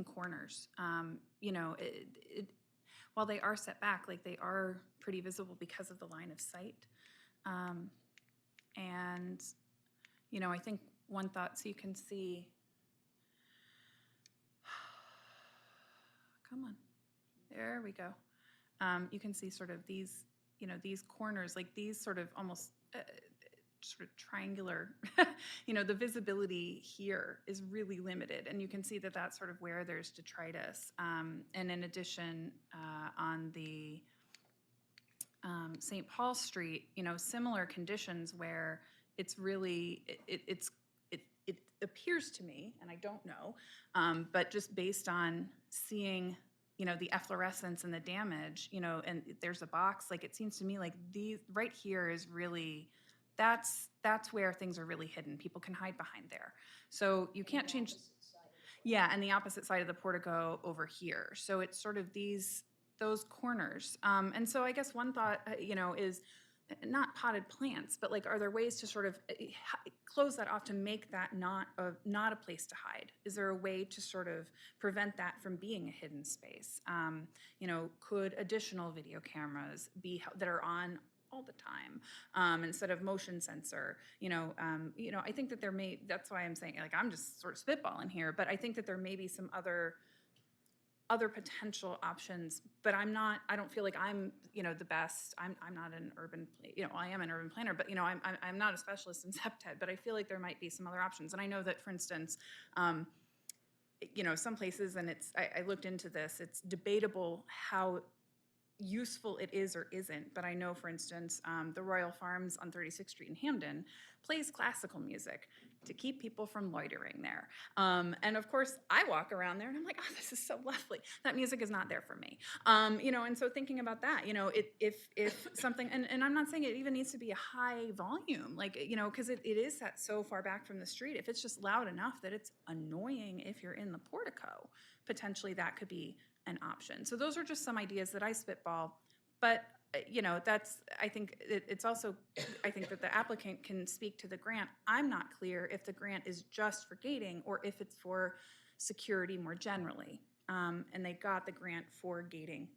corners. While they are set back, like they are pretty visible because of the line of sight. And I think one thought, so you can see, come on, there we go. You can see sort of these, these corners, like these sort of almost sort of triangular, the visibility here is really limited. And you can see that that's sort of where there's detritus. And in addition, on the St. Paul Street, similar conditions where it's really, it appears to me, and I don't know, but just based on seeing, the efflorescence and the damage, and there's a box, like it seems to me like these right here is really, that's where things are really hidden. People can hide behind there. So you can't change. Yeah, and the opposite side of the portico over here. So it's sort of those corners. And so I guess one thought, is not potted plants, but like, are there ways to sort of close that off to make that not a place to hide? Is there a way to sort of prevent that from being a hidden space? Could additional video cameras be that are on all the time instead of motion sensor? I think that that's why I'm saying, like, I'm just sort of spitballing here, but I think that there may be some other potential options, but I don't feel like I'm, the best. I'm not an urban, I am an urban planner, but, I'm not a specialist in septet, but I feel like there might be some other options. And I know that, for instance, some places, and I looked into this, it's debatable how useful it is or isn't, but I know, for instance, the Royal Farms on 36th Street in Hamden plays classical music to keep people from loitering there. And of course, I walk around there and I'm like, oh, this is so lovely. That music is not there for me. And so thinking about that, if something, and I'm not saying it even needs to be a high volume, like, because it is set so far back from the street. If it's just loud enough that it's annoying if you're in the portico, potentially that could be an option. So those are just some ideas that I spitball, but I think it's also, I think that the applicant can speak to the grant. I'm not clear if the grant is just for gating or if it's for security more generally. And they got the grant for gating.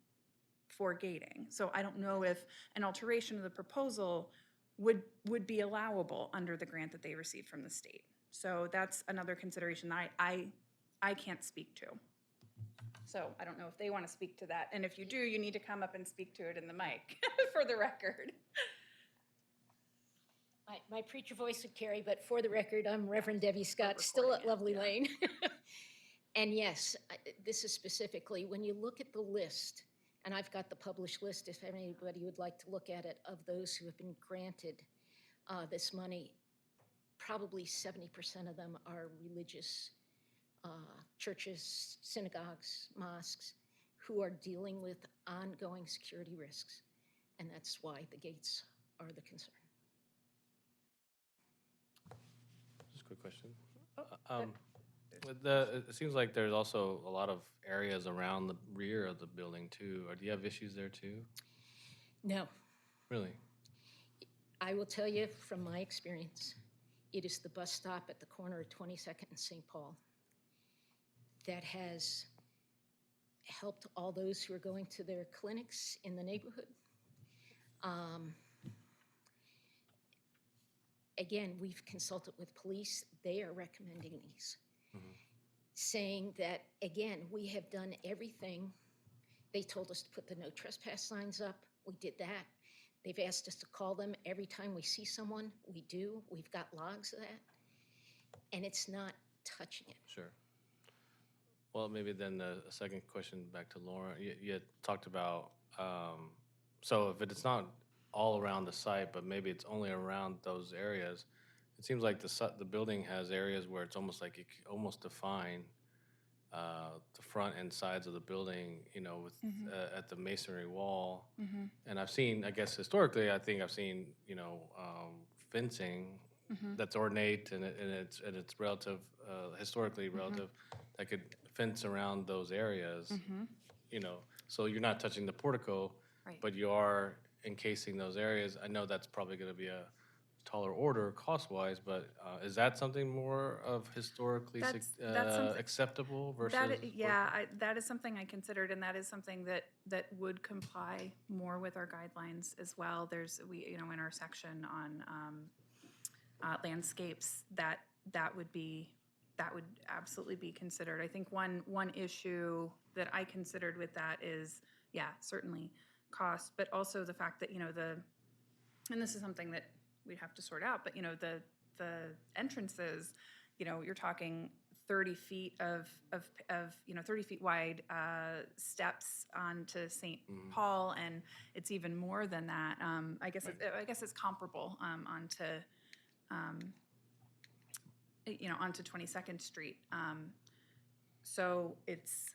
So I don't know if an alteration of the proposal would be allowable under the grant that they received from the state. So that's another consideration that I can't speak to. So I don't know if they want to speak to that. And if you do, you need to come up and speak to it in the mic for the record. My preacher voice would carry, but for the record, I'm Reverend Debbie Scott, still at Lovely Lane. And yes, this is specifically, when you look at the list, and I've got the published list if anybody would like to look at it, of those who have been granted this money, probably 70% of them are religious churches, synagogues, mosques, who are dealing with ongoing security risks. And that's why the gates are the concern. Just a quick question. It seems like there's also a lot of areas around the rear of the building too. Or do you have issues there too? No. Really? I will tell you from my experience, it is the bus stop at the corner of 22nd and St. Paul that has helped all those who are going to their clinics in the neighborhood. Again, we've consulted with police. They are recommending these, saying that, again, we have done everything. They told us to put the no trespass signs up. We did that. They've asked us to call them every time we see someone. We do. We've got logs of that. And it's not touching it. Sure. Well, maybe then a second question back to Laura. You had talked about, so if it's not all around the site, but maybe it's only around those areas, it seems like the building has areas where it's almost like you can almost define the front and sides of the building, with at the masonry wall. Mm-hmm. And I've seen, I guess historically, I think I've seen, fencing Mm-hmm. that's ornate and it's relative, historically relative, that could fence around those areas. Mm-hmm. So you're not touching the portico, Right. but you are encasing those areas. I know that's probably going to be a taller order cost-wise, but is that something more of historically That's something- acceptable versus? That is something I considered, and that is something that would comply more with our guidelines as well. In our section on landscapes, that would absolutely be considered. I think one issue that I considered with that is, certainly cost, but also the fact that, and this is something that we'd have to sort out, but, the entrances, you're talking 30 feet of 30 feet wide steps onto St. Paul, and it's even more than that. I guess it's comparable onto 22nd Street. So it's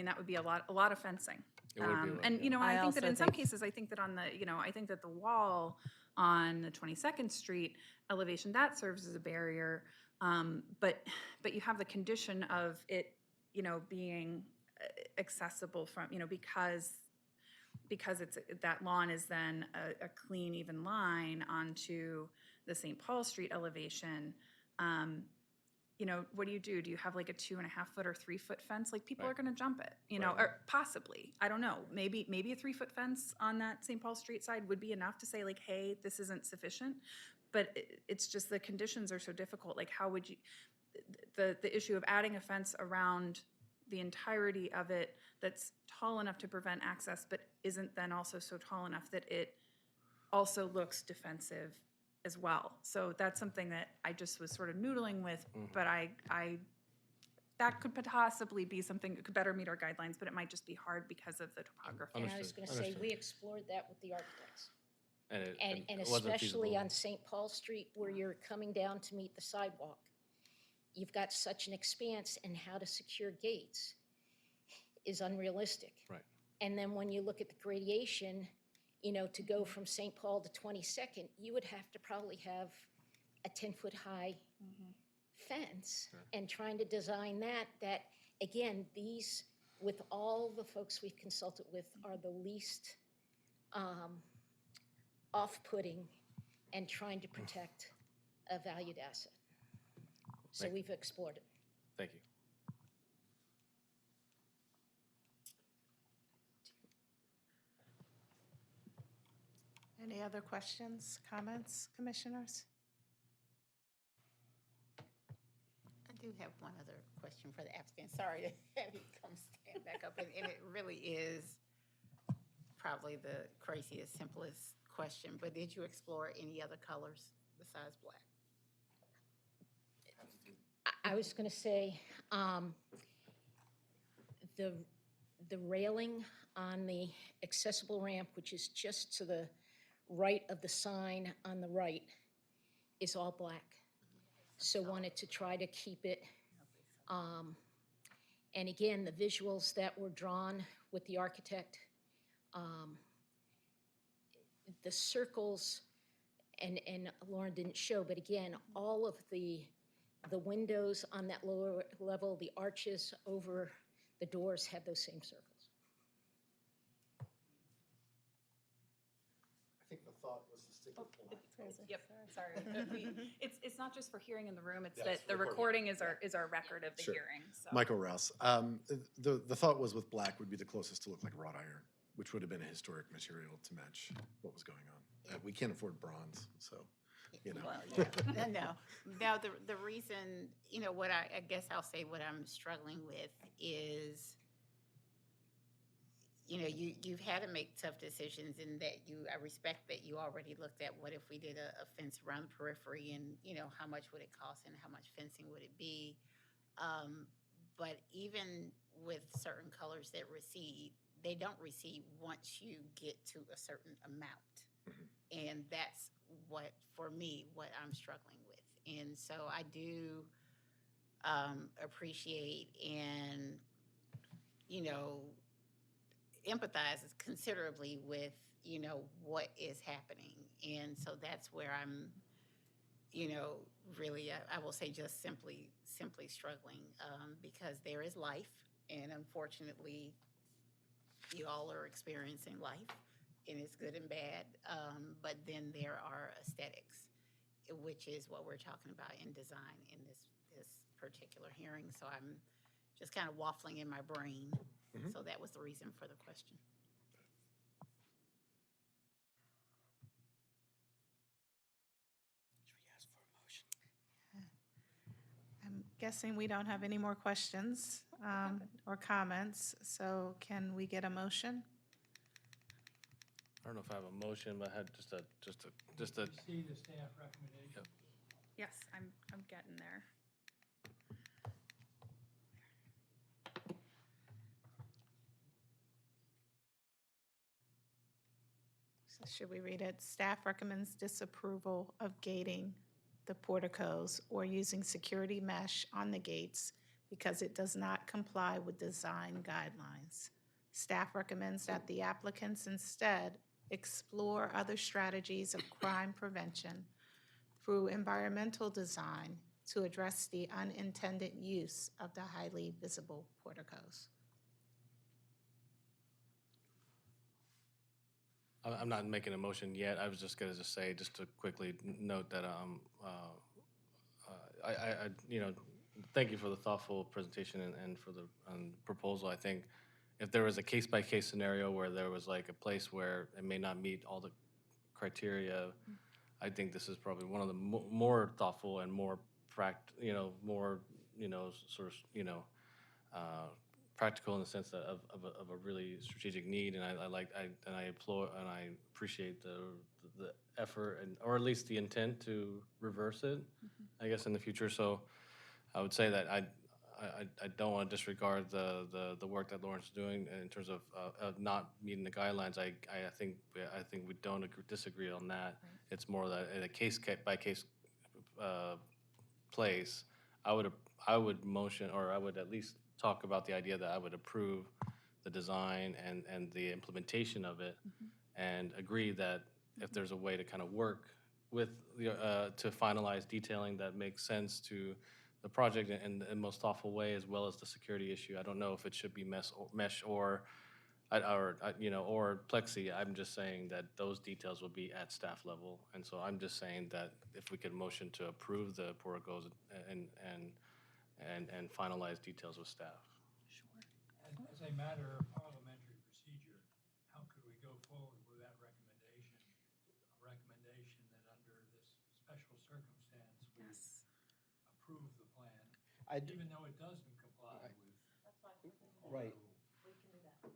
that would be a lot of fencing. It would be a lot, And yeah. I think also that in some think- cases, I think that I think that the wall on the 22nd Street elevation, that serves as a barrier. But you have the condition of it, being accessible from, because it's that lawn is then a clean, even line onto the St. Paul Street elevation. What do you do? Do you have like a 2.5 foot or 3 foot fence? Like people Right. are going to jump it, Right. or possibly, I don't know, maybe a 3 foot fence on that St. Paul Street side would be enough to say like, hey, this isn't sufficient. But it's just the conditions are so difficult. Like how would you, the issue of adding a fence around the entirety of it that's tall enough to prevent access, but isn't then also so tall enough that it also looks defensive as well. So that's something that I just was sort of noodling with, but I that could possibly be something that could better meet our guidelines, but it might just be hard because of the topography. And I was Understood, going to say, understood. we explored that with the architects. And it And it wasn't especially feasible. on St. Paul Street where you're coming down to meet the sidewalk. You've got such an expanse, and how to secure gates is unrealistic. Right. And then when you look at the gradation, to go from St. Paul to 22nd, you would have to probably have a 10-foot high fence. Sure. And trying to design that, again, these, with all the folks we've consulted with, are the least off-putting and trying to protect a valued asset. So Thank you. we've explored it. Thank you. Any other questions, comments, commissioners? I do have one other question for the applicant. Sorry to have you come stand back up, and it really is probably the craziest, simplest question, but did you explore any other colors besides black? I was going to say, the railing on the accessible ramp, which is just to the right of the sign on the right, is all black. So wanted to try to keep it. And again, the visuals that were drawn with the architect, the circles, and Lauren didn't show, but again, all of the windows on that lower level, the arches over the doors have those same circles. I think the thought was to stick with black. Yep, sorry. It's not just for hearing in the room, it's Yes, that the recording is our record of the Sure. hearing, so. Michael Rouse. The thought was with black would be the closest to look like wrought iron, which would have been a historic material to match what was going on. We can't afford bronze, so, Well, yeah, no. Now, the reason, what I guess I'll say what I'm struggling with is, you've had to make tough decisions in that I respect that you already looked at what if we did a fence around the periphery and, how much would it cost and how much fencing would it be? But even with certain colors that recede, they don't recede once you get to a certain amount. And that's what I'm struggling with. And so I do, appreciate and, you know, empathize considerably with, you know, what is happening. And so that's where I'm, you know, really, I will say just simply struggling, because there is life, and unfortunately, you all are experiencing life, and it's good and bad. But then there are aesthetics, which is what we're talking about in design in this particular hearing. So I'm just kind of waffling in my brain. So that was the reason for the question. I'm guessing we don't have any more questions or comments, so can we get a motion? I don't know if I have a motion, but I had just a. See the staff recommendation. Yes, I'm getting there. So should we read it? Staff recommends disapproval of gating the porticos or using security mesh on the gates because it does not comply with design guidelines. Staff recommends that the applicants instead explore other strategies of crime prevention through environmental design to address the unintended use of the highly visible porticos. I'm not making a motion yet. I was just gonna say, just to quickly note that, you know, thank you for the thoughtful presentation and for the proposal. I think if there was a case-by-case scenario where there was like a place where it may not meet all the criteria, I think this is probably one of the more thoughtful and more sort of, practical in the sense that of a really strategic need, and I appreciate the effort or at least the intent to reverse it, I guess, in the future. So I would say that I don't want to disregard the work that Lauren's is doing in terms of not meeting the guidelines. I think we don't disagree on that. It's more that in a case by case place, I would motion, or I would at least talk about the idea that I would approve the design and the implementation of it, and agree that if there's a way to kind of work with to finalize detailing that makes sense to the project in the most thoughtful way, as well as the security issue. I don't know if it should be mesh or plexi. I'm just saying that those details will be at staff level, and so I'm just saying that if we could motion to approve the porticos and finalize details with staff. As a matter of parliamentary procedure, how could we go forward with that recommendation? A recommendation that under this special circumstance, we approve the plan, even though it doesn't comply with. Right.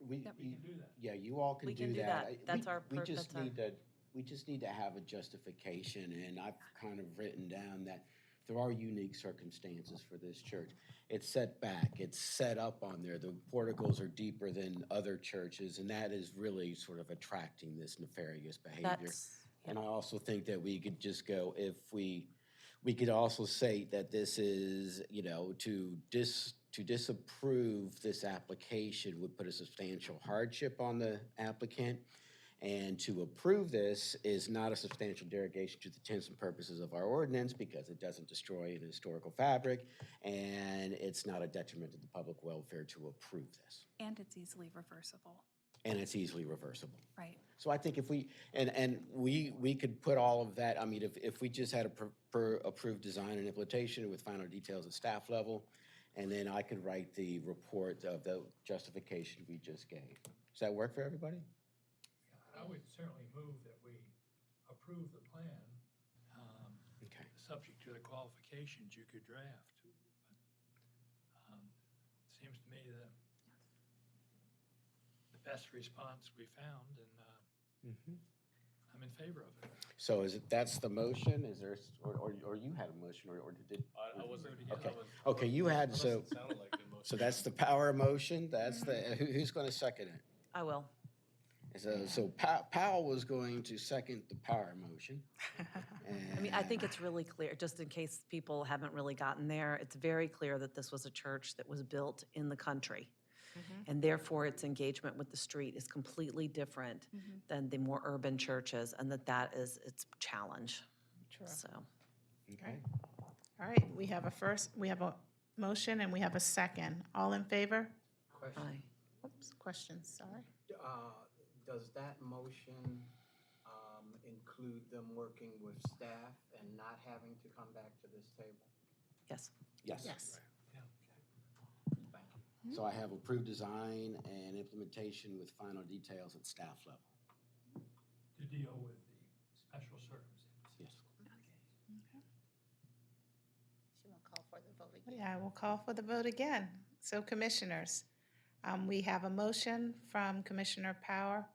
We can do that. Yeah, you all can We do can do that. that. That's our We per- just that's our- need to, we just need to have a justification, and I've kind of written down that there are unique circumstances for this church. It's set back, it's set up on there, the porticos are deeper than other churches, and that is really sort of attracting this nefarious behavior. That's- And I also think that we could just go, if we could also say that this is, you know, to disapprove this application would put a substantial hardship on the applicant. And to approve this is not a substantial derogation to the intents and purposes of our ordinance because it doesn't destroy an historical fabric, and it's not a detriment to the public welfare to approve this. And it's easily reversible. And it's easily reversible. Right. So I think if we, and we could put all of that, I mean, if we just had a approved design and implementation with final details at staff level, and then I could write the report of the justification we just gave. Does that work for everybody? I would certainly move that we approve the plan, Okay. subject to the qualifications you could draft. But, seems to me the best response we found, and I'm in favor of it. So that's the motion, is there, or you had a motion, or did? I wasn't. Okay, okay, you had, so, so that's the power motion, that's the, who's gonna second it? I will. So Powell was going to second the power motion. I mean, I think it's really clear, just in case people haven't really gotten there, it's very clear that this was a church that was built in the country. And therefore, its engagement with the street is completely different than the more urban churches, and that is its challenge. True. So, Okay. All right, we have a motion and we have a second. All in favor? Question, aye. Oops, questions, sorry. does that motion include them working with staff and not having to come back to this table? Yes. Yes. Yes. Thank you. So I have approved design and implementation with final details at staff level. To deal with the special circumstances. Yes. She won't call for the vote again. Yeah, I will call for the vote again. So commissioners, we have a motion from Commissioner Power.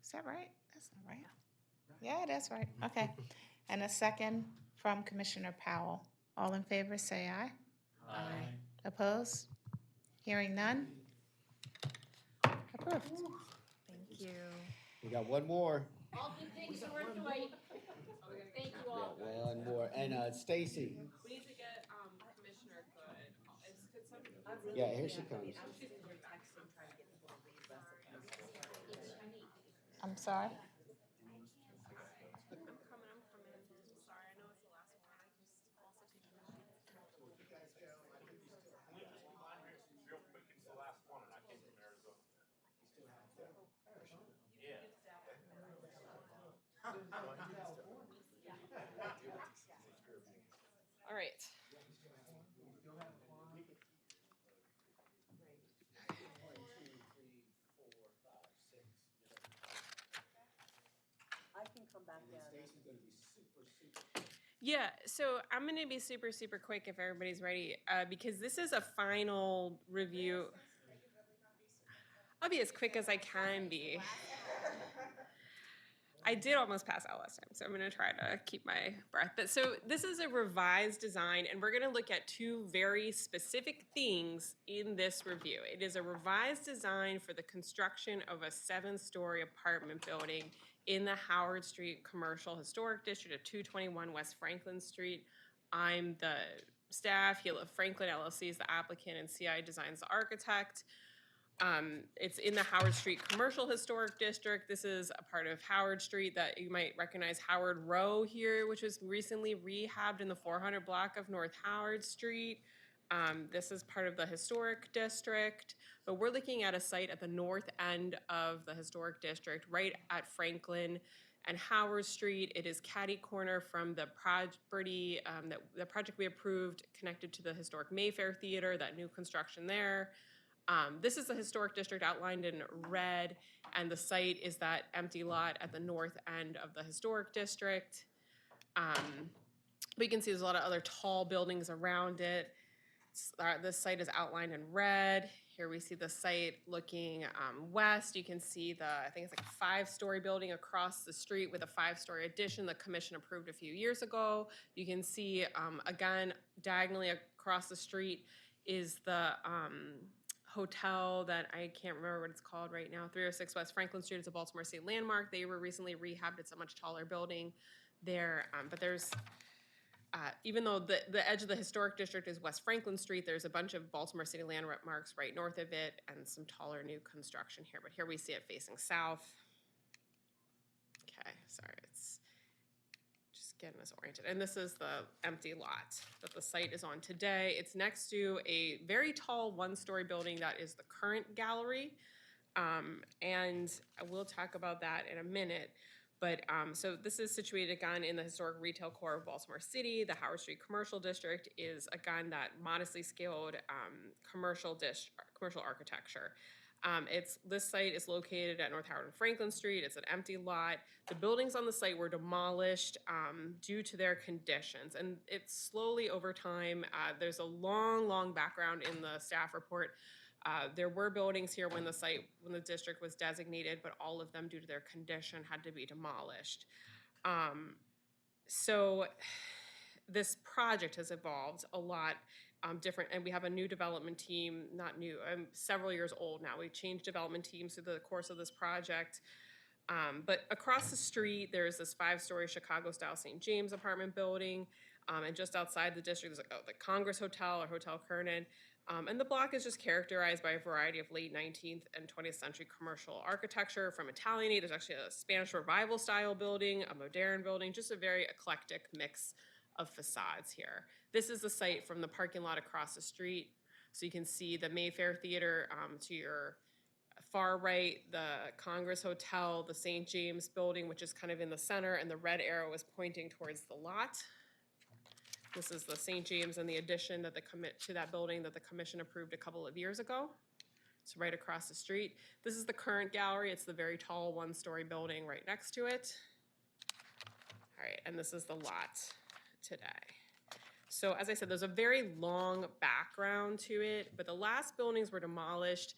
Is that right? That's not right. Yeah, that's right. Okay. And a second from Commissioner Powell. All in favor, say aye. Aye. Opposed? Hearing none? Approved. Thank you. We got one more. All good things are worth the wait. Thank you all. Yeah, one more. And Stacy. We need to get Commissioner Good. Yeah, here she comes. I'm sorry? I'm coming. Sorry, I know it's the last one. I just also taking the Real quick, it's the last one, and I came from Arizona. Yeah. All right. I can come back in. Yeah, so I'm going to be super, super quick if everybody's ready, because this is a final review. I'll be as quick as I can be. I did almost pass out last time, so I'm going to try to keep my breath. But so this is a revised design, and we're going to look at two very specific things in this review. It is a revised design for the construction of a 7-story apartment building in the Howard Street Commercial Historic District at 221 West Franklin Street. I'm the staff. Franklin LLC is the applicant, and CI Design's the architect. It's in the Howard Street Commercial Historic District. This is a part of Howard Street that you might recognize Howard Row here, which was recently rehabbed in the 400 block of North Howard Street. This is part of the historic district, but we're looking at a site at the north end of the historic district, right at Franklin and Howard Street. It is catty corner from the property, the project we approved connected to the historic Mayfair Theater, that new construction there. This is the historic district outlined in red, and the site is that empty lot at the north end of the historic district. We can see there's a lot of other tall buildings around it. This site is outlined in red. Here we see the site looking west. You can see I think it's like a 5-story building across the street with a 5-story addition the commission approved a few years ago. You can see, again, diagonally across the street is the hotel that I can't remember what it's called right now, 306 West Franklin Street. It's a Baltimore City landmark. They were recently rehabbed. It's a much taller building there, but there's even though the edge of the historic district is West Franklin Street, there's a bunch of Baltimore City landmarks right north of it and some taller new construction here. But here we see it facing south. Okay, sorry, it's just getting us oriented. And this is the empty lot that the site is on today. It's next to a very tall 1-story building that is the current gallery. And I will talk about that in a minute. But so this is situated again in the historic retail core of Baltimore City. The Howard Street Commercial District is again that modestly scaled commercial architecture. This site is located at North Howard and Franklin Street. It's an empty lot. The buildings on the site were demolished due to their conditions, and it's slowly over time. There's a long background in the staff report. There were buildings here when the district was designated, but all of them, due to their condition, had to be demolished. So this project has evolved a lot different, and we have a new development team, not new, several years old now. We've changed development teams through the course of this project. But across the street, there's this 5-story Chicago-style St. James apartment building. And just outside the district, there's the Congress Hotel or Hotel Kernan. And the block is just characterized by a variety of late 19th and 20th century commercial architecture from Italianate. There's actually a Spanish Revival style building, a modern building, just a very eclectic mix of facades here. This is the site from the parking lot across the street. So you can see the Mayfair Theater to your far right, the Congress Hotel, the St. James building, which is kind of in the center, and the red arrow is pointing towards the lot. This is the St. James and the addition that to that building that the commission approved a couple of years ago. It's right across the street. This is the current gallery. It's the very tall 1-story building right next to it. All right, and this is the lot today. So as I said, there's a very long background to it, but the last buildings were demolished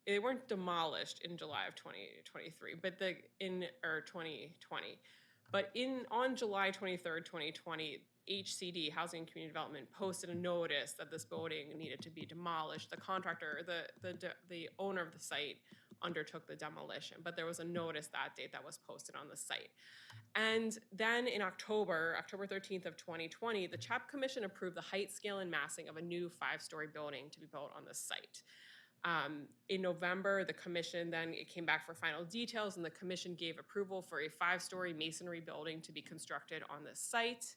they weren't demolished in July of 2023, but 2020. But on July 23rd, 2020, HCD, Housing and Community Development, posted a notice that this building needed to be demolished. The contractor, the owner of the site, undertook the demolition, but there was a notice that date that was posted on the site. And then in October 13th of 2020, the CHAP Commission approved the height, scale, and massing of a new 5-story building to be built on the site. In November, the commission then it came back for final details, and the commission gave approval for a 5-story masonry building to be constructed on this site.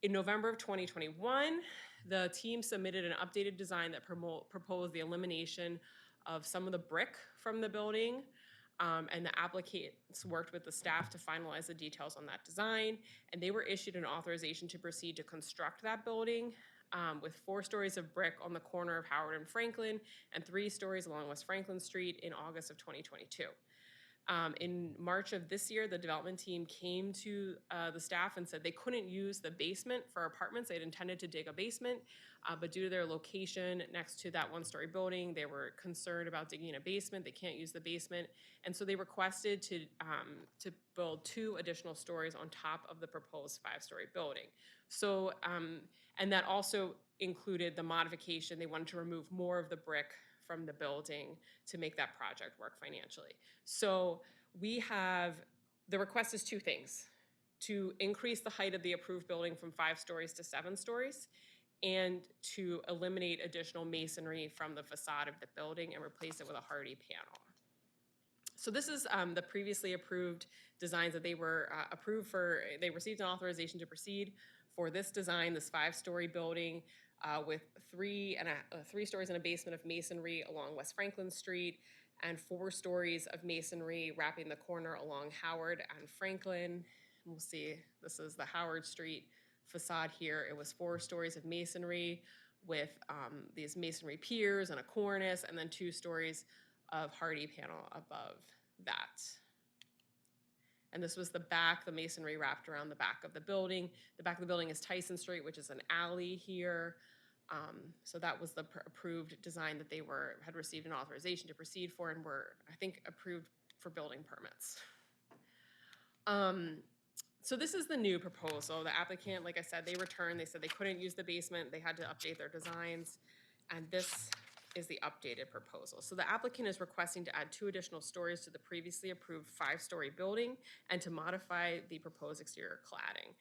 In November of 2021, the team submitted an updated design that proposed the elimination of some of the brick from the building, and the applicants worked with the staff to finalize the details on that design, and they were issued an authorization to proceed to construct that building with 4 stories of brick on the corner of Howard and Franklin and 3 stories along West Franklin Street in August of 2022. In March of this year, the development team came to the staff and said they couldn't use the basement for apartments. They had intended to dig a basement, but due to their location next to that 1-story building, they were concerned about digging a basement. They can't use the basement. And so they requested to build 2 additional stories on top of the proposed 5-story building. So, and that also included the modification. They wanted to remove more of the brick from the building to make that project work financially. So the request is 2 things: to increase the height of the approved building from 5 stories to 7 stories, and to eliminate additional masonry from the facade of the building and replace it with a hardy panel. So this is the previously approved designs that they were approved for. They received an authorization to proceed for this design, this 5-story building with 3 stories and a basement of masonry along West Franklin Street, and 4 stories of masonry wrapping the corner along Howard and Franklin. We'll see, this is the Howard Street facade here. It was 4 stories of masonry with these masonry piers and a cornice, and then 2 stories of hardy panel above that. And this was the back, the masonry wrapped around the back of the building. The back of the building is Tyson Street, which is an alley here. So that was the approved design that they had received an authorization to proceed for, and were, I think, approved for building permits. So this is the new proposal. The applicant, like I said, they returned. They said they couldn't use the basement. They had to update their designs. And this is the updated proposal. So the applicant is requesting to add 2 additional stories to the previously approved 5-story building and to modify the proposed exterior cladding.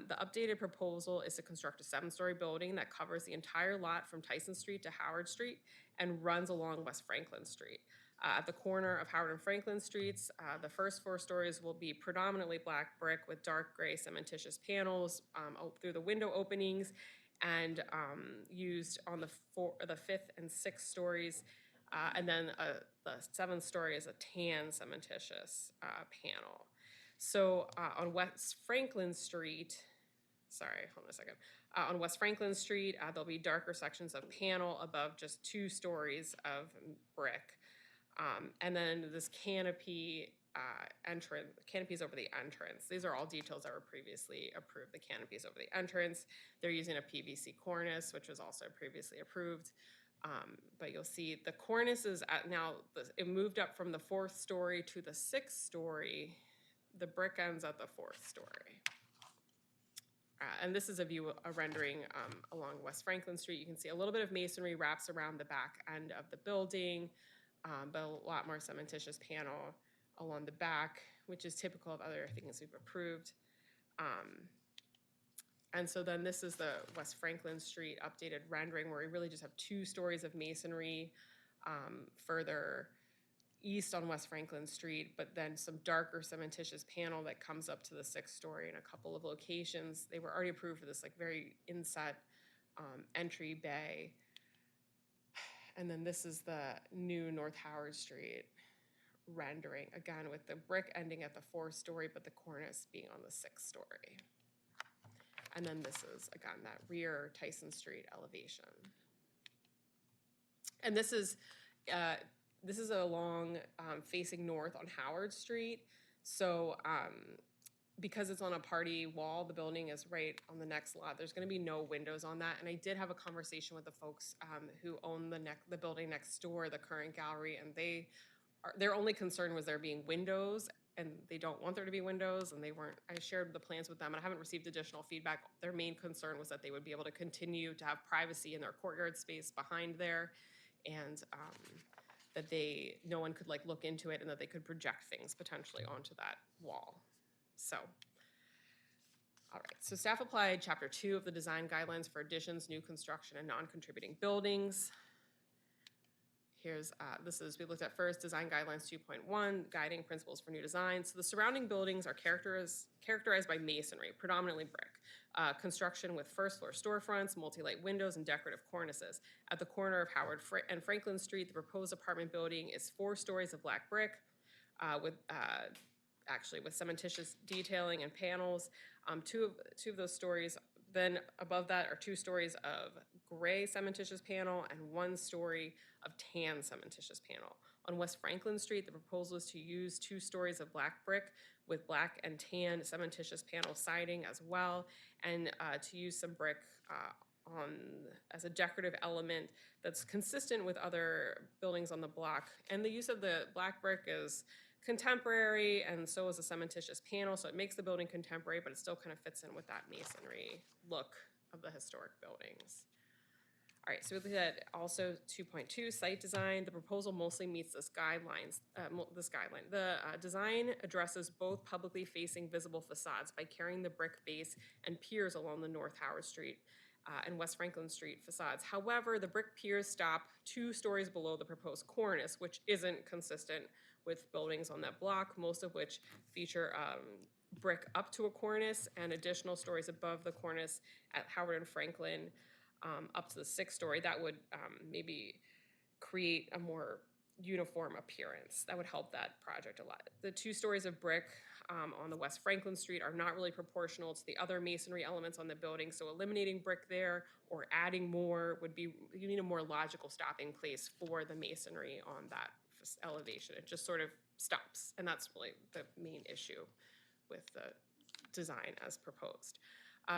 The updated proposal is to construct a 7-story building that covers the entire lot from Tyson Street to Howard Street and runs along West Franklin Street. At the corner of Howard and Franklin Streets, the first 4 stories will be predominantly black brick with dark gray cementitious panels through the window openings, and used on the 5th and 6th stories, and then the 7th story is a tan cementitious panel. So on West Franklin Street, on West Franklin Street, there'll be darker sections of panel above just 2 stories of brick. And then this canopies over the entrance. These are all details that were previously approved. The canopies over the entrance. They're using a PVC cornice, which was also previously approved. But you'll see the cornice is it moved up from the 4th story to the 6th story. The brick ends at the 4th story. And this is a rendering along West Franklin Street. You can see a little bit of masonry wraps around the back end of the building, but a lot more cementitious panel along the back, which is typical of other things we've approved. And so then this is the West Franklin Street updated rendering, where we really just have 2 stories of masonry further east on West Franklin Street, but then some darker cementitious panel that comes up to the 6th story in a couple of locations. They were already approved for this like very inset entry bay. And then this is the new North Howard Street rendering, again with the brick ending at the 4th story, but the cornice being on the 6th story. And then this is, again, that rear Tyson Street elevation. And this is along facing north on Howard Street. So because it's on a party wall, the building is right on the next lot. There's going to be no windows on that. And I did have a conversation with the folks who own the building next door, the current gallery, and their only concern was there being windows, and they don't want there to be windows, and I shared the plans with them, and I haven't received additional feedback. Their main concern was that they would be able to continue to have privacy in their courtyard space behind there, and that no one could like look into it, and that they could project things potentially onto that wall. So, all right, so staff applied Chapter 2 of the design guidelines for additions, new construction, and non-contributing buildings. We looked at first Design Guidelines 2.1, Guiding Principles for New Designs. So the surrounding buildings are characterized by masonry, predominantly brick, construction with first floor storefronts, multi-light windows, and decorative cornices. At the corner of Howard and Franklin Street, the proposed apartment building is 4 stories of black brick with cementitious detailing and panels. Two of those stories. Then above that are 2 stories of gray cementitious panel and 1 story of tan cementitious panel. On West Franklin Street, the proposal is to use 2 stories of black brick with black and tan cementitious panel siding as well, and to use some brick as a decorative element that's consistent with other buildings on the block. And the use of the black brick is contemporary, and so is the cementitious panel, so it makes the building contemporary, but it still kind of fits in with that masonry look of the historic buildings. All right, so we looked at also 2.2, site design. The proposal mostly meets this guideline. The design addresses both publicly facing visible facades by carrying the brick base and piers along the North Howard Street and West Franklin Street facades. However, the brick piers stop 2 stories below the proposed cornice, which isn't consistent with buildings on that block, most of which feature brick up to a cornice and additional stories above the cornice at Howard and Franklin up to the 6th story. That would maybe create a more uniform appearance. That would help that project a lot. The 2 stories of brick on the West Franklin Street are not really proportional to the other masonry elements on the building, so eliminating brick there or adding more you need a more logical stopping place for the masonry on that elevation. It just sort of stops, and that's really the main issue with the design as proposed.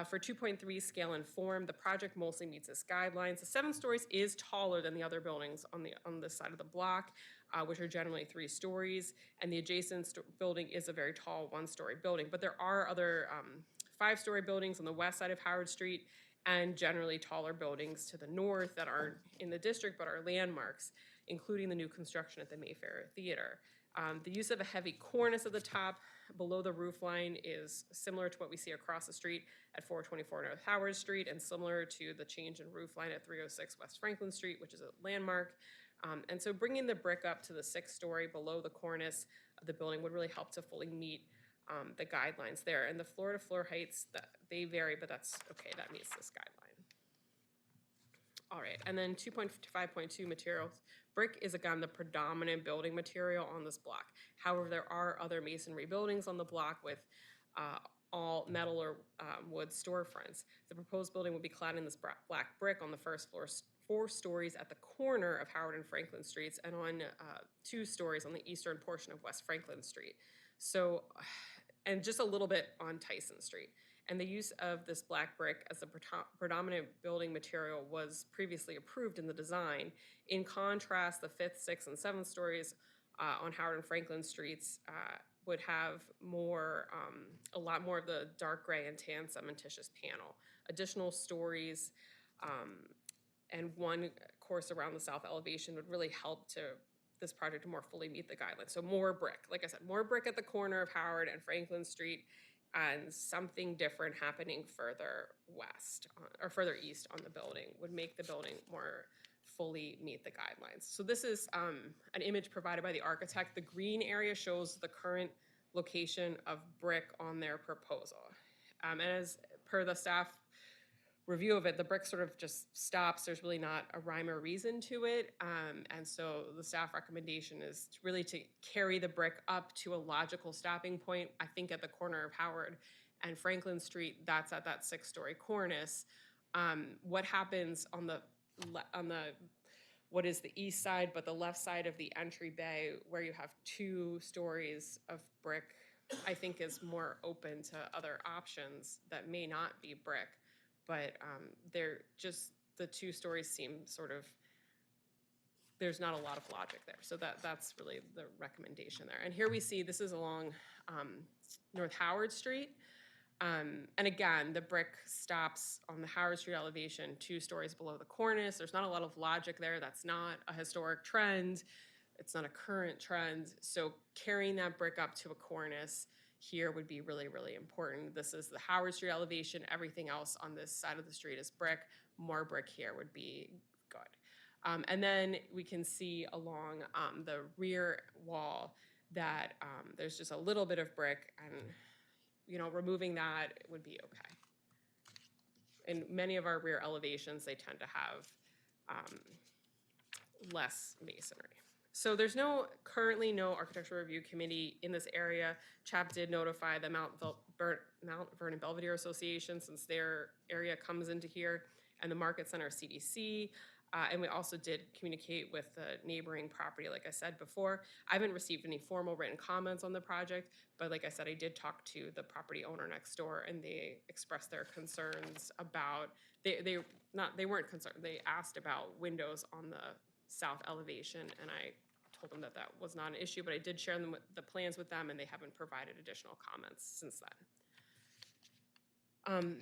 For 2.3 scale and form, the project mostly meets its guidelines. The 7 stories is taller than the other buildings on this side of the block, which are generally 3 stories, and the adjacent building is a very tall 1-story building. But there are other 5-story buildings on the west side of Howard Street, and generally taller buildings to the north that aren't in the district but are landmarks, including the new construction at the Mayfair Theater. The use of a heavy cornice at the top below the roof line is similar to what we see across the street at 424 North Howard Street, and similar to the change in roof line at 306 West Franklin Street, which is a landmark. And so bringing the brick up to the 6th story below the cornice of the building would really help to fully meet the guidelines there. And the floor-to-floor heights, they vary, but that's okay, that meets this guideline. All right, and then 2.5.2 materials. Brick is, again, the predominant building material on this block. However, there are other masonry buildings on the block with all metal or wood storefronts. The proposed building will be clad in this black brick on the first floor, 4 stories at the corner of Howard and Franklin Streets, and on 2 stories on the eastern portion of West Franklin Street. So, and just a little bit on Tyson Street. And the use of this black brick as the predominant building material was previously approved in the design. In contrast, the 5th, 6th, and 7th stories on Howard and Franklin Streets, would have more, a lot more of the dark gray and tan cementitious panel. Additional stories, and one course around the south elevation would really help to this project to more fully meet the guidelines. So more brick, like I said, more brick at the corner of Howard and Franklin Street, and something different happening further west or further east on the building would make the building more fully meet the guidelines. So this is an image provided by the architect. The green area shows the current location of brick on their proposal. And as per the staff review of it, the brick sort of just stops. There's really not a rhyme or reason to it. And so the staff recommendation is really to carry the brick up to a logical stopping point. I think at the corner of Howard and Franklin Street, that's at that 6-story cornice. What happens on the what is the east side, but the left side of the entry bay where you have 2 stories of brick, I think is more open to other options that may not be brick. But they're just, the 2 stories seem sort of, there's not a lot of logic there. So that's really the recommendation there. And here we see, this is along North Howard Street. And again, the brick stops on the Howard Street elevation 2 stories below the cornice. There's not a lot of logic there. That's not a historic trend. It's not a current trend. So carrying that brick up to a cornice here would be really, really important. This is the Howard Street elevation. Everything else on this side of the street is brick. More brick here would be good. And then we can see along the rear wall that there's just a little bit of brick, and removing that would be okay. In many of our rear elevations, they tend to have less masonry. So there's currently no architectural review committee in this area. CHAP did notify the Mount Vernon Belvedere Association, since their area comes into here, and the Market Center CDC. And we also did communicate with the neighboring property, like I said before. I haven't received any formal written comments on the project, but like I said, I did talk to the property owner next door, and they expressed their concerns about, they weren't concerned, they asked about windows on the south elevation, and I told them that was not an issue, but I did share the plans with them, and they haven't provided additional comments since then.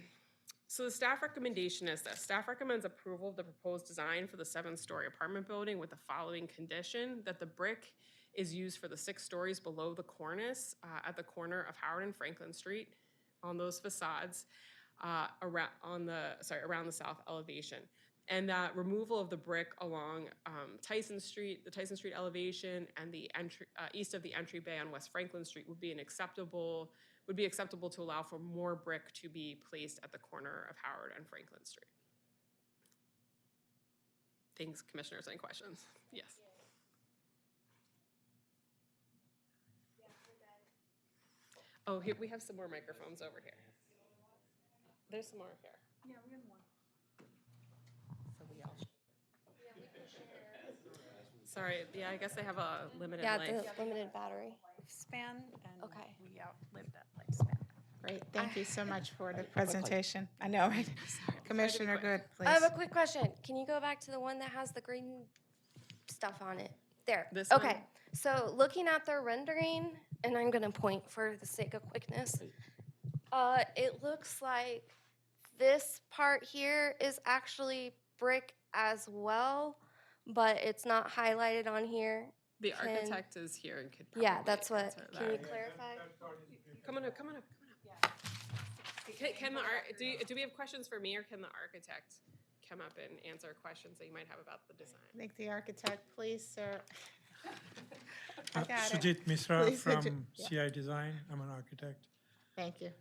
So the staff recommendation is this. Staff recommends approval of the proposed design for the 7-story apartment building with the following condition: that the brick is used for the 6 stories below the cornice at the corner of Howard and Franklin Street on those facades around the south elevation. And that removal of the brick along Tyson Street, the Tyson Street elevation, and the east of the entry bay on West Franklin Street would be acceptable to allow for more brick to be placed at the corner of Howard and Franklin Street. Thanks, commissioners. Any questions? Yes. Oh, here we have some more microphones over here. There's some more here. Yeah, we have one. So we all. Sorry, yeah, I guess they have a limited life. The limited battery span, and Okay. we outlived that lifespan. Great, thank you so much for the presentation. I know, right? Commissioner Good, please. I have a quick question. Can you go back to the one that has the green stuff on it? There. This okay. one? So looking at the rendering, and I'm gonna point for the sake of quickness. It looks like this part here is actually brick as well, but it's not highlighted on here. The architect is here and could Yeah, probably that's what. answer Can you that. clarify? Come on up. Do we have questions for me, or can the architect come up and answer questions that you might have about the design? I think the architect, please, sir. I got it. Sujit Misra Please, from Sujit. Yeah. CI Design. I'm an architect. Thank you.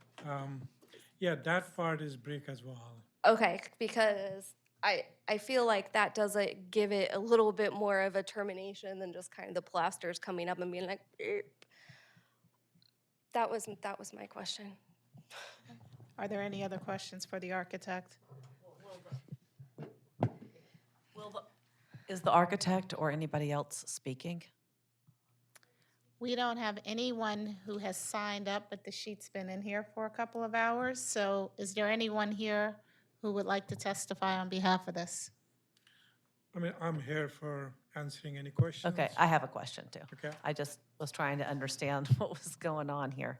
Yeah, that part is brick as well. Okay, because I feel like that doesn't give it a little bit more of a termination than just kind of the plasters coming up and being like, "Beep." That was my question. Are there any other questions for the architect? Is the architect or anybody else speaking? We don't have anyone who has signed up, but the sheet's been in here for a couple of hours. So is there anyone here who would like to testify on behalf of this? I mean, I'm here for answering any questions. Okay, I have a question too. Okay. I just was trying to understand what was going on here.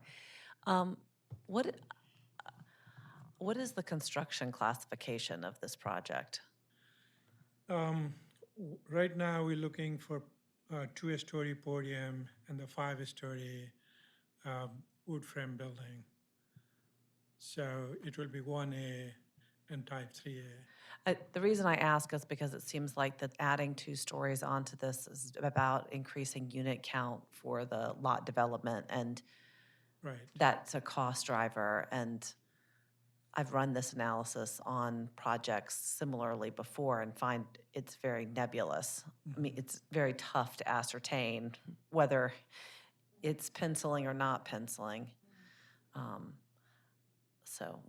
What, what is the construction classification of this project? Right now, we're looking for a 2-story podium and the 5-story wood frame building. So it will be 1A and type 3A. The reason I ask is because it seems like that adding 2 stories onto this is about increasing unit count for the lot development, and Right. that's a cost driver. And I've run this analysis on projects similarly before and find it's very nebulous. I mean, it's very tough to ascertain whether it's penciling or not penciling. So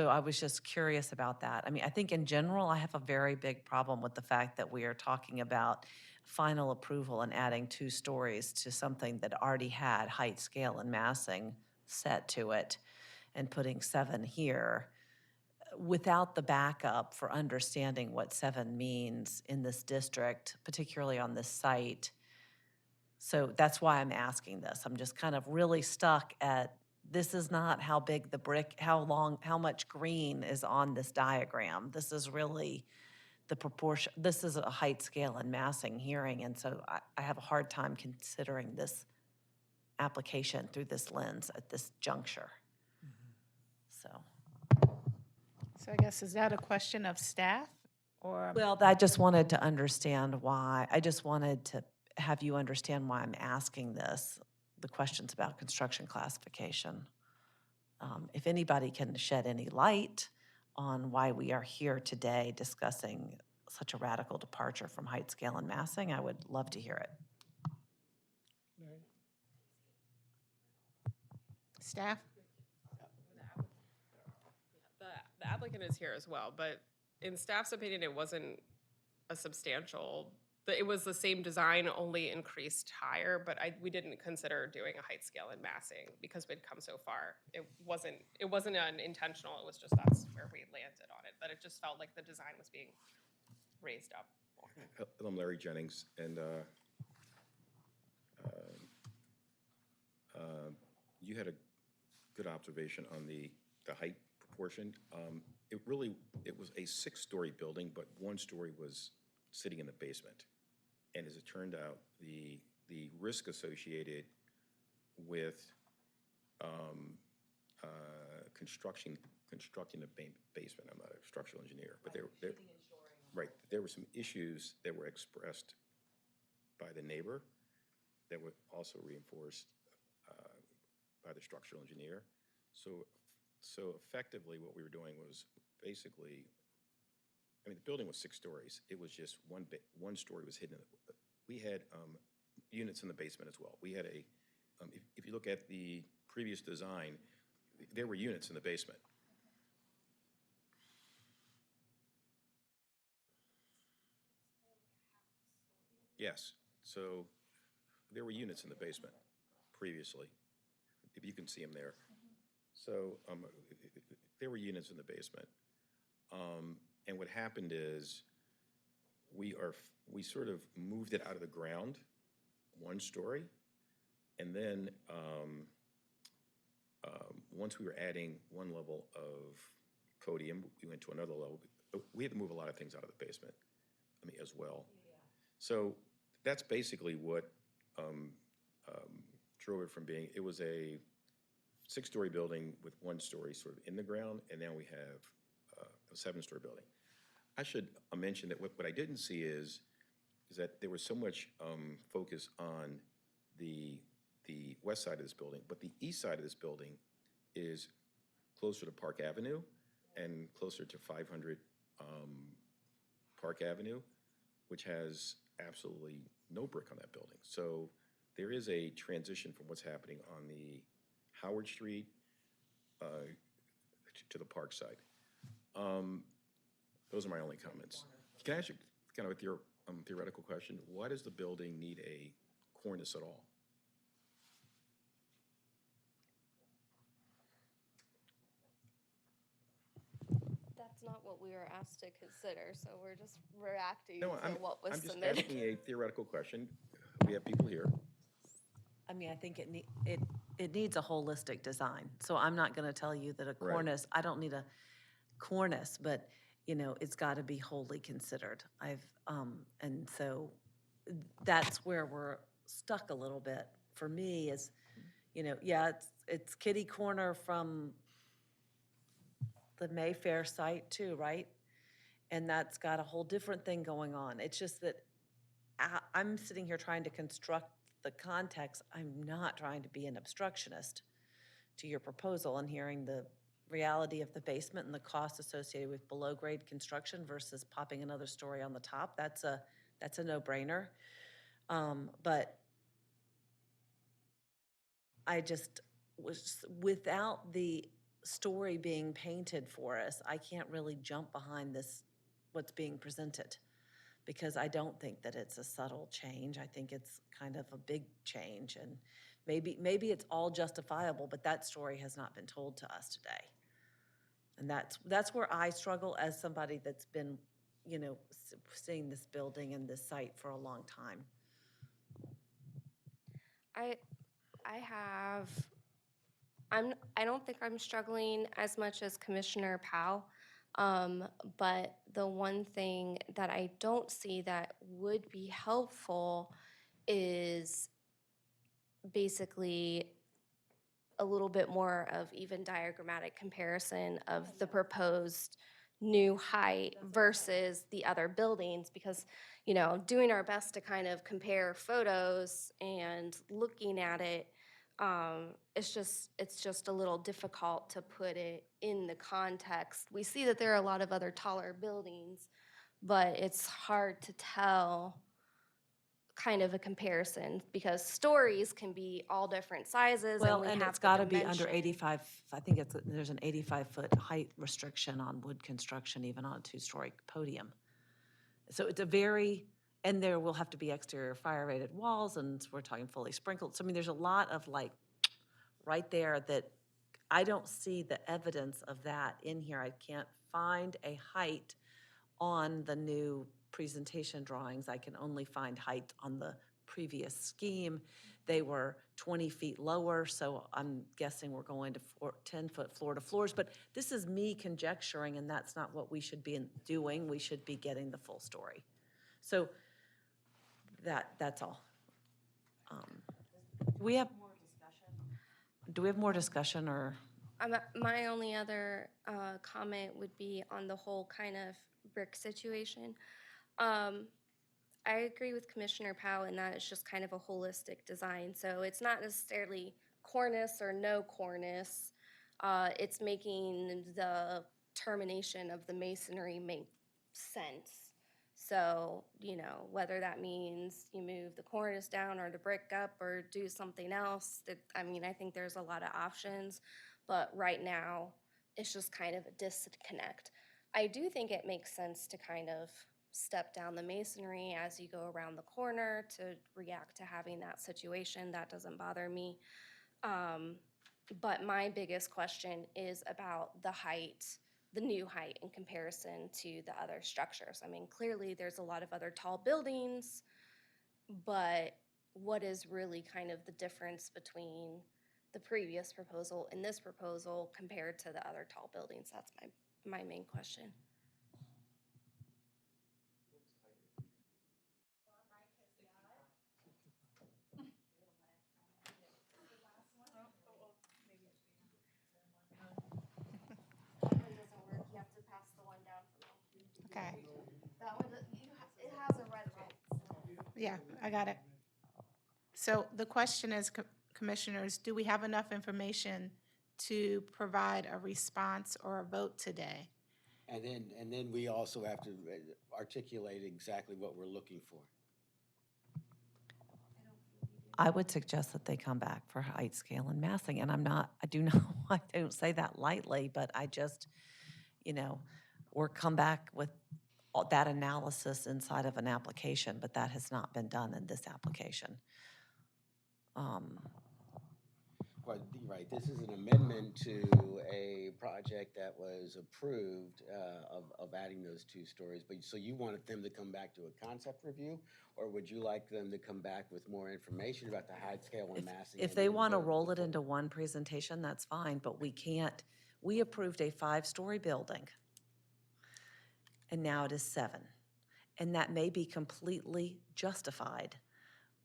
I was just curious about that. I mean, I think in general, I have a very big problem with the fact that we are talking about final approval and adding 2 stories to something that already had height, scale, and massing set to it, and putting 7 here without the backup for understanding what 7 means in this district, particularly on this site. So that's why I'm asking this. I'm just kind of really stuck at, this is not how big the brick, how much green is on this diagram. This is really the proportion, this is a height, scale, and massing hearing, and so I have a hard time considering this application through this lens at this juncture. So I guess, is that a question of staff or? Well, I just wanted to understand why, I just wanted to have you understand why I'm asking this, the questions about construction classification. If anybody can shed any light on why we are here today discussing such a radical departure from height, scale, and massing, I would love to hear it. Staff? The applicant is here as well, but in staff's opinion, it wasn't a substantial, it was the same design, only increased higher, but we didn't consider doing a height, scale, and massing because we'd come so far. It wasn't an intentional, it was just that's where we landed on it, but it just felt like the design was being raised up. I'm Larry Jennings, and you had a good observation on the height proportion. It was a 6-story building, but 1 story was sitting in the basement. And as it turned out, the risk associated with constructing a basement, I'm not a structural engineer, but there were some issues that were expressed by the neighbor that were also reinforced by the structural engineer. So effectively, what we were doing was basically, I mean, the building was 6 stories. It was just one story was hidden. We had units in the basement as well. We had if you look at the previous design, there were units in the basement. Yes, so there were units in the basement previously, if you can see them there. So there were units in the basement. And what happened is we sort of moved it out of the ground, 1 story, and then once we were adding 1 level of podium, we went to another level. We had to move a lot of things out of the basement, I mean, as well. So that's basically what drove it from being, it was a 6-story building with 1 story sort of in the ground, and now we have a 7-story building. I should mention that what I didn't see is that there was so much focus on the west side of this building, but the east side of this building is closer to Park Avenue and closer to 500 Park Avenue, which has absolutely no brick on that building. So there is a transition from what's happening on the Howard Street to the Park side. Those are my only comments. Can I ask you kind of a theoretical question? Why does the building need a cornice at all? That's not what we were asked to consider, so we're just reacting No, to what was I'm just submitted. asking a theoretical question. We have people here. I mean, I think it needs a holistic design. So I'm not going to tell you that a Right. cornice, I don't need a cornice, but, you know, it's got to be wholly considered. And so that's where we're stuck a little bit. For me is, you know, yeah, it's kitty corner from the Mayfair site too, right? And that's got a whole different thing going on. It's just that I'm sitting here trying to construct the context. I'm not trying to be an obstructionist to your proposal and hearing the reality of the basement and the cost associated with below-grade construction versus popping another story on the top. That's a no-brainer. But I just was, without the story being painted for us, I can't really jump behind this, what's being presented, because I don't think that it's a subtle change. I think it's kind of a big change, and maybe it's all justifiable, but that story has not been told to us today. And that's where I struggle as somebody that's been, you know, seeing this building and this site for a long time. I don't think I'm struggling as much as Commissioner Powell. But the one thing that I don't see that would be helpful is basically a little bit more of even diagrammatic comparison of the proposed new height versus the other buildings, because, you know, doing our best to kind of compare photos and looking at it, it's just a little difficult to put it in the context. We see that there are a lot of other taller buildings, but it's hard to tell kind of a comparison because stories can be all different sizes. Well, we and have it's the got to be under dimension. 85, I think there's an 85-foot height restriction on wood construction, even on a two-story podium. So it's and there will have to be exterior fire-rated walls, and we're talking fully sprinkled. So, I mean, there's a lot of right there that I don't see the evidence of that in here. I can't find a height on the new presentation drawings. I can only find height on the previous scheme. They were 20 feet lower, so I'm guessing we're going to 10-foot floor to floors. But this is me conjecturing, and that's not what we should be doing. We should be getting the full story. So that's all. Do we have more discussion or? My only other comment would be on the whole kind of brick situation. I agree with Commissioner Powell in that it's just kind of a holistic design. So it's not necessarily cornice or no cornice. It's making the termination of the masonry make sense. So, you know, whether that means you move the cornice down or the brick up or do something else, I mean, I think there's a lot of options. But right now, it's just kind of a disconnect. I do think it makes sense to kind of step down the masonry as you go around the corner to react to having that situation. That doesn't bother me. But my biggest question is about the height, the new height in comparison to the other structures. I mean, clearly there's a lot of other tall buildings, but what is really kind of the difference between the previous proposal and this proposal compared to the other tall buildings? That's my main question. Okay. That one, it has a red light. Yeah, I got it. So the question is, Commissioners, do we have enough information to provide a response or a vote today? And then we also have to articulate exactly what we're looking for. I would suggest that they come back for height, scale, and massing. And I don't say that lightly, but I just, you know, or come back with that analysis inside of an application, but that has not been done in this application. But, right, this is an amendment to a project that was approved of adding those 2 stories. But, so you wanted them to come back to a concept review? Or would you like them to come back with more information about the height scale and massing? If and they then want to go roll it full- into one presentation, that's fine, but we can't. We approved a 5-story building, and now it is 7. And that may be completely justified,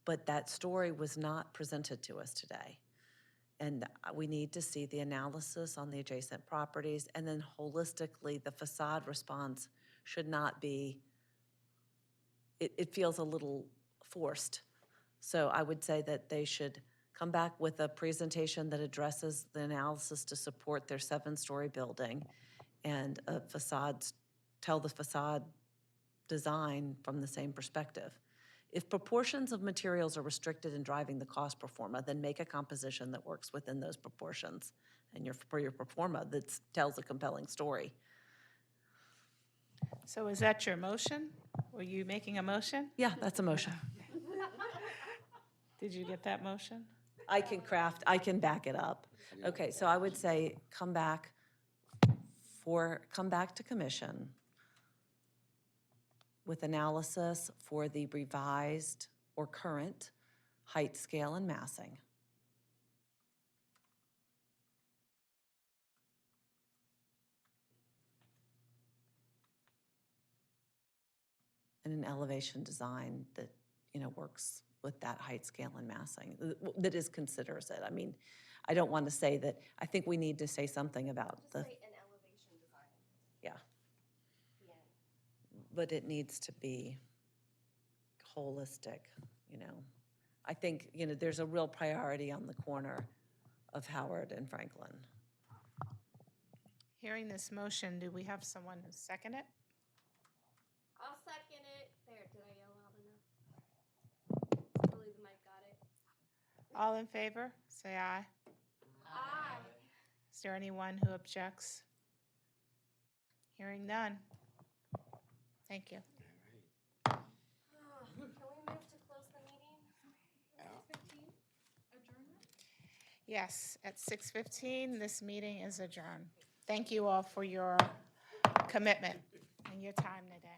but that story was not presented to us today. And we need to see the analysis on the adjacent properties, and then holistically, the facade response should not be, it feels a little forced. So I would say that they should come back with a presentation that addresses the analysis to support their 7-story building and a facades, tell the facade design from the same perspective. If proportions of materials are restricted in driving the cost pro forma, then make a composition that works within those proportions and for your pro forma that tells a compelling story. So is that your motion? Were you making a motion? Yeah, that's a motion. Did you get that motion? I can back it up. Okay, so I would say come back to commission with analysis for the revised or current height, scale, and massing. And an elevation design that, works with that height, scale, and massing, that considers it. I mean, I don't want to say that, I think we need to say something about Just the, say an elevation design. yeah, The end. but it needs to be holistic, I think, there's a real priority on the corner of Howard and Franklin. Hearing this motion, do we have someone who second it? I'll second it. There, did I yell loud enough? I believe the mic got it. All in favor, say aye. Aye. Is there anyone who objects? Hearing none. Thank you. Can we move to close the meeting? Yes, at 6:15, this meeting is adjourned. Thank you all for your commitment and your time today.